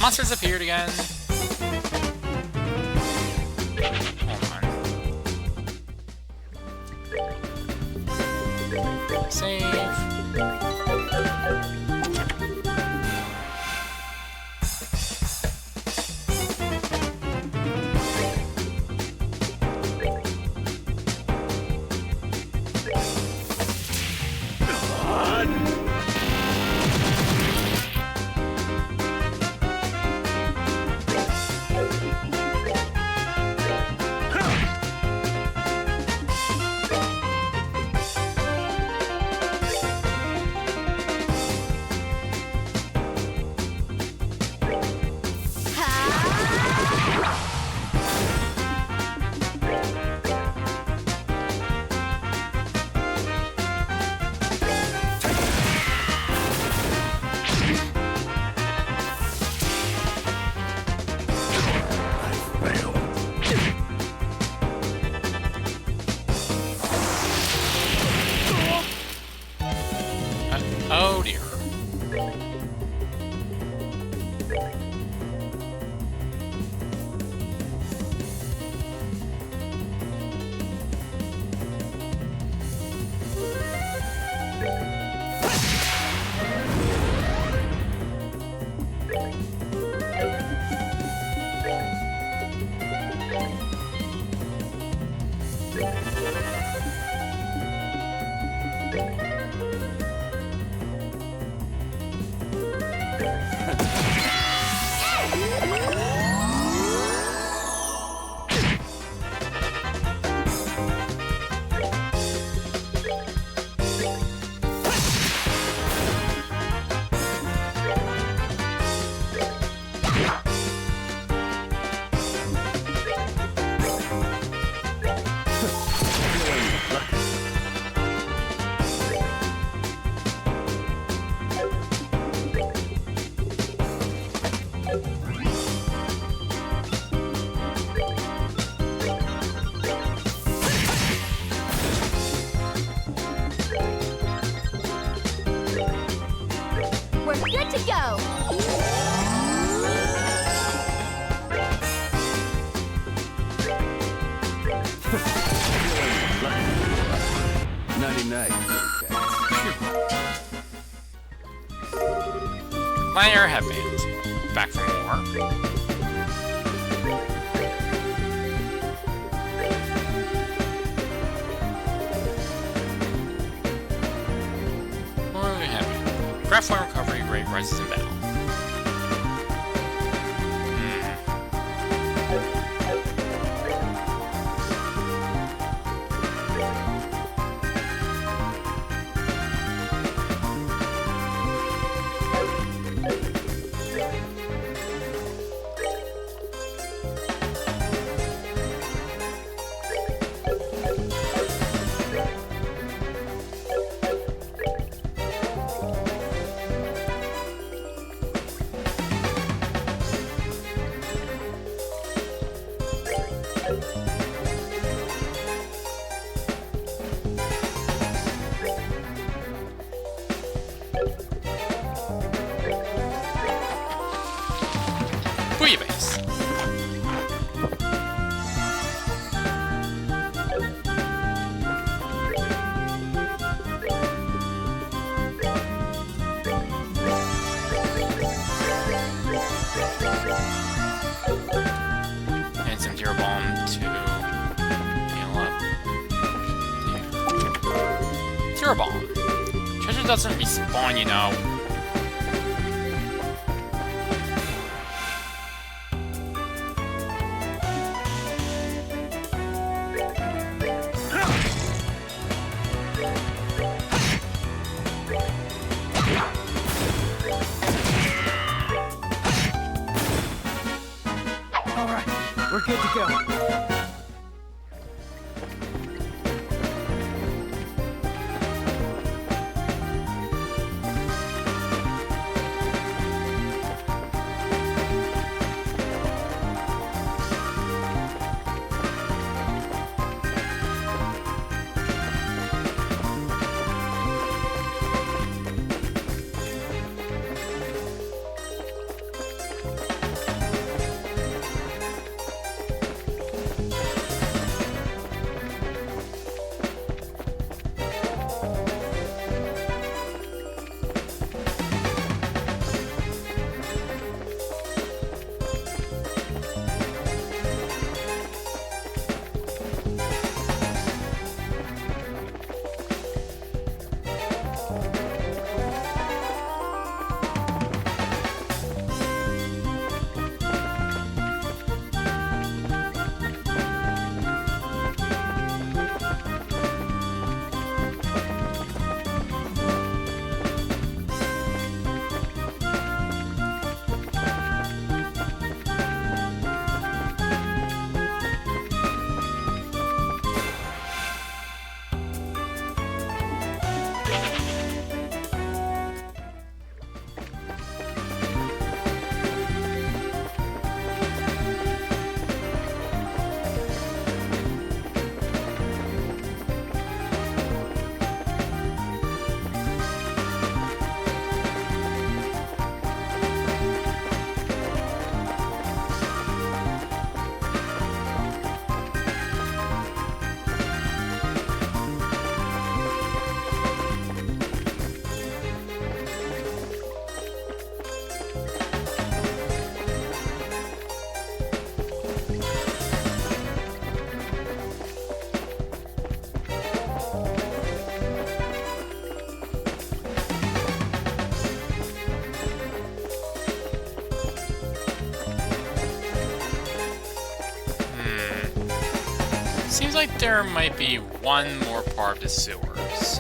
Monsters appeared again. Hold on. Save. Oh dear. We're good to go. Nighty-night. Minor headbands. Back for more. More headband. Craft one recovery rate rises in battle. Sugar Bomb. Treasure doesn't respawn, you know. Alright, we're good to go. Seems like there might be one more part of the sewers.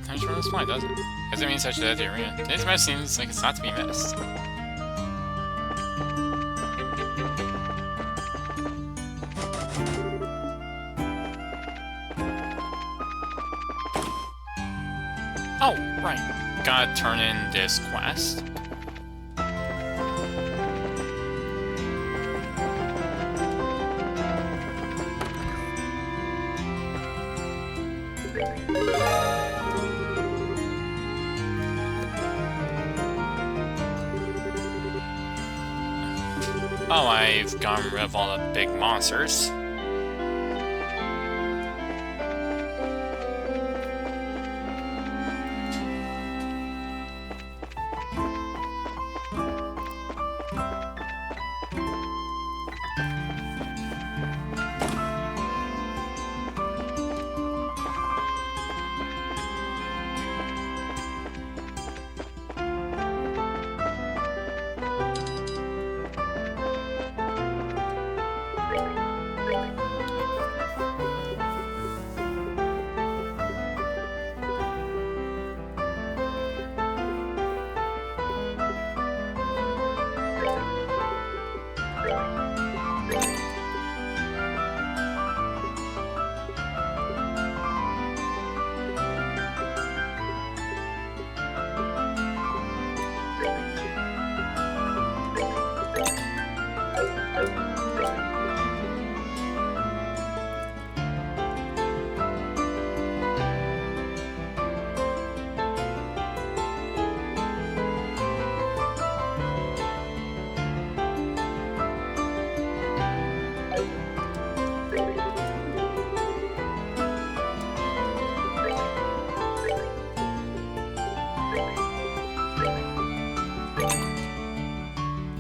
How much this point, does it? Doesn't mean such that the arena. Today's match seems like it's not to be missed. Oh, right. Gotta turn in this quest. Oh, I've gotten rid of all the big monsters.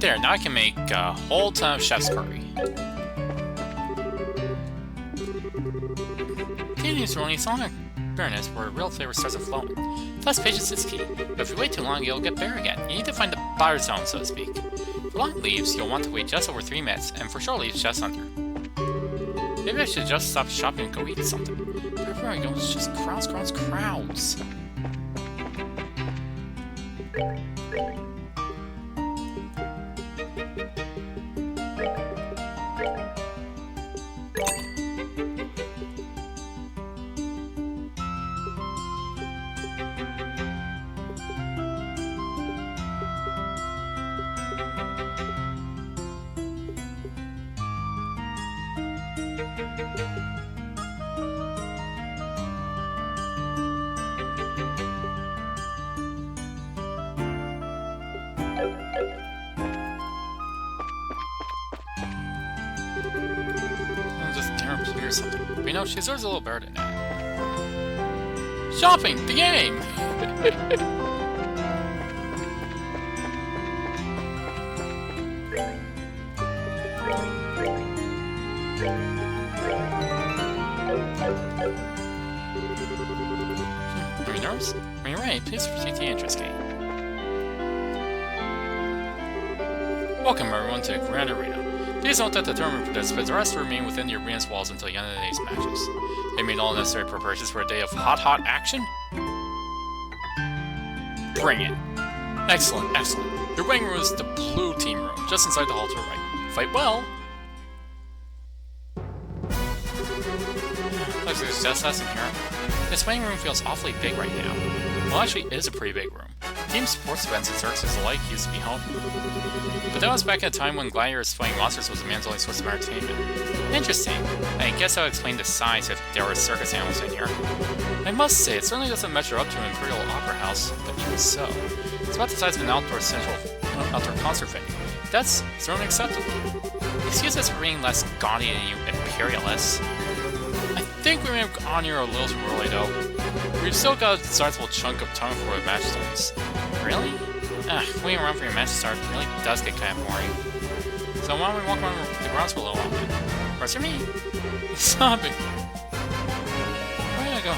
There, now I can make a whole ton of chef's curry. Continues rolling song bitterness where real flavor starts to flow. Plus, patience is key. But if you wait too long, you'll get bitter again. You need to find the butter zone, so to speak. For long leaves, you'll want to wait just over 3 minutes, and for short leaves, just under. Maybe I should just stop shopping and go eat something. But everywhere I go, it's just crowds, crowds, crowds. Or something. But you know, she deserves a little better than that. Shopping! The game! Are you nervous? When you're ready, please proceed to the entrance gate. Welcome everyone to Grand Arena. Please note that the tournament participants are asked to remain within the arena's walls until the end of the day's matches. They made all necessary preparations for a day of hot action? Bring it! Excellent, excellent. Your waiting room is the blue team room, just inside the hall to the right. Fight well! Looks like there's just us in here. This waiting room feels awfully big right now. Well, actually, it is a pretty big room. Team sports events and circuses alike used to be home. But that was back at a time when gladiators fighting monsters was a man's only source of entertainment. Interesting. I guess I'll explain the size if there were circus animals in here. I must say, it certainly doesn't measure up to an Imperial Opera House, but even so. It's about the size of an outdoor concert venue. That's certainly acceptable. Excuse us for being less gaudy than you imperialists. I think we may have gone here a little too early, though. We've still got a sizable chunk of time before the match starts. Really? Waiting around for your match to start really does get kind of boring. So why don't we walk around the grounds for a little while? Where's your me? Sobbing. Where did I go?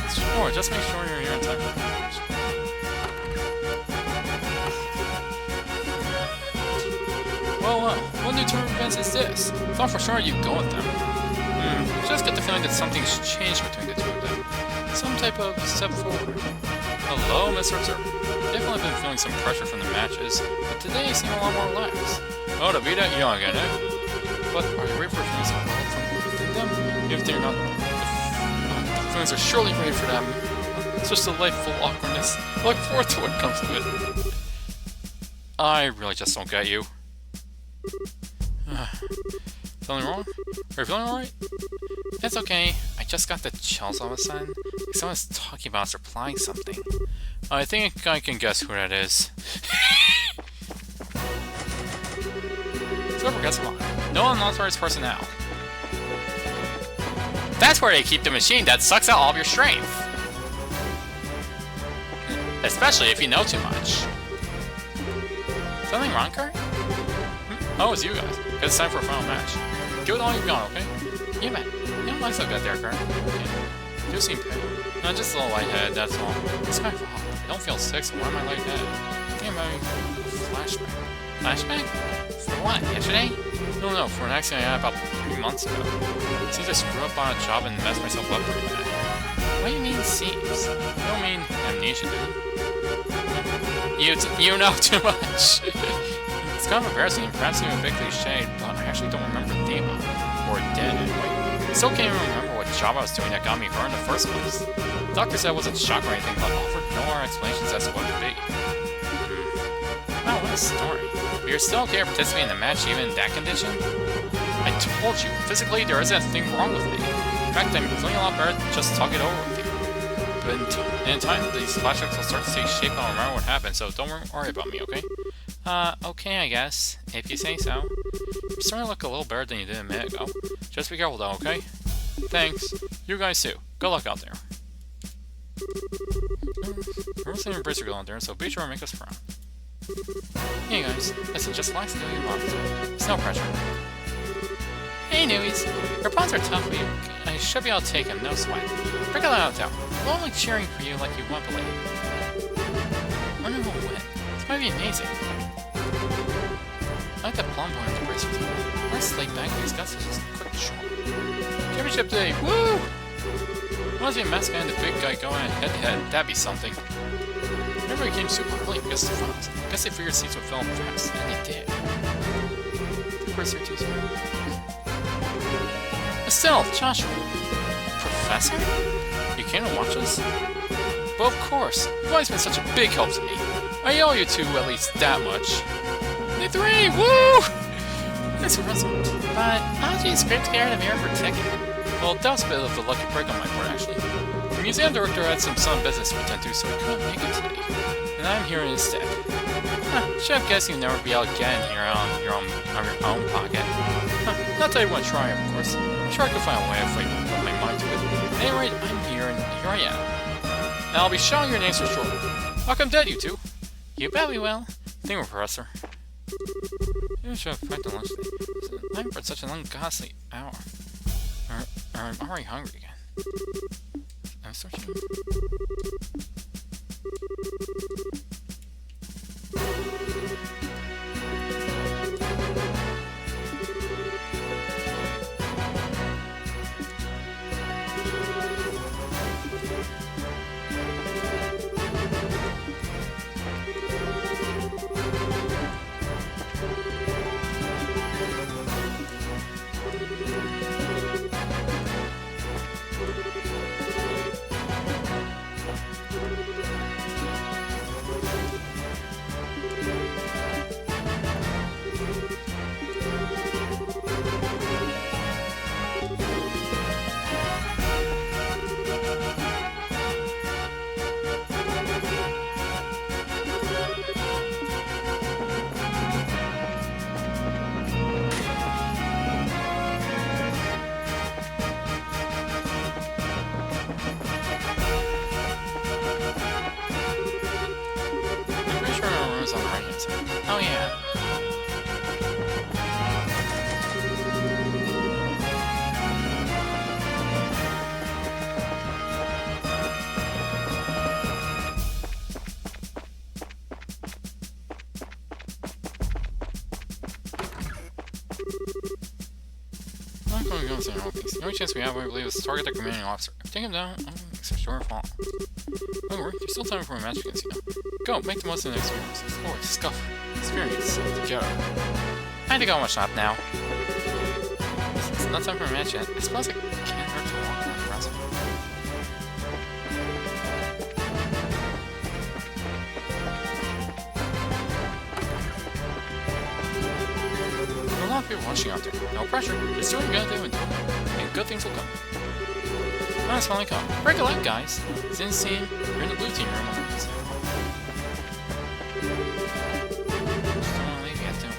Sure, just make sure you're here in time for the match. Well, what new tour events is this? Thought for sure you'd go with them. Just get the feeling that something's changed between the two of them. Some type of step forward. Hello, Mr. Observer. Definitely been feeling some pressure from the matches, but today seem a lot more relaxed. Oh, to be that young, eh? But are you ready for feelings of love from within them? If they're not, the feelings are surely ready for them. It's just a delightful awkwardness. I look forward to what comes of it. I really just don't get you. Feeling wrong? Are you feeling alright? That's okay. I just got the chills all of a sudden. Like someone's talking about us applying something. I think I can guess who that is. So guess what? No unauthorized personnel. That's where they keep the machine that sucks out all of your strength. Especially if you know too much. Something wrong, Kurt? Oh, it's you guys. Because it's time for a final match. Give it all you've got, okay? You bet. You don't look so good there, Kurt. Okay. You seem pale. No, just a little lightheaded, that's all. It's my fault. I don't feel sick, so why am I lightheaded? I think I'm having a flashback. Flashback? For what? Yesterday? No, for an accident I had about 3 months ago. It seems I screwed up on a job and messed myself up pretty bad. What do you mean, seems? I don't mean amnesia, dude. You know too much. It's kind of embarrassing, perhaps even a bit cliched, but I actually don't remember the theme of it. Or did, anyway. I still can't even remember what job I was doing that got me hurt in the first place. The doctor said I wasn't shocked or anything, but offered no more explanations as to what it would be. Wow, what a story. But you're still okay to participate in the match even in that condition? I told you, physically there isn't a thing wrong with me. In fact, I'm feeling a lot better than just talk it over with you. But in time, these flashbacks will start to take shape and I'll remember what happened, so don't worry about me, okay? Okay, I guess. If you say so. You're starting to look a little better than you did a minute ago. Just be careful though, okay? Thanks. You guys too. Good luck out there. We're listening to Bracer go out there, so be sure to make us proud. Hey guys, listen, just relax and do what you want. There's no pressure. Hey newies! Your pawns are tough, but I should be able to take them, no sweat. Break it out now. We're only cheering for you like you won't believe. I wonder who will win. This might be amazing. I like that plum boy on the bracer team. Let's lay back these guys is just a quick shot. Championship day! Woo! Reminds me of Mascot and the big guy going head to head. That'd be something. Everybody came super early because of the finals. Guess they figured seats would fill up fast, and they did. The bracer team's Estelle, Joshua. Professor? You came to watch us? Well, of course. You've always been such a big help to me. I owe you two at least that much. The three! Woo! Thanks for wrestling. But how did you scrape together the mirror for a ticket? Well, that was a bit of a lucky break on my part, actually. The museum director had some business to attend to, so he couldn't make it today. And I'm here instead. Should have guessed you'd never be able to get in here on your own pocket. Not that I wouldn't try, of course. I'm sure I could find a way if I put my mind to it. At any rate, I'm here, and here I am. And I'll be shouting your names for sure. Welcome dead, you two. You bet we will. Thank you, Professor. Maybe I should have packed the lunch today. I'm for such an ungodly hour. I'm already hungry again. I'm searching. Oh yeah. I'm not going to go insane all things. The only chance we have, I believe, is to target the commanding officer. If we take him down, I don't think it's a sure fall. Don't worry, there's still time for a match against you. Go, make the most of the experience. Explore, discover, experience, together. I had to go on my shop now. It's not time for a match yet. I suppose it can't hurt to walk around the wrestle. There are a lot of people watching out there. No pressure. Just do what you gotta do and good things will come. Oh, it's finally come. Break a leg, guys. Since team, you're in the blue team room. Just don't wanna leave yet, do we?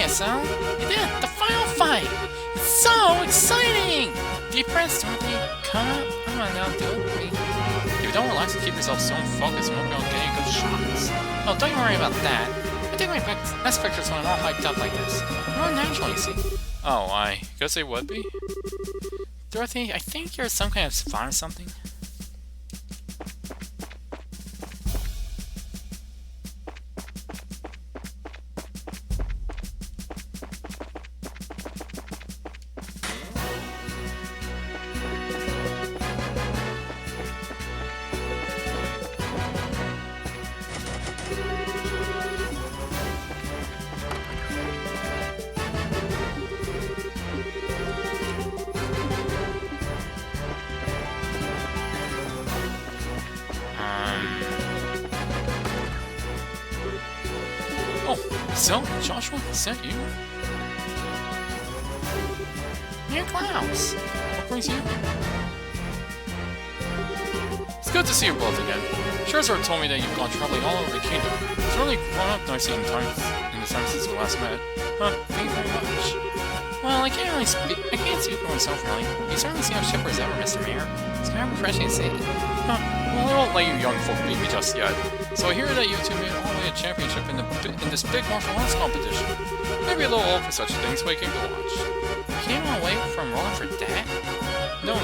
So, you did it! The final fight! It's so exciting! Deep breaths, Dorothy. Come up. Come on now, do it, please. If you don't relax and keep yourself so focused, you won't be able to get any good shots. Oh, don't you worry about that. I think my best pictures when I'm all hyped up like this. More natural, you see. Oh, I guess they would be? Dorothy, I think you're some kind of spawn or something. Oh, so, Joshua, is that you? Mayor Klaus! What brings you here? It's good to see you both again. Charizard told me that you've gone traveling all over the kingdom. It's really grown up nicely in the time since we last met. Huh, thank you very much. Well, I can't speak for myself, really. You certainly seem as chipper as ever, Mr. Mayor. It's kind of refreshing to see. Huh, well, I won't let you young folk beat me just yet. So I hear that you two made all the way to championship in this big martial arts competition. Maybe a little old for such things, but you came to watch. You came all the way from Roland for that? No.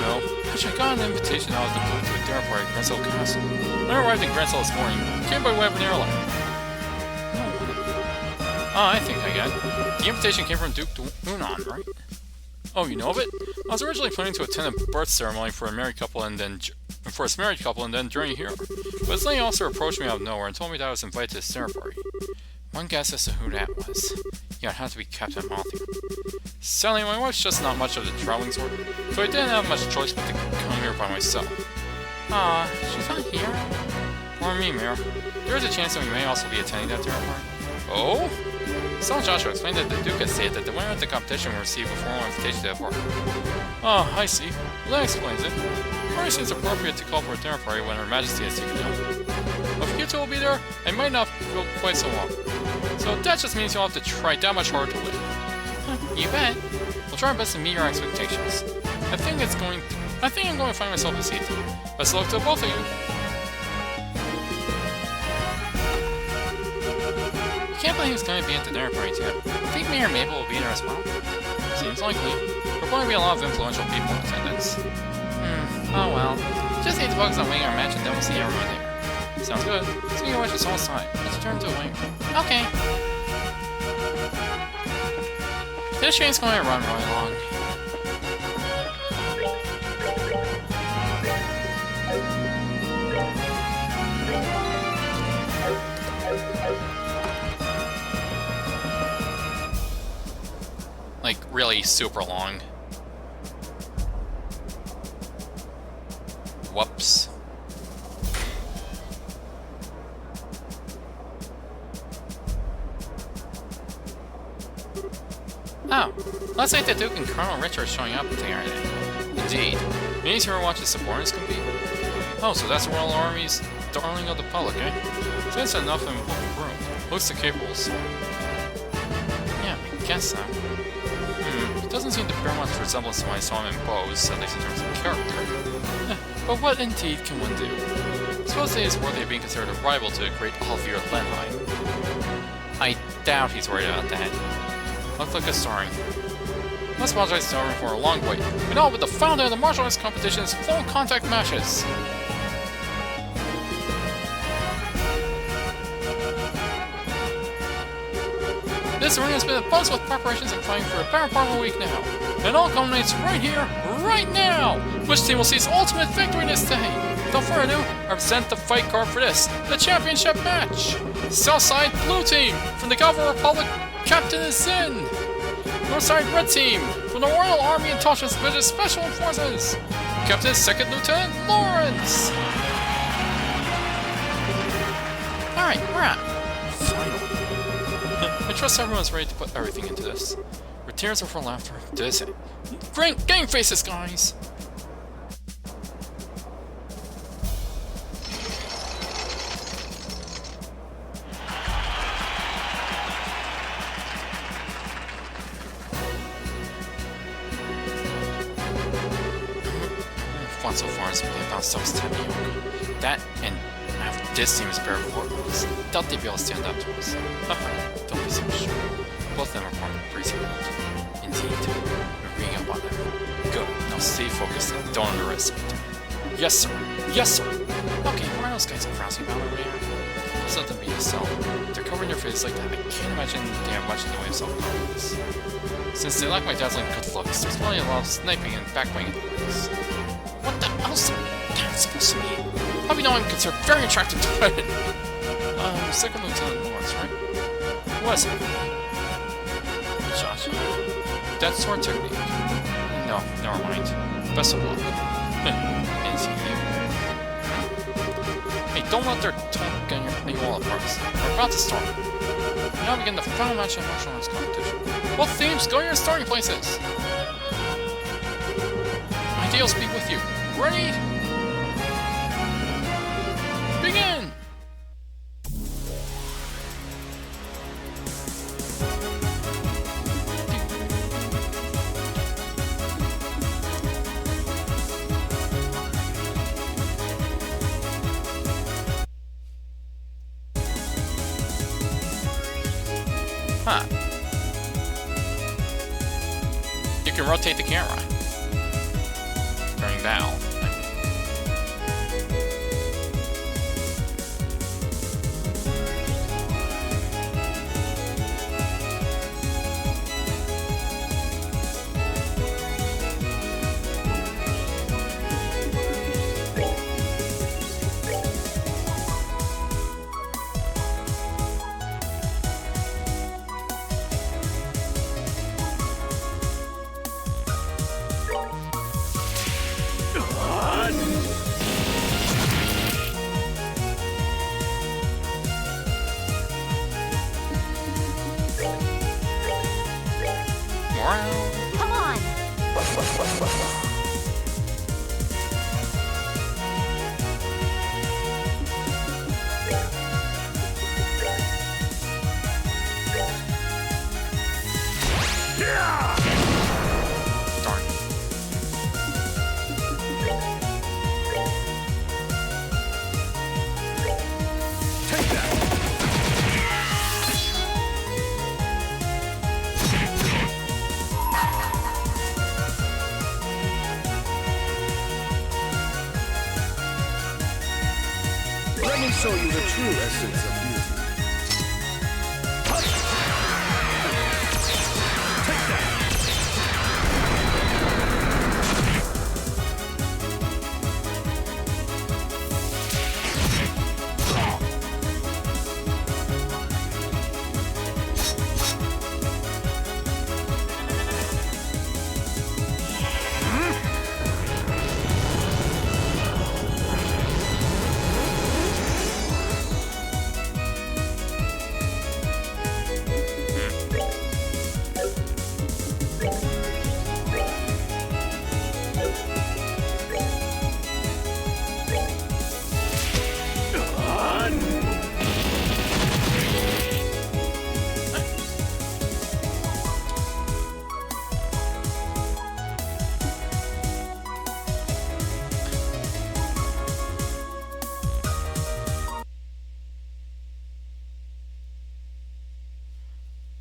Actually, I got an invitation out of the blue to a dinner party at Grensel Castle. When I arrived in Grensel this morning, I came by way of an airline. No way. Ah, I think I get it. The invitation came from Duke Unan, right? Oh, you know of it? I was originally planning to attend a birth ceremony for a married couple and then journey here. But this lady also approached me out of nowhere and told me that I was invited to this dinner party. One guess as to who that was. Yeah, it had to be Captain Malthian. Sadly, my wife's just not much of the traveling sort, so I didn't have much choice but to come here by myself. Ah, she's not here? Or me, Mayor. There is a chance that we may also be attending that dinner party. Oh? Son Joshua explained that the Duke had stated that the winner of the competition will receive a formal invitation to the party. Oh, I see. Well, that explains it. It probably seems appropriate to call for a dinner party when Her Majesty has taken down. Well, if you two will be there, it might not go quite so long. So that just means you'll have to try that much harder to win. You bet. We'll try our best to meet your expectations. I think I'm going to find myself a seat. Best of luck to both of you. I can't believe he's going to be at the dinner party yet. I think Mayor Mabel will be there as well. Seems likely. There'll probably be a lot of influential people in attendance. Oh well. Just need to focus on winning our match and then we'll see everyone there. Sounds good. So you watch this all time. Let's turn to a wing. Okay. This train's going to run really long. Like, really super long. Whoops. Oh, looks like the Duke and Colonel Richard are showing up together. Indeed. We need to watch the subordinates compete. Oh, so that's the Royal Army's darling of the public, eh? So that's enough in one room. Looks the capable sort. Yeah, I guess so. It doesn't seem to bear much resemblance to when I saw him in Bose, at least in terms of character. But what indeed can one do? I suppose he is worthy of being considered a rival to the great Alvier Lenheim. I doubt he's worried about that. Looks like a starring. Let's apologize to everyone for a long wait. And all but the founder of the martial arts competition's full contact matches. This arena has been a buzz with preparations and planning for a better part of a week now. And it all culminates right here, right now! Which team will see its ultimate victory this day? Without further ado, I present the fight card for this, the championship match! Southside Blue Team, from the Galva Republic, Captain is Zin! Northside Red Team, from the Royal Army and Tosha's British Special Forces, Captain Second Lieutenant Lawrence! Alright, we're out. I trust everyone's ready to put everything into this. With tears or for laughter, this it. Great game faces, guys! Fun so far is really about So's Tapioca. That and half this team is bare forwards. Doubt they'd be able to stand up to us. Don't be so sure. Both of them are part of the precinct. Indeed. We're bringing up on them. Good. Now stay focused and don't underestimate them. Yes, sir. Yes, sir. Okay, why are those guys crossing about over here? Let's let them be yourself. They're covering their faces like that. I can't imagine they have much in the way of self-confidence. Since they lack my dazzling good looks, there's plenty of lot of sniping and backbiting in the works. What the hell's that supposed to mean? How do you know I'm considered very attractive to women? Second Lieutenant Lawrence, right? Who was it? Josh. That's sword technique. No, never mind. Best of luck. And you. Hey, don't let their talk get you all apart. We're about to start. We now begin the final match of the martial arts competition. Both teams, go to your starting places! Tails be with you. Ready? Begin! Huh. You can rotate the camera. Turning down. Come on. Darn. Take that! Let me show you the true essence of beauty. Take that!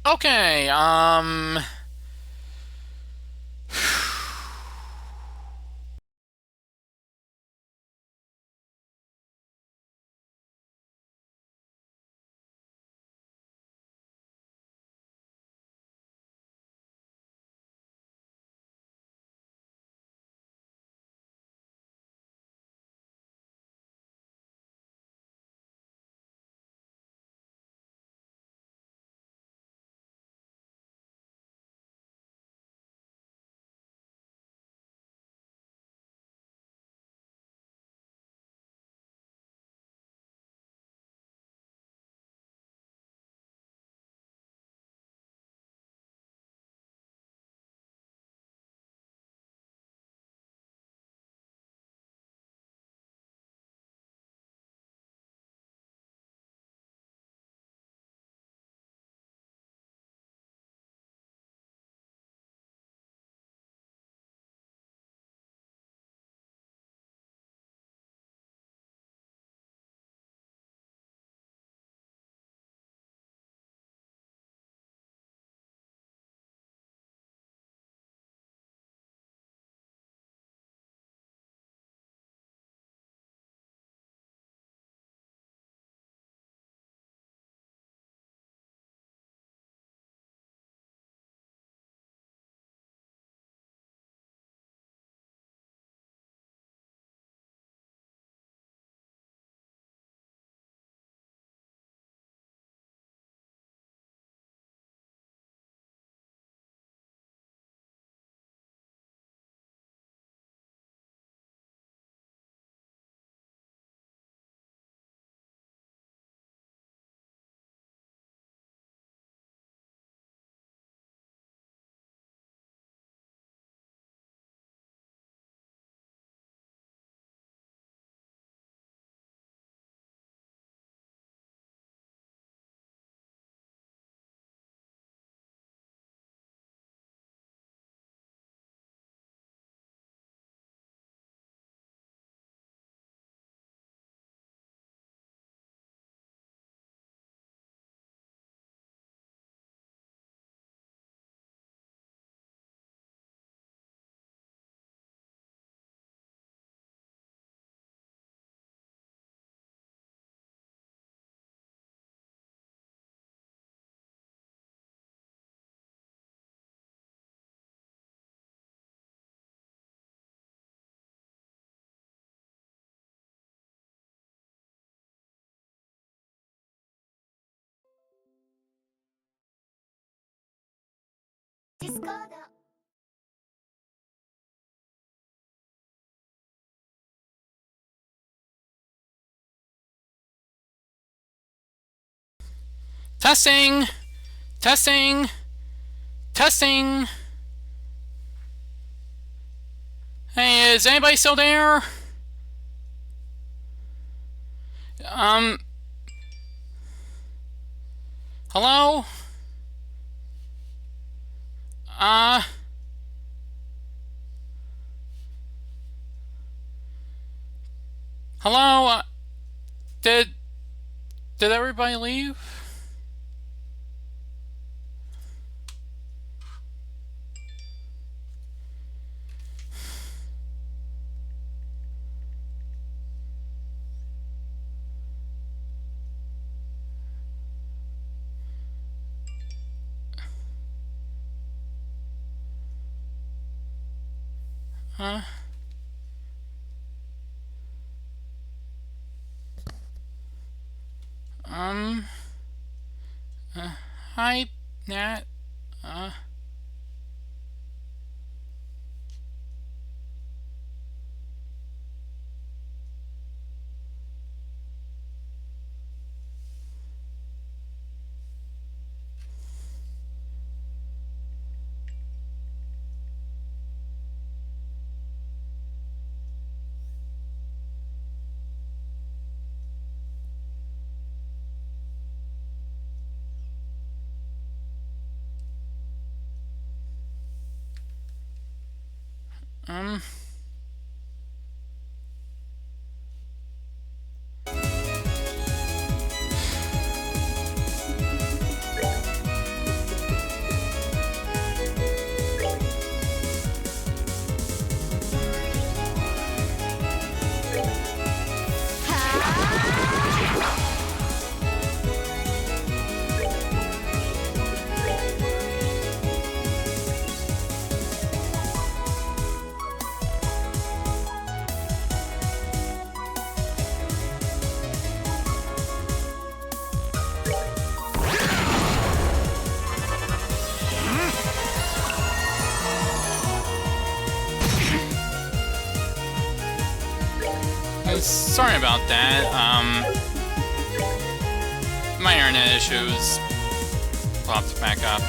Okay, Testing! Testing! Testing! Hey, is anybody still there? Hello? Hello? Did everybody leave? Huh? Hi, Nat. Sorry about that. My internet issues popped back up.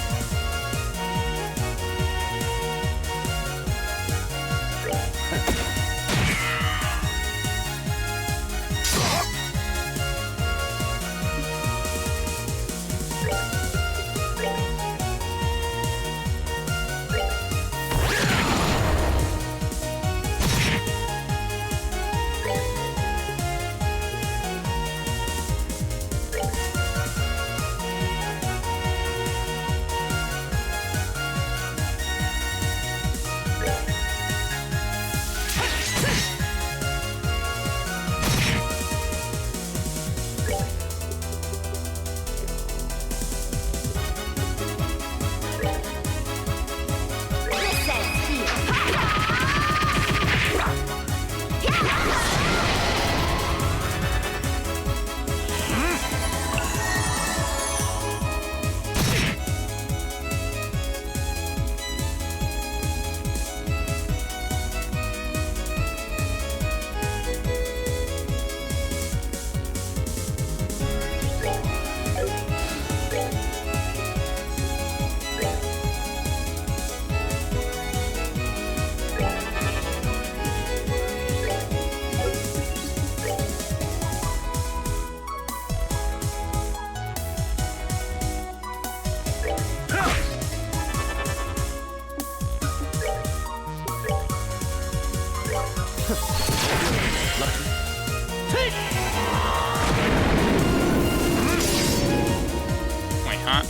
Wait, huh?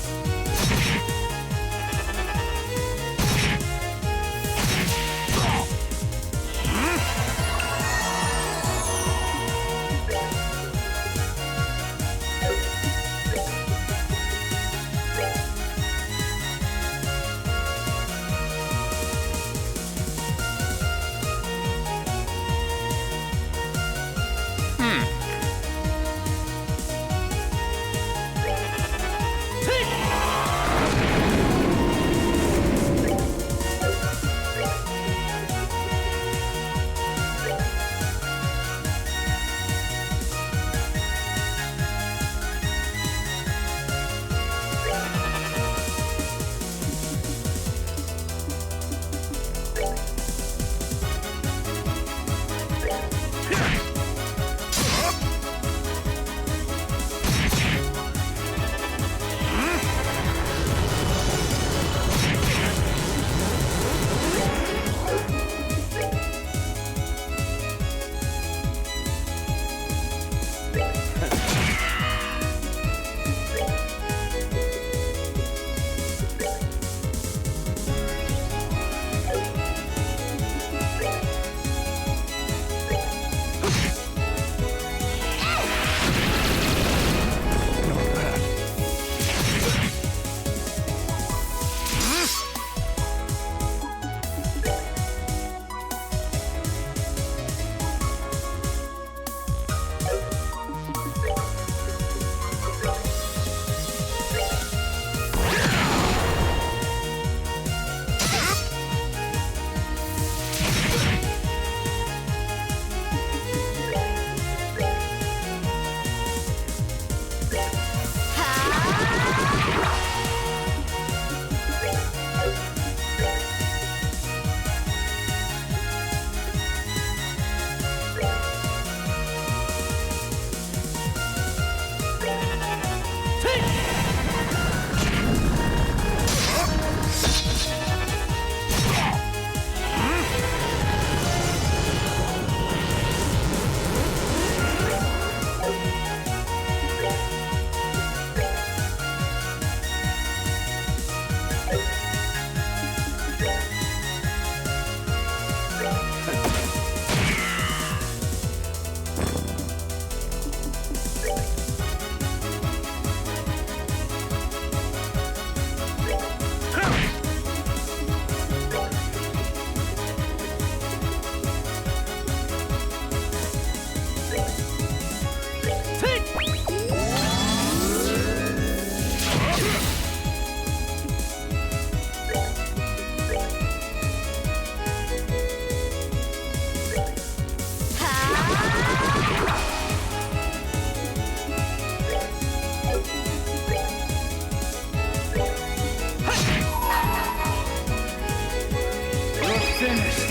finished.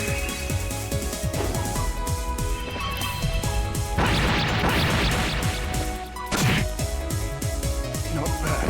Not bad.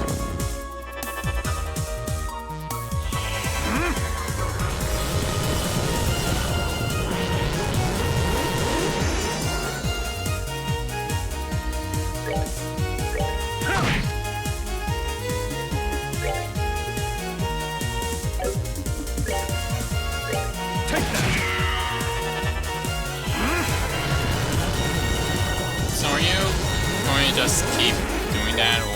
So are you going to just keep doing that, or...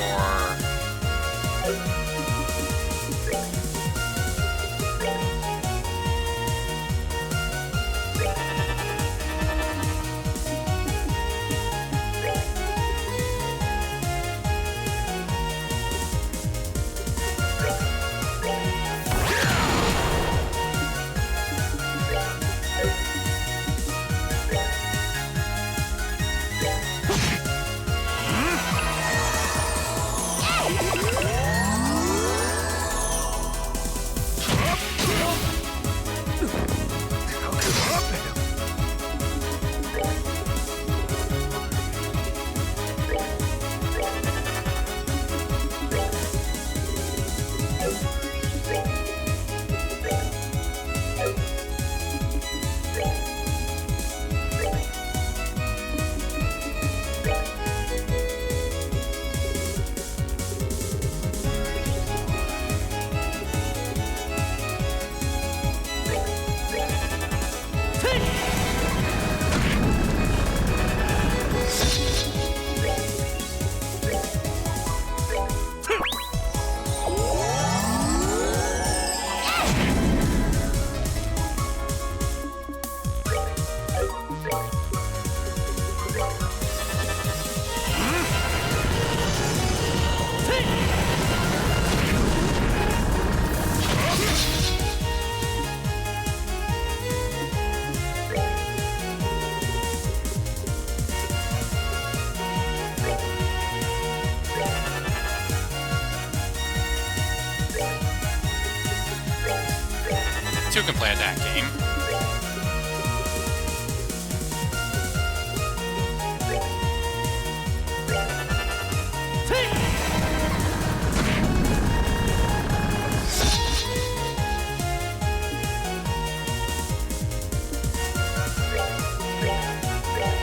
Two can play that game.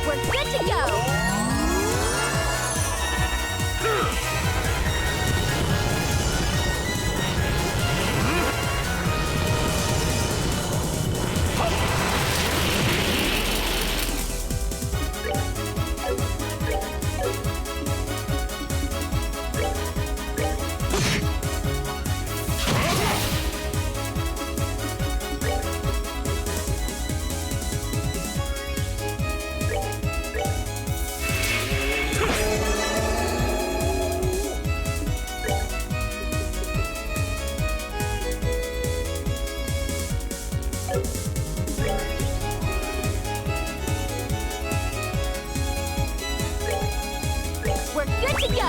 We're good to go. We're good to go.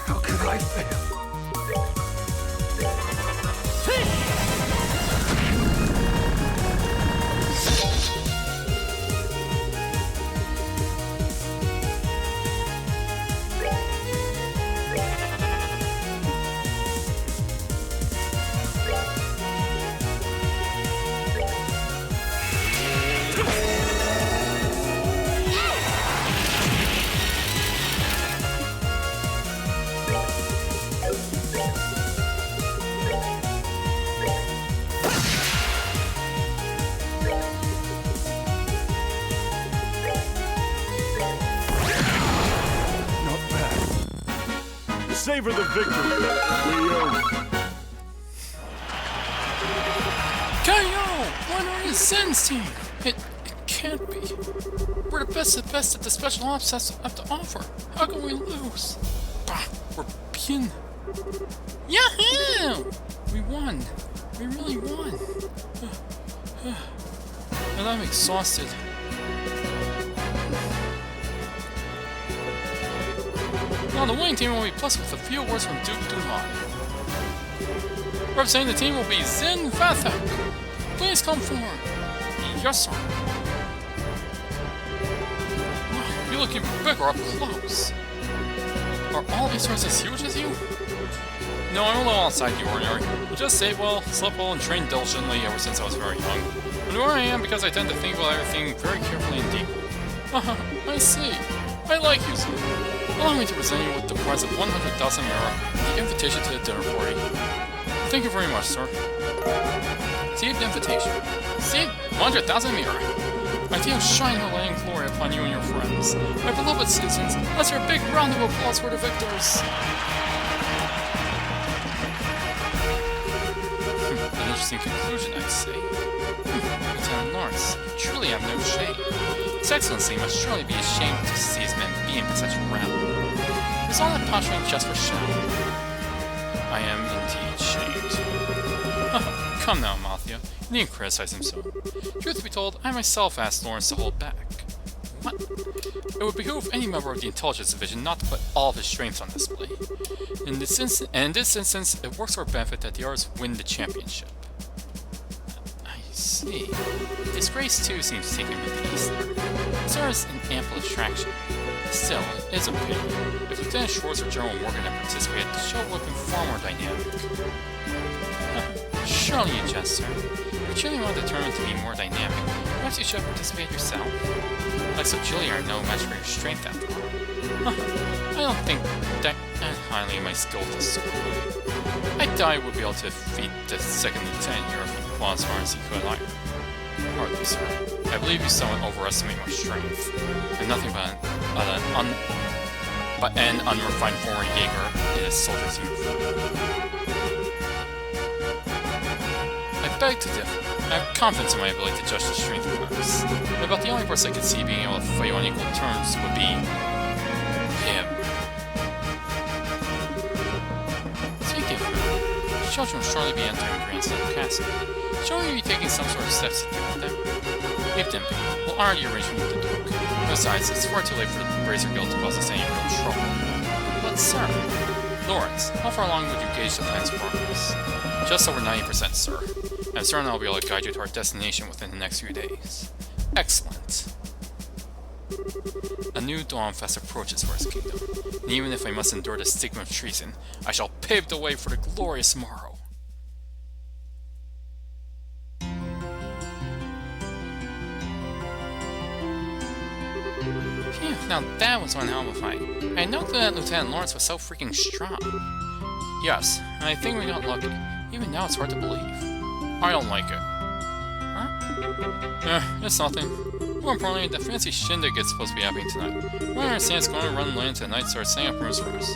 How could I fail? Savor the victory. We earned it. KO! Winner is Zen's team! It can't be. We're the best at the special ops have to offer. How can we lose? Bah, we're being... Yahoo! We won. We really won. and I'm exhausted. Now the winning team will be blessed with a few words from Duke Duhan. Representing the team will be Zin Vathek. Please come forward. Yes, sir. Wow, you look even bigger up close. Are all these swords as huge as you? No, I'm a little outside the ordinary. I just ate well, slept well, and trained diligently ever since I was very young. And where I am because I tend to think about everything very carefully and deeply. I see. I like you, sir. Allow me to present you with the prize of 100,000 euro and the invitation to the dinner party. Thank you very much, sir. Received invitation. See? 100,000 euro. My team shine her light and glory upon you and your friends. My beloved citizens, let's hear a big round of applause for the victors. An interesting conclusion, I'd say. Lieutenant Lawrence, you truly have no shame. His Excellency must surely be ashamed to see his men beamed in such rabble. Is all that posturing just for show? I am indeed shamed. Come now, Mathia. You needn't criticize him so. Truth to be told, I myself asked Lawrence to hold back. What? It would behoove any member of the Intelligence Division not to put all of his strengths on display. In this instance, it works for our benefit that the others win the championship. I see. Disgrace, too, seems to take him with the Eastler. Sir is an ample distraction. Still, it is a pity. If Lieutenant Schwartz or General Morgan had participated, the show would have been far more dynamic. Surely you jest, sir. If you truly want determined to be more dynamic, perhaps you should have participated yourself. Like so Julia are no match for your strength after all. I don't think that highly of my skill to sword. I doubt I would be able to defeat the second lieutenant here if he fought as hard as he could either. Hardly, sir. I believe you somewhat overestimate my strength, and nothing but an unrefined former Jaeger in a soldier's uniform. I beg to differ. I have confidence in my ability to judge the strength of others. But about the only person I could see being able to fight on equal terms would be him. Speaking of him, children will surely be entering Grandstand Castle. Shall we be taking some sort of steps to deal with them? If them be, we'll honor the arrangement with the Duke. Besides, it's far too late for the Brazier Guild to cause us any real trouble. But sir, Lawrence, how far along would you gauge the plan's progress? Just over 90%, sir. I'm certain I'll be able to guide you to our destination within the next few days. Excellent. A new dawn fast approaches for his kingdom, and even if I must endure the stigma of treason, I shall pave the way for the glorious morrow. Phew, now that was one hell of a fight. I know that Lieutenant Lawrence was so freaking strong. Yes, I think we got lucky. Even now it's hard to believe. I don't like it. Huh? It's nothing. More importantly, the fancy shindig is supposed to be happening tonight. I understand it's going to run land tonight, so setting up rooms for us.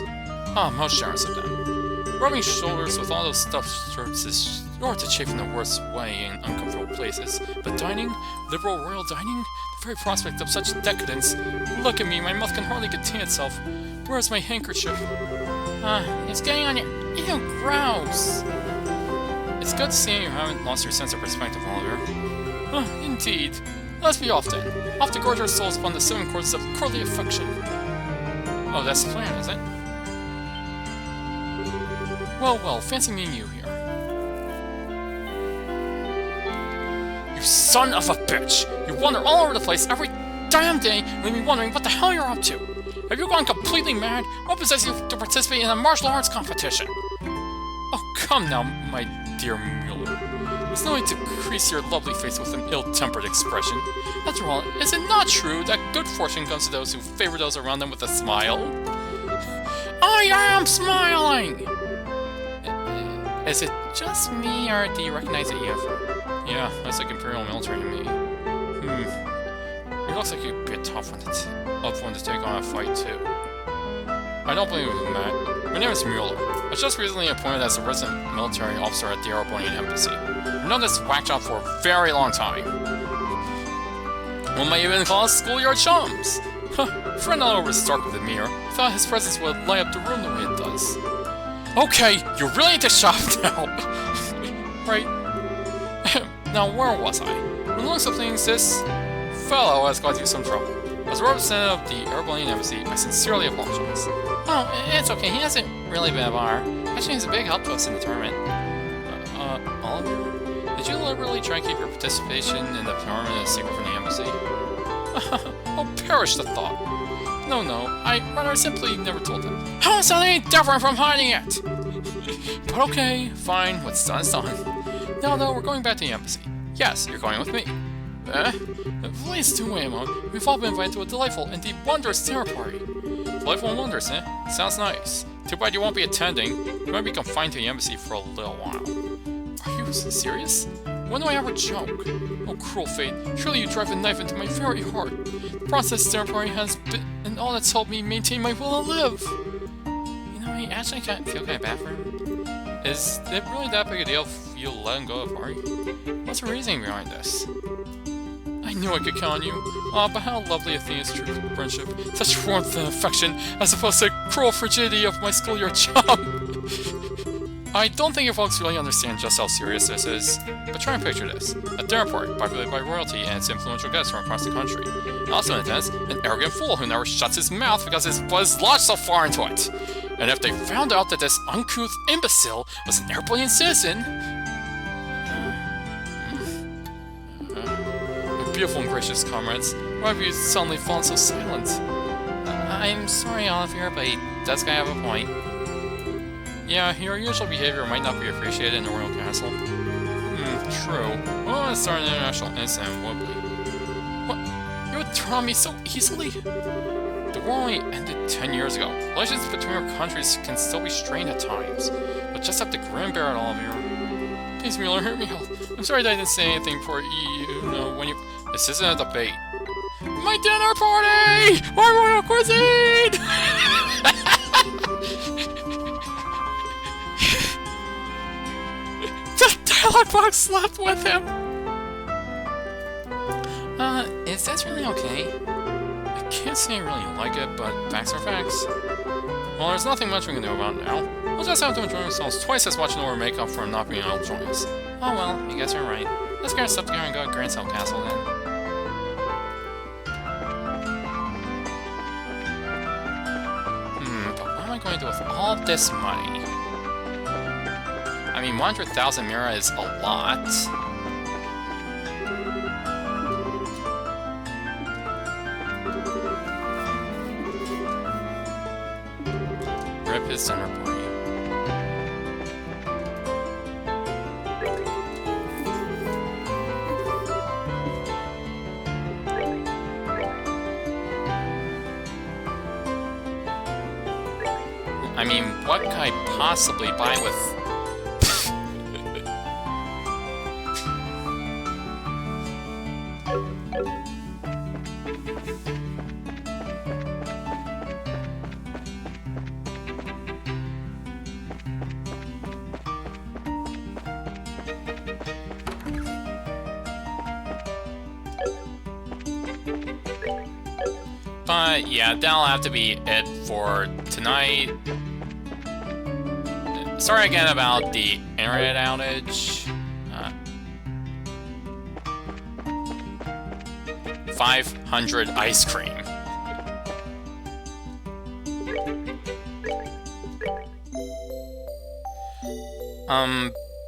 Ah, most generous of them. Rubbing shoulders with all those stuffed shirts is sure to chafe in the worst way in uncomfortable places. But dining? Liberal royal dining? The very prospect of such decadence. Look at me, my mouth can hardly contain itself. Where's my handkerchief? It's getting on your... Ew, gross! It's good to see you haven't lost your sense of perspective, Oliver. Indeed. Let's be off then. Off to gorge our souls upon the 7 courses of courtly affection. Oh, that's the plan, is it? Well, well, fancy meeting you here. You son of a bitch! You wander all over the place every damn day and leave me wondering what the hell you're up to. Have you gone completely mad? What possesses you to participate in a martial arts competition? Oh, come now, my dear Mueller. There's no need to crease your lovely face with an ill-tempered expression. After all, is it not true that good fortune comes to those who favor those around them with a smile? I am smiling! Is it just me, or do you recognize that you have... Yeah, that's like Imperial military to me. It looks like you'd be a tough one to take on a fight, too. I don't believe you, Matt. My name is Mueller. I was just recently appointed as a resident military officer at the Arabonian Embassy. I've known this whack job for a very long time. One might even call us schoolyard chums. Friend not over stark with the mirror. Thought his presence would light up the room the way it does. Okay, you really need to shop now. Right. Now, where was I? When it looks of things, this fellow has caused you some trouble. As a representative of the Airplane Embassy, I sincerely apologize. Oh, it's okay. He hasn't really been a bar. Actually, he's a big help to us in the tournament. Oliver? Did you deliberately try to keep your participation in the tournament a secret from the embassy? Oh, perish the thought. No, I rather simply never told him. How is that any different from hiding it? But okay, fine, what's done is done. No, we're going back to the embassy. Yes, you're going with me. Please do, Amon. We've all been invited to a delightful and indeed wondrous dinner party. Delightful and wondrous, eh? Sounds nice. Too bad you won't be attending. You might be confined to the embassy for a little while. Are you serious? When do I ever joke? Oh, cruel fate. Surely you drive a knife into my very heart. The process dinner party has been and all that's helped me maintain my will to live. You know, I actually feel kind of bad for him. Is it really that big a deal if you let him go to the party? What's the reasoning behind this? I knew I could count on you. Aw, but how lovely Athena's true friendship. Such warmth and affection, as opposed to the cruel frigidity of my schoolyard chum. I don't think you folks really understand just how serious this is, but try and picture this. A dinner party populated by royalty and its influential guests from across the country. Also attends an arrogant fool who never shuts his mouth because his blood is lodged so far into it. And if they found out that this uncouth imbecile was an airplane citizen... Beautiful and gracious comrades, why have you suddenly fallen so silent? I'm sorry, Oliver, but he does kind of have a point. Yeah, your usual behavior might not be appreciated in the royal castle. True. We don't want to start an international incident, would we? What? You would throw me so easily? The war only ended 10 years ago. Relations between our countries can still be strained at times. But just have to grin bear it, Oliver. Please, Mueller, hear me out. I'm sorry that I didn't say anything before you know, when you... This isn't a debate. My dinner party! My royal cuisine! The dialogue box slept with him! Is this really okay? I can't say I really like it, but facts are facts. Well, there's nothing much we can do about it now. We'll just have to enjoy ourselves twice as much in order to make up for not being able to join us. Oh well, I guess you're right. Let's get our stuff together and go to Grand Cell Castle then. But what am I going to do with all this money? I mean, 100,000 Mira is a lot. Rip his dinner party. I mean, what could I possibly buy with... But yeah, that'll have to be it for tonight. Sorry again about the internet outage. 500 ice cream.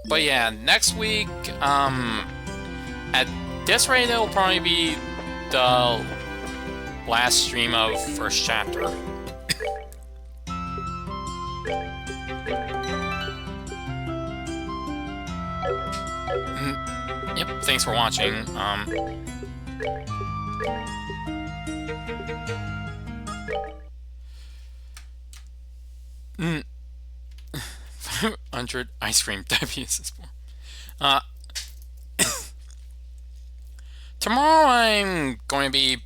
But yeah, next week, at this rate, it'll probably be the last stream of first chapter. Yep, thanks for watching. 500 ice cream diabetes. Tomorrow I'm going to be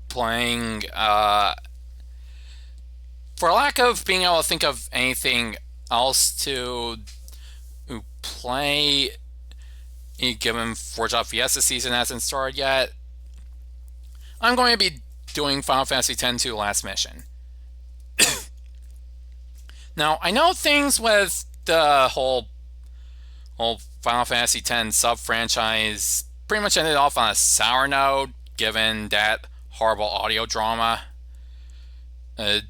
playing, for lack of being able to think of anything else to play, given Forge Out Fiesta season hasn't started yet, I'm going to be doing Final Fantasy X-2 Last Mission. Now, I know things with the whole whole Final Fantasy X sub-franchise pretty much ended off on a sour note, given that horrible audio drama. Uh,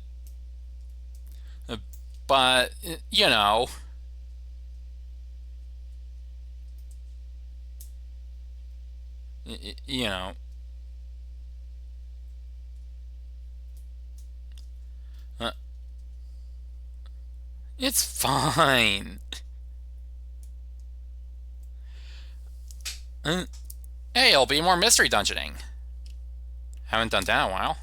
but, you know, you know, uh, it's fine. Hey, it'll be more mystery dungeoning. Haven't done that in a while.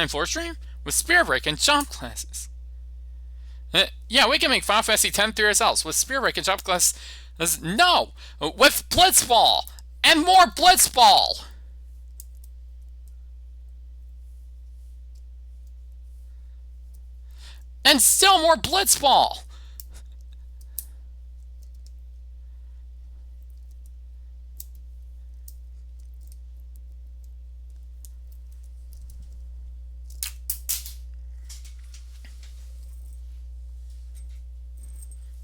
I'm floor stream with Spear Break and jump classes. Yeah, we can make Final Fantasy X through ourselves with Spear Break and jump classes. No, with Blitzball and more Blitzball. And still more Blitzball.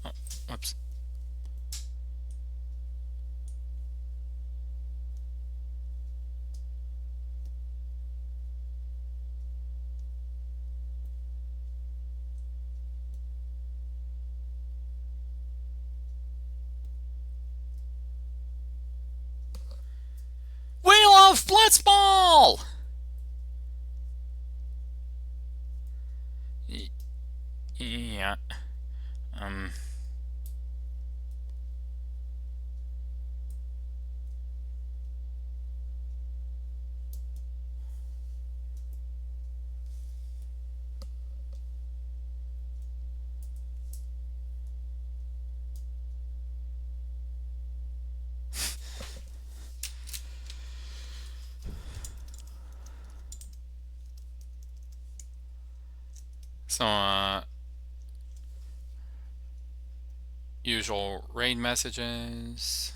Oh, whoops. We love Blitzball! Yeah. So, usual raid messages.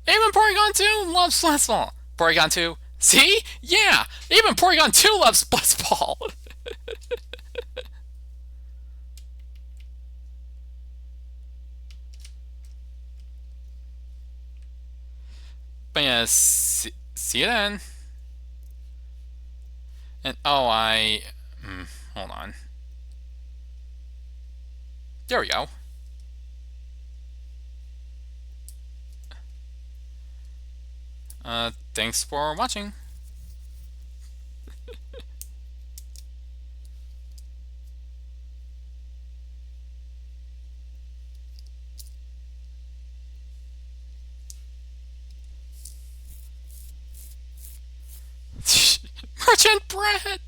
Even Porygon 2 loves Blitzball. Porygon 2, see? Yeah! Even Porygon 2 loves Blitzball. But yeah, see you then. And oh, hold on. There we go. Thanks for watching. Merchant Bread!